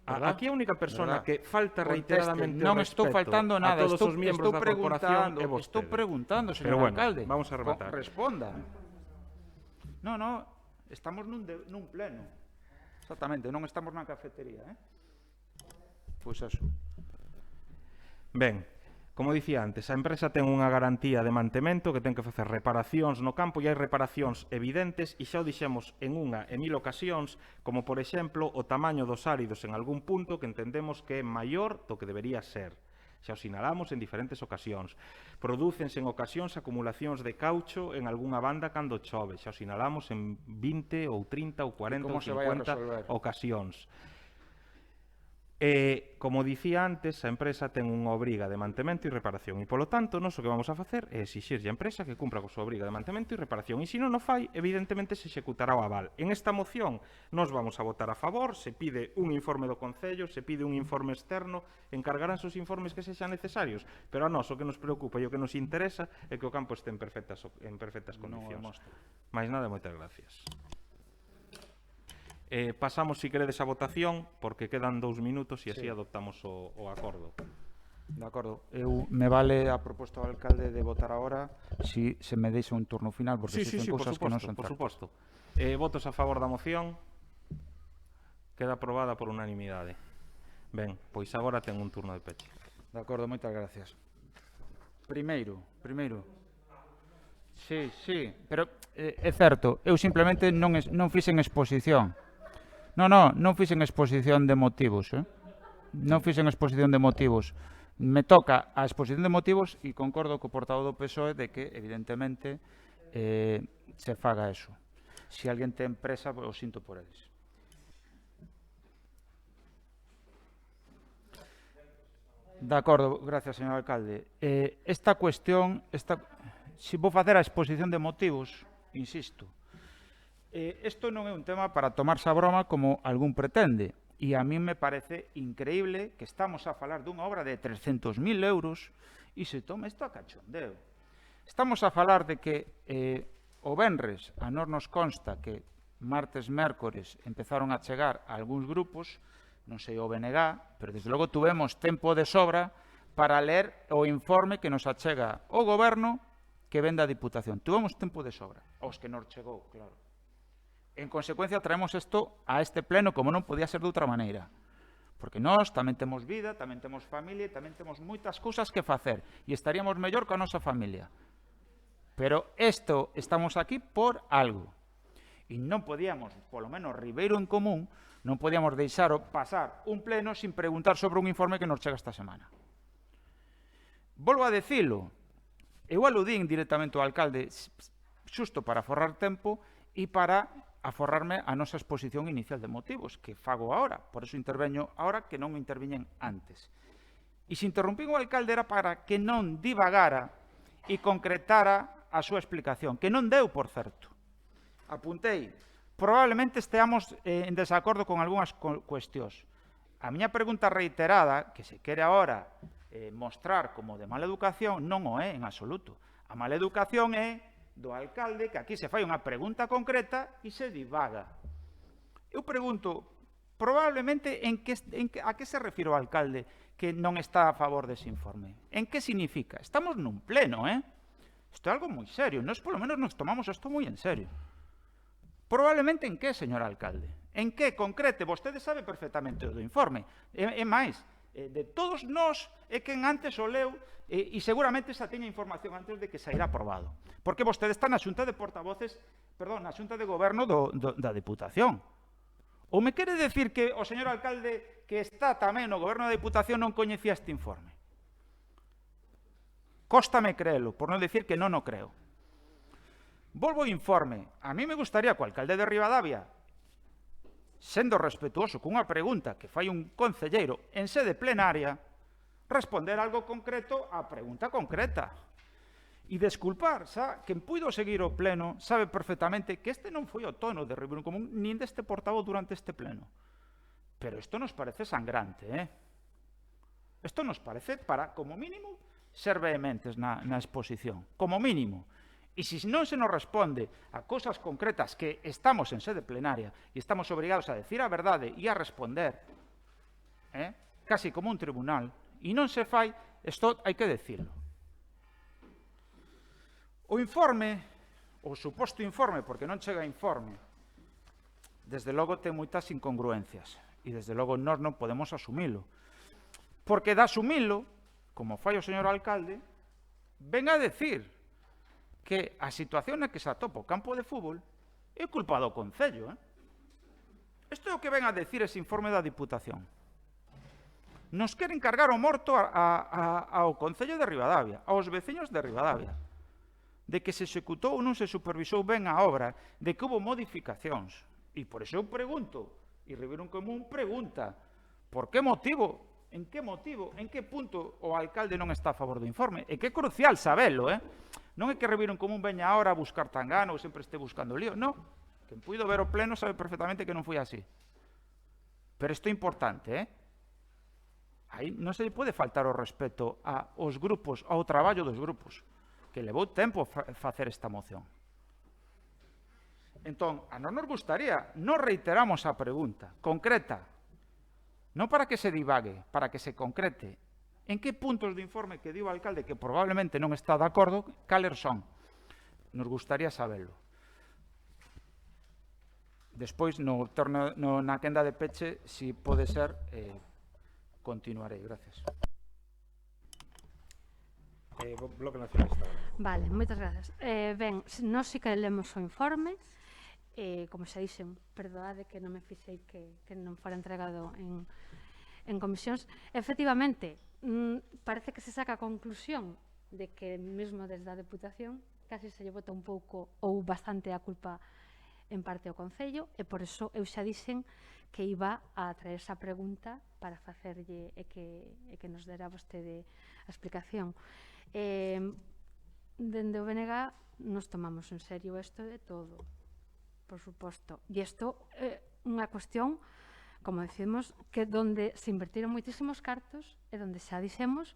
Aquí a única persona que falta reiteradamente non estou faltando nada, a todos os miembros da corporación é vostede. Estou preguntando, señor alcalde. Vamos a rematar. Responda. No, estamos nun pleno. Exactamente, non estamos na cafetería, Pois eso. Ben, como dicía antes, a empresa ten unha garantía de mantemento que ten que facer reparacións no campo e hai reparacións evidentes e xa o dixemos en unha e 1000 ocasións, como por exemplo o tamaño dos áridos en algún punto que entendemos que é maior do que debería ser. Xa o sinalamos en diferentes ocasións. Prodúcense en ocasións acumulacións de caucho en algunha banda cando chove. Xa o sinalamos en 20 ou 30 ou 40 ou 50 ocasións. Como dicía antes, a empresa ten unha obriga de mantemento e reparación e, polo tanto, nós o que vamos a facer é exixirlle a empresa que cumpra coa súa obriga de mantemento e reparación e, se non o fai, evidentemente se executará o aval. En esta moción, nós vamos a votar a favor, se pide un informe do Concello, se pide un informe externo, encargaránse os informes que sexan necesarios, pero a nós o que nos preocupa e o que nos interesa é que o campo este en perfectas condicións. Mais nada, moitas gracias. Pasamos, si queredes, a votación, porque quedan 2 minutos e así adoptamos o acordo. De acordo. Me vale a proposta do alcalde de votar agora si se me deixa un turno final, porque sí, cousas que non son por suposto. Votos a favor da moción. Queda aprobada por unanimidade. Ben, pois agora ten un turno de peche. De acordo, moitas gracias. Primeiro. Sí, pero é certo, eu simplemente non fixen exposición. Non fixen exposición de motivos, Non fixen exposición de motivos. Me toca a exposición de motivos e concordo co portavoz do PSOE de que, evidentemente, se faga eso. Se alguén ten presa, o sinto por eles. De acordo, gracias, señor alcalde. Esta cuestión, se vou facer a exposición de motivos, insisto, isto non é un tema para tomarse a broma como algún pretende. E a mí me parece increíble que estamos a falar dunha obra de 300.000 euros e se tome isto a cachondeo. Estamos a falar de que o venres a nós nos consta que martes, mércores, empezaron a chegar a algúns grupos, non sei o BNG, pero desde logo tuvemos tempo de sobra para ler o informe que nos achega o Goberno que ven da Diputación. Tuvemos tempo de sobra, aos que nos chegou, claro. En consecuencia, traemos isto a este pleno como non podía ser de outra maneira. Porque nós tamén temos vida, tamén temos familia e tamén temos moitas cousas que facer e estaríamos mellor coa nosa familia. Pero isto estamos aquí por algo. E non podíamos, polo menos Ribeiro en Común, non podíamos deixar pasar un pleno sin preguntar sobre un informe que nos chega esta semana. Volvo a decilo, eu aludín directamente ao alcalde xusto para aforrar tempo e para aforrarme a nosa exposición inicial de motivos, que fago ahora, por eso interveño ahora que non interviñen antes. E se interrumpín o alcalde era para que non divagara e concretara a súa explicación, que non deu, por certo. Apuntei, probablemente esteamos en desacordo con algunhas cuestións. A miña pregunta reiterada, que se quere agora mostrar como de mala educación, non o é en absoluto. A mala educación é do alcalde, que aquí se fai unha pregunta concreta e se divaga. Eu pregunto, probablemente, a que se refiro o alcalde que non está a favor dese informe? En que significa? Estamos nun pleno, Isto é algo moi serio. Nós, polo menos, nos tomamos isto moi en serio. Probablemente en que, señor alcalde? En que concrete? Vostede sabe perfectamente o do informe. E máis, de todos nós é quen antes o leu e seguramente xa teña información antes de que saíra aprobado. Porque vostede está na xunta de portavoces, perdón, na xunta de goberno da Diputación. Ou me quere decir que o señor alcalde que está tamén no goberno da Diputación non coñecía este informe? Cóstame creelo, por non decir que non o creo. Volvo ao informe. A mí me gustaría que o alcalde de Ribadavia, sendo respetuoso cunha pregunta que fai un concelleiro en sede plenaria, responder algo concreto á pregunta concreta. E desculpar, quen puido seguir o pleno sabe perfectamente que este non foi o tono de Ribeiro Común nin deste portavoz durante este pleno. Pero isto nos parece sangrante, Isto nos parece para, como mínimo, ser vehementes na exposición. Como mínimo. E se non se nos responde a cousas concretas que estamos en sede plenaria e estamos obrigados a decir a verdade e a responder, casi como un tribunal, e non se fai, isto hai que decirlo. O informe, o suposto informe, porque non chega informe, desde logo ten moitas incongruencias e desde logo nós non podemos asumilo. Porque de asumilo, como fai o señor alcalde, ven a decir que a situación na que se atopa o campo de fútbol é culpa do Concello. Isto é o que ven a decir ese informe da Diputación. Nos queren cargar o morto ao Concello de Ribadavia, aos veciños de Ribadavia, de que se executou ou non se supervisou ben a obra, de que houve modificacións. E por iso eu pregunto, e Ribeiro Común pregunta, por que motivo, en que punto o alcalde non está a favor do informe? E que é crucial sabelo, Non é que Ribeiro Común veña ahora a buscar tangano ou sempre este buscando lío, non. Quen puido ver o pleno sabe perfectamente que non foi así. Pero isto é importante, Aí non se pode faltar o respeto aos grupos, ao traballo dos grupos, que levou tempo facer esta moción. Entón, a non nos gustaría, non reiteramos a pregunta concreta, non para que se divague, para que se concrete. En que puntos do informe que dio o alcalde, que probablemente non está de acordo, cales son? Nos gustaría saberlo. Despois, na quenda de peche, se pode ser, continuarei. Gracias. Bloque Nacionalista. Vale, moitas gracias. Ben, nós sí que lemos o informe, como xa dixen, perdoade que non me fixei que non fora entregado en comisións. Efectivamente, parece que se saca a conclusión de que mesmo desde a Deputación casi se lle bota un pouco ou bastante a culpa en parte ao Concello, e por iso eu xa dixen que iba a traer esa pregunta para facerlle e que nos dera vostede a explicación. Dende o BNG nos tomamos en serio isto de todo, por suposto. E isto é unha cuestión, como decimos, que donde se invertiron moitísimos cartos e donde xa dixemos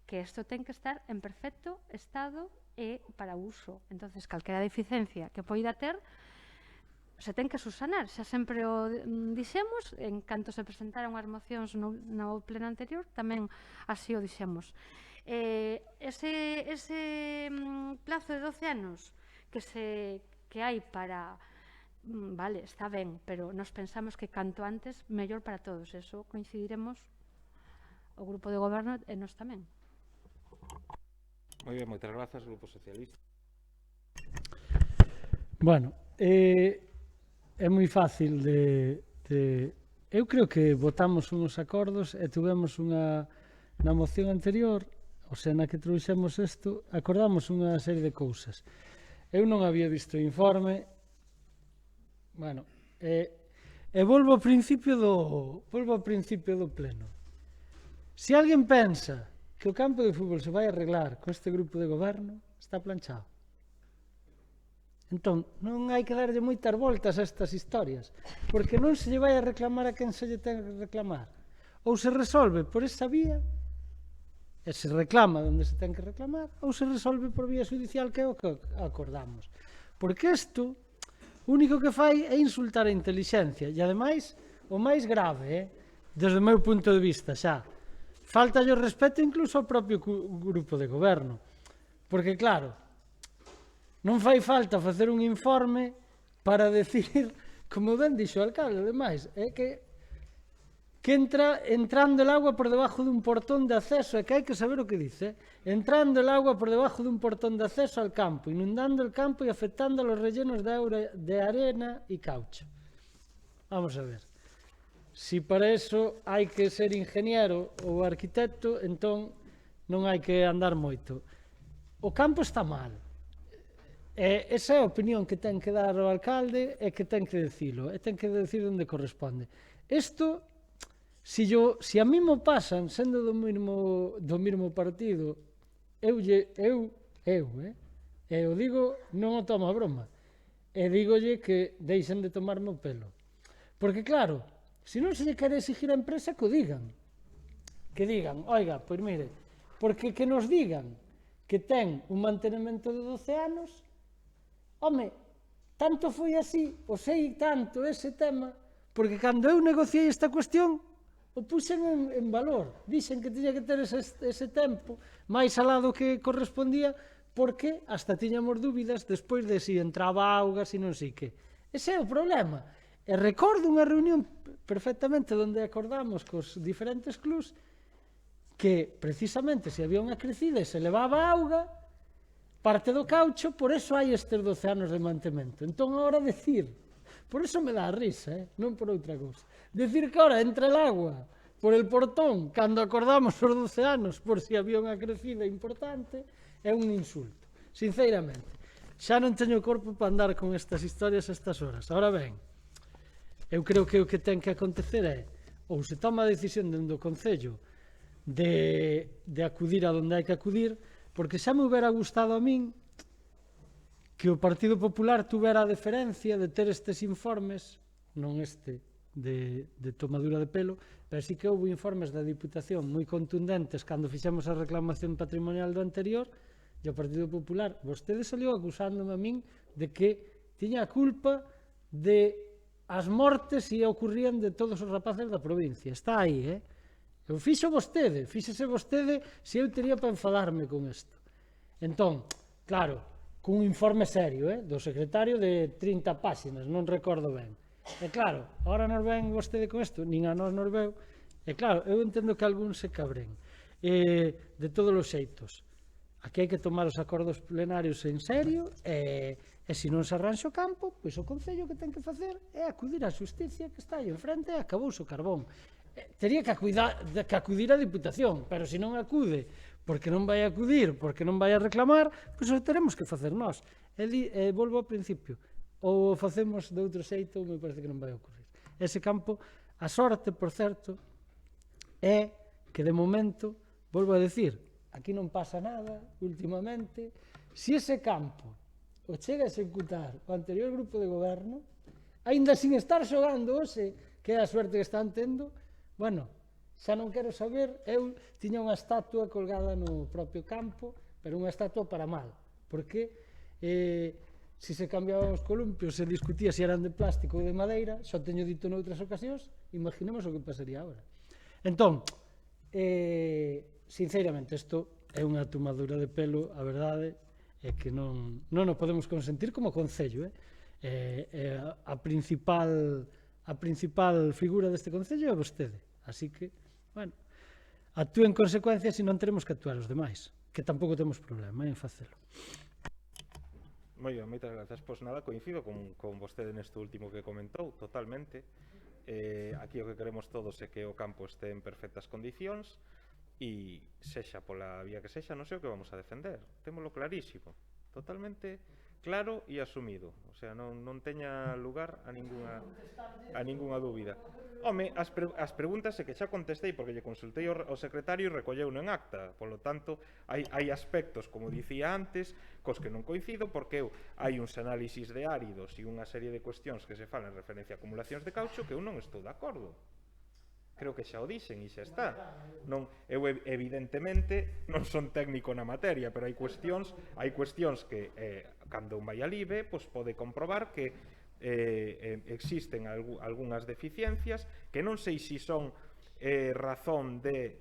que isto ten que estar en perfecto estado e para uso. Entonces, calquera deficiencia que poida ter, se ten que subsanar, xa sempre o dixemos, en canto se presentaron as mocións no pleno anterior, tamén así o dixemos. Ese plazo de 12 anos que hai para, vale, está ben, pero nos pensamos que canto antes, mellor para todos, eso coincidiremos o grupo de goberno e nos tamén. Moi ben, moitas grazas, Grupo Socialista. Bueno, é moi fácil eu creo que votamos uns acordos e tuvemos na moción anterior, ou sea, na que trouxemos isto, acordamos unha serie de cousas. Eu non había visto o informe, bueno, e volvo ao principio do pleno. Se alguén pensa que o campo de fútbol se vai arreglar con este grupo de goberno, está planchado. Entón, non hai que darlle moitas voltas a estas historias, porque non se lle vai a reclamar a quen se lle ten que reclamar. Ou se resolve por esa vía, e se reclama onde se ten que reclamar, ou se resolve por vía judicial, que é o que acordamos. Porque isto, o único que fai é insultar a intelixencia, e ademais, o máis grave, desde o meu punto de vista xa, falta o respeto incluso ao propio grupo de goberno. Porque, claro, non fai falta facer un informe para decir, como ben dixo o alcalde, ademais, é que entrando el agua por debajo dun portón de acceso, é que hai que saber o que dice, entrando el agua por debajo dun portón de acceso al campo, inundando el campo y afectando a los rellenos de arena y caucho. Vamos a ver. Si para eso hai que ser ingeniero ou arquitecto, entón non hai que andar moito. O campo está mal. Esa é a opinión que ten que dar o alcalde e que ten que decilo, e ten que decir onde corresponde. Isto, se a mí mo pasan, sendo do mesmo partido, eu o digo, non o tomo a broma, e dígolle que deixen de tomarme o pelo. Porque claro, se non se lle quere exigir a empresa, que o digan. Que digan, oiga, pois mire, porque que nos digan que ten un mantenimento de 12 anos, home, tanto foi así, o sei tanto ese tema, porque cando eu negociei esta cuestión, o puxen en valor. Dixen que tiña que ter ese tempo máis alá do que correspondía, porque hasta tiñamos dúbidas despois de si entraba auga, si non sei que. Ese é o problema. E recordo unha reunión perfectamente onde acordamos cos diferentes clubs que precisamente se había unha crecida e se levaba auga, parte do caucho, por eso hai estes 12 anos de mantemento. Entón, agora decir, por eso me dá a risa, non por outra cousa, decir que ahora entra el agua por el portón, cando acordamos os 12 anos, por si había unha crecida importante, é un insulto, sinceramente. Xa non teño corpo para andar con estas historias a estas horas. Ahora ben, eu creo que o que ten que acontecer é, ou se toma a decisión dentro do Concello de acudir a donde hai que acudir, porque xa me hubiera gustado a min que o Partido Popular tuvera a deferencia de ter estes informes, non este de tomadura de pelo, pero sí que houve informes da Diputación moi contundentes cando fixemos a reclamación patrimonial do anterior, e o Partido Popular, vostede salió acusándome a min de que tiña a culpa de as mortes e ocurrían de todos os rapaces da provincia. Está aí, Eu fíxese vostede se eu teria para enfadarme con isto. Entón, claro, cun informe serio, do secretario de 30 páxinas, non recordo ben. E claro, agora nos ven vostede con isto, nin a nós nos veu. E claro, eu entendo que algún se cabren. De todos os xeitos, aquí hai que tomar os acordos plenarios en serio e se non se arranxa o campo, pois o Concello que ten que facer é acudir á xusticia que está aí enfrente e acabouse o carbón. Tería que acudir á Diputación, pero se non acude porque non vai a acudir, porque non vai a reclamar, pois o teremos que facer nós. E volvo ao principio, ou facemos de outro xeito, me parece que non vai a ocurrir. Ese campo, a sorte, por certo, é que de momento, volvo a decir, aquí non pasa nada últimamente, se ese campo o chega a executar o anterior grupo de goberno, aínda sin estar xogando hoxe, que é a suerte que están tendo, bueno, xa non quero saber, eu tiña unha estatua colgada no propio campo, pero unha estatua para mal, porque se se cambiaban os columpios, se discutía se eran de plástico ou de madeira, xa teño dito noutras ocasións, imaginemos o que pasaría agora. Entón, sinceramente, isto é unha tomadura de pelo, a verdade é que non o podemos consentir como concello. A principal figura deste concello é vostede, así que, bueno, actúe en consecuencia, se non teremos que actuar os demais, que tampouco temos problema en facelo. Moi ben, moitas grazas. Pois nada, coincido con vostede neste último que comentou, totalmente. Aquí o que queremos todos é que o campo este en perfectas condicións e sexa pola vía que sexa, non sei o que vamos a defender. Témolo clarísimo, totalmente claro e asumido. O sea, non teña lugar a ningunha dúbida. Home, as preguntas é que xa contestei porque lle consultei ao secretario e recolleuno en acta. Polo tanto, hai aspectos, como dicía antes, cos que non coincido porque hai uns análisis de áridos e unha serie de cuestións que se falan en referencia a acumulacións de caucho que eu non estou de acordo. Creo que xa o dixen e xa está. Eu evidentemente non son técnico na materia, pero hai cuestións que cando un vai al IBE pode comprobar que existen algunhas deficiencias que non sei se son razón de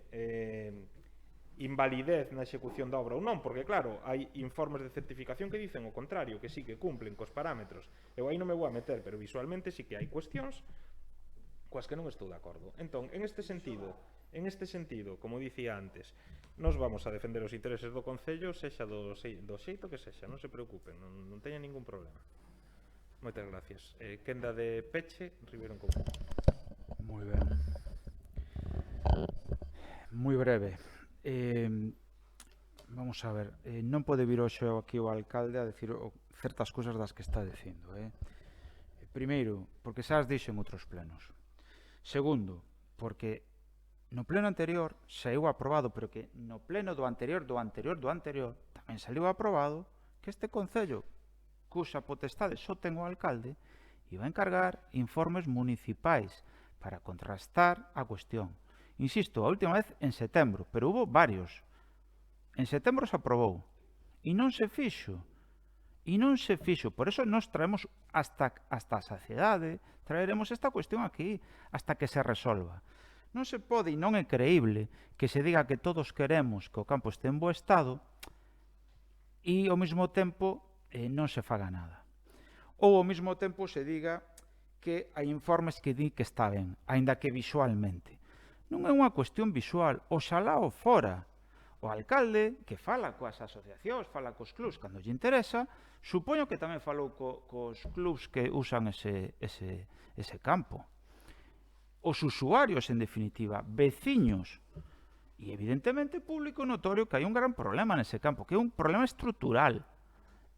invalidez na execución da obra ou non, porque claro, hai informes de certificación que dicen o contrario, que sí que cumplen cos parámetros. Eu aí non me vou a meter, pero visualmente sí que hai cuestións coas que non estou de acordo. Entón, en este sentido, como dicía antes, nos vamos a defender os intereses do Concello, sexa do xeito que sexa, non se preocupen, non teña ningún problema. Moitas gracias. Quenda de peche, Ribeiro en Común. Moi ben. Moi breve. Vamos a ver, non pode vir hoxe aquí o alcalde a decir certas cousas das que está dicindo. Primeiro, porque xa as dixo en outros plenos. Segundo, porque no pleno anterior saiu aprobado, pero que no pleno do anterior tamén saiu aprobado que este Concello, cuxa potestade só ten o alcalde, iba a encargar informes municipais para contrastar a cuestión. Insisto, a última vez en setembro, pero hubo varios. En setembro se aprobou e non se fixo. Por eso nos traemos hasta a saciedade, traeremos esta cuestión aquí hasta que se resolva. Non se pode e non é creíble que se diga que todos queremos que o campo este en bo estado e ao mesmo tempo non se faga nada. Ou ao mesmo tempo se diga que hai informes que di que está ben, aínda que visualmente. Non é unha cuestión visual, oxalá o fora. O alcalde, que fala coas asociacións, fala cos clubs cando lle interesa, supoño que tamén falou cos clubs que usan ese campo. Os usuarios, en definitiva, veciños, e evidentemente público notorio que hai un gran problema nese campo, que é un problema estrutural.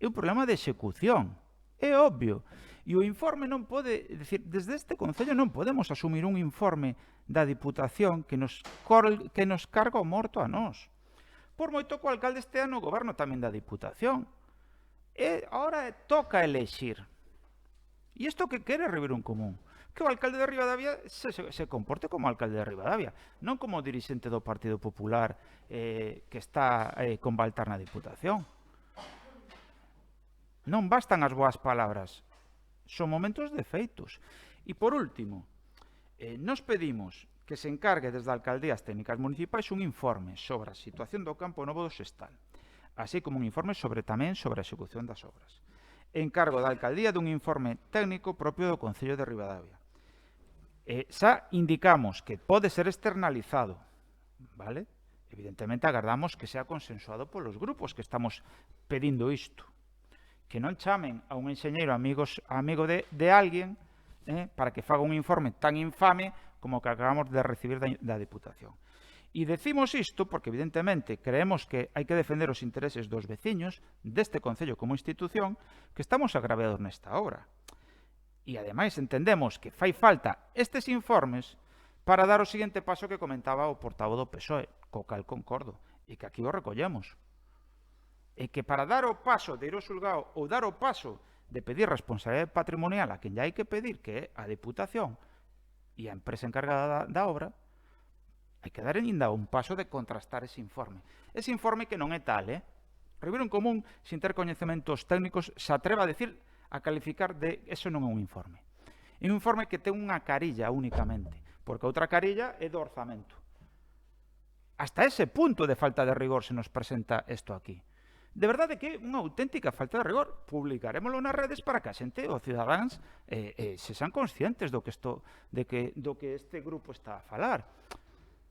É un problema de execución, é obvio. E o informe non pode, decir, desde este Concello non podemos asumir un informe da Diputación que nos carga o morto a nós. Por moito que o alcalde estea no goberno tamén da Diputación. E agora toca elexir. E isto que quere Ribeiro en Común? Que o alcalde de Ribadavia se comporte como alcalde de Ribadavia, non como dirixente do Partido Popular que está con Baltar na Diputación. Non bastan as boas palabras, son momentos de feitos. E por último, nos pedimos que se encargue desde Alcaldías Técnicas Municipais un informe sobre a situación do campo novo do Sestal, así como un informe tamén sobre a execución das obras. Encargo da Alcaldía dun informe técnico propio do Concello de Ribadavia. Xa indicamos que pode ser externalizado, vale? Evidentemente agardamos que sea consensuado polos grupos que estamos pedindo isto. Que non chamen a un enxeñeiro amigo de alguén para que faga un informe tan infame como que acabamos de recibir da Diputación. E decimos isto porque, evidentemente, creemos que hai que defender os intereses dos veciños deste Concello como institución que estamos agraviados nesta obra. E, ademais, entendemos que fai falta estes informes para dar o seguinte paso que comentaba o portavoz do PSOE, co cal concordo, e que aquí o recollemos. E que para dar o paso de ir ao xulgado ou dar o paso de pedir responsabilidade patrimonial a quen ya hai que pedir, que é a Diputación e a empresa encargada da obra, hai que dar ainda un paso de contrastar ese informe. Ese informe que non é tal, Ribeiro en Común, sin ter coñecementos técnicos, se atreva a decir, a calificar de eso non é un informe. É un informe que ten unha carilla únicamente, porque outra carilla é do orzamento. Hasta ese punto de falta de rigor se nos presenta isto aquí. De verdade que é unha auténtica falta de rigor. Publicarémoslo nas redes para que a xente, os cidadáns, se sean conscientes do que este grupo está a falar.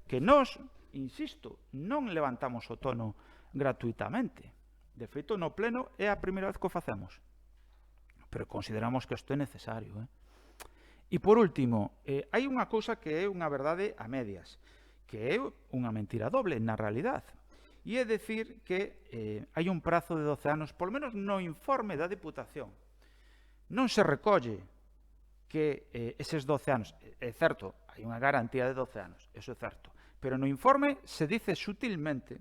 Que nós, insisto, non levantamos o tono gratuitamente. De feito, no pleno é a primeira vez que o facemos. Pero consideramos que isto é necesario. E por último, hai unha cousa que é unha verdade a medias, que é unha mentira doble na realidade. E é dicir que hai un prazo de 12 anos, polo menos no informe da Diputación. Non se recolle que eses 12 anos, é certo, hai unha garantía de 12 anos, eso é certo, pero no informe se dice sutilmente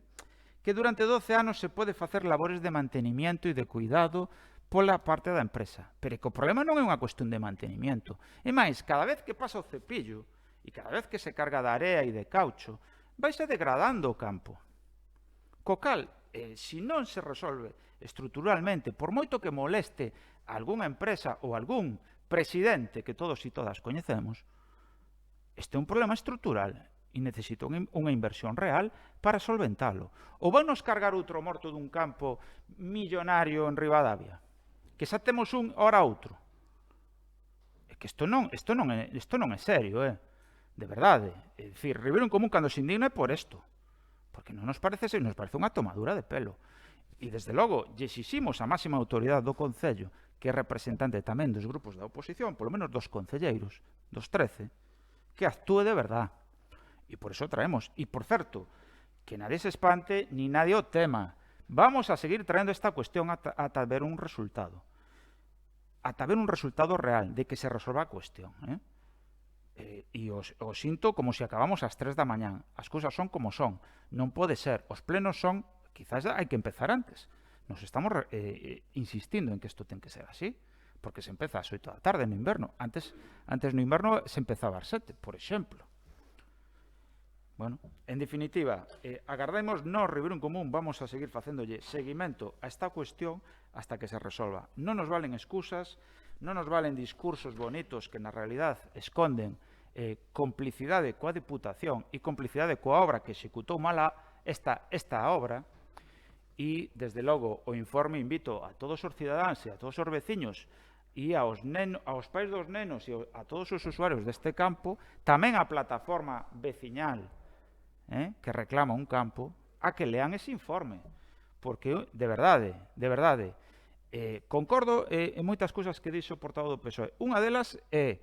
que durante 12 anos se pode facer labores de mantenimiento e de cuidado pola parte da empresa. Pero que o problema non é unha cuestión de mantenimiento. E máis, cada vez que pasa o cepillo e cada vez que se carga de area e de caucho, vaise degradando o campo. Co cal, se non se resolve estruturalmente, por moito que moleste a algunha empresa ou algún presidente que todos e todas coñecemos, este é un problema estrutural e necesita unha inversión real para solventalo. Ou van nos cargar outro morto dun campo millonario en Ribadavia, que xa temos un ora outro. É que isto non é serio, de verdade. É dicir, Ribeiro en Común cando se indigna é por isto. Porque non nos parece ser, nos parece unha tomadura de pelo. E, desde logo, lle exiximos a máxima autoridade do Concello, que é representante tamén dos grupos da oposición, polo menos dos concelleiros, dos 13, que actúe de verdade. E por iso traemos. E, por certo, que nadie se espante, ni nadie o tema. Vamos a seguir traendo esta cuestión ata ver un resultado. Ata ver un resultado real, de que se resolva a cuestión. E os sinto como se acabamos ás 3 da mañán. As cousas son como son. Non pode ser. Os plenos son... Quizás hai que empezar antes. Nos estamos insistindo en que isto ten que ser así. Porque se empeza ás 8 da tarde no inverno. Antes no inverno se empezaba ás 7, por exemplo. Bueno, en definitiva, agardemos nós, Ribeiro en Común, vamos a seguir facéndolle seguimento a esta cuestión hasta que se resolva. Non nos valen excusas, non nos valen discursos bonitos que na realidad esconden complicidade coa Diputación e complicidade coa obra que executou mala esta obra. E, desde logo, o informe invito a todos os cidadáns e a todos os veciños e aos pais dos nenos e a todos os usuarios deste campo, tamén a plataforma veciñal que reclama un campo, a que lean ese informe. Porque, de verdade, concordo en moitas cousas que dixo o portavoz do PSOE. Unha delas é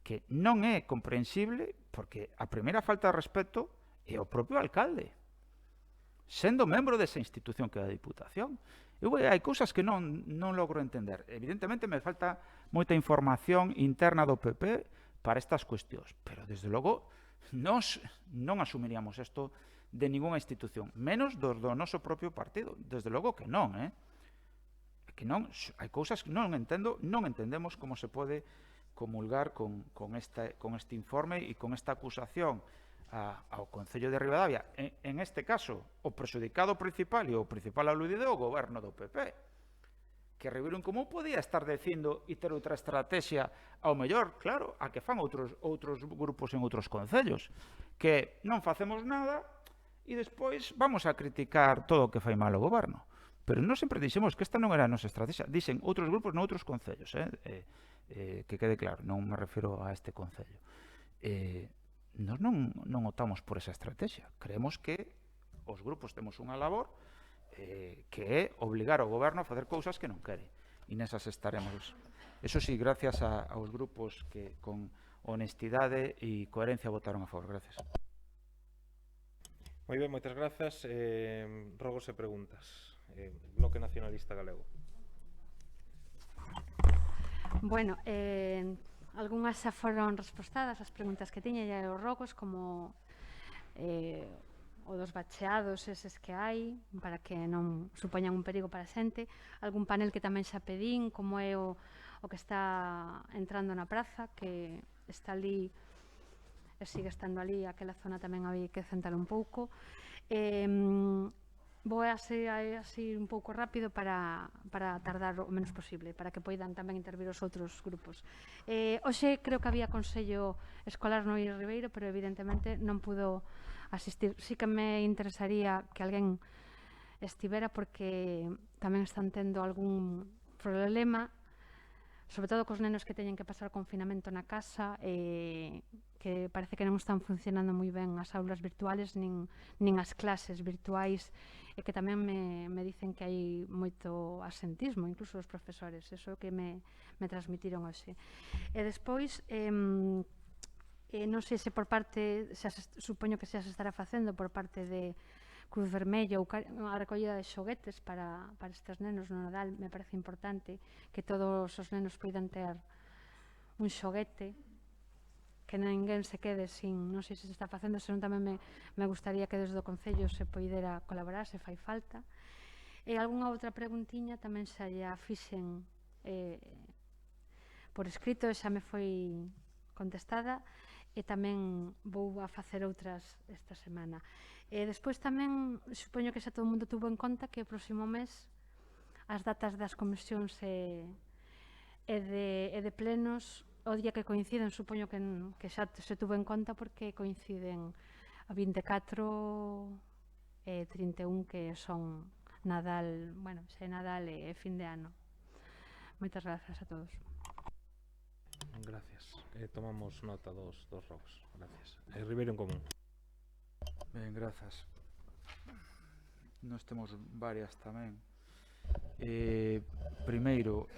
que non é comprensible, porque a primeira falta de respeto é o propio alcalde, sendo membro desa institución que é a Diputación. Hai cousas que non logro entender. Evidentemente, me falta moita información interna do PP para estas cuestións, pero, desde logo, nós non asumiríamos isto de ninguna institución, menos do noso propio partido. Desde logo que non, que non, hai cousas que non entendemos como se pode comulgar con este informe e con esta acusación ao Concello de Ribadavia. En este caso, o prexudicado principal e o principal aludido é o goberno do PP, que Ribeiro en Común podía estar dicindo e ter outra estrategia ao mellor, claro, a que fan outros grupos en outros concellos, que non facemos nada e despois vamos a criticar todo o que fai mal o goberno. Pero non sempre dixemos que esta non era a nosa estrategia. Dixen outros grupos noutros concellos, que quede claro, non me refiro a este concello. Nós non optamos por esa estrategia. Creemos que os grupos temos unha labor que é obligar o goberno a facer cousas que non quere. E nesas estaremos. Eso sí, gracias aos grupos que con honestidade e coherencia votaron a favor. Gracias. Moi ben, moitas grazas. Rogos e preguntas. Bloque Nacionalista Galego. Bueno, algunhas xa foron respostadas as preguntas que tiña e os rogos, como o dos bacheados eses que hai, para que non supoñan un perigo para a xente. Algún panel que tamén xa pedín, como é o que está entrando na praza, que está ali e sigue estando ali, aquela zona tamén había que centrar un pouco. vou así un pouco rápido para tardar o menos posible, para que poidan tamén intervir os outros grupos. Hoxe creo que había Consello Escolar no Iris Ribeiro, pero evidentemente non pudo asistir. Sí que me interesaría que alguén estivera porque tamén están tendo algún problema, sobre todo cos nenos que teñen que pasar o confinamento na casa, que parece que non están funcionando moi ben as aulas virtuales nin as clases virtuais, e que tamén me dicen que hai moito asentismo, incluso os profesores, eso que me transmitiron hoxe. E despois, non sei se por parte, supoño que xa se estará facendo por parte de Cruz Vermella ou a recollida de xoguetes para estes nenos no Nadal. Me parece importante que todos os nenos poidan ter un xoguete, que ninguén se quede sin, non sei se se está facendo, senón tamén me gustaría que desde o Concello se poidera colaborar, se fai falta. E algunha outra preguntiña tamén xa lla fixen por escrito, xa me foi contestada, e tamén vou a facer outras esta semana. E despois tamén, supoño que xa todo o mundo tuvo en conta que o próximo mes as datas das comisións e de plenos, o día que coinciden, supoño que xa se tuvo en conta porque coinciden a 24 e 31, que son Nadal, bueno, xa é Nadal e fin de ano. Moitas gracias a todos. Gracias. Tomamos nota dos rogos. Gracias. Ribeiro en Común. Ben, grazas. Nós temos varias tamén. Primeiro,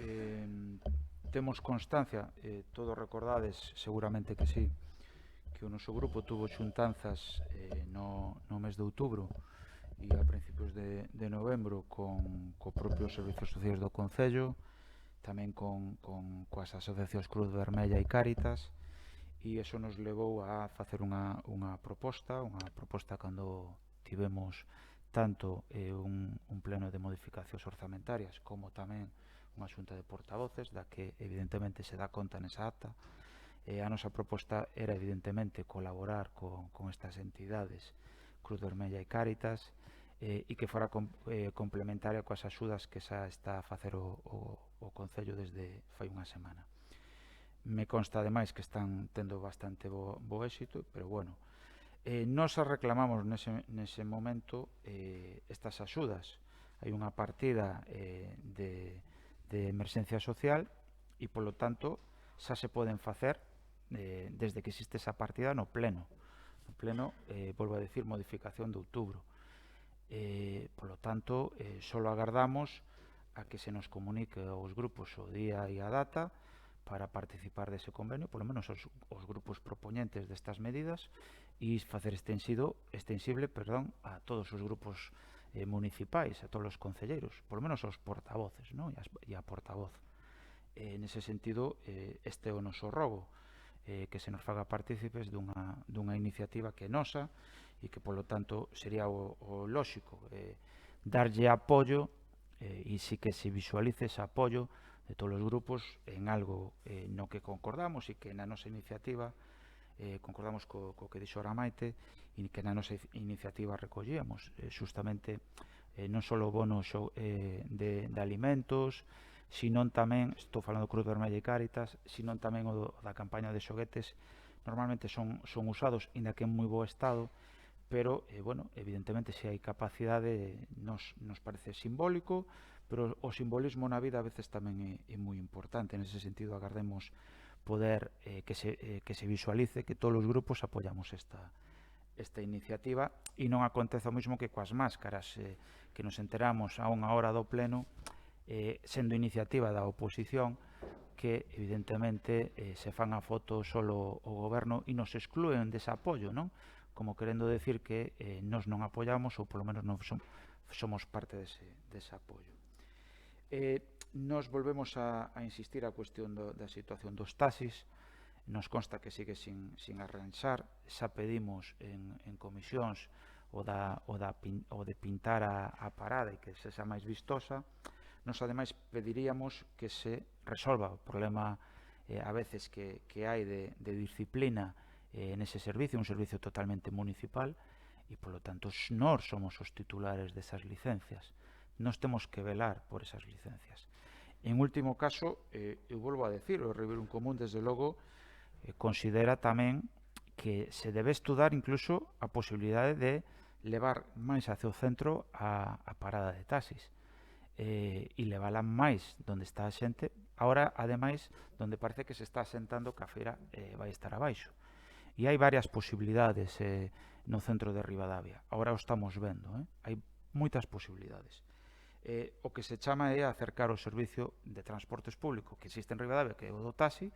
temos constancia, todos recordades, seguramente que sí, que o noso grupo tuvo xuntanzas no mes de outubro e a principios de novembro co propios servicios sociais do Concello, tamén coas asociacións Cruz Vermella e Cáritas, e iso nos levou a facer unha proposta cando tivemos tanto un pleno de modificacións orzamentarias como tamén unha xunta de portavoces, da que evidentemente se dá conta nesa acta. A nosa proposta era evidentemente colaborar con estas entidades Cruz Vermella e Cáritas, e que fora complementaria coas axudas que xa está a facer o Concello desde fai unha semana. Me consta ademais que están tendo bastante bo éxito, pero bueno, nós reclamamos nese momento estas axudas. Hai unha partida de emerxencia social e, polo tanto, xa se poden facer desde que existe esa partida no pleno. No pleno, volvo a decir, modificación de outubro. Polo tanto, só agardamos a que se nos comunique aos grupos o día e a data para participar dese convenio, polo menos os grupos propoñentes destas medidas, e facer extensible a todos os grupos municipais, a todos os concelleiros, polo menos aos portavoces, non? E a portavoz. Nese sentido, este é o noso rogo, que se nos faga partícipes dunha iniciativa que é nosa e que, polo tanto, sería o lóxico darlle apoio e si que se visualice ese apoio de todos os grupos en algo no que concordamos e que na nosa iniciativa concordamos co que dixo Maite, e que na nosa iniciativa recollíamos justamente non só o bono de alimentos, senón tamén, estou falando Cruz Vermella e Cáritas, senón tamén o da campaña de xoguetes. Normalmente son usados, inda que en moi bo estado, pero, bueno, evidentemente se hai capacidade, nos parece simbólico, pero o simbolismo na vida a veces tamén é moi importante. Nese sentido, agardemos poder que se visualice que todos os grupos apoiamos esta iniciativa e non aconteza o mesmo que coas máscaras, que nos enteramos a unha hora do pleno, sendo iniciativa da oposición, que evidentemente se fan a foto solo o goberno e nos excluen dese apoio, non? Como querendo decir que nós non apoiamos, ou polo menos non somos parte dese apoio. Nos volvemos a insistir a cuestión da situación dos taxis. Nos consta que sigue sin arranxar. Xa pedimos en comisións o de pintar a parada e que sexa máis vistosa. Nos ademais pediríamos que se resolva o problema a veces que hai de disciplina nese servicio, un servicio totalmente municipal, e polo tanto nós somos os titulares desas licencias. Nós temos que velar por esas licencias. En último caso, eu volvo a decir, o Ribeiro en Común, desde logo, considera tamén que se debe estudar incluso a posibilidade de levar máis hacia o centro a parada de taxis e levala máis donde está a xente. Ahora, ademais, donde parece que se está asentando que a feira vai estar abaixo. E hai varias posibilidades no centro de Ribadavia. Ahora o estamos vendo, hai moitas posibilidades. O que se chama é acercar o servicio de transportes público que existe en Ribadavia, que é o do taxi,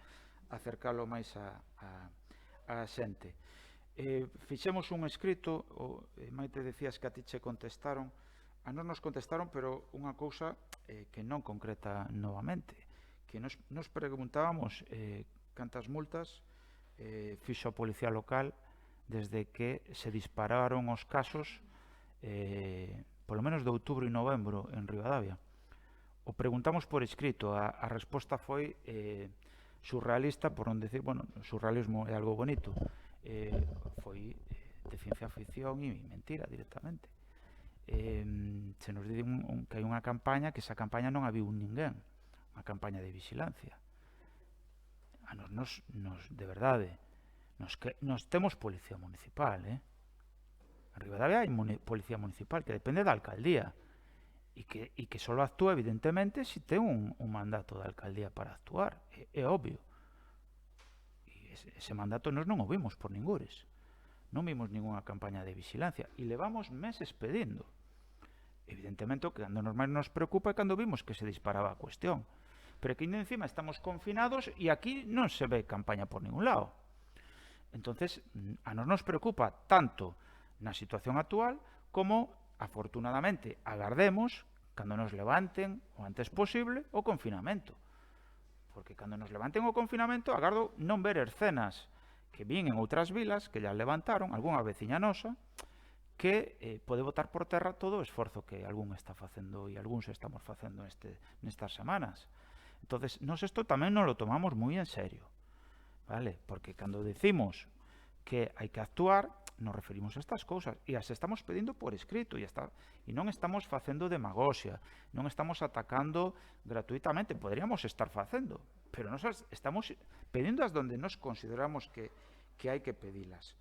acercalo máis a xente. Fixemos un escrito, Maite, decías que a ti che contestaron, a nos contestaron, pero unha cousa que non concreta novamente, que nos preguntábamos cantas multas fixo a Policía Local desde que se dispararon os casos polo menos de outubro e novembro en Ribadavia. O preguntamos por escrito, a resposta foi surrealista, por non decir, bueno, surrealismo é algo bonito, foi de ciencia ficción e mentira directamente. Se nos di que hai unha campaña, que esa campaña non a viu ninguén, unha campaña de vigilancia. A nos de verdade, nos temos policía municipal, En Ribadavia hai policía municipal que depende da alcaldía e que só actúa, evidentemente, se ten un mandato da alcaldía para actuar, é obvio. E ese mandato nos non o vimos por ningures. Non vimos ninguna campaña de vigilancia e levamos meses pedindo. Evidentemente, o que cando nos máis nos preocupa é cando vimos que se disparaba a cuestión. Pero que encima estamos confinados e aquí non se ve campaña por ningún lado. Entonces, a nos preocupa tanto na situación actual como, afortunadamente, agardemos cando nos levanten o antes posible o confinamento. Porque cando nos levanten o confinamento, agardo non ver escenas que vin en outras vilas que ya levantaron, algunha veciña nosa, que pode botar por terra todo o esforzo que algún está facendo e algúns estamos facendo nestas semanas. Entonces, nos isto tamén non lo tomamos moi en serio, vale? Porque cando decimos que hai que actuar, nos referimos a estas cousas e as estamos pedindo por escrito e non estamos facendo demagoxia, non estamos atacando gratuitamente, poderíamos estar facendo, pero nos estamos pedindo as donde nos consideramos que hai que pedilas.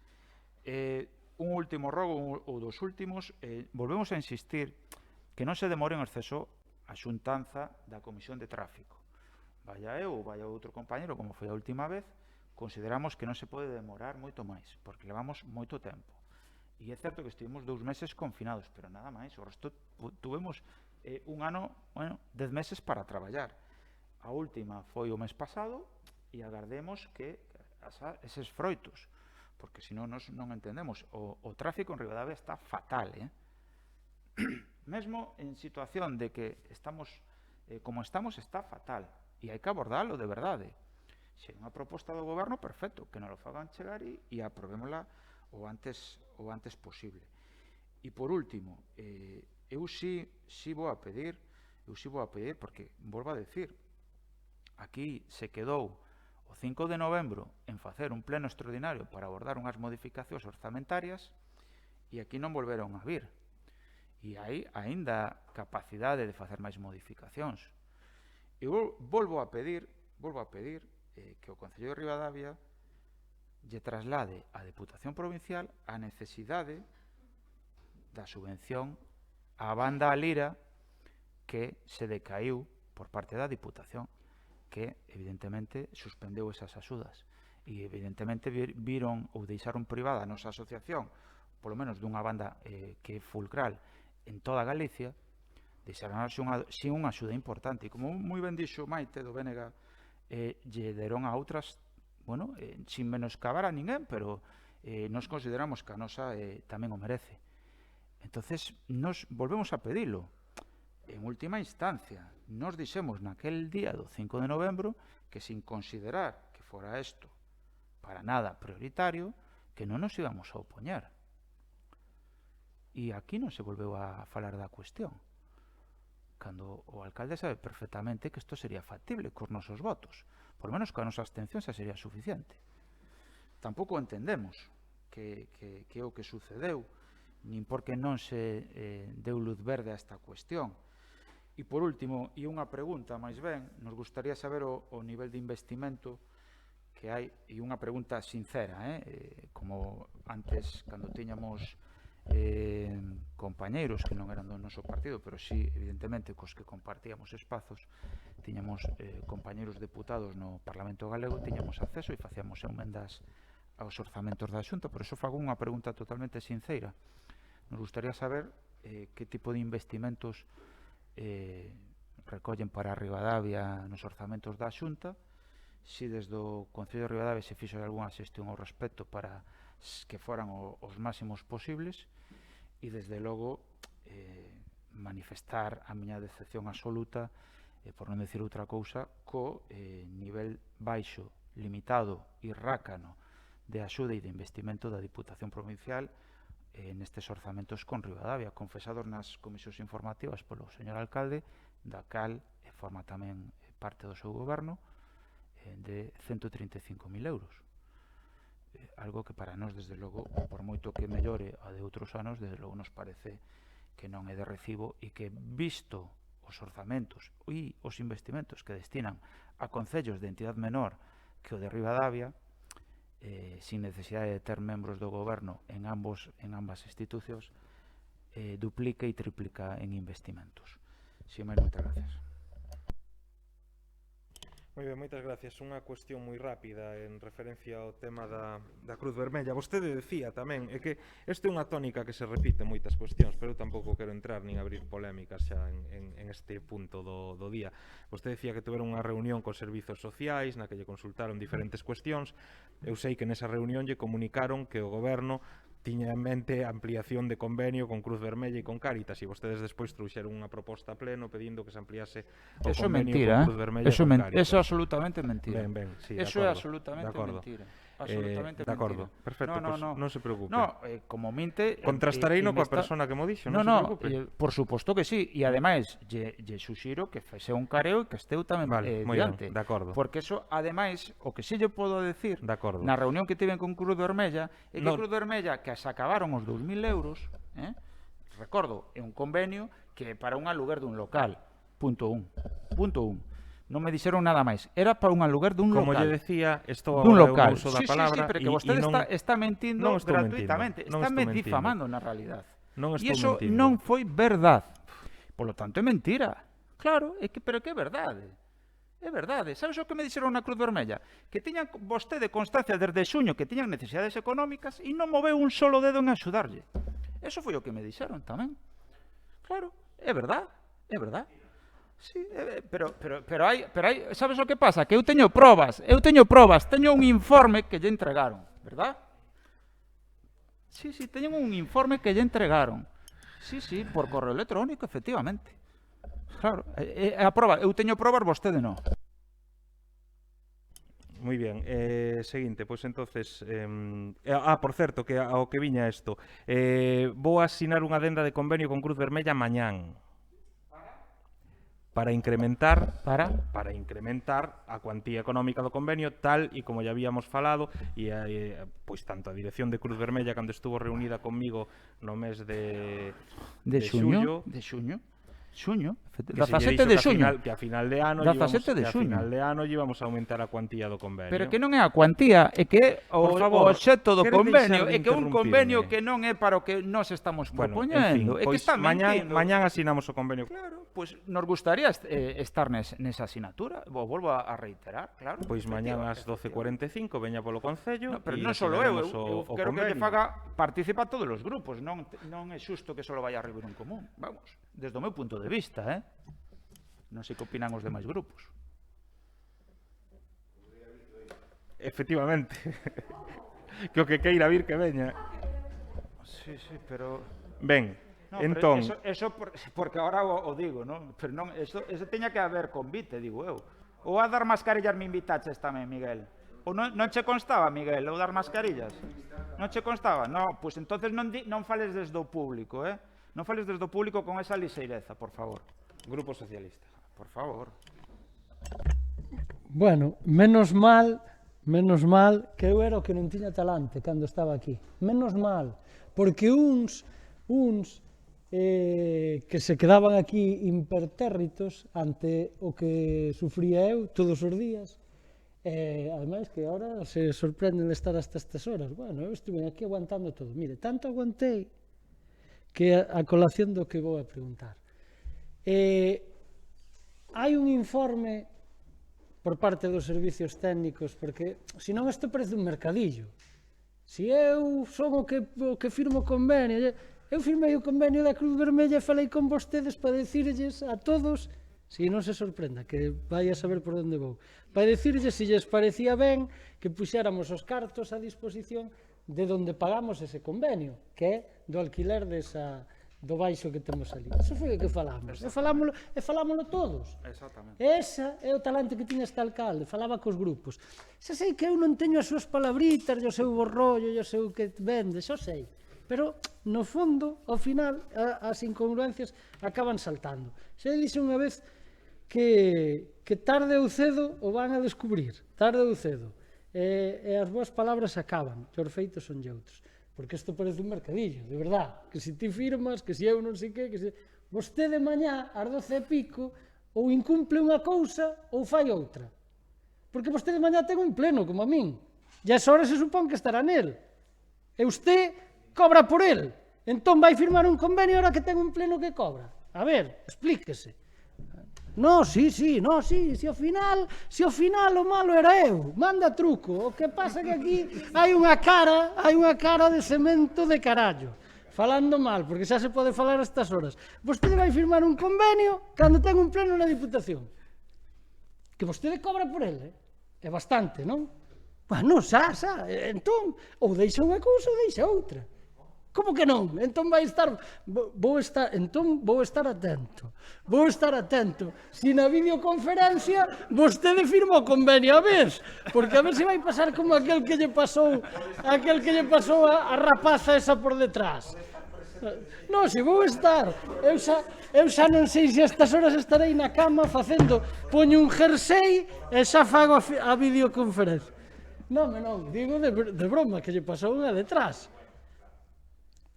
Un último rogo, ou dos últimos, volvemos a insistir que non se demore en exceso a xuntanza da Comisión de Tráfico. Vaya eu ou vaya outro compañero, como foi a última vez, consideramos que non se pode demorar moito máis, porque levamos moito tempo. E é certo que estivemos 2 meses confinados, pero nada máis. O resto tuvemos un ano, 10 meses para traballar. A última foi o mes pasado e agardemos que eses froitos, porque senón nos non entendemos. O tráfico en Ribadavia está fatal, Mesmo en situación de que estamos como estamos, está fatal. E hai que abordarlo de verdade. Se é unha proposta do goberno, perfecto, que nos lo fagan chegar e aprobémola o antes posible. E por último, eu sí vou a pedir, porque, volvo a decir, aquí se quedou o 5 de novembro en facer un pleno extraordinario para abordar unhas modificacións orzamentarias e aquí non volveron a vir. E hai aínda capacidade de facer máis modificacións. Eu volvo a pedir que o Concello de Ribadavia lle traslade á Deputación Provincial a necesidade da subvención á banda Lira que se decaíu por parte da Diputación, que evidentemente suspendeu esas axudas e evidentemente viron ou deixaron privada a nosa asociación, polo menos dunha banda que é fulcral en toda Galicia, deixaron sin unha axuda importante. E como moi ben dixo Maite do Bénega, lle deron a outras, sin menoscabar a ninguén, pero nos consideramos que a nosa tamén o merece. Entonces, nos volvemos a pedilo. En última instancia, nos dixemos naquel día do 5 de novembro que sin considerar que fora isto para nada prioritario, que non nos íbamos a opoñer. E aquí non se volveu a falar da cuestión, cando o alcalde sabe perfectamente que isto sería factible cos nosos votos, por lo menos coa nosa abstención xa sería suficiente. Tampouco entendemos que é o que sucedeu nin porque non se deu luz verde a esta cuestión. E por último, e unha pregunta máis ben, nos gustaría saber o nivel de investimento que hai, e unha pregunta sincera, como antes, cando tiñamos compañeiros que non eran do noso partido, pero sí, evidentemente, cos que compartíamos espazos, tiñamos compañeiros deputados no Parlamento Galego, tiñamos acceso e facíamos emendas aos orzamentos da Xunta. Por iso fago unha pregunta totalmente sincera. Nos gustaría saber que tipo de investimentos recollen para Ribadavia nos orzamentos da Xunta, se desde o Concello de Ribadavia se fixo algunha xestión ao respecto para que foran os máximos posibles, e desde logo manifestar a miña decepción absoluta, por non decir outra cousa, co nivel baixo, limitado e rácano de axuda e de investimento da Diputación Provincial nestes orzamentos con Ribadavia, confesados nas comisións informativas polo señor alcalde, da cal forma tamén parte do seu goberno, de 135.000 euros. Algo que para nós, desde logo, por moito que mellore a de outros anos, desde logo nos parece que non é de recibo, e que, visto os orzamentos e os investimentos que destinan a concellos de entidade menor que o de Ribadavia, sin necesidade de ter membros do goberno en ambas institucións, duplica e triplica en investimentos. Sin máis, moitas gracias. Moi ben, moitas gracias. Unha cuestión moi rápida en referencia ao tema da Cruz Vermella. Vostede decía tamén, é que isto é unha tónica que se repite en moitas cuestións, pero eu tampouco quero entrar nin abrir polémicas xa en este punto do día. Vostede decía que tuveron unha reunión cos servizos sociais na que lle consultaron diferentes cuestións. Eu sei que nesa reunión lle comunicaron que o goberno tiña en mente a ampliación de convenio con Cruz Vermella e con Cáritas, e vostedes despois trouxeron unha proposta a pleno pedindo que se ampliase o eso convenio mentira, con Cruz Vermella e con Cáritas. Eso é absolutamente mentira. Ben, sí, eso é absolutamente mentira. Absolutamente de acordo, mentira. perfecto, non se preocupe. No, como minte... Contrastareino coa persona que mo dixo, non se preocupe. Por suposto que sí, e ademais lle suxiro que fese un careo e que esteu tamén diante. De acordo. Porque eso, ademais, o que sí lle podo decir na reunión que tiven con Cruz Vermella é que Cruz Vermella, que se acabaron os 2.000 euros, recordo, é un convenio que é para un aluguer dun local, punto un. Non me dixeron nada máis. Era para un aluguer dun local. Como lle decía, estou agora o uso da palabra. Sí, pero que vostede está mentindo gratuitamente. Está me difamando na realidade. E iso non foi verdade. Por lo tanto, é mentira. Claro, pero que é verdade. É verdade. Sabes o que me dixeron na Cruz Vermella? Que tiñan vostede constancia desde xuño que tiñan necesidades económicas e non moveu un solo dedo en axudarlle. Eso foi o que me dixeron tamén. Claro, é verdade. É verdade. Sí, pero hai, sabes o que pasa? Que eu teño probas, teño un informe que lle entregaron, verdad? Sí, teño un informe que lle entregaron. Sí, por correo electrónico, efectivamente. Claro, a prova, eu teño probas, vostede non. Moi ben, seguinte, pois entonces por certo, que ao que viña isto, vou asinar unha adenda de convenio con Cruz Vermella mañán para incrementar a cuantía económica do convenio, tal e como ya habíamos falado, e pois tanto a dirección de Cruz Vermella cando estuvo reunida conmigo no mes de xuño, 17 de xuño, que a final de ano íbamos a aumentar a cuantía do convenio. Pero que non é a cuantía, é que o obxecto do convenio, é que un convenio que non é para o que nós estamos propoñendo, é que está mentindo. Mañán asinamos o convenio. Claro, pois nos gustaría estar nesa asignatura, volvo a reiterar, claro. Pois mañán ás 12:45 veña polo Concello. Pero non só eu quero que te faga participa todos os grupos, non é xusto que só vaya a Ribeirón Común, vamos, desde o meu punto de vista, non sei que opinan os demais grupos. Efectivamente. Que o que queira vir que veña. Sí, pero... Ben, entón... Eso porque agora o digo, non? Pero non, eso teña que haber convite, digo eu. Ou a dar mascarillas me invitaches tamén, Miguel? Ou non che constaba, Miguel, ou dar mascarillas? Non che constaba? Non, pois entonces non fales desde o público, Non fales desde o público con esa lixeireza, por favor. Grupo Socialista, por favor. Bueno, menos mal que eu era o que non tiña talante cando estaba aquí. Menos mal, porque uns uns que se quedaban aquí impertérritos ante o que sufría eu todos os días. Ademais que agora se sorprenden de estar hasta estas horas. Bueno, eu estuve aquí aguantando todo. Mire, tanto aguantei que a colación do que vou a preguntar. Hai un informe por parte dos servicios técnicos, porque senón isto parece un mercadillo. Se eu son o que firmo o convenio, eu firmei o convenio da Cruz Vermella e falei con vostedes para dicirlles a todos, se non se sorprenda, que vai a saber por onde vou, para dicirlles se lles parecía ben que puxéramos os cartos a disposición de onde pagamos ese convenio, que é do alquiler do baixo que temos ali. Iso foi o que falamos. E falámoslo todos. Exactamente. Esa é o talante que tiña este alcalde, falaba cos grupos. Xa sei que eu non teño as súas palabritas, o seu borrollo, o seu que vende, xa sei. Pero, no fondo, ao final, as incongruencias acaban saltando. Xa dixo unha vez que tarde ou cedo o van a descubrir, tarde ou cedo. E as boas palabras acaban, e os feitos son outros. Porque isto parece un mercadillo, de verdad. Que se ti firmas, que se eu non sei que se... Vostede mañá, ás 12 e pico, ou incumple unha cousa ou fai outra. Porque vostede mañá ten un pleno, como a min. E esa hora se supón que estará nel. E usted cobra por el. Entón vai firmar un convenio ahora que ten un pleno que cobra. A ver, explíquese. No, sí, se ao final o malo era eu. Manda truco. O que pasa que aquí hai unha cara de cemento de carallo. Falando mal, porque xa se pode falar a estas horas. Vostede vai firmar un convenio cando ten un pleno na Diputación. Que vostede cobra por ele. É bastante, non? Bueno, entón, ou deixa unha cousa ou deixa outra. Como que non? Entón vou estar atento. Se na videoconferencia vostede firma o convenio a vez, porque a ver se vai pasar como aquel que lle pasou a rapaza esa por detrás. Non, se vou estar. Eu xa non sei se a estas horas estarei na cama poño un jersey e xa fago a videoconferencia. Non, digo de broma que lle pasou unha detrás.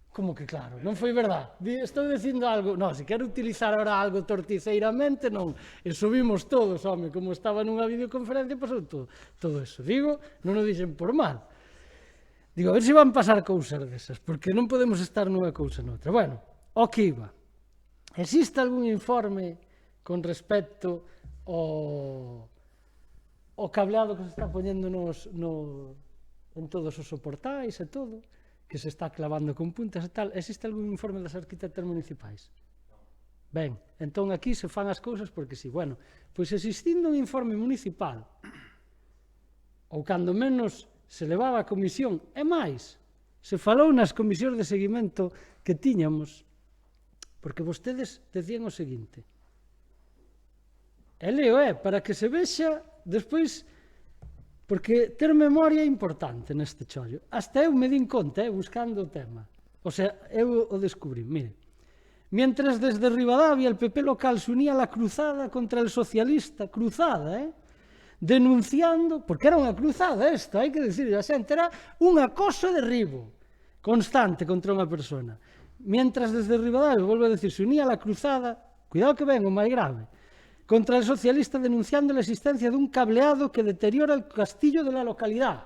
Como que claro, non foi verdad? Estou dicindo algo, non, se quero utilizar ahora algo torticeiramente, non. E subimos todos, home, como estaba nunha videoconferencia, pasou todo eso. Digo, non o dixen por mal. Digo, a ver se van pasar cousas desas, porque non podemos estar nunha cousa noutra. Bueno, o que iba. Existe algún informe con respecto ao cableado que se está poñendo en todos os soportais e todo, que se está clavando con puntas e tal? Existe algún informe das arquitectas municipais? Ben, entón aquí se fan as cousas porque si. Bueno, pois existindo un informe municipal, ou cando menos se levaba a comisión, e máis, se falou nas comisións de seguimento que tiñamos, porque vostedes decían o seguinte, e leo, para que se vexa despois. Porque ter memoria é importante neste chollo. Hasta eu me din conta, buscando o tema. O sea, eu o descubrí. Mire, mientras desde Ribadavia el PP local se unía a la cruzada contra el socialista, cruzada, denunciando, porque era unha cruzada esta, hai que dicir, a xente, era un acoso de derribo constante contra unha persona. Mientras desde Ribadavia, volvo a decir, se unía a la cruzada, cuidado que ven o máis grave, contra el socialista denunciando la existencia de un cableado que deteriora el castillo de la localidad.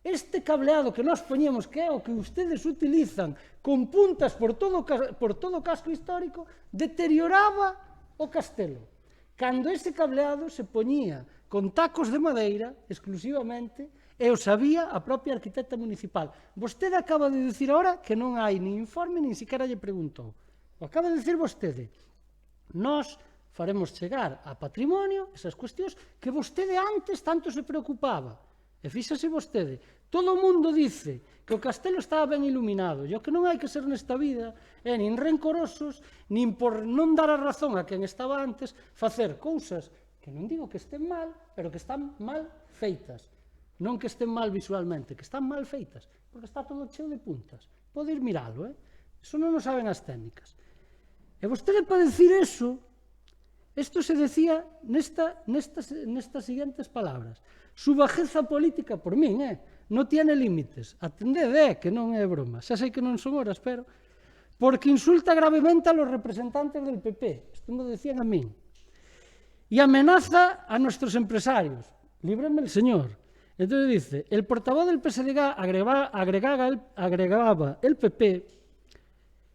Este cableado que nos poñemos, que é o que ustedes utilizan con puntas por todo o casco histórico, deterioraba o castelo. Cando ese cableado se poñía con tacos de madeira, exclusivamente, e o sabía a propia arquitecta municipal. Vostede acaba de dicir ahora que non hai ni informe, nin siquiera lle preguntou. O acaba de dicir vostede. Nós faremos chegar a patrimonio esas cuestións que vostede antes tanto se preocupaba. E fíxase vostede, todo o mundo dice que o castelo estaba ben iluminado, e o que non hai que ser nesta vida é nin rencorosos, nin por non dar a razón a quen estaba antes, facer cousas que non digo que estén mal, pero que están mal feitas. Non que estén mal visualmente, que están mal feitas, porque está todo cheo de puntas. Pode ir miralo, Eso non o saben as técnicas. E vostede para decir eso, isto se decía nestas siguientes palabras. Su bajeza política, por min, non tiene límites. Atendede, que non é broma. Xa sei que non son horas, pero porque insulta gravemente a los representantes del PP. Esto me decían a mí. Y amenaza a nuestros empresarios. Líbreme el señor. Entonces dice, el portavoz del PSDG agregaba el PP,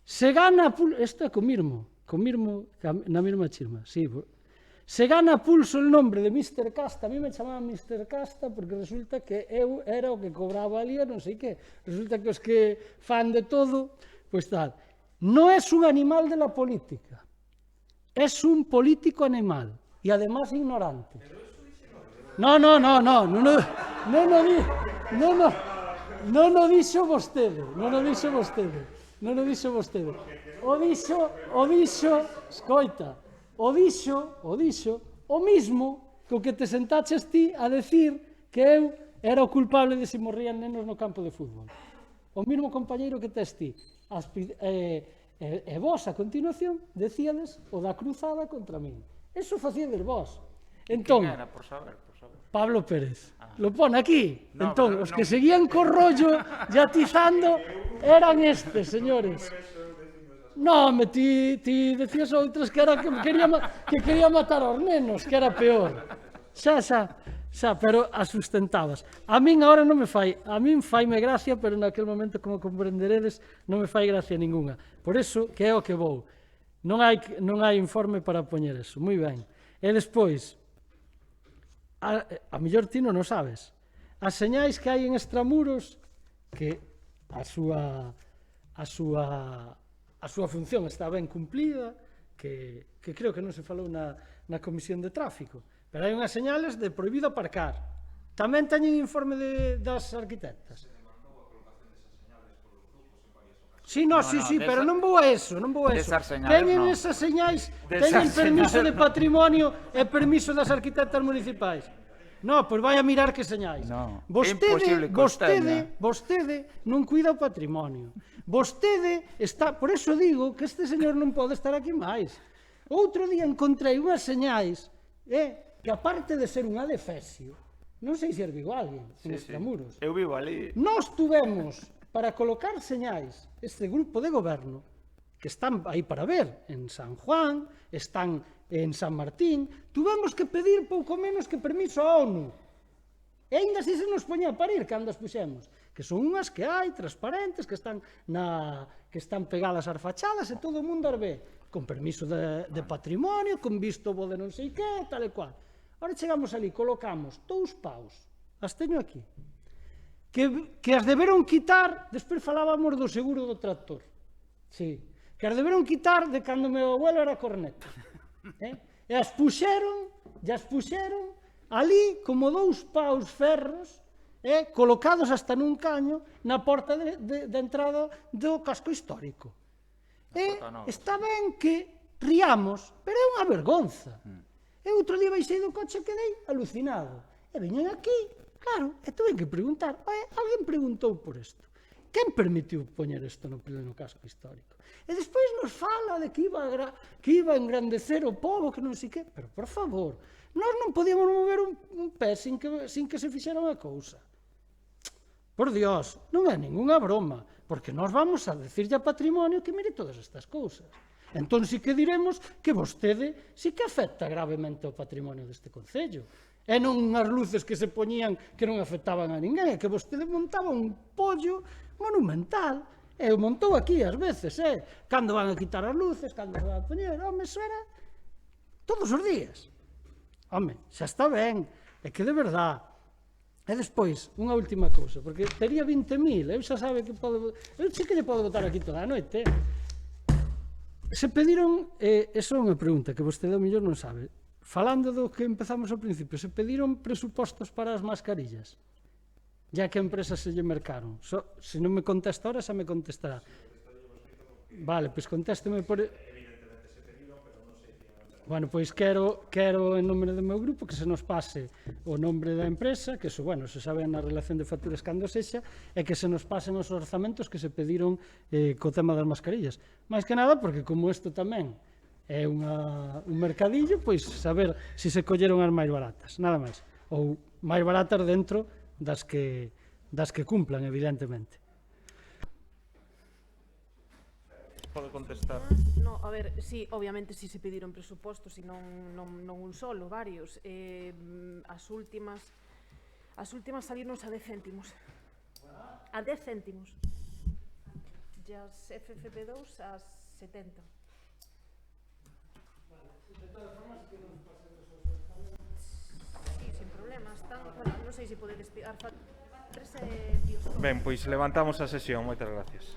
se gana, esto é comirmo na mesma chisma, sí, se gana a pulso el nombre de Mr. Casta, a mí me chamaban Mr. Casta porque resulta que eu era o que cobraba ali, non sei que, resulta que os que fan de todo, pues tal. No es un animal de la política, es un político animal y además ignorante. No dixo vostede. Escoita, o dixo o mismo co que te sentaches ti a decir que eu era o culpable de se morrían nenos no campo de fútbol. O mismo compañeiro que tes ti. E vos, a continuación, decíades o da cruzada contra min. Eso facíades vos. Entón, por saber. Pablo Pérez, lo pon aquí. Entón, os que seguían co rollo e atizando eran estes, señores. Non, ti decías outras que era que quería matar aos nenos, que era peor. Xa, pero as sustentabas. A min agora non me fai, a min faime gracia, pero naquel momento, como comprenderedes, non me fai gracia ninguna. Por eso, que é o que vou. Non hai informe para poñer eso. Moi ben. E despois, a mellor ti non o sabes. As señais que hai en extramuros, que a súa función está ben cumplida, que creo que non se falou na Comisión de Tráfico, pero hai unhas señales de prohibido aparcar. Tamén teñen informe das arquitectas. Sí, pero non vou a eso. Teñen esas señais, teñen permiso de patrimonio e permiso das arquitectas municipais. No, pois vai a mirar que señais. Vostede non cuida o patrimonio. Vostede está, por eso digo que este señor non pode estar aquí máis. Outro día encontrei unhas señais que aparte de ser un adefesio, non sei se as viu alguén en Extramuros. Eu vivo ali. Nós tuvemos para colocar señais, este grupo de goberno, que están aí para ver, en San Juan, están en San Martín, tuvemos que pedir pouco menos que permiso á ONU. E ainda así se nos poñía a parir cando as puxemos, que son unhas que hai, transparentes, que están pegadas ás fachadas e todo o mundo as ve, con permiso de patrimonio, con visto bo de non sei que, tal e cual. Ahora chegamos ali, colocamos 2 paus, as teño aquí, que as deberon quitar, despois falábamos do seguro do tractor, sí, que as deberon quitar de cando meu abuelo era corneta, e as puxeron ali como 2 paus ferros, colocados hasta nun caño na porta de entrada do casco histórico. Está ben que riamos, pero é unha vergonza. E outro día baixei do coche e quedei alucinado. E viñen aquí, claro, e tuve que preguntar, alguén preguntou por isto. Quen permitiu poñer isto no pleno casco histórico? E despois nos fala de que iba a engrandecer o pobo, que non sei que, pero por favor, nós non podíamos mover un pé sin que se fixera unha cousa. Por Dios, non é ningunha broma, porque nós vamos a decirlle a patrimonio que mire todas estas cousas. Entón sí que diremos que vostede sí que afecta gravemente o patrimonio deste concello. E non as luces que se poñían que non afectaban a ninguén, é que vostede montaba un pollo monumental. E o montou aquí ás veces, cando van a quitar as luces, cando se van a poñer, home, iso era todos os días. Home, xa está ben, é que de verdad. E despois, unha última cousa, porque tería 20.000, eu xa sabe que podo... Eu sí que lle podo botar aquí toda a noite, Se pediron, eso é unha pregunta que vostede ao mellor non sabe, falando do que empezamos ao principio, se pediron presupostos para as mascarillas, ya que a empresa se lle mercaron. Se non me contesta ahora, xa me contestará. Vale, pois contésteme por... Bueno, pois quero en nome do meu grupo que se nos pase o nombre da empresa, que eso, bueno, se sabe na relación de facturas cando sexa, e que se nos pasen os orzamentos que se pediron co tema das mascarillas. Mais que nada, porque como isto tamén é un mercadillo, pois saber se se colleron as máis baratas, nada máis. Ou máis baratas dentro das que cumplan, evidentemente. pode contestar. No, a ver, sí, obviamente si se pediron presupostos e non un solo, varios. As últimas salirnos a 10 céntimos. A 10 céntimos. E as FFP2 a 70. Sí, sin problema. Non sei se podedes explicar. Ben, pois levantamos a sesión. Moitas gracias.